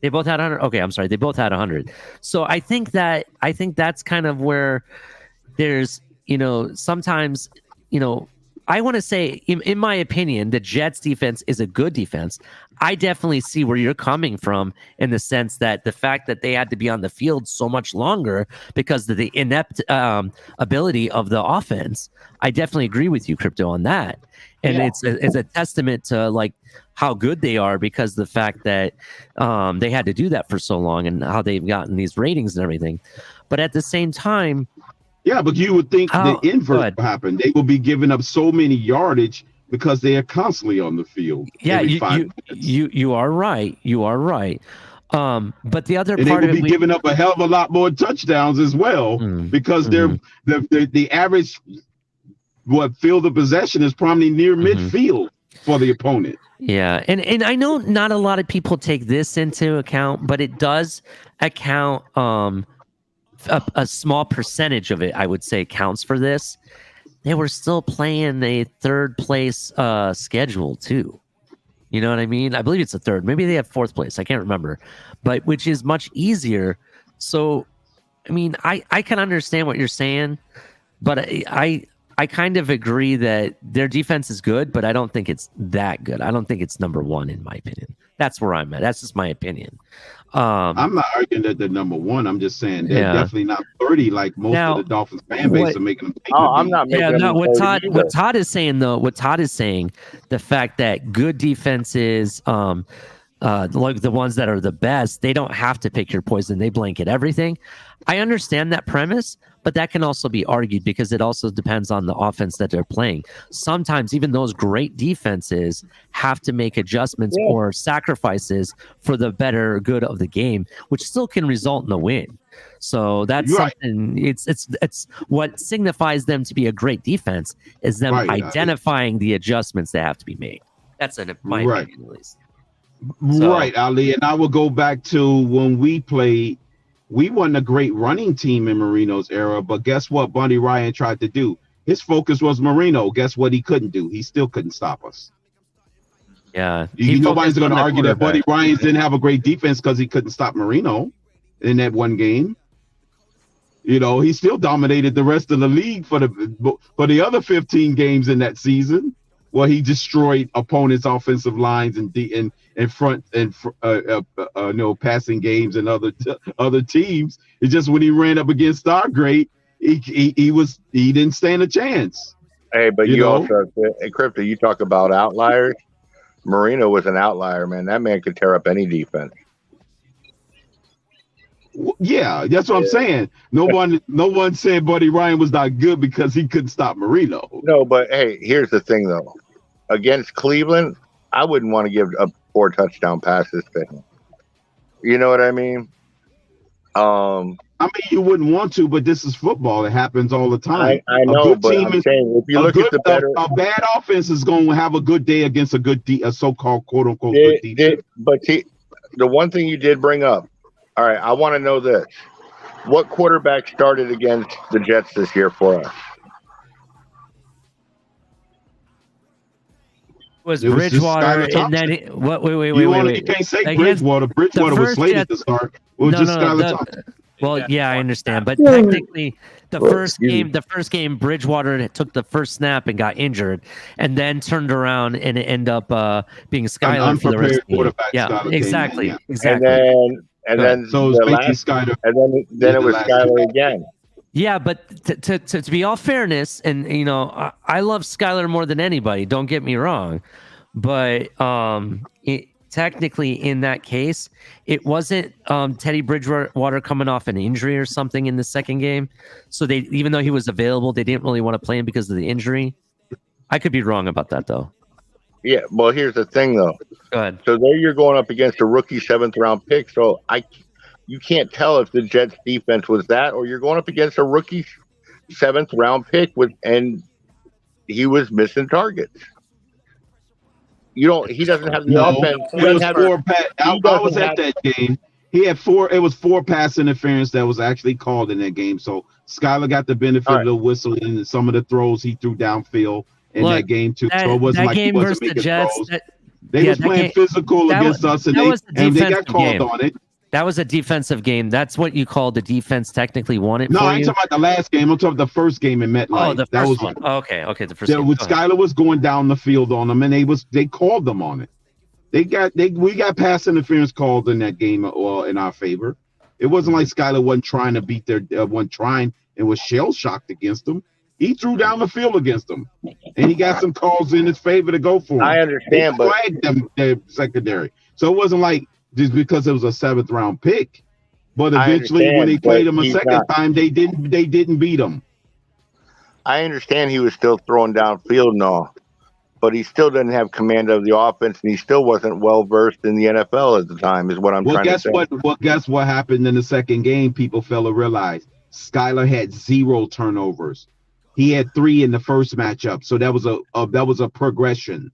S7: they both had 100. Okay, I'm sorry, they both had 100. So I think that's kind of where there's sometimes I want to say, in my opinion, the Jets defense is a good defense. I definitely see where you're coming from in the sense that the fact that they had to be on the field so much longer because of the inept ability of the offense. I definitely agree with you, Crypto, on that. And it's a testament to how good they are because the fact that they had to do that for so long and how they've gotten these ratings and everything. But at the same time,
S4: yeah, but you would think the inverse will happen. They will be giving up so many yardage because they are constantly on the field.
S7: Yeah, you are right. You are right. But the other part
S4: of it, they will be giving up a hell of a lot more touchdowns as well because the average field of possession is probably near midfield for the opponent.
S7: Yeah, and I know not a lot of people take this into account, but it does account. A small percentage of it, I would say, counts for this. They were still playing a third place schedule too. You know what I mean? I believe it's a third. Maybe they have fourth place. I can't remember, but which is much easier. So, I mean, I can understand what you're saying, but I kind of agree that their defense is good, but I don't think it's that good. I don't think it's number 1 in my opinion. That's where I'm at. That's just my opinion.
S4: I'm not arguing that they're number 1. I'm just saying they're definitely not 30 like most of the Dolphins fan base are making them think.
S17: I'm not making them.
S7: What Todd is saying though, the fact that good defenses, like the ones that are the best, they don't have to pick your poison. They blanket everything. I understand that premise, but that can also be argued because it also depends on the offense that they're playing. Sometimes even those great defenses have to make adjustments or sacrifices for the better good of the game, which still can result in a win. So that's something. It's what signifies them to be a great defense is them identifying the adjustments that have to be made. That's my opinion, at least.
S4: Right, Ali, and I will go back to when we played. We wasn't a great running team in Marino's era, but guess what Buddy Ryan tried to do? His focus was Marino. Guess what he couldn't do? He still couldn't stop us.
S7: Yeah.
S4: Nobody's going to argue that Buddy Ryan didn't have a great defense because he couldn't stop Marino in that one game. He still dominated the rest of the league for the other 15 games in that season. Well, he destroyed opponents' offensive lines and front and passing games and other teams. It's just when he ran up against our great, he didn't stand a chance.
S17: Hey, but you also, hey, Crypto, you talk about outliers. Marino was an outlier, man. That man could tear up any defense.
S4: Yeah, that's what I'm saying. No one said Buddy Ryan was not good because he couldn't stop Marino.
S17: No, but hey, here's the thing though. Against Cleveland, I wouldn't want to give up 4 touchdown passes to him. You know what I mean?
S4: I mean, you wouldn't want to, but this is football. It happens all the time.
S17: I know, but I'm saying if you look at the better,
S4: a bad offense is going to have a good day against a so-called quote-unquote good defense.
S17: But the one thing you did bring up, all right, I want to know this. What quarterback started against the Jets this year for us?
S7: Was Bridgewater, and then wait.
S4: You can't say Bridgewater. Bridgewater was slated to start. It was just Skylar Thompson.
S7: Well, yeah, I understand, but technically, the first game, Bridgewater took the first snap and got injured, and then turned around and it ended up being Skylar for the rest of the game. Yeah, exactly.
S17: And then it was Skylar again.
S7: Yeah, but to be all fairness, and I love Skylar more than anybody. Don't get me wrong, but technically in that case, it wasn't Teddy Bridgewater coming off an injury or something in the second game. So even though he was available, they didn't really want to play him because of the injury. I could be wrong about that though.
S17: Yeah, well, here's the thing though.
S7: Go ahead.
S17: So there you're going up against a rookie 7th round pick. So you can't tell if the Jets defense was that, or you're going up against a rookie 7th round pick and he was missing targets. He doesn't have the offense.
S4: I was at that game. He had 4. It was 4 pass interference that was actually called in that game. So Skylar got the benefit of the whistle and some of the throws he threw downfield in that game too. So it wasn't like he wasn't making throws. They was playing physical against us, and they got called on it.
S7: That was a defensive game. That's what you call the defense technically won it.
S4: No, I ain't talking about the last game. I'm talking about the first game in MetLife.
S7: Oh, the first one. Okay, the first game.
S4: Skylar was going down the field on them, and they called them on it. We got pass interference called in that game in our favor. It wasn't like Skylar wasn't trying to beat wasn't trying and was shell shocked against them. He threw down the field against them, and he got some calls in his favor to go for him.
S17: I understand,
S4: but flagged them their secondary, so it wasn't like just because it was a 7th round pick. But eventually, when they played him a second time, they didn't beat him.
S17: I understand he was still throwing downfield and all, but he still didn't have command of the offense, and he still wasn't well versed in the NFL at the time. Is what I'm trying to say.
S4: Guess what happened in the second game? People fail to realize Skylar had 0 turnovers. He had 3 in the first matchup, so that was a progression.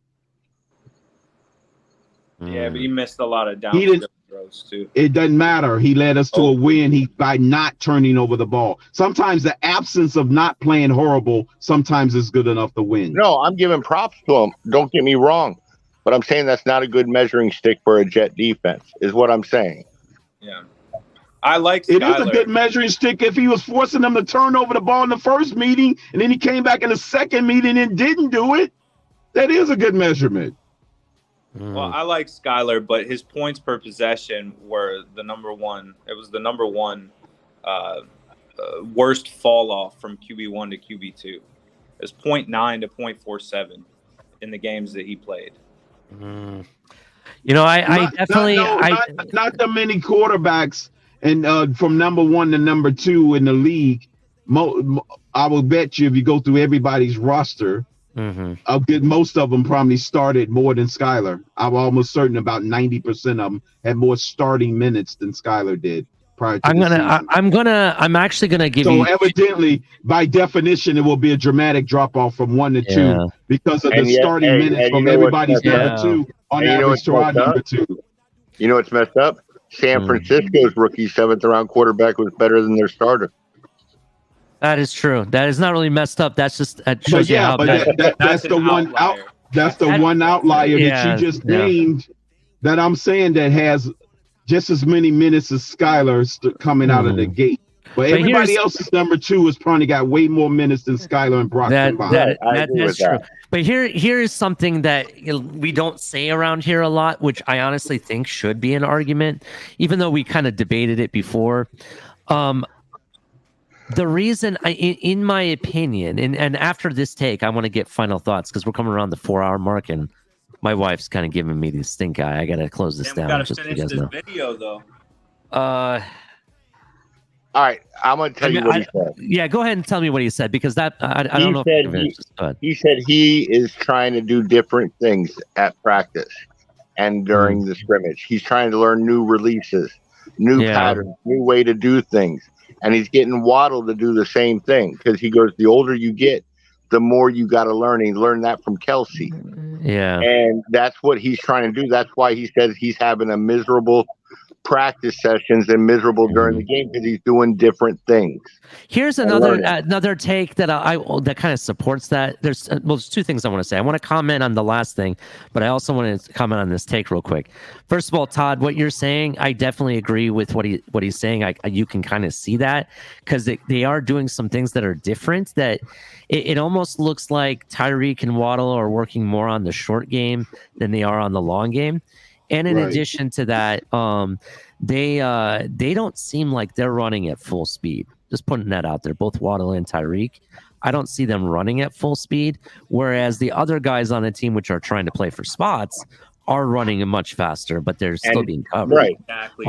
S2: Yeah, but he missed a lot of downfield throws too.
S4: It doesn't matter. He led us to a win by not turning over the ball. Sometimes the absence of not playing horrible sometimes is good enough to win.
S17: No, I'm giving props to him. Don't get me wrong, but I'm saying that's not a good measuring stick for a Jet defense. Is what I'm saying.
S2: Yeah. I like Skylar.
S4: It is a good measuring stick if he was forcing them to turn over the ball in the first meeting and then he came back in the second meeting and didn't do it. That is a good measurement.
S2: Well, I like Skylar, but his points per possession were the number one. It was the number one worst fall off from QB1 to QB2. It was 0.9 to 0.47 in the games that he played.
S7: I definitely
S4: not the many quarterbacks. And from number 1 to number 2 in the league, I will bet you if you go through everybody's roster, I'll get most of them probably started more than Skylar. I'm almost certain about 90% of them had more starting minutes than Skylar did prior to
S7: I'm actually gonna give you.
S4: So evidently, by definition, it will be a dramatic drop off from 1 to 2 because of the starting minutes from everybody's number 2 on average to our number 2.
S17: You know what's messed up? San Francisco's rookie 7th round quarterback was better than their starter.
S7: That is true. That is not really messed up. That's just shows you how bad.
S4: That's the one outlier. That's the one outlier that you just named. That I'm saying that has just as many minutes as Skylar coming out of the gate. But everybody else's number 2 has probably got way more minutes than Skylar and Brock combined.
S7: That's true. But here is something that we don't say around here a lot, which I honestly think should be an argument, even though we kind of debated it before. The reason, in my opinion, and after this take, I want to get final thoughts because we're coming around the 4-hour mark, and my wife's kind of giving me the stink eye. I got to close this down.
S2: We got to finish this video, though.
S17: All right, I'm going to tell you what he said.
S7: Yeah, go ahead and tell me what he said, because that I don't know.
S17: He said he is trying to do different things at practice and during the scrimmage. He's trying to learn new releases, new patterns, new way to do things. And he's getting Waddle to do the same thing because he goes, the older you get, the more you got to learn. And he learned that from Kelsey.
S7: Yeah.
S17: And that's what he's trying to do. That's why he says he's having a miserable practice sessions and miserable during the game because he's doing different things.
S7: Here's another take that that kind of supports that. There's 2 things I want to say. I want to comment on the last thing, but I also want to comment on this take real quick. First of all, Todd, what you're saying, I definitely agree with what he's saying. You can kind of see that because they are doing some things that are different. That it almost looks like Tyreek and Waddle are working more on the short game than they are on the long game. And in addition to that, they don't seem like they're running at full speed. Just putting that out there, both Waddle and Tyreek. I don't see them running at full speed, whereas the other guys on the team, which are trying to play for spots, are running much faster, but they're still being covered.
S17: Right.
S2: Exactly.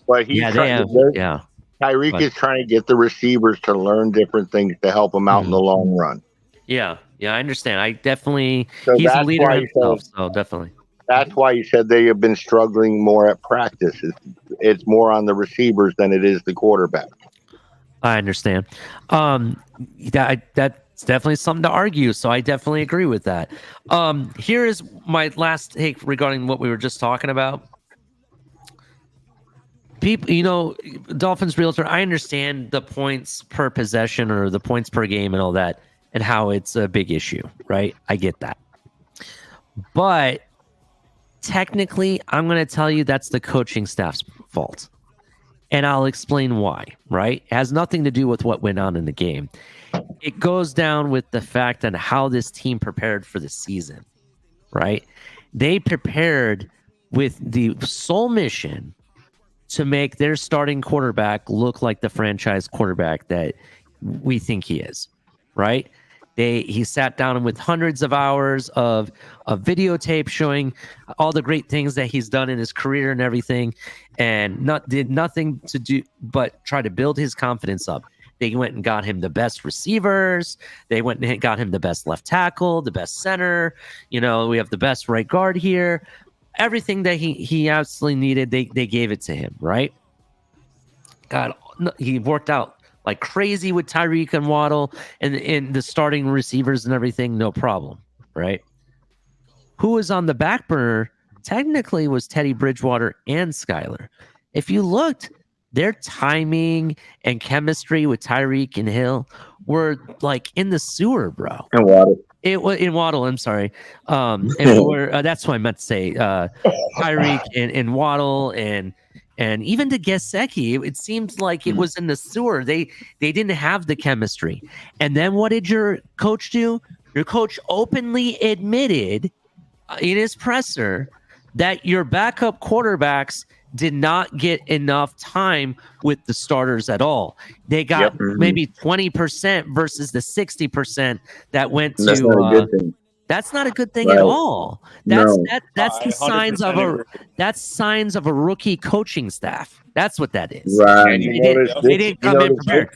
S17: But he's Tyreek is trying to get the receivers to learn different things to help him out in the long run.
S7: Yeah, I understand. I definitely he's a leader himself, so definitely.
S17: That's why you said they have been struggling more at practice. It's more on the receivers than it is the quarterback.
S7: I understand. That's definitely something to argue. So I definitely agree with that. Here is my last take regarding what we were just talking about. People, Dolphins Realtor, I understand the points per possession or the points per game and all that, and how it's a big issue, right? I get that. But technically, I'm going to tell you that's the coaching staff's fault. And I'll explain why, right? It has nothing to do with what went on in the game. It goes down with the fact on how this team prepared for the season, right? They prepared with the sole mission to make their starting quarterback look like the franchise quarterback that we think he is, right? He sat down with hundreds of hours of videotape showing all the great things that he's done in his career and everything, and did nothing to do but try to build his confidence up. They went and got him the best receivers. They went and got him the best left tackle, the best center. We have the best right guard here. Everything that he absolutely needed, they gave it to him, right? God, he worked out like crazy with Tyreek and Waddle and the starting receivers and everything, no problem, right? Who was on the back burner technically was Teddy Bridgewater and Skylar. If you looked, their timing and chemistry with Tyreek and Hill were like in the sewer, bro.
S17: And Waddle.
S7: It was in Waddle. I'm sorry. That's what I meant to say. Tyreek and Waddle and even to Gesicki, it seems like it was in the sewer. They didn't have the chemistry. And then what did your coach do? Your coach openly admitted in his presser that your backup quarterbacks did not get enough time with the starters at all. They got maybe 20% versus the 60% that went to.
S17: That's not a good thing.
S7: That's not a good thing at all. That's the signs of a rookie coaching staff. That's what that is.
S17: Right.
S7: They didn't come in prepared.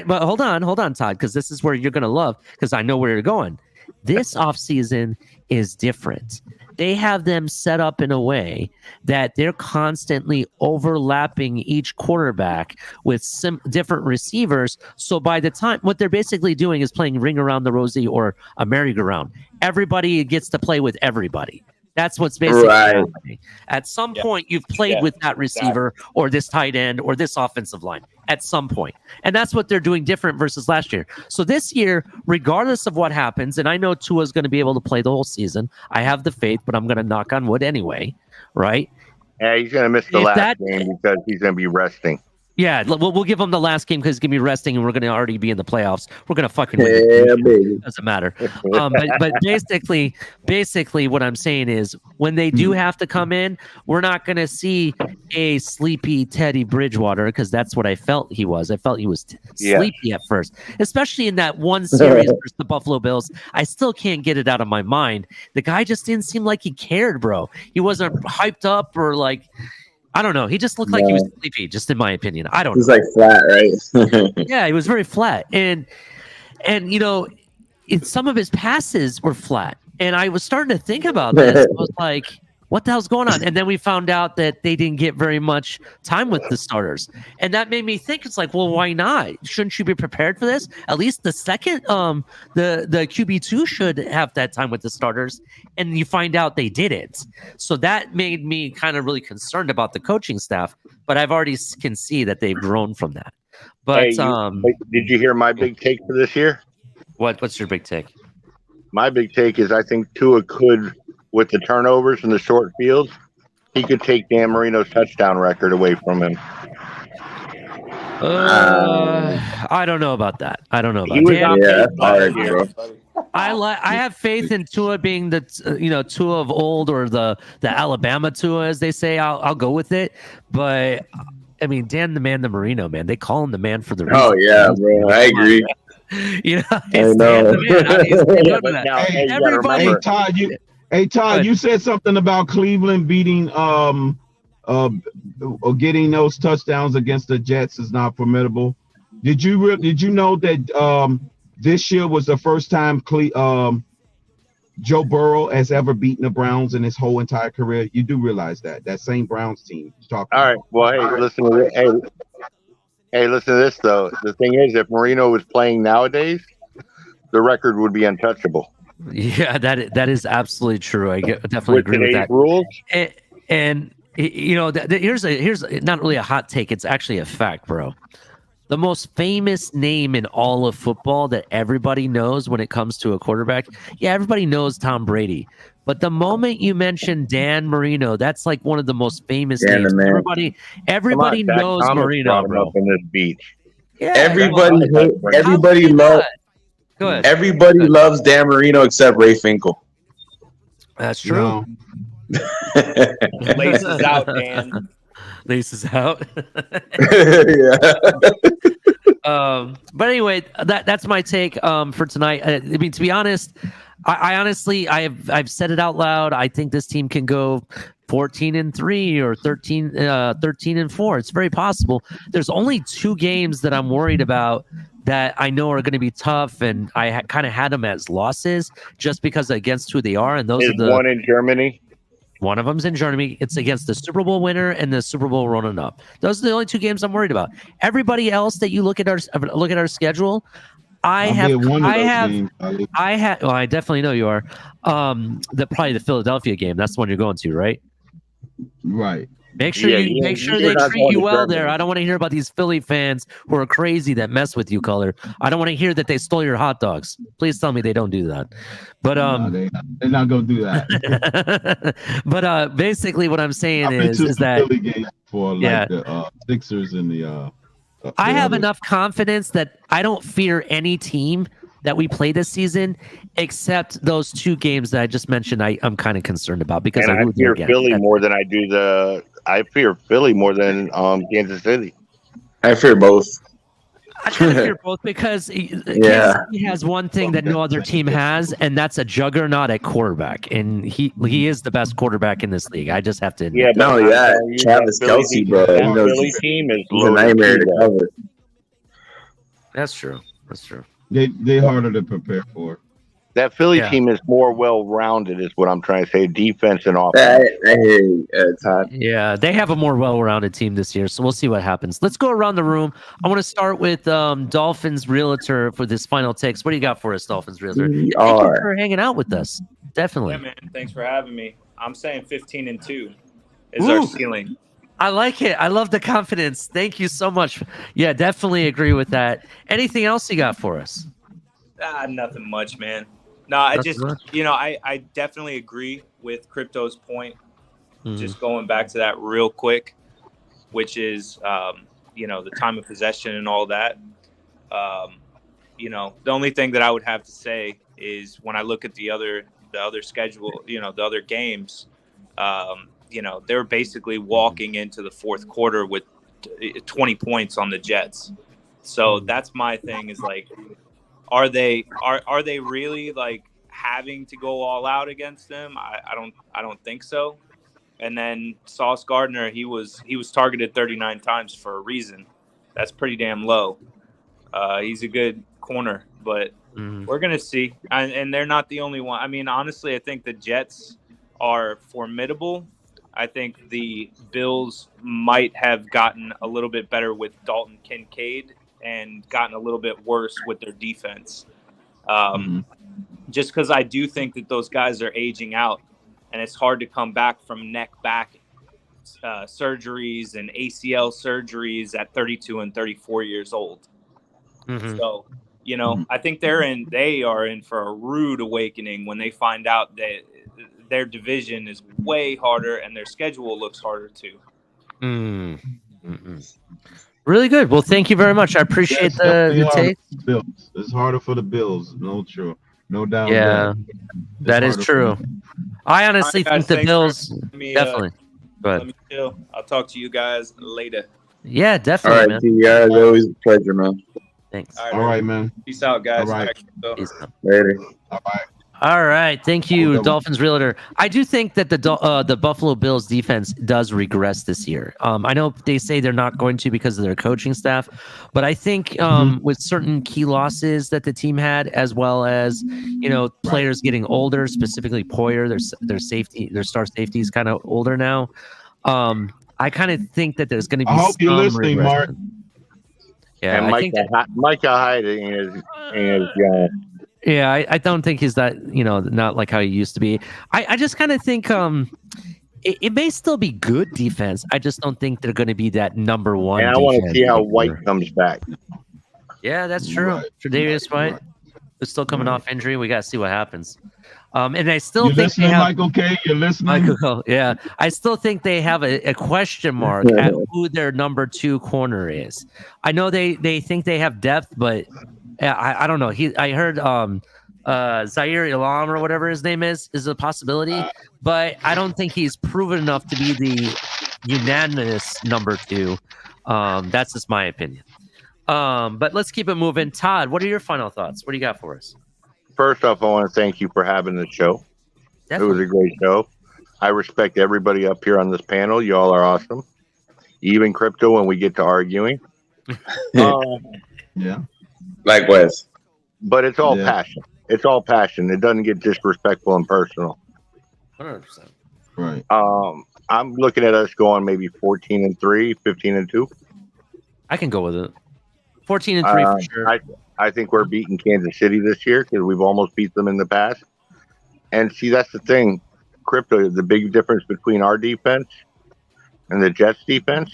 S7: But hold on, Todd, because this is where you're gonna love, because I know where you're going. This offseason is different. They have them set up in a way that they're constantly overlapping each quarterback with some different receivers. So by the time, what they're basically doing is playing Ring Around the Rosie or a merry-go-round. Everybody gets to play with everybody. That's what's basically happening. At some point, you've played with that receiver or this tight end or this offensive line at some point. And that's what they're doing different versus last year. So this year, regardless of what happens, and I know Tua's going to be able to play the whole season. I have the faith, but I'm going to knock on wood anyway, right?
S17: Yeah, he's going to miss the last game because he's going to be resting.
S7: Yeah, we'll give them the last game because it's gonna be resting, and we're gonna already be in the playoffs. We're gonna fucking win.
S17: Yeah, baby.
S7: Doesn't matter. But basically, what I'm saying is, when they do have to come in, we're not gonna see a sleepy Teddy Bridgewater, because that's what I felt he was. I felt he was sleepy at first, especially in that one series versus the Buffalo Bills. I still can't get it out of my mind. The guy just didn't seem like he cared, bro. He wasn't hyped up or like. I don't know. He just looked like he was sleepy, just in my opinion. I don't know.
S17: He's like flat, right?
S7: Yeah, he was very flat. And you know, some of his passes were flat. And I was starting to think about this. I was like, what the hell's going on? And then we found out that they didn't get very much time with the starters. And that made me think, it's like, well, why not? Shouldn't you be prepared for this? At least the second, the QB2 should have that time with the starters. And you find out they didn't. So that made me kind of really concerned about the coaching staff. But I've already can see that they've grown from that. But
S17: did you hear my big take for this year?
S7: What's your big take?
S17: My big take is I think Tua could, with the turnovers and the short fields, he could take Dan Marino's touchdown record away from him.
S7: I don't know about that. I don't know about that. I have faith in Tua being the Tua of old, or the Alabama Tua, as they say. I'll go with it. But I mean, Dan the Marino, man. They call him the man for the reason.
S17: Oh yeah, bro. I agree.
S7: You know, it's Dan the man. Everybody.
S18: Hey Todd, you said something about Cleveland beating or getting those touchdowns against the Jets is not formidable. Did you know that this year was the first time Joe Burrow has ever beaten the Browns in his whole entire career? You do realize that same Browns team.
S17: All right. Well, hey, listen to this though. The thing is, if Marino was playing nowadays, the record would be untouchable.
S7: Yeah, that is absolutely true. I definitely agree with that.
S17: Rules?
S7: And you know, here's not really a hot take. It's actually a fact, bro. The most famous name in all of football that everybody knows when it comes to a quarterback, everybody knows Tom Brady. But the moment you mention Dan Marino, that's like one of the most famous names. Everybody knows Marino, bro.
S17: Up in this beach.
S7: Yeah,
S17: everybody loves Dan Marino except Ray Finkel.
S7: That's true.
S2: Laces out, Dan.
S7: Laces out.
S17: Yeah.
S7: But anyway, that's my take for tonight. I mean, to be honest, I've said it out loud. I think this team can go 14-3 or 13-4. It's very possible. There's only 2 games that I'm worried about that I know are going to be tough, and I kind of had them as losses just because against who they are. And those are the
S17: one in Germany.
S7: One of them's in Germany. It's against the Super Bowl winner and the Super Bowl runner-up. Those are the only 2 games I'm worried about. Everybody else that you look at our schedule, I definitely know you are. Probably the Philadelphia game. That's the one you're going to, right?
S18: Right.
S7: Make sure they treat you well there. I don't want to hear about these Philly fans who are crazy that mess with you, Color. I don't want to hear that they stole your hot dogs. Please tell me they don't do that. But
S18: no, they're not gonna do that.
S7: But basically, what I'm saying is that
S18: Philly games for the Sixers and the.
S7: I have enough confidence that I don't fear any team that we play this season, except those 2 games that I just mentioned. I'm kind of concerned about because
S17: I fear Philly more than I do I fear Philly more than Kansas City. I fear both.
S7: I kind of fear both because Kansas City has one thing that no other team has, and that's a juggernaut at quarterback. And he is the best quarterback in this league. I just have to admit.
S17: Yeah, not only that, Travis Kelce, bro. Philly team is a nightmare to cover.
S7: That's true. That's true.
S18: They're harder to prepare for.
S17: That Philly team is more well-rounded, is what I'm trying to say. Defense and offense. I hear you, Todd.
S7: Yeah, they have a more well-rounded team this year, so we'll see what happens. Let's go around the room. I want to start with Dolphins Realtor for this final takes. What do you got for us, Dolphins Realtor? Thank you for hanging out with us. Definitely.
S2: Yeah, man. Thanks for having me. I'm saying 15-2 is our ceiling.
S7: I like it. I love the confidence. Thank you so much. Yeah, definitely agree with that. Anything else you got for us?
S2: Nothing much, man. No, I definitely agree with Crypto's point. Just going back to that real quick, which is the time of possession and all that. The only thing that I would have to say is when I look at the other schedule, the other games, they're basically walking into the fourth quarter with 20 points on the Jets. So that's my thing is like, are they really like having to go all out against them? I don't think so. And then Sauce Gardner, he was targeted 39 times for a reason. That's pretty damn low. He's a good corner, but we're going to see. And they're not the only one. I mean, honestly, I think the Jets are formidable. I think the Bills might have gotten a little bit better with Dalton Kincaid and gotten a little bit worse with their defense. Just because I do think that those guys are aging out, and it's hard to come back from neck-back surgeries and ACL surgeries at 32 and 34 years old. So, I think they are in for a rude awakening when they find out that their division is way harder and their schedule looks harder too.
S7: Really good. Well, thank you very much. I appreciate the take.
S18: Bills. It's harder for the Bills. No doubt.
S7: Yeah, that is true. I honestly think the Bills definitely.
S2: Let me chill. I'll talk to you guys later.
S7: Yeah, definitely.
S6: All right,
S7: man.
S6: see you guys. Always a pleasure, man.
S7: Thanks.
S18: All right, man.
S2: Peace out, guys.
S18: All right.
S6: Later.
S18: All right.
S7: All right, thank you, Dolphins Realtor. I do think that the Buffalo Bills defense does regress this year. I know they say they're not going to because of their coaching staff, but I think with certain key losses that the team had, as well as players getting older, specifically Poyer, their star safety is kind of older now. I kind of think that there's going to be.
S18: I hope you're listening, Mark.
S7: Yeah,
S17: and Micah Hyde is young.
S7: Yeah, I don't think he's that, not like how he used to be. I just kind of think it may still be good defense. I just don't think they're going to be that number one.
S17: And I want to see how White comes back.
S7: Yeah, that's true. Tre'Davious White is still coming off injury. We got to see what happens. And I still think they have
S18: Michael K. You're listening.
S7: Michael, yeah, I still think they have a question mark at who their number 2 corner is. I know they think they have depth, but I don't know. I heard Zaire Elam or whatever his name is a possibility, but I don't think he's proven enough to be the unanimous number 2. That's just my opinion. But let's keep it moving. Todd, what are your final thoughts? What do you got for us?
S17: First off, I want to thank you for having the show. Definitely. It was a great show. I respect everybody up here on this panel. Y'all are awesome. Even Crypto when we get to arguing.
S18: Yeah.
S6: Likewise.
S17: But it's all passion. It's all passion. It doesn't get disrespectful and personal.
S7: 100%.
S18: Right.
S17: I'm looking at us going maybe 14-3, 15-2.
S7: I can go with it. 14-3 for sure.
S17: I think we're beating Kansas City this year because we've almost beat them in the past. And see, that's the thing. Crypto, the big difference between our defense and the Jets defense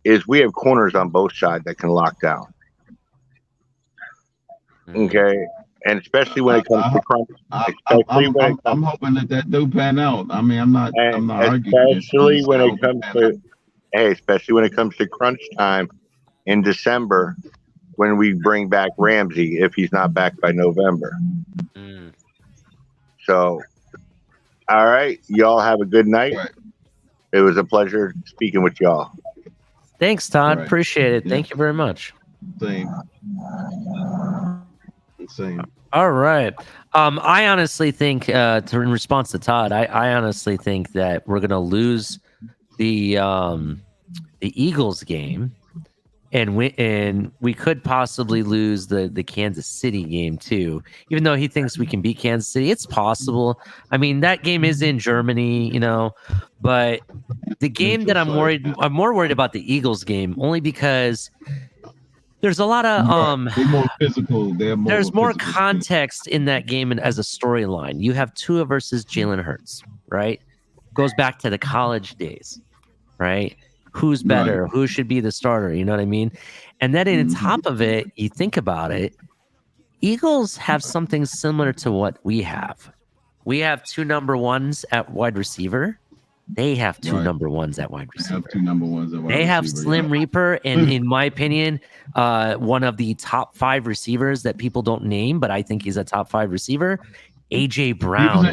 S17: is we have corners on both sides that can lock down. Okay, and especially when it comes to crunch.
S18: I'm hoping that do pan out. I mean, I'm not arguing.
S17: Especially when it comes to crunch time in December, when we bring back Ramsey, if he's not back by November. So, all right, y'all have a good night. Right. It was a pleasure speaking with y'all.
S7: Thanks, Todd. Right. Appreciate it. Yeah. Thank you very much.
S18: Same.
S7: All right. I honestly think, in response to Todd, I honestly think that we're going to lose the Eagles game, and we could possibly lose the Kansas City game too. Even though he thinks we can beat Kansas City, it's possible. I mean, that game is in Germany, but the game that I'm more worried about the Eagles game, only because there's a lot of
S18: they're more physical.
S7: There's more context in that game and as a storyline. You have Tua versus Jalen Hurts, right? Goes back to the college days, right? Who's better? Right. Who should be the starter? You know what I mean? And then on top of it, you think about it, Eagles have something similar to what we have. We have 2 number 1s at wide receiver, They have two number ones at wide receiver.
S18: They have two number ones at wide
S7: They have
S18: receiver,
S7: Slim Reaper, and in my opinion, one of the top 5 receivers that people don't name, but I think he's a top 5 receiver. AJ Brown.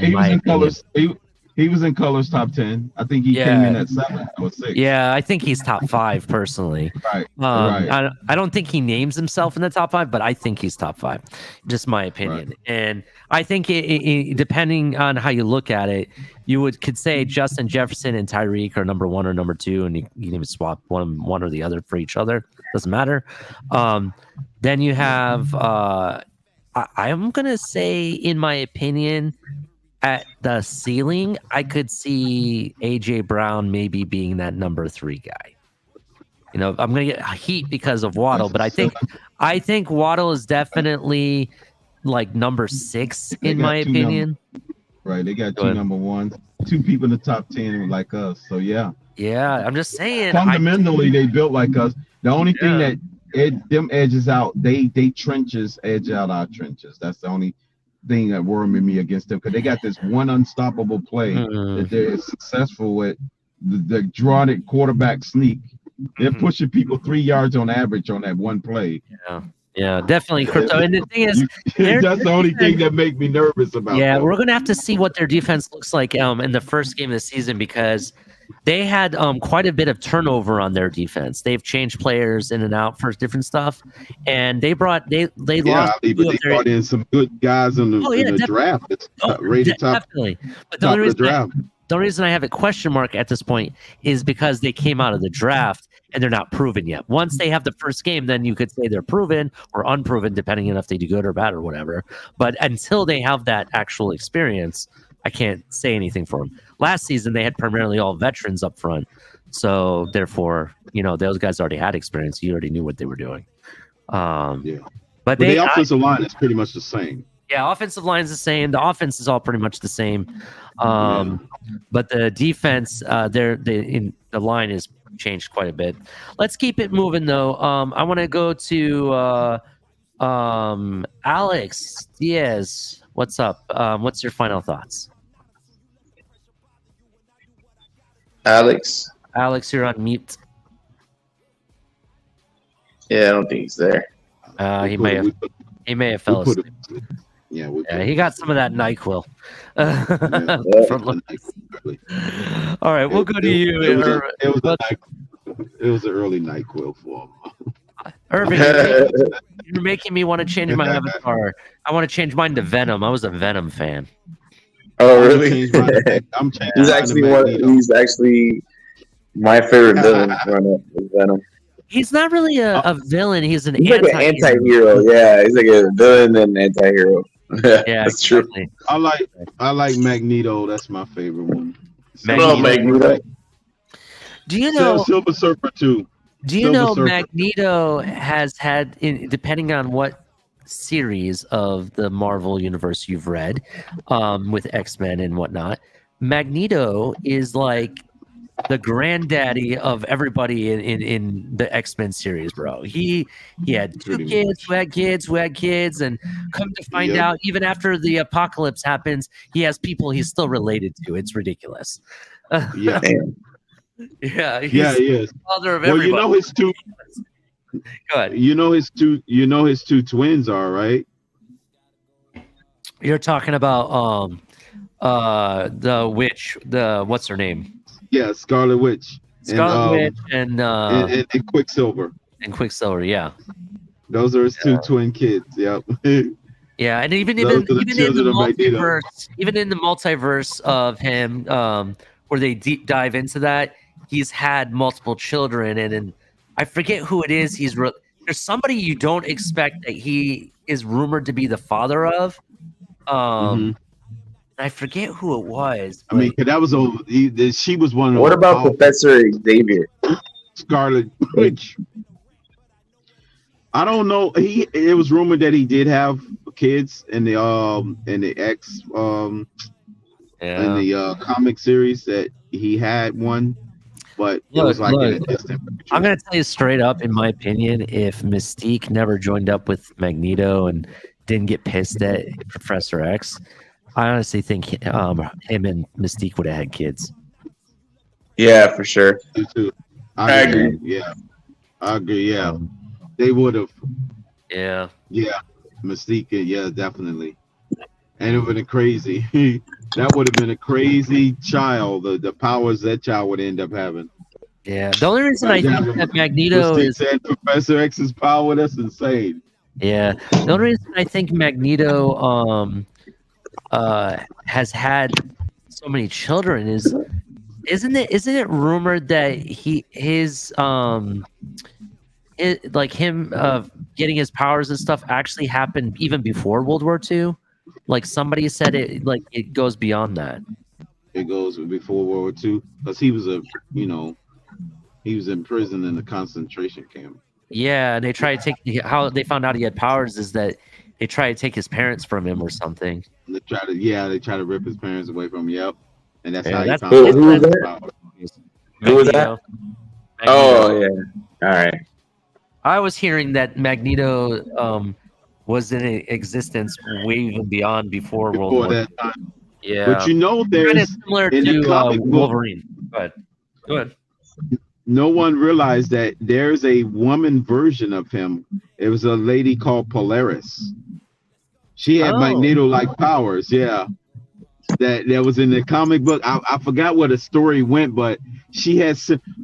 S18: He was in colors top 10. I think he came in at 7 or 6.
S7: Yeah, I think he's top 5 personally.
S18: Right.
S7: I don't think he names himself in the top 5, but I think he's top 5. Just my opinion. Right. And I think depending on how you look at it, you could say Justin Jefferson and Tyreek are number 1 or number 2, and you can even swap one or the other for each other. Doesn't matter. Then you have I'm gonna say, in my opinion, at the ceiling, I could see AJ Brown maybe being that number 3 guy. You know, I'm gonna get heat because of Waddle, but I think Waddle is definitely like number 6 in my opinion.
S18: Right, they got 2 number 1s, 2 people in the top 10 like us. So yeah,
S7: I'm just saying.
S18: Fundamentally, they built like us. The only thing that them edges out, they trenches edge out our trenches. That's the only thing that worried me against them, because they got this one unstoppable play that they're successful with, the drawn quarterback sneak. They're pushing people 3 yards on average on that one play.
S7: Yeah, definitely, Crypto. And the thing is,
S18: that's the only thing that makes me nervous about.
S7: Yeah, we're gonna have to see what their defense looks like in the first game of the season, because they had quite a bit of turnover on their defense. They've changed players in and out for different stuff, and they lost.
S18: But they brought in some good guys in the draft. It's rated top.
S7: Definitely. But the only reason I have a question mark at this point is because they came out of the draft and they're not proven yet. Once they have the first game, then you could say they're proven or unproven, depending on if they do good or bad or whatever. But until they have that actual experience, I can't say anything for them. Last season, they had primarily all veterans up front. So therefore, those guys already had experience. You already knew what they were doing. But
S18: the offensive line is pretty much the same.
S7: Yeah, offensive line is the same. The offense is all pretty much the same. But the defense, the line is changed quite a bit. Let's keep it moving, though. I want to go to Alex Diaz. What's up? What's your final thoughts?
S6: Alex,
S7: you're on mute.
S6: Yeah, I don't think he's there.
S7: He may have fell asleep.
S18: Yeah,
S7: he got some of that NyQuil. All right, we'll go to you.
S18: It was an early NyQuil for him.
S7: Irving, you're making me want to change my avatar. I want to change mine to Venom. I was a Venom fan.
S6: Oh, really? He's actually my favorite villain. Venom.
S7: He's not really a villain. He's an
S6: like an anti-hero. Yeah, he's like a villain and anti-hero.
S7: Yeah,
S6: that's true.
S18: I like Magneto. That's my favorite one.
S6: Magneto.
S7: Do you know
S18: Silver Surfer too?
S7: Do you know Magneto has had, depending on what series of the Marvel universe you've read, with X-Men and whatnot, Magneto is like the granddaddy of everybody in the X-Men series, bro. He had 2 kids who had kids, and come to find out, even after the apocalypse happens, he has people he's still related to. It's ridiculous.
S18: Yeah.
S7: Yeah, he
S18: is.
S7: Father of everybody.
S18: You know his two.
S7: Go ahead.
S18: You know his two twins are, right?
S7: You're talking about the witch, what's her name?
S18: Yeah, Scarlet Witch.
S7: Witch and
S18: Quicksilver.
S7: And Quicksilver, yeah.
S18: Those are his 2 twin kids. Yep.
S7: Yeah, and even in the multiverse of him, where they deep dive into that, he's had multiple children, and I forget who it is. There's somebody you don't expect that he is rumored to be the father of. I forget who it was.
S18: I mean, that was she was one of.
S6: What about Professor Xavier?
S18: Scarlet Witch. I don't know. It was rumored that he did have kids in the X in the comic series, that he had one, but it was like in a distant future.
S7: I'm gonna tell you straight up, in my opinion, if Mystique never joined up with Magneto and didn't get pissed at Professor X, I honestly think him and Mystique would have had kids.
S6: Yeah, for sure.
S4: Me too.
S6: I agree.
S4: Yeah, I agree. Yeah, they would have.
S7: Yeah.
S4: Yeah, Mystique. Yeah, definitely. And it would have been crazy. That would have been a crazy child. The powers that child would end up having.
S7: Yeah. The only reason I think that Magneto
S4: Mystique
S7: is
S4: said Professor X's power. That's insane.
S7: Yeah. The only reason I think Magneto has had so many children is isn't it rumored that like him getting his powers and stuff actually happened even before World War II? Like somebody said it goes beyond that.
S4: It goes before World War II because he was he was in prison in a concentration camp.
S7: Yeah, and they tried to take how they found out he had powers is that they tried to take his parents from him or something.
S4: They try to rip his parents away from him. Yep, and that's how he found
S6: who
S4: out.
S6: was that? Who was that?
S7: Magneto.
S6: Oh yeah. All right.
S7: I was hearing that Magneto was in existence way even beyond before World War
S4: that
S7: II.
S4: time.
S7: Yeah,
S4: But there's
S7: kind of similar
S4: in
S7: to
S4: the comic book,
S7: Wolverine. But good.
S4: no one realized that there's a woman version of him. It was a lady called Polaris. She had Magneto-like powers. Yeah, that was in the comic book. I forgot where the story went, but she had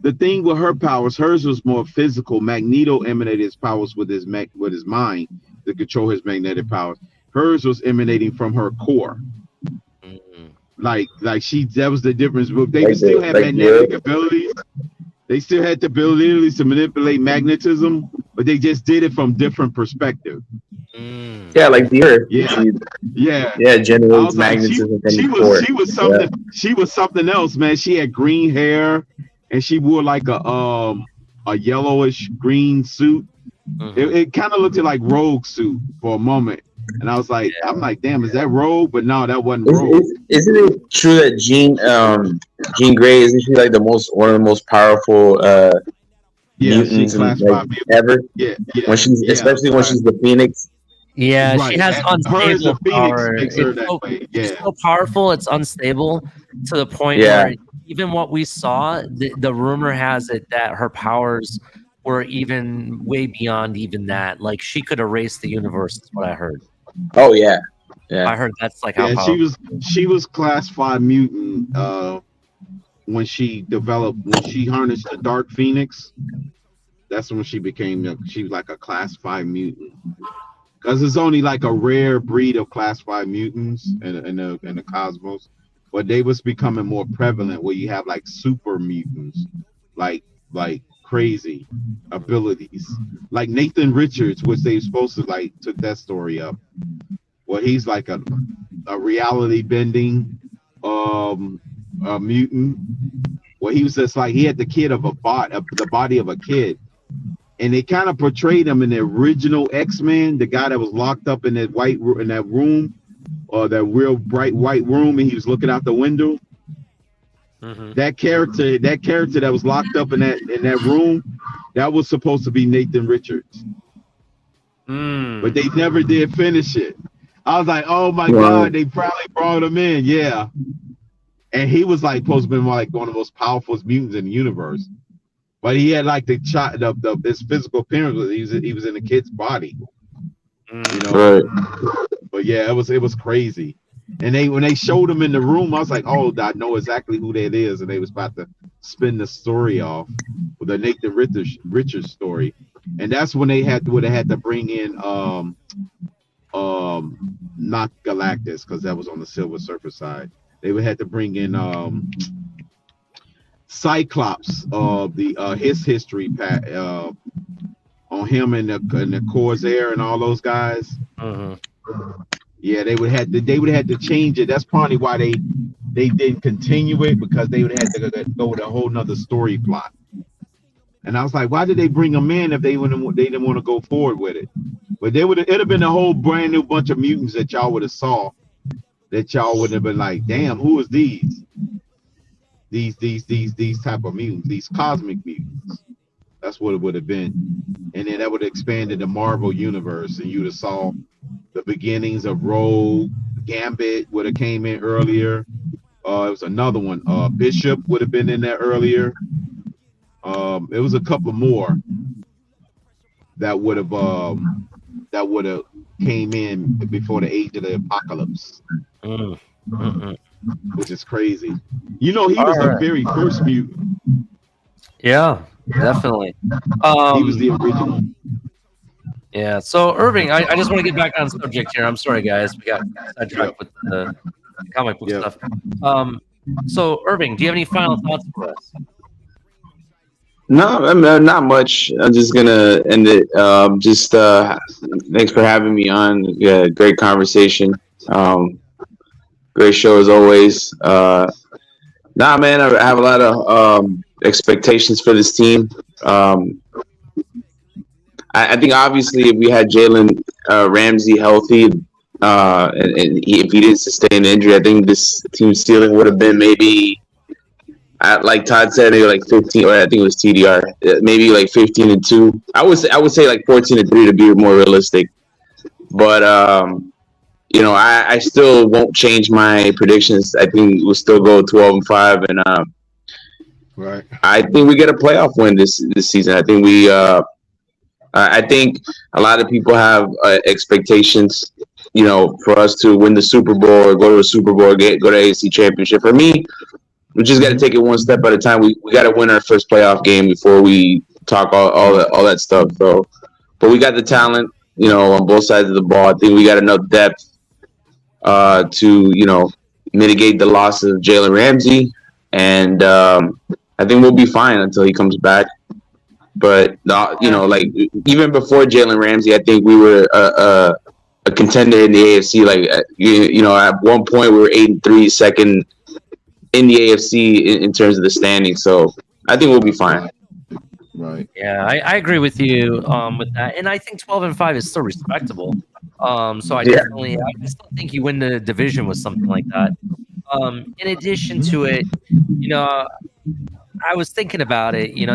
S4: the thing with her powers. Hers was more physical. Magneto emanated his powers with his mind to control his magnetic powers. Hers was emanating from her core. Like that was the difference. They still had magnetic abilities. They still had the ability to manipulate magnetism, but they just did it from different perspective.
S6: Yeah, like the Earth.
S4: Yeah.
S6: Generates magnetism from the core.
S4: She was something. Yeah. She was something else, man. She had green hair, and she wore like a yellowish green suit. It kind of looked like Rogue suit for a moment. And I was like, I'm like, damn, is that Rogue? But no, that wasn't Rogue.
S6: Isn't it true that Jean Grey, isn't she like one of the most powerful mutants ever?
S4: Yeah.
S6: Especially when she's the Phoenix.
S7: Yeah,
S4: right.
S7: she has unstable power.
S4: Makes her that way. Yeah.
S7: It's so powerful, it's unstable to the point where even what we saw, the rumor has it that her powers were even way beyond even that. Like she could erase the universe, is what I heard.
S6: Oh yeah.
S7: I heard that's like how
S4: she was class 5 mutant when she harnessed the Dark Phoenix. That's when she was like a class 5 mutant. Because it's only like a rare breed of class 5 mutants in the cosmos, but they was becoming more prevalent where you have like super mutants, like crazy abilities, like Nathan Richards, which they supposed to like took that story up. Well, he's like a reality bending mutant. Well, he was just like he had the body of a kid. And they kind of portrayed him in the original X-Men, the guy that was locked up in that room, or that real bright white room, and he was looking out the window. That character that was locked up in that room, that was supposed to be Nathan Richards. But they never did finish it. I was like, oh my God, they probably brought him in, yeah. And he was like supposed to be like one of the most powerful mutants in the universe. But he had like his physical appearance. He was in a kid's body, you know. Right. But yeah, it was crazy. And when they showed him in the room, I was like, oh, I know exactly who that is. And they was about to spin the story off with the Nathan Richards story. And that's when they would have had to bring in not Galactus, because that was on the Silver Surfer side. They would have to bring in Cyclops of his history on him and the Corsair and all those guys. Yeah, they would have to change it. That's probably why they didn't continue it, because they would have to go with a whole nother story plot. And I was like, why did they bring them in if they didn't want to go forward with it? But it'd have been a whole brand new bunch of mutants that y'all would have saw, that y'all would have been like, damn, who is these? These type of mutants, these cosmic mutants. That's what it would have been. And then that would have expanded the Marvel universe, and you'd have saw the beginnings of Rogue. Gambit would have came in earlier.
S18: It was another one. Bishop would have been in there earlier. It was a couple more that would have came in before the age of the apocalypse, which is crazy. You know, he was the very first mutant.
S7: Yeah, definitely.
S18: He was the original.
S7: Yeah. So Irving, I just want to get back on subject here. I'm sorry, guys. We got sidetracked with the comic book stuff. So Irving, do you have any final thoughts for us?
S6: No, not much. I'm just gonna end it. Thanks for having me on. Yeah, great conversation. Great show as always. Man, I have a lot of expectations for this team. I think obviously if we had Jalen Ramsey healthy, and if he didn't sustain an injury, I think this team's ceiling would have been maybe, like Todd said, maybe like 15, or I think it was TDR, maybe like 15-2. I would say like 14-3 to be more realistic. But I still won't change my predictions. I think we'll still go 12-5, and
S18: right.
S6: I think we get a playoff win this season. I think I think a lot of people have expectations, for us to win the Super Bowl or go to a Super Bowl or go to AFC Championship. For me, we just got to take it one step at a time. We got to win our first playoff game before we talk all that stuff. So, but we got the talent, on both sides of the ball. I think we got enough depth to mitigate the loss of Jalen Ramsey, and I think we'll be fine until he comes back. But like even before Jalen Ramsey, I think we were a contender in the AFC. Like at one point we were 8-3, second in the AFC in terms of the standings. So I think we'll be fine.
S18: Right.
S7: Yeah, I agree with you with that, and I think 12-5 is still respectable. So I still think you win the division with something like that. In addition to it, I was thinking about it. You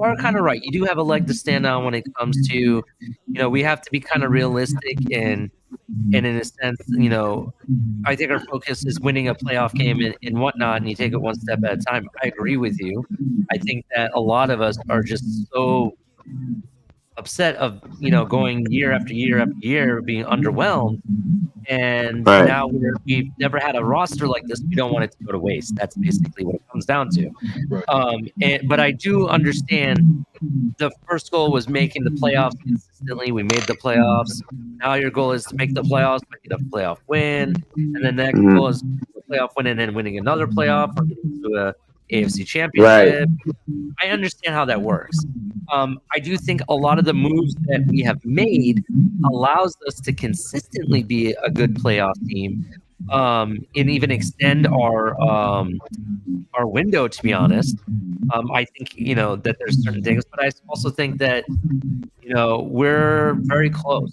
S7: are kind of right. You do have a leg to stand on when it comes to, we have to be kind of realistic and in a sense, I think our focus is winning a playoff game and whatnot, and you take it one step at a time. I agree with you. I think that a lot of us are just so upset of going year after year after year being underwhelmed, and now we've never had a roster like this. We don't want it to go to waste. That's basically what it comes down to. But I do understand the first goal was making the playoffs consistently. We made the playoffs. Now your goal is to make the playoffs, get a playoff win, and the next goal is a playoff win and then winning another playoff or getting to a AFC Championship. I understand how that works. I do think a lot of the moves that we have made allows us to consistently be a good playoff team, and even extend our window. To be honest, I think that there's certain things, but I also think that we're very close.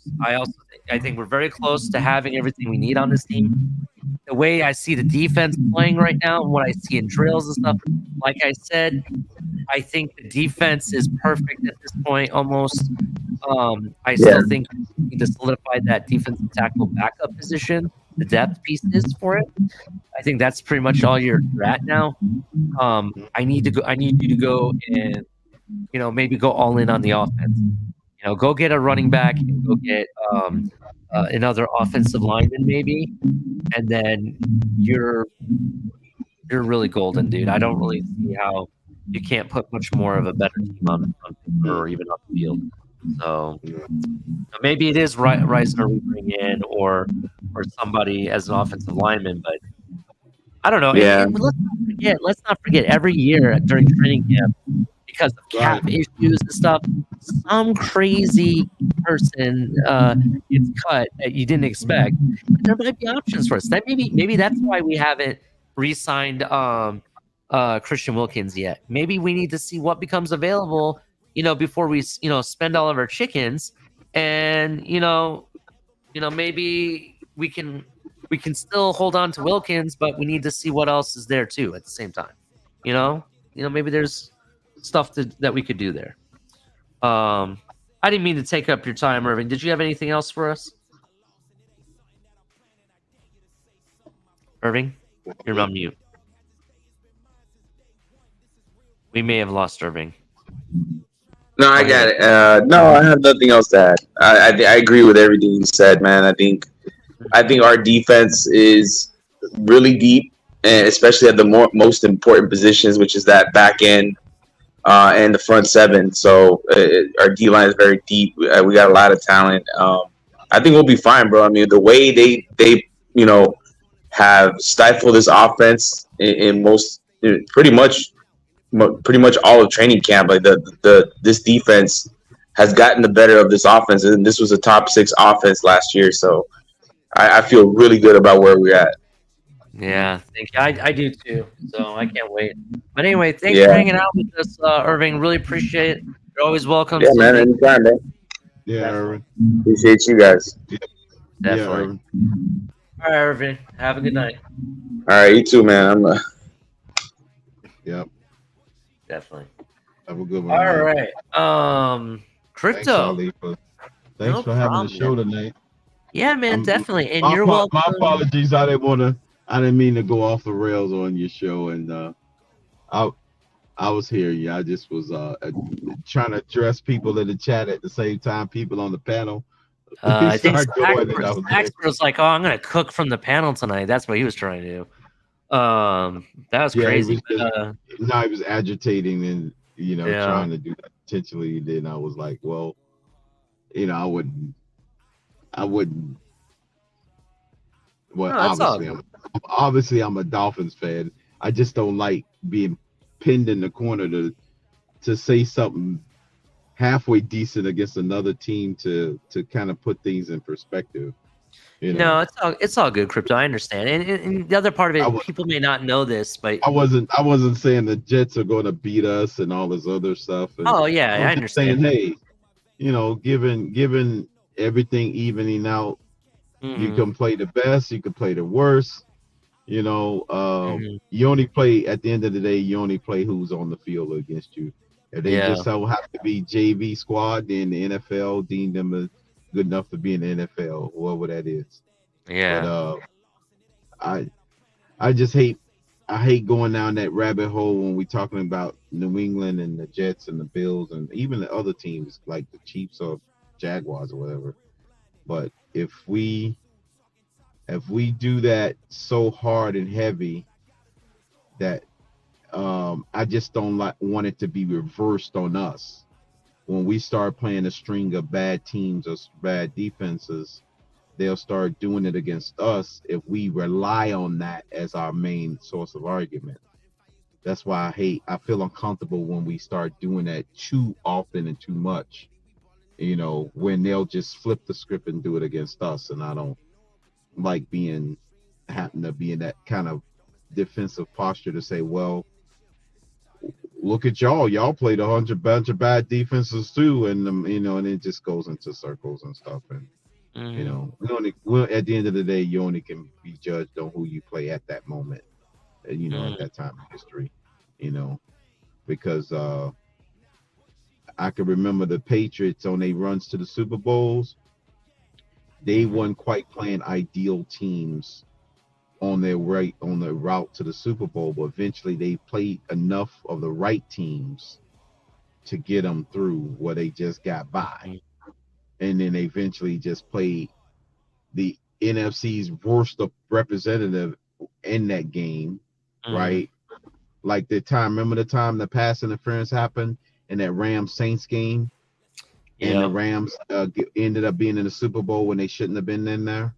S7: I think we're very close to having everything we need on this team. The way I see the defense playing right now, and what I see in drills and stuff, like I said, I think the defense is perfect at this point almost. I still think we need to solidify that defensive tackle backup position, the depth pieces for it. I think that's pretty much all you're at now. I need you to go and maybe go all in on the offense. Go get a running back and go get another offensive lineman maybe, and then you're really golden, dude. I don't really see how you can't put much more of a better team on paper or even on the field. So maybe it is Reisner we bring in or somebody as an offensive lineman, but I don't know.
S6: Yeah.
S7: And let's not forget every year during training camp, because of cap issues and stuff, some crazy person gets cut that you didn't expect. But there might be options for us. That maybe that's why we haven't re-signed Christian Wilkins yet. Maybe we need to see what becomes available, before we spend all of our chickens, and maybe we can still hold on to Wilkins, but we need to see what else is there too at the same time. Maybe there's stuff that we could do there. I didn't mean to take up your time, Irving. Did you have anything else for us? Irving, you're on mute. We may have lost Irving.
S6: No, I got it. No, I have nothing else to add. I agree with everything you said, man. I think our defense is really deep, and especially at the most important positions, which is that back end and the front seven. So our D line is very deep. We got a lot of talent. I think we'll be fine, bro. I mean, the way they have stifled this offense in pretty much all of training camp. Like this defense has gotten the better of this offense, and this was a top 6 offense last year. So I feel really good about where we're at.
S7: Yeah, thank you. I do too. So I can't wait. But anyway, thanks for hanging out with us, Irving. Really appreciate it. You're always welcome.
S6: Yeah, man. Anytime, man.
S18: Yeah, Irving.
S6: Appreciate you guys.
S7: Definitely. All right, Irving. Have a good night.
S6: All right, you too, man.
S18: Yep.
S7: Definitely.
S18: Have a good one.
S7: All
S18: man.
S7: right. Crypto.
S18: Thanks for having the show tonight.
S7: Yeah, man, definitely. And you're welcome.
S18: My apologies. I didn't mean to go off the rails on your show, and I was here. Yeah, I just was trying to address people in the chat at the same time. People on the panel.
S7: I think Max was like, "Oh, I'm gonna cook from the panel tonight." That's what he was trying to do. That was crazy.
S18: He was agitating and trying to do that intentionally. Then I was like, well, I wouldn't. Well, obviously, I'm a Dolphins fan. I just don't like being pinned in the corner to say something halfway decent against another team to kind of put things in perspective.
S7: No, it's all good, Crypto. I understand. And the other part of it, people may not know this, but
S18: I wasn't saying the Jets are going to beat us and all this other stuff. And
S7: I understand.
S18: Saying, hey, given everything evening out, you can play the best, you can play the worst. You only play at the end of the day. You only play who's on the field against you. If they just so happen to be JV squad, then the NFL deemed them as good enough to be in the NFL, whoever that is.
S7: Yeah.
S18: But I just hate going down that rabbit hole when we're talking about New England and the Jets and the Bills and even the other teams like the Chiefs or Jaguars or whatever. But if we do that so hard and heavy that I just don't want it to be reversed on us. When we start playing a string of bad teams or bad defenses, they'll start doing it against us if we rely on that as our main source of argument. That's why I feel uncomfortable when we start doing that too often and too much, when they'll just flip the script and do it against us. And I don't like happen to be in that kind of defensive posture to say, well, look at y'all played a bunch of bad defenses too, and and it just goes into circles and stuff. And at the end of the day, you only can be judged on who you play at that moment, at that time in history, because I can remember the Patriots on their runs to the Super Bowls. They weren't quite playing ideal teams on their route to the Super Bowl, but eventually they played enough of the right teams to get them through where they just got by. And then they eventually just played the NFC's worst representative in that game, right? Like remember the time the pass interference happened in that Rams-Saints game? And the Rams ended up being in the Super Bowl when they shouldn't have been in there?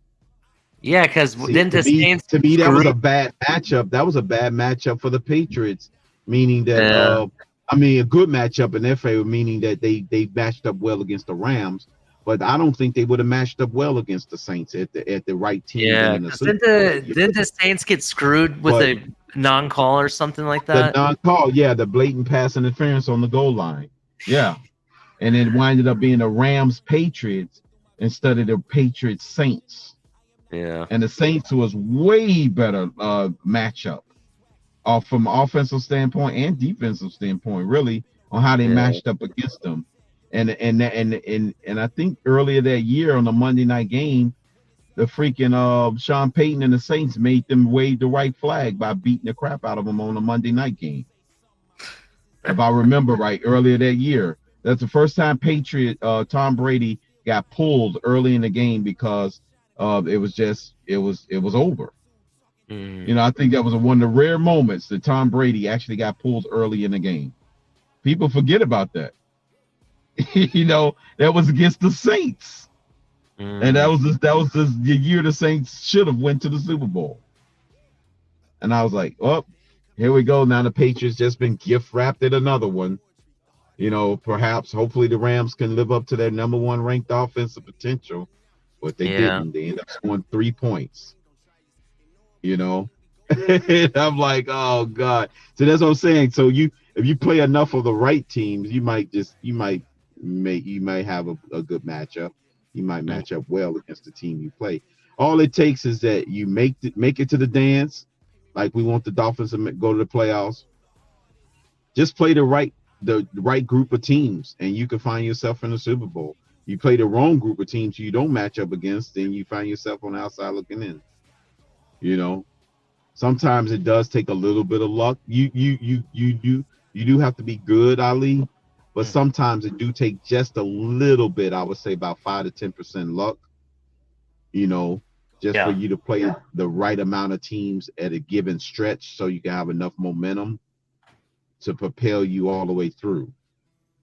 S7: Yeah, because then the Saints.
S18: To me, that was a bad matchup. That was a bad matchup for the Patriots, meaning that a good matchup in their favor, meaning that they matched up well against the Rams. But I don't think they would have matched up well against the Saints at the right team.
S7: Yeah, didn't the Saints get screwed with a non-call or something like that?
S18: The non-call, the blatant pass interference on the goal line. Yeah, and it winded up being the Rams Patriots instead of the Patriots Saints.
S7: Yeah,
S18: and the Saints was way better matchup, from an offensive standpoint and defensive standpoint, really, on how they matched up against them. And I think earlier that year on the Monday night game, the freaking Sean Payton and the Saints made them wave the white flag by beating the crap out of them on the Monday night game.
S4: if I remember right, earlier that year. That's the first time Tom Brady got pulled early in the game because it was over. You know, I think that was one of the rare moments that Tom Brady actually got pulled early in the game. People forget about that. You know, that was against the Saints, and that was the year the Saints should have went to the Super Bowl. And I was like, oh, here we go. Now the Patriots just been gift wrapped at another one. You know, perhaps, hopefully the Rams can live up to their number one ranked offensive potential, but they didn't. They ended up scoring 3 points. You know, and I'm like, oh God. So that's what I'm saying. So if you play enough of the right teams, you might have a good matchup. You might match up well against the team you play. All it takes is that you make it to the dance, like we want the Dolphins to go to the playoffs. Just play the right group of teams, and you can find yourself in the Super Bowl. You play the wrong group of teams you don't match up against, then you find yourself on the outside looking in. You know, sometimes it does take a little bit of luck. You do have to be good, Ali, but sometimes it do take just a little bit. I would say about 5 to 10% luck. You know, just for you to play the right amount of teams at a given stretch, so you can have enough momentum to propel you all the way through.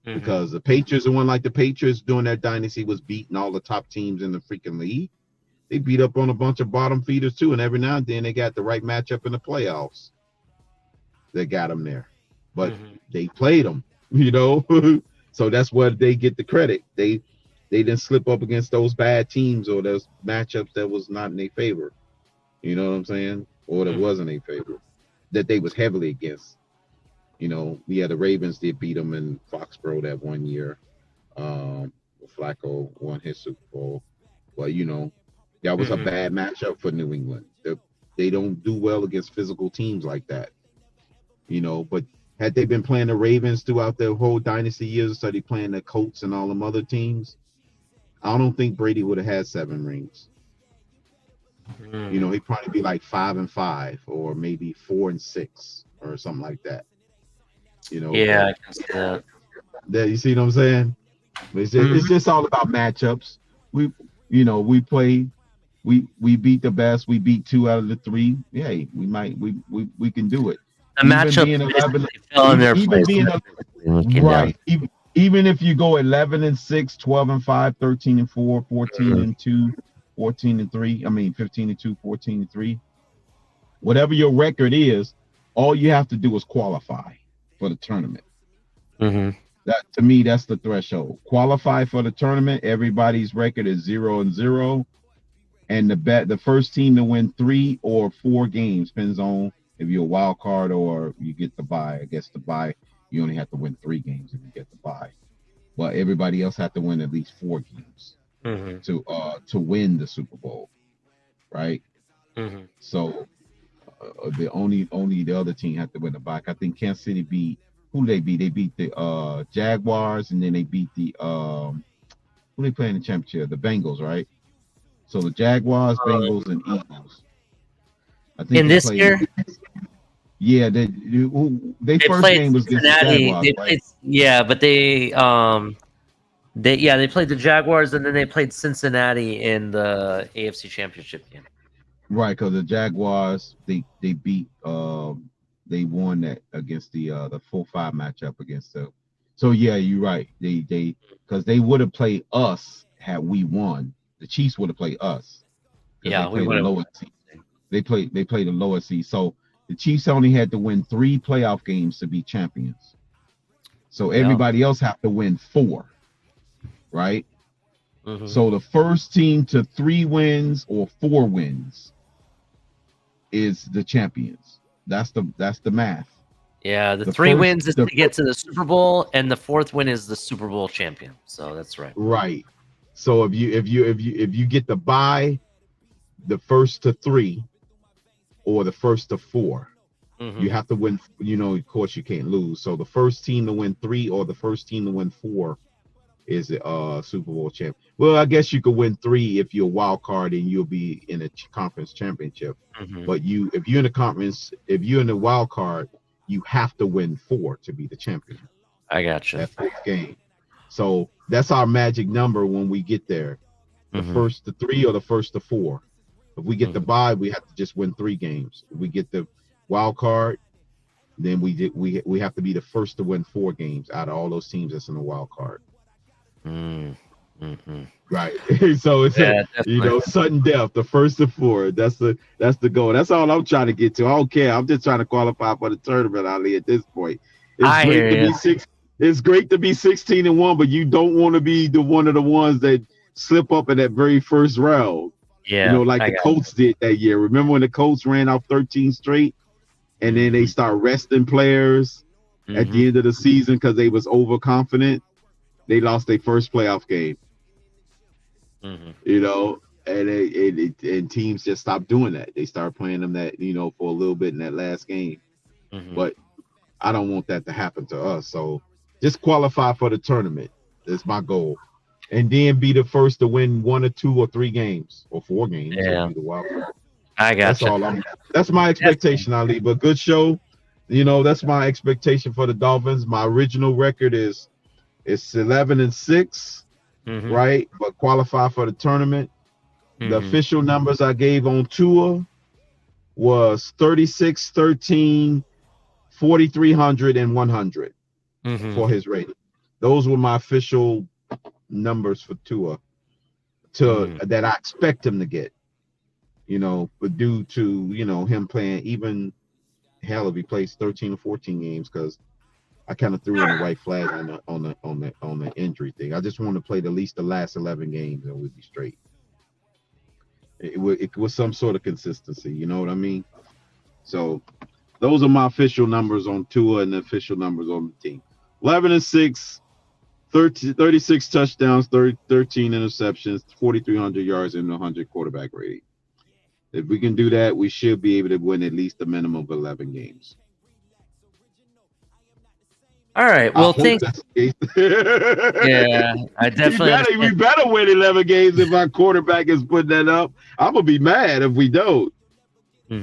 S4: Because the Patriots, the Patriots during that dynasty was beating all the top teams in the freaking league. They beat up on a bunch of bottom feeders too, and every now and then they got the right matchup in the playoffs that got them there. But they played them, you know. So that's where they get the credit. They didn't slip up against those bad teams or those matchups that was not in their favor. You know what I'm saying? Or that wasn't in their favor, that they was heavily against. You know, the Ravens did beat them in Foxborough that one year. Flacco won his Super Bowl. Well, you know, that was a bad matchup for New England. They don't do well against physical teams like that. You know, but had they been playing the Ravens throughout their whole dynasty years, or started playing the Colts and all them other teams, I don't think Brady would have had 7 rings. You know, he'd probably be like 5-5 or maybe 4-6 or something like that. You know,
S7: yeah, I can see that.
S4: You see what I'm saying? It's just all about matchups. We beat the best. We beat 2 out of the 3. Hey, we can do it.
S7: The matchup fell in their place.
S4: Right. Even if you go 11-6, 12-5, 13-4, 14-2, 14-3. I mean 15-2, 14-3. Whatever your record is, all you have to do is qualify for the tournament. That, to me, that's the threshold. Qualify for the tournament. Everybody's record is 0-0, and the first team to win 3 or 4 games, depends on if you're a wild card or you get the bye. I guess the bye, you only have to win 3 games if you get the bye, but everybody else have to win at least 4 games to win the Super Bowl, right? So the only the other team had to win the bye. I think Kansas City beat. Who they beat? They beat the Jaguars, and then they beat the who they play in the championship? The Bengals, right? So the Jaguars, Bengals, and Eagles. I think
S7: in this year.
S4: Yeah, they first game was against the Jaguars,
S7: right? But they played the Jaguars, and then they played Cincinnati in the AFC Championship game.
S4: Right, because the Jaguars they beat they won that against the 4-5 matchup against the. So yeah, you're right. They because they would have played us had we won. The Chiefs would have played us.
S7: Yeah,
S4: we played the lower seed. They played the lower seed. So the Chiefs only had to win 3 playoff games to be champions. So everybody else have to win 4, right? So the first team to 3 wins or 4 wins is the champions. That's the math.
S7: Yeah, the 3 wins is to get to the Super Bowl, and the 4th win is the Super Bowl champion. So that's right.
S4: Right. So if you get the bye, the first to 3 or the first to 4, you have to win. You know, of course, you can't lose. So the first team to win 3 or the first team to win 4 is a Super Bowl champ. Well, I guess you could win 3 if you're a wild card and you'll be in a conference championship. But if you're in the conference, if you're in the wild card,
S18: you have to win 4 to be the champion.
S7: I got you.
S18: That 4th game. So that's our magic number when we get there. The first to 3 or the first to 4. If we get the bye, we have to just win 3 games. If we get the wild card, then we have to be the first to win 4 games out of all those teams that's in the wild card. Right. So it's sudden death, the first to 4. That's the goal. That's all I'm trying to get to. I don't care. I'm just trying to qualify for the tournament, Ali, at this point. It's great to be 16-1, but you don't want to be one of the ones that slip up in that very first round.
S7: Yeah.
S18: Like the Colts did that year. Remember when the Colts ran off 13 straight and then they start resting players at the end of the season because they was overconfident? They lost their first playoff game. And teams just stopped doing that. They started playing them that, for a little bit in that last game. But I don't want that to happen to us. So just qualify for the tournament. That's my goal. And then be the first to win 1 or 2 or 3 games or 4 games.
S7: Yeah.
S18: Be the wild card.
S7: I got you.
S18: That's my expectation, Ali. But good show. That's my expectation for the Dolphins. My original record is 11-6, right? But qualify for the tournament. The official numbers I gave on Tua was 36, 13, 4,300, and 100 for his rating. Those were my official numbers for Tua that I expect him to get. But due to him playing, even hell if he plays 13 or 14 games, because I kind of threw in the white flag on the injury thing. I just want to play at least the last 11 games and we'll be straight. It was some sort of consistency, you know what I mean? So those are my official numbers on Tua and the official numbers on the team. 11-6, 36 touchdowns, 13 interceptions, 4,300 yards, and 100 quarterback rating. If we can do that, we should be able to win at least a minimum of 11 games.
S7: All right. Well, yeah, I definitely.
S18: We better win 11 games if our quarterback is putting that up. I'm gonna be mad if we don't.
S7: All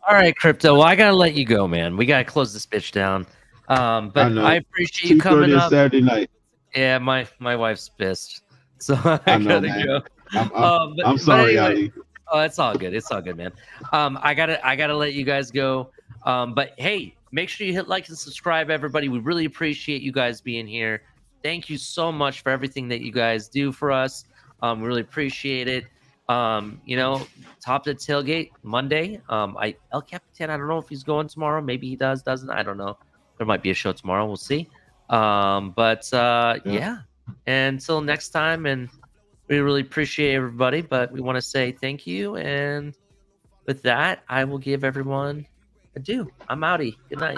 S7: right, Crypto. Well, I gotta let you go, man. We gotta close this bitch down. But I appreciate you coming up.
S18: Saturday night.
S7: Yeah, my wife's pissed, so I gotta go.
S18: I'm sorry,
S7: anyway, Ali. Oh, it's all good. It's all good, man. I gotta let you guys go. But hey, make sure you hit like and subscribe, everybody. We really appreciate you guys being here. Thank you so much for everything that you guys do for us. We really appreciate it. Top of the tailgate Monday. El Capitan, I don't know if he's going tomorrow. Maybe he doesn't. I don't know. There might be a show tomorrow. We'll see. Yeah. And until next time, and we really appreciate everybody, but we want to say thank you. And with that, I will give everyone adieu. I'm outie. Good night.